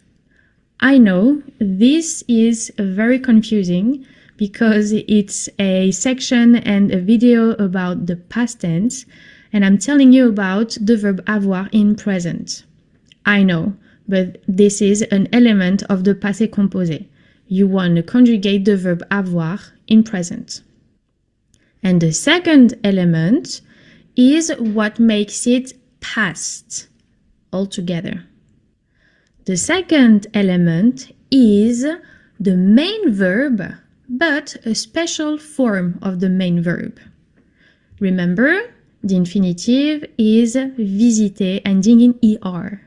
I know this is very confusing because it's a section and a video about the past tense, and I'm telling you about the verb avoir in present. I know, but this is an element of the passé composé. You want to conjugate the verb avoir in present. And the second element is what makes it past altogether. The second element is the main verb, but a special form of the main verb. Remember, the infinitive is visiter ending in er.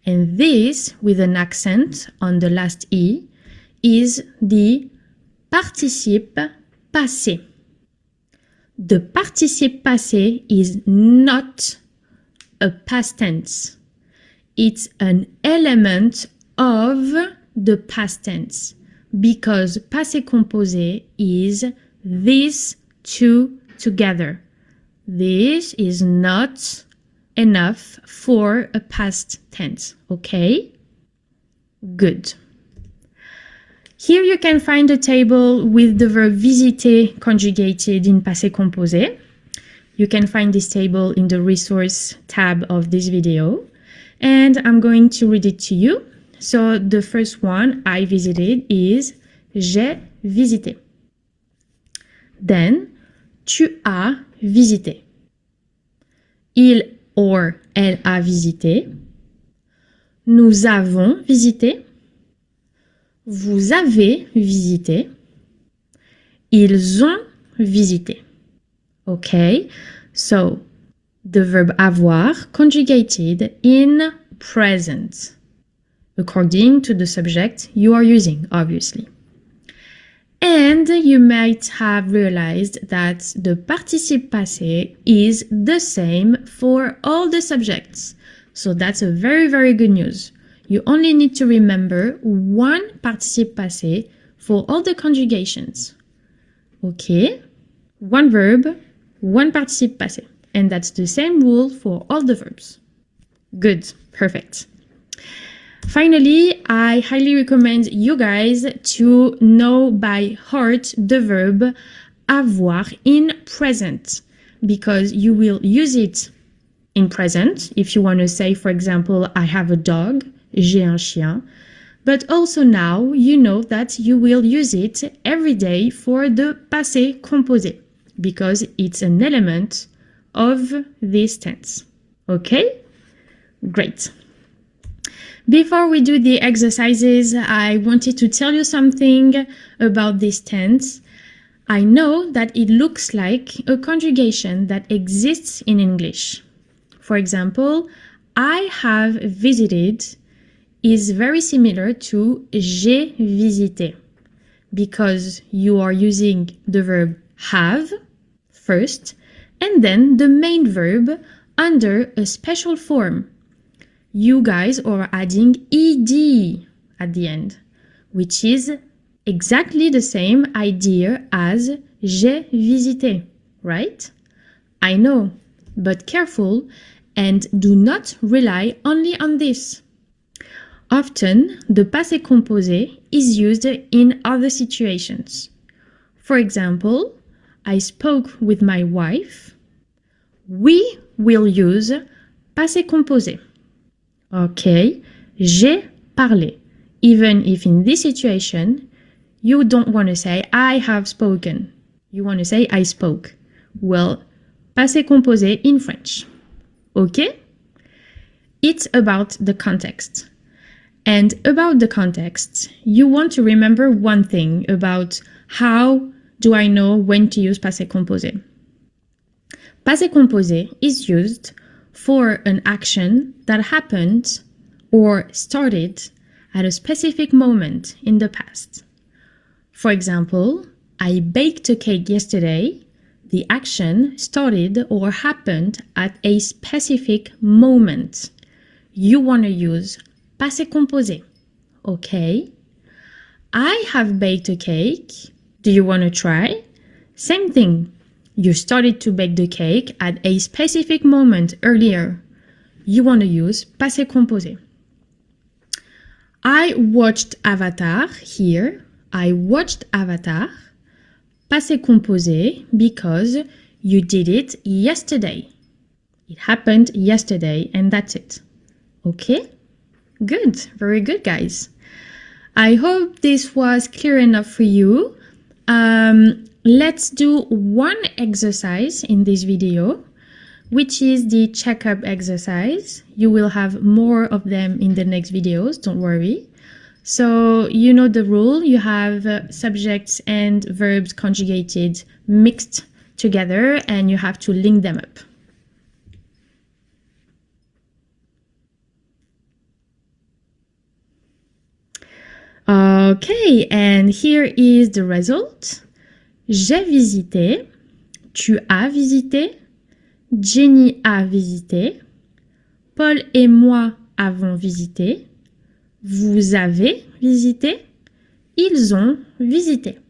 And this, with an accent on the last e, is the participe passé. The participe passé is not a past tense. It's an element of the past tense because passé composé is these two together. This is not enough for a past tense, okay? Good. Here you can find a table with the verb visiter conjugated in passé composé. You can find this table in the resource tab of this video. And I'm going to read it to you. So the first one I visited is j'ai visité. Then, tu as visité. Il or elle a visité. Nous avons visité. Vous avez visité. Ils ont visité. Okay, so the verb avoir conjugated in present, according to the subject you are using, obviously. And you might have realized that the participe passé is the same for all the subjects. So that's a very, very good news. You only need to remember one participe passé for all the conjugations. Okay? One verb, one participe passé. And that's the same rule for all the verbs. Good. Perfect. Finally, I highly recommend you guys to know by heart the verb avoir in present because you will use it in present if you want to say, for example, I have a dog, j'ai un chien. But also now you know that you will use it every day for the passé composé because it's an element of this tense. Okay? Great. Before we do the exercises, I wanted to tell you something about this tense. I know that it looks like a conjugation that exists in English. For example, I have visited is very similar to j'ai visité because you are using the verb have first and then the main verb under a special form. You guys are adding ed at the end, which is exactly the same idea as j'ai visité, right? I know, but careful and do not rely only on this. Often, the passé composé is used in other situations. For example, I spoke with my wife. We will use passé composé. Okay, j'ai parlé. Even if in this situation, you don't want to say I have spoken. You want to say I spoke. Well, passé composé in French. Okay? It's about the context. And about the context, you want to remember one thing about how do I know when to use passé composé. Passé composé is used for an action that happened or started at a specific moment in the past. For example, I baked a cake yesterday. The action started or happened at a specific moment. You want to use passé composé. Okay. I have baked a cake. Do you want to try? Same thing. You started to bake the cake at a specific moment earlier. You want to use passé composé. I watched Avatar here. I watched Avatar. Passé composé because you did it yesterday. It happened yesterday and that's it. Okay? Good. Very good, guys. I hope this was clear enough for you. Let's do one exercise in this video, which is the checkup exercise. You will have more of them in the next videos, don't worry. So you know the rule, you have subjects and verbs conjugated mixed together and you have to link them up. Okay, and here is the result. J'ai visité, tu as visité, Jenny a visité, Paul et moi avons visité, vous avez visité, ils ont visité.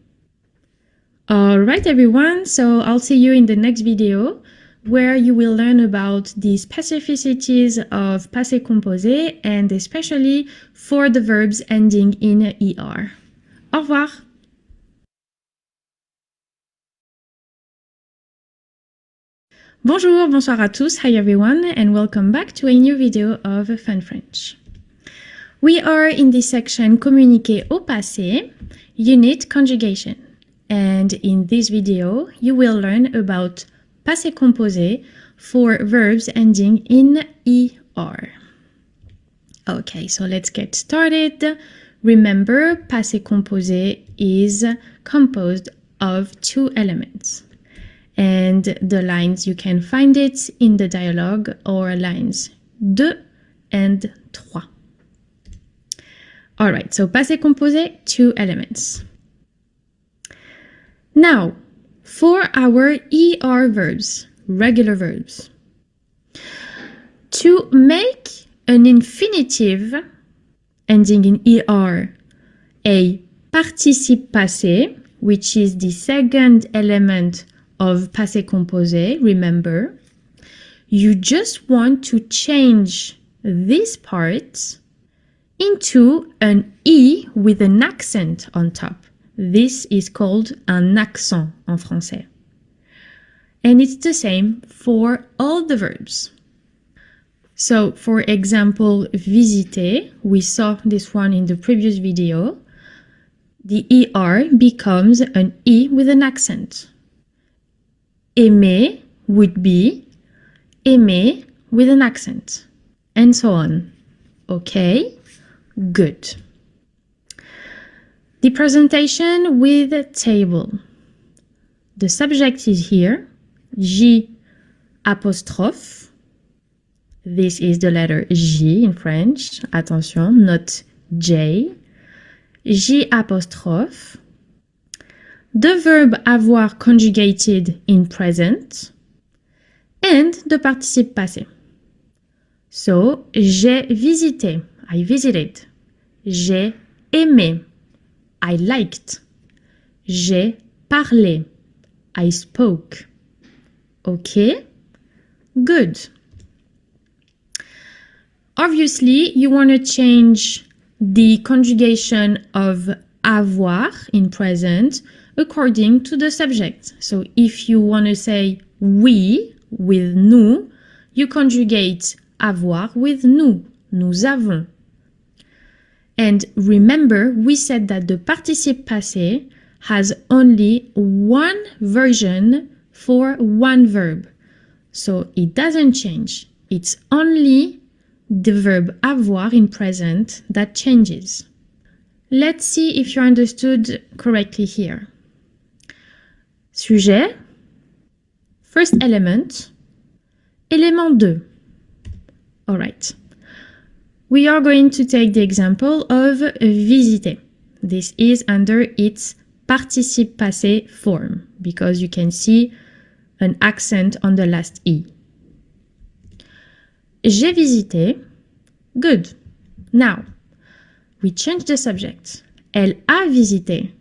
Alright everyone, so I'll see you in the next video where you will learn about the specificities of passé composé and especially for the verbs ending in ER. Au revoir! Bonjour, bonsoir à tous, hi everyone, and welcome back to a new video of Fun French. We are in this section communiquer au passé, unit conjugation. And in this video, you will learn about passé composé for verbs ending in ER. Okay, so let's get started. Remember, passé composé is composed of two elements. And the lines, you can find it in the dialogue or lines 2 and 3. All right, so passé composé, two elements. Now, for our ER verbs, regular verbs. To make an infinitive ending in ER a participe passé, which is the second element of passé composé, remember, you just want to change this part into an E with an accent on top. This is called un accent en français. And it's the same for all the verbs. So, for example, visiter, we saw this one in the previous video. The ER becomes an E with an accent. Aimer would be aimer with an accent, and so on. Okay? Good. The presentation with a table. The subject is here, J apostrophe. This is the letter J in French. Attention, not J. J apostrophe. The verb avoir conjugated in present. And the participe passé. So, j'ai visité. I visited. J'ai aimé. I liked. J'ai parlé. I spoke. Okay? Good. Obviously, you want to change the conjugation of avoir in present according to the subject. So if you want to say we with nous, you conjugate avoir with nous. Nous avons. And remember, we said that the participe passé has only one version for one verb. So it doesn't change. It's only the verb avoir in present that changes. Let's see if you understood correctly here. Sujet, first element, élément 2. All right. We are going to take the example of visiter. This is under its participe passé form because you can see an accent on the last E. J'ai visité. Good. Now, we change the subject. Elle a visité.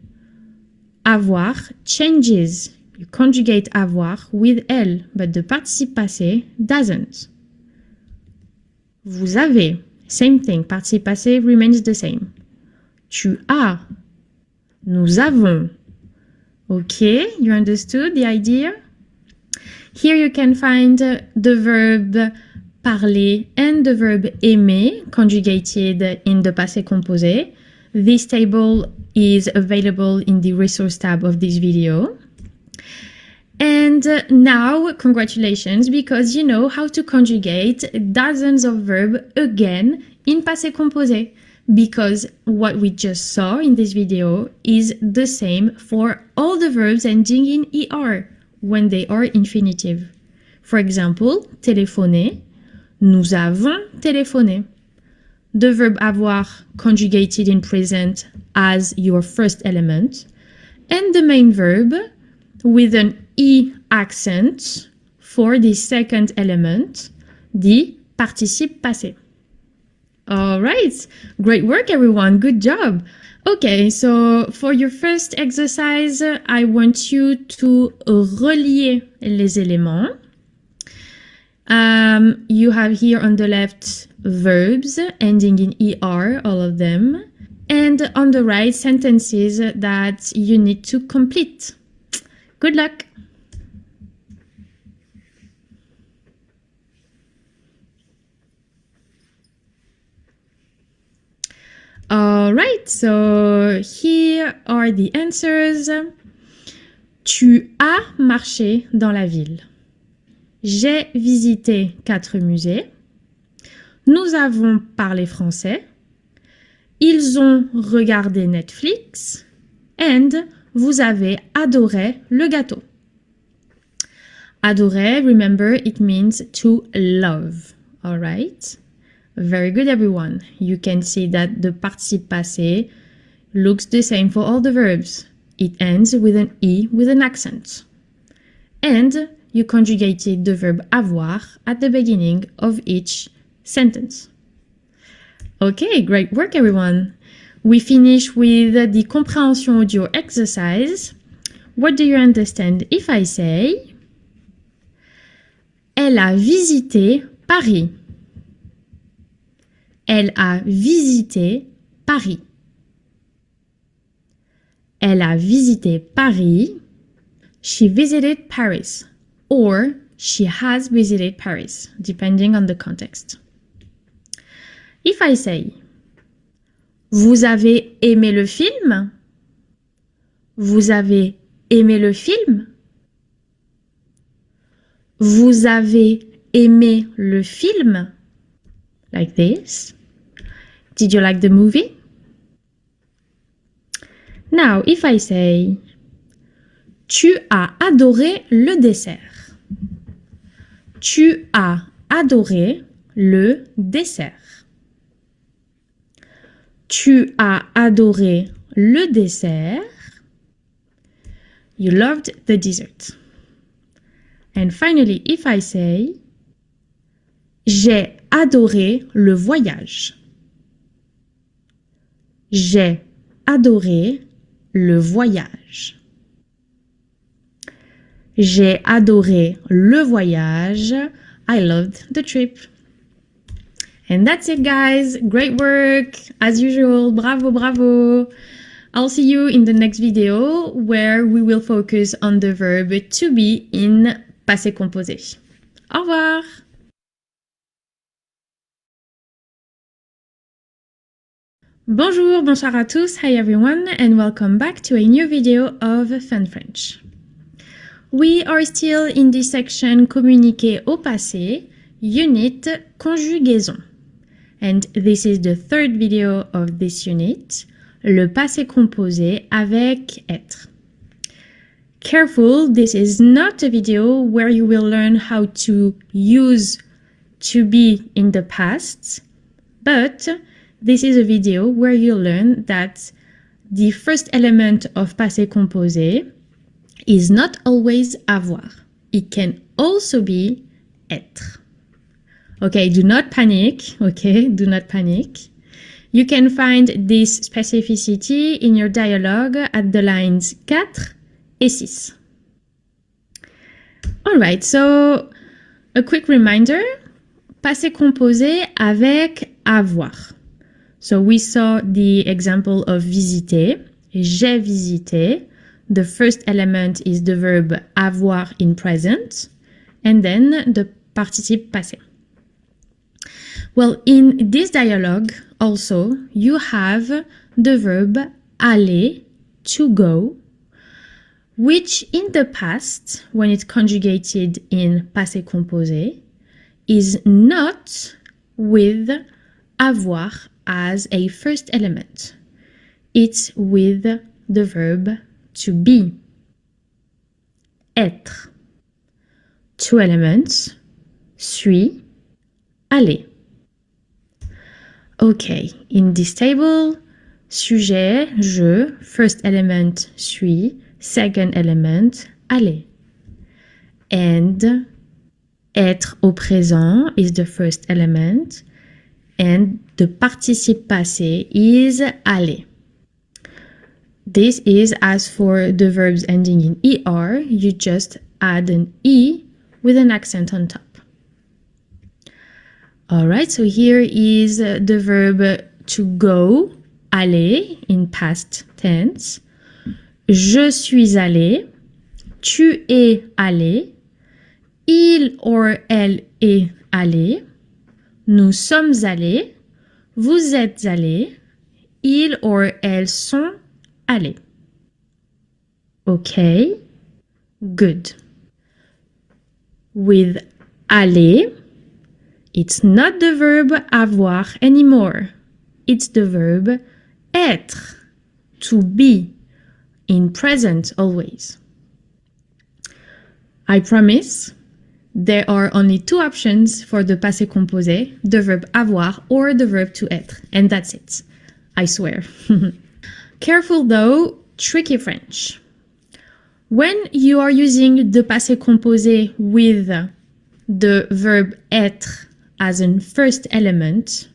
Avoir changes. You conjugate avoir with elle, but the participe passé doesn't. Vous avez. Same thing. Participe passé remains the same. Tu as. Nous avons. Okay, you understood the idea? Here you can find the verb parler and the verb aimer conjugated in the passé composé. This table is available in the resource tab of this video. And now, congratulations, because you know how to conjugate dozens of verbs again in passé composé. Because what we just saw in this video is the same for all the verbs ending in ER when they are infinitive. For example, téléphoner, nous avons téléphoné. The verb avoir conjugated in present as your first element, and the main verb with an E accent for the second element, the participe passé. All right, great work everyone, good job. Okay, so for your first exercise, I want you to relier les éléments. You have here on the left verbs ending in ER, all of them, and on the right sentences that you need to complete. Good luck! All right, so here are the answers. Tu as marché dans la ville. J'ai visité 4 musées. Nous avons parlé français. Ils ont regardé Netflix. And vous avez adoré le gâteau. Adorer, remember, it means to love. All right? Very good, everyone. You can see that the participe passé looks the same for all the verbs. It ends with an E with an accent. And you conjugated the verb avoir at the beginning of each sentence. Okay, great work everyone. We finish with the comprehension audio exercise. What do you understand if I say Elle a visité Paris. Elle a visité Paris. Elle a visité Paris. She visited Paris. Or she has visited Paris, depending on the context. If I say Vous avez aimé le film? Vous avez aimé le film? Vous avez aimé le film? Like this. Did you like the movie? Now, if I say Tu as adoré le dessert. Tu as adoré le dessert. Tu as adoré le dessert. You loved the dessert. And finally, if I say J'ai adoré le voyage. J'ai adoré le voyage. J'ai adoré le voyage. I loved the trip. And that's it, guys. Great work. As usual, bravo, bravo. I'll see you in the next video where we will focus on the verb to be in passé composé. Au revoir. Bonjour, bonsoir à tous. Hi everyone, and welcome back to a new video of Fun French. We are still in this section communiquer au passé, unit conjugaison. And this is the third video of this unit, le passé composé avec être. Careful, this is not a video where you will learn how to use to be in the past, but this is a video where you learn that the first element of passé composé is not always avoir. It can also be être. Okay, do not panic. Okay, do not panic. You can find this specificity in your dialogue at the lines 4 et 6. All right, so a quick reminder, passé composé avec avoir. So we saw the example of visiter. J'ai visité. The first element is the verb avoir in present, and then the participe passé. Well, in this dialogue also, you have the verb aller, to go, which in the past, when it's conjugated in passé composé, is not with avoir as a first element. It's with the verb to be. Être. Two elements. Suis, aller. Okay, in this table, sujet, je, first element, suis, second element, aller. And être au présent is the first element, and the participe passé is aller. This is as for the verbs ending in ER, you just add an E with an accent on top. All right, so here is the verb to go, aller, in past tense. Je suis allé, tu es allé, il or elle est allé, nous sommes allés, vous êtes allés, ils or elles sont allés. Okay, good. With aller, it's not the verb avoir anymore. It's the verb être, to be, in present always. I promise, there are only two options for the passé composé, the verb avoir or the verb to être, and that's it. I swear. Careful though, tricky French. When you are using the passé composé with the verb être as a first element,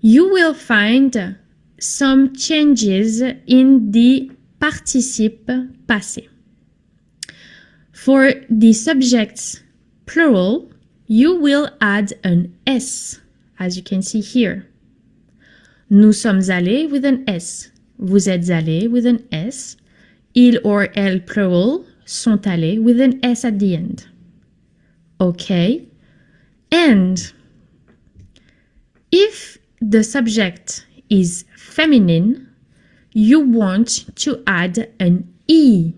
you will find some changes in the participe passé. For the subjects plural, you will add an S, as you can see here. Nous sommes allés with an S. Vous êtes allés with an S. Il or elle plural sont allés with an S at the end. Okay? And if the subject is feminine, you want to add an E.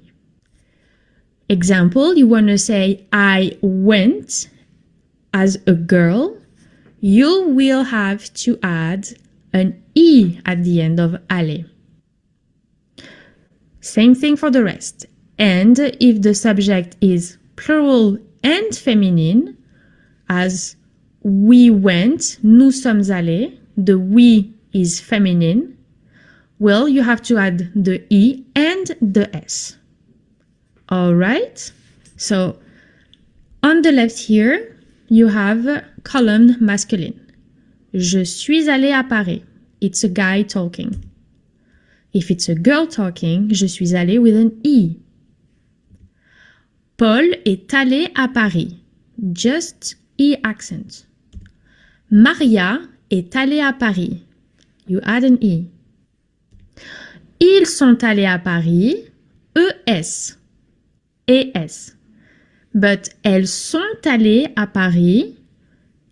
Example, you want to say, I went as a girl. You will have to add an E at the end of aller. Same thing for the rest. And if the subject is plural and feminine, as we went, nous sommes allés, the we is feminine, well, you have to add the E and the S. All right? So, on the left here, you have column masculine. Je suis allé à Paris. It's a guy talking. If it's a girl talking, je suis allé with an E. Paul est allé à Paris. Just E accent. Maria est allée à Paris. You add an E. Ils sont allés à Paris. ES. ES. But elles sont allées à Paris.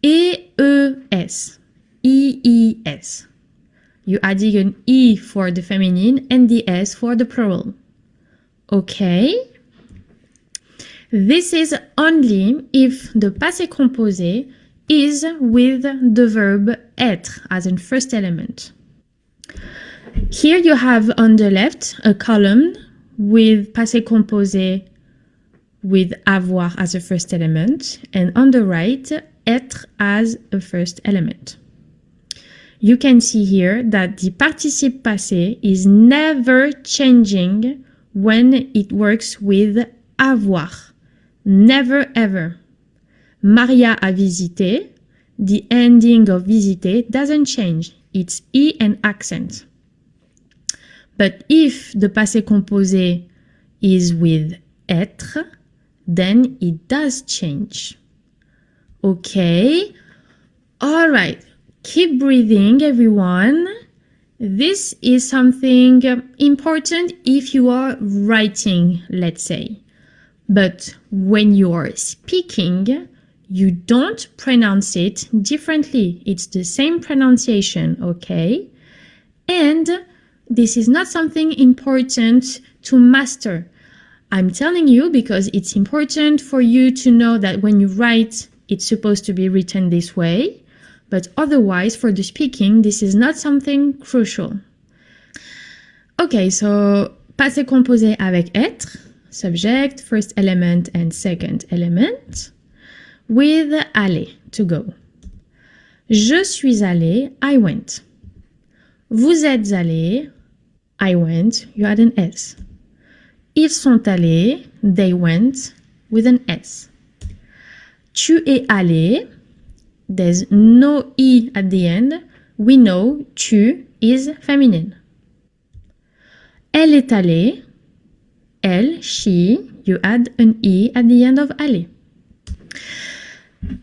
EES. EES. You adding an E for the feminine and the S for the plural. Okay? This is only if the passé composé is with the verb être as in first element. Here you have on the left a column with passé composé with avoir as a first element, and on the right, être as a first element. You can see here that the participe passé is never changing when it works with avoir. Never ever. Maria a visité. The ending of visité doesn't change. It's E and accent. But if the passé composé is with être, then it does change. Okay? All right. Keep breathing, everyone. This is something important if you are writing, let's say. But when you are speaking, you don't pronounce it differently. It's the same pronunciation, okay? And this is not something important to master. I'm telling you because it's important for you to know that when you write, it's supposed to be written this way. But otherwise, for the speaking, this is not something crucial. Okay, so passé composé avec être, subject, first element and second element, with aller, to go. Je suis allé, I went. Vous êtes allé, I went, you add an S. Ils sont allés, they went, with an S. Tu es allé, there's no E at the end. We know tu is feminine. Elle est allée, elle, she, you add an E at the end of aller.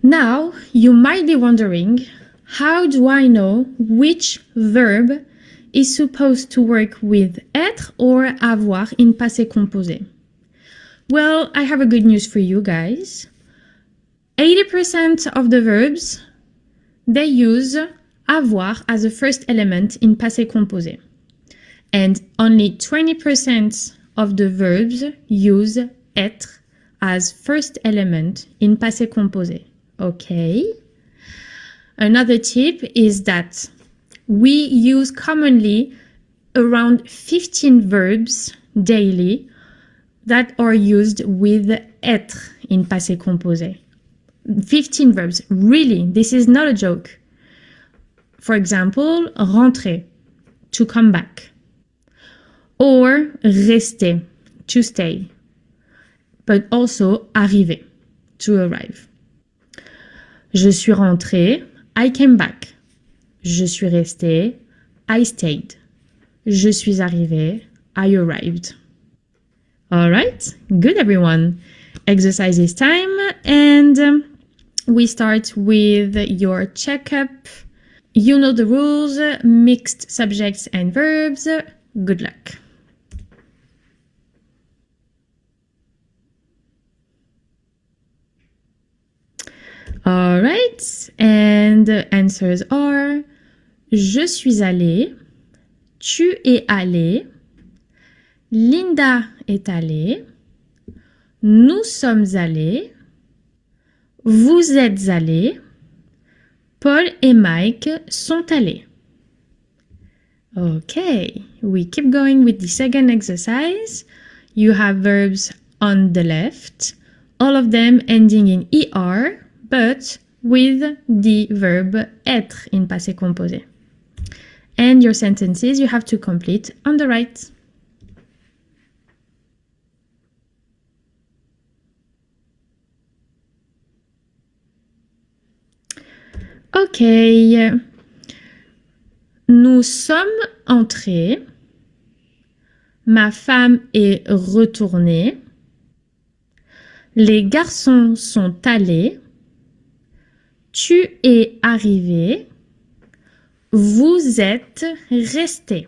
Now, you might be wondering, how do I know which verb is supposed to work with être or avoir in passé composé? Well, I have a good news for you guys. 80% of the verbs, they use avoir as a first element in passé composé. And only 20% of the verbs use être as first element in passé composé. Okay? Another tip is that we use commonly around 15 verbs daily that are used with être in passé composé. 15 verbs. Really, this is not a joke. For example, rentrer, to come back. or rester, to stay, but also arriver, to arrive. Je suis rentré, I came back. Je suis resté, I stayed. Je suis arrivé, I arrived. All right, good everyone. Exercise is time, and we start with your checkup. You know the rules, mixed subjects and verbs. Good luck. All right, and the answers are je suis allée, tu es allé, Linda est allée, nous sommes allés, vous êtes allés, Paul et Mike sont allés. Okay, we keep going with the second exercise. You have verbs on the left, all of them ending in ER, but with the verb être in passé composé. And your sentences you have to complete on the right. Okay. Nous sommes entrés. Ma femme est retournée. Les garçons sont allés. Tu es arrivé. Vous êtes resté.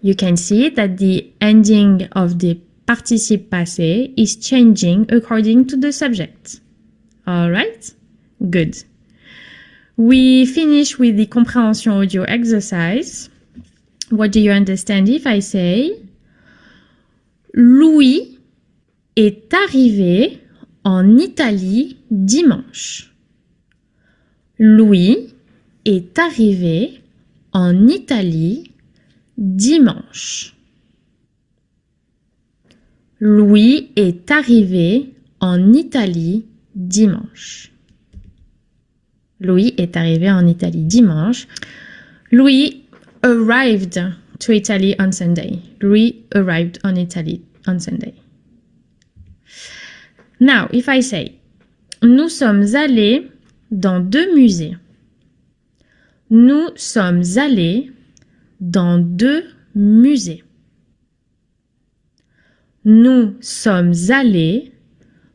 You can see that the ending of the participe passé is changing according to the subject. All right? Good. We finish with the comprehension audio exercise. What do you understand if I say Louis est arrivé en Italie dimanche. Louis est arrivé en Italie dimanche. Louis est arrivé en Italie dimanche. Louis est arrivé en Italie dimanche. Louis arrived to Italy on Sunday. Louis arrived on Italy on Sunday. Now, if I say, nous sommes allés dans 2 musées. Nous sommes allés dans 2 musées. Nous sommes allés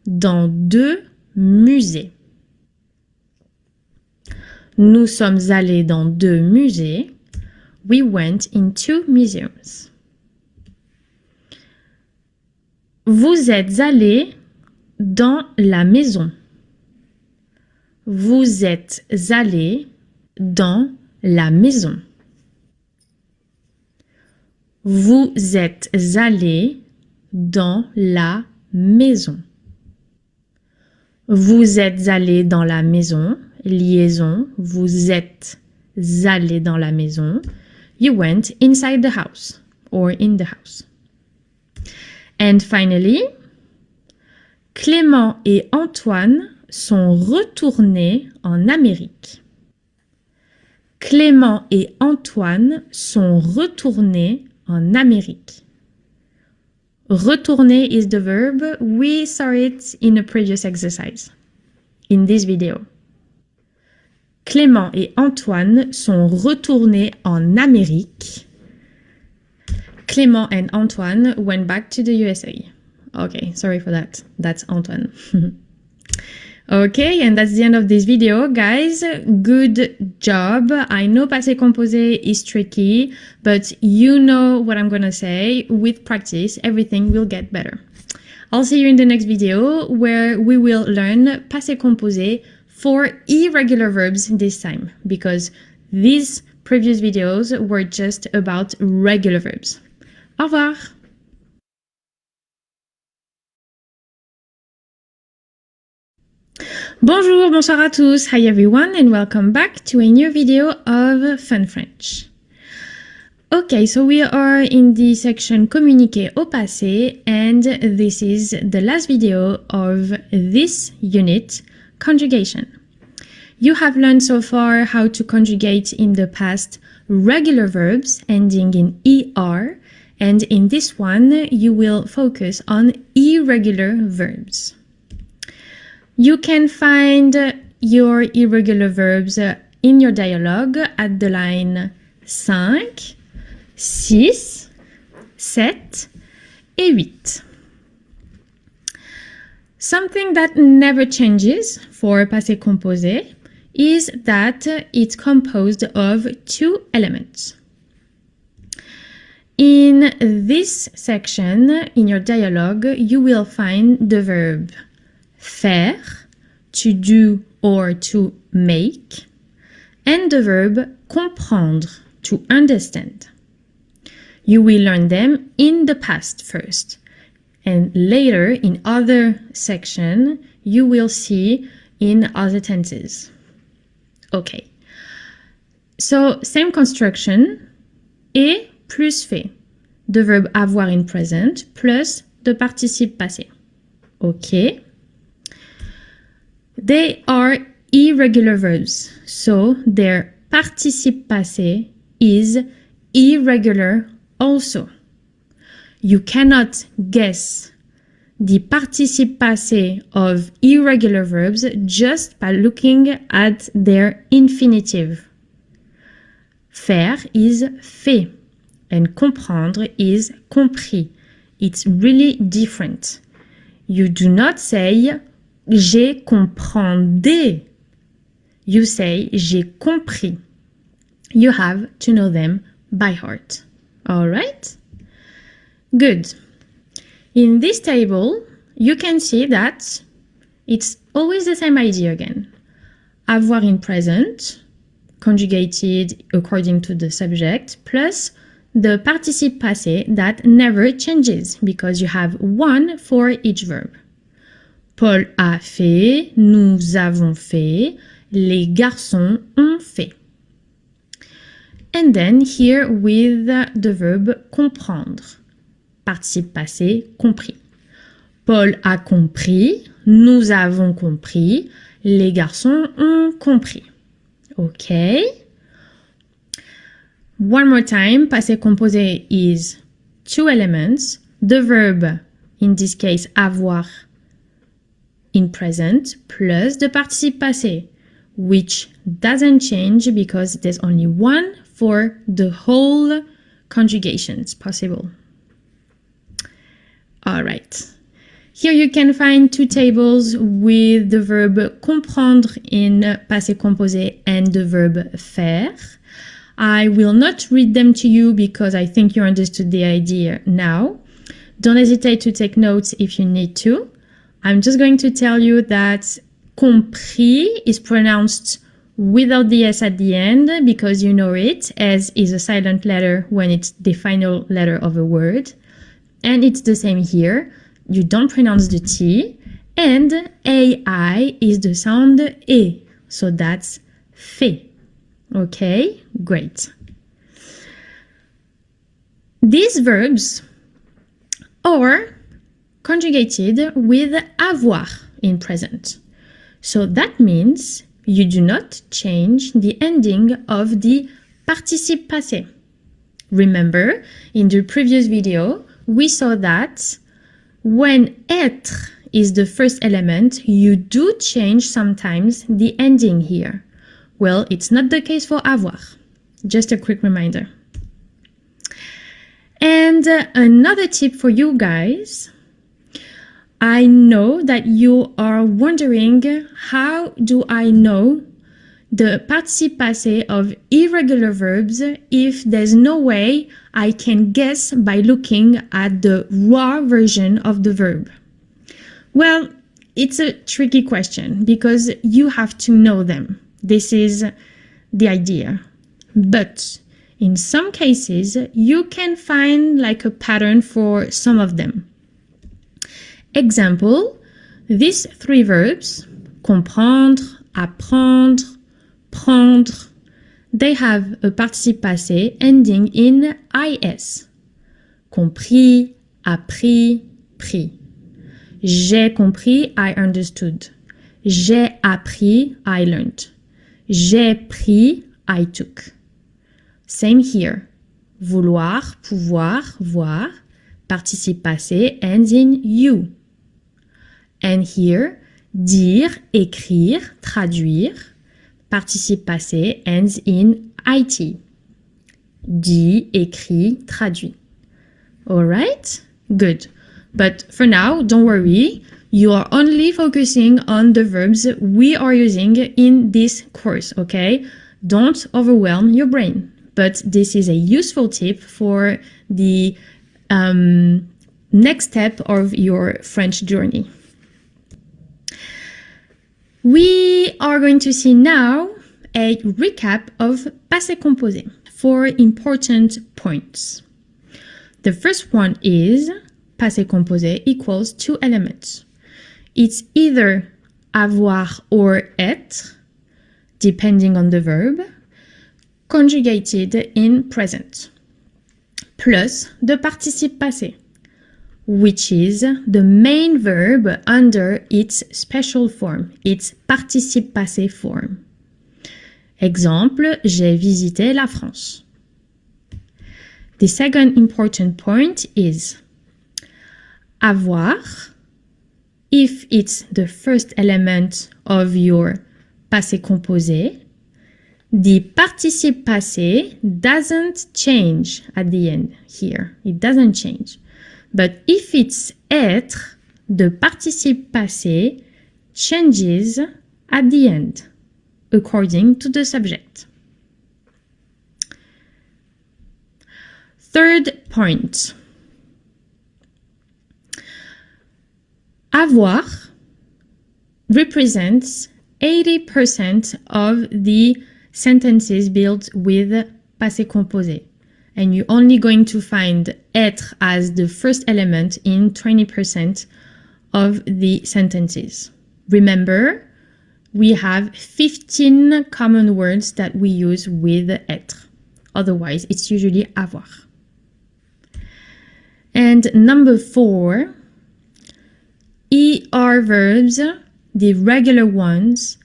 dans 2 musées. Nous sommes allés dans 2 musées. We went in 2 museums. Vous êtes allés dans la maison. Vous êtes allés dans la maison. Vous êtes allés dans la maison. Vous êtes allés dans la maison. Liaison. Vous êtes allés dans la maison. You went inside the house or in the house. And finally, Clément et Antoine sont retournés en Amérique. Clément et Antoine sont retournés en Amérique. Retourner is the verb. We saw it in a previous exercise, in this video. Clément et Antoine sont retournés en Amérique. Clément and Antoine went back to the USA. Okay, sorry for that. That's Antoine. Okay, and that's the end of this video, guys. Good job. I know passé composé is tricky, but you know what I'm gonna say. With practice, everything will get better. I'll see you in the next video where we will learn passé composé for irregular verbs this time, because these previous videos were just about regular verbs. Au revoir! Bonjour, bonsoir à tous. Hi everyone and welcome back to a new video of Fun French. Okay, so we are in the section communiquer au passé, and this is the last video of this unit, conjugation. You have learned so far how to conjugate in the past regular verbs ending in ER And in this one, you will focus on irregular verbs. You can find your irregular verbs in your dialogue at the line 5, 6, 7 et 8. Something that never changes for passé composé is that it's composed of two elements. In this section, in your dialogue, you will find the verb faire, to do or to make, and the verb comprendre, to understand. You will learn them in the past first, and later in other section, you will see in other tenses. Okay, so same construction, et plus fait, the verb avoir in present plus the participe passé. Okay. They are irregular verbs, so their participe passé is irregular also. You cannot guess the participe passé of irregular verbs just by looking at their infinitive. Faire is fait and comprendre is compris. It's really different. You do not say j'ai comprendé. You say j'ai compris. You have to know them by heart. All right? Good. In this table, you can see that it's always the same idea again. Avoir in present, conjugated according to the subject, plus the participe passé that never changes because you have one for each verb. Paul a fait, nous avons fait, les garçons ont fait. And then here with the verb comprendre. Participe passé, compris. Paul a compris, nous avons compris, les garçons ont compris. Okay. One more time, passé composé is two elements. The verb, in this case, avoir in present, plus the participe passé, which doesn't change because there's only one for the whole conjugations possible. All right. Here you can find two tables with the verb comprendre in passé composé and the verb faire. I will not read them to you because I think you understood the idea now. Don't hesitate to take notes if you need to. I'm just going to tell you that compris is pronounced without the S at the end because you know it, as is a silent letter when it's the final letter of a word. And it's the same here. You don't pronounce the T. And AI is the sound E. So that's fait. Okay, great. These verbs are conjugated with avoir in present. So that means you do not change the ending of the participe passé. Remember, in the previous video, we saw that when être is the first element, you do change sometimes the ending here. Well, it's not the case for avoir. Just a quick reminder. And another tip for you guys. I know that you are wondering, how do I know the participe passé of irregular verbs if there's no way I can guess by looking at the raw version of the verb? Well, it's a tricky question because you have to know them. This is the idea. But in some cases, you can find like a pattern for some of them. Example, these three verbs, comprendre, apprendre, prendre, they have a participe passé ending in IS. Compris, appris, pris. J'ai compris, I understood. J'ai appris, I learned. J'ai pris, I took. Same here. vouloir, pouvoir, voir. Participe passé ends in you. And here, dire, écrire, traduire. Participe passé ends in it. Dit, écrit, traduit. Alright? Good. But for now, don't worry. You are only focusing on the verbs we are using in this course, okay? Don't overwhelm your brain. But this is a useful tip for the next step of your French journey. We are going to see now a recap of passé composé. 4 important points. The first one is passé composé equals 2 elements. It's either avoir or être, depending on the verb, conjugated in present, plus the participe passé, which is the main verb under its special form, its participe passé form. Exemple, j'ai visité la France. The second important point is avoir, if it's the first element of your passé composé, the participe passé doesn't change at the end here. It doesn't change. But if it's être, the participe passé changes at the end, according to the subject. Third point. Avoir represents 80% of the sentences built with passé composé. And you're only going to find être as the first element in 20% of the sentences. Remember, we have 15 common words that we use with être. Otherwise, it's usually avoir. And number 4, ER verbs, the regular ones,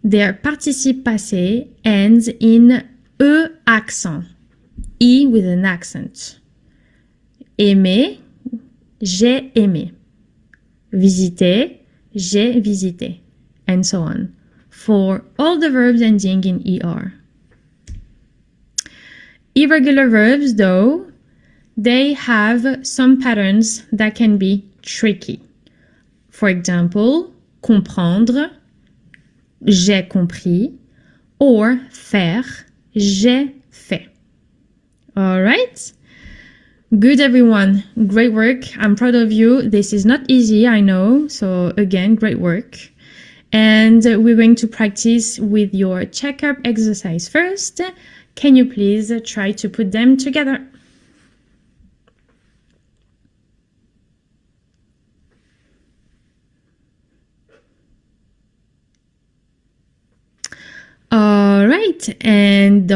their participe passé ends in E accent, E with an accent. Aimer, j'ai aimé. Visiter, j'ai visité, and so on, for all the verbs ending in ER. Irregular verbs, though, they have some patterns that can be tricky. For example, comprendre, j'ai compris, or faire, j'ai fait. All right? Good, everyone. Great work. I'm proud of you. This is not easy, I know. So again, great work. And we're going to practice with your checkup exercise first. Can you please try to put them together? All right, and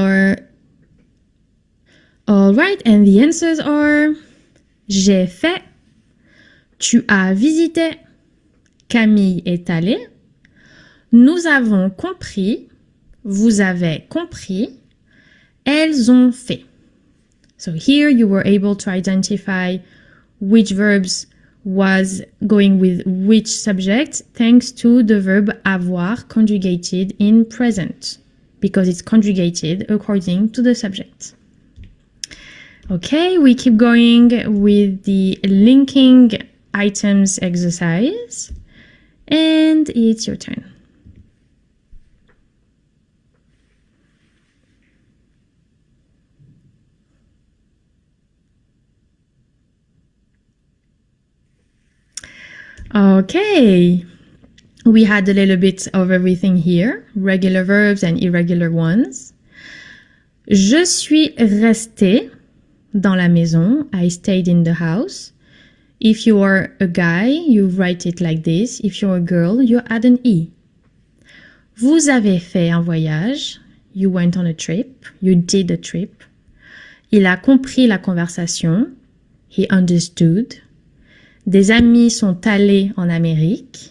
the answers are j'ai fait, tu as visité, Camille est allée, nous avons compris, vous avez compris, elles ont fait. So here you were able to identify which verbs was going with which subject thanks to the verb avoir conjugated in present, because it's conjugated according to the subject. Okay, we keep going with the linking items exercise, and it's your turn. Okay, we had a little bit of everything here, regular verbs and irregular ones. Je suis resté dans la maison. I stayed in the house. If you are a guy, you write it like this. If you're a girl, you add an E. Vous avez fait un voyage. You went on a trip. You did a trip. Il a compris la conversation. He understood. Des amis sont allés en Amérique.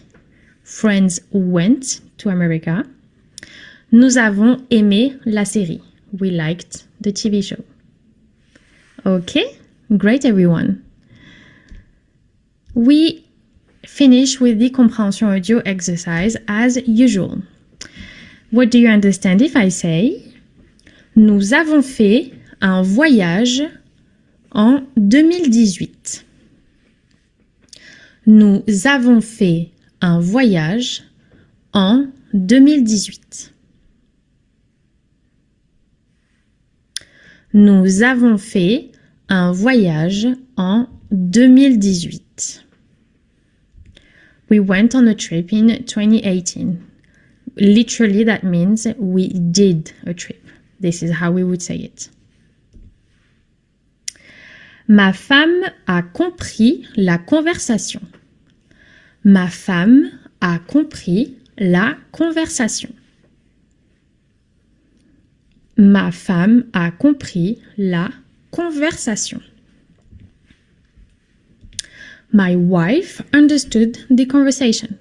Friends went to America. Nous avons aimé la série. We liked the TV show. Okay, great everyone. We finish with the comprehension audio exercise as usual. What do you understand if I say nous avons fait un voyage en 2018. Nous avons fait un voyage en 2018. Nous avons fait un voyage en 2018. We went on a trip in 2018. Literally, that means we did a trip. This is how we would say it. Ma femme a compris la conversation. Ma femme a compris la conversation. Ma femme a compris la conversation. My wife understood the conversation.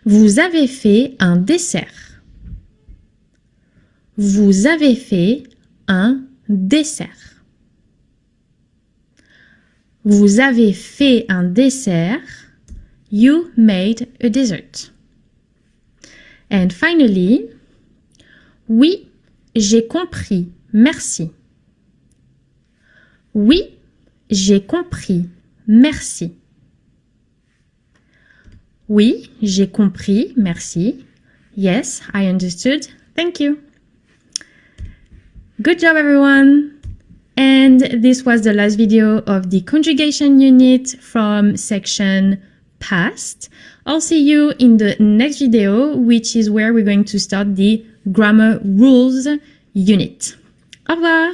Vous avez fait un dessert. Vous avez fait un dessert. Vous avez fait un dessert. You made a dessert. And finally, oui, j'ai compris. Merci. Oui, j'ai compris. Merci. Oui, j'ai compris. Merci. Yes, I understood. Thank you. Good job, everyone. And this was the last video of the conjugation unit from section past. I'll see you in the next video, which is where we're going to start the grammar rules unit. Au revoir.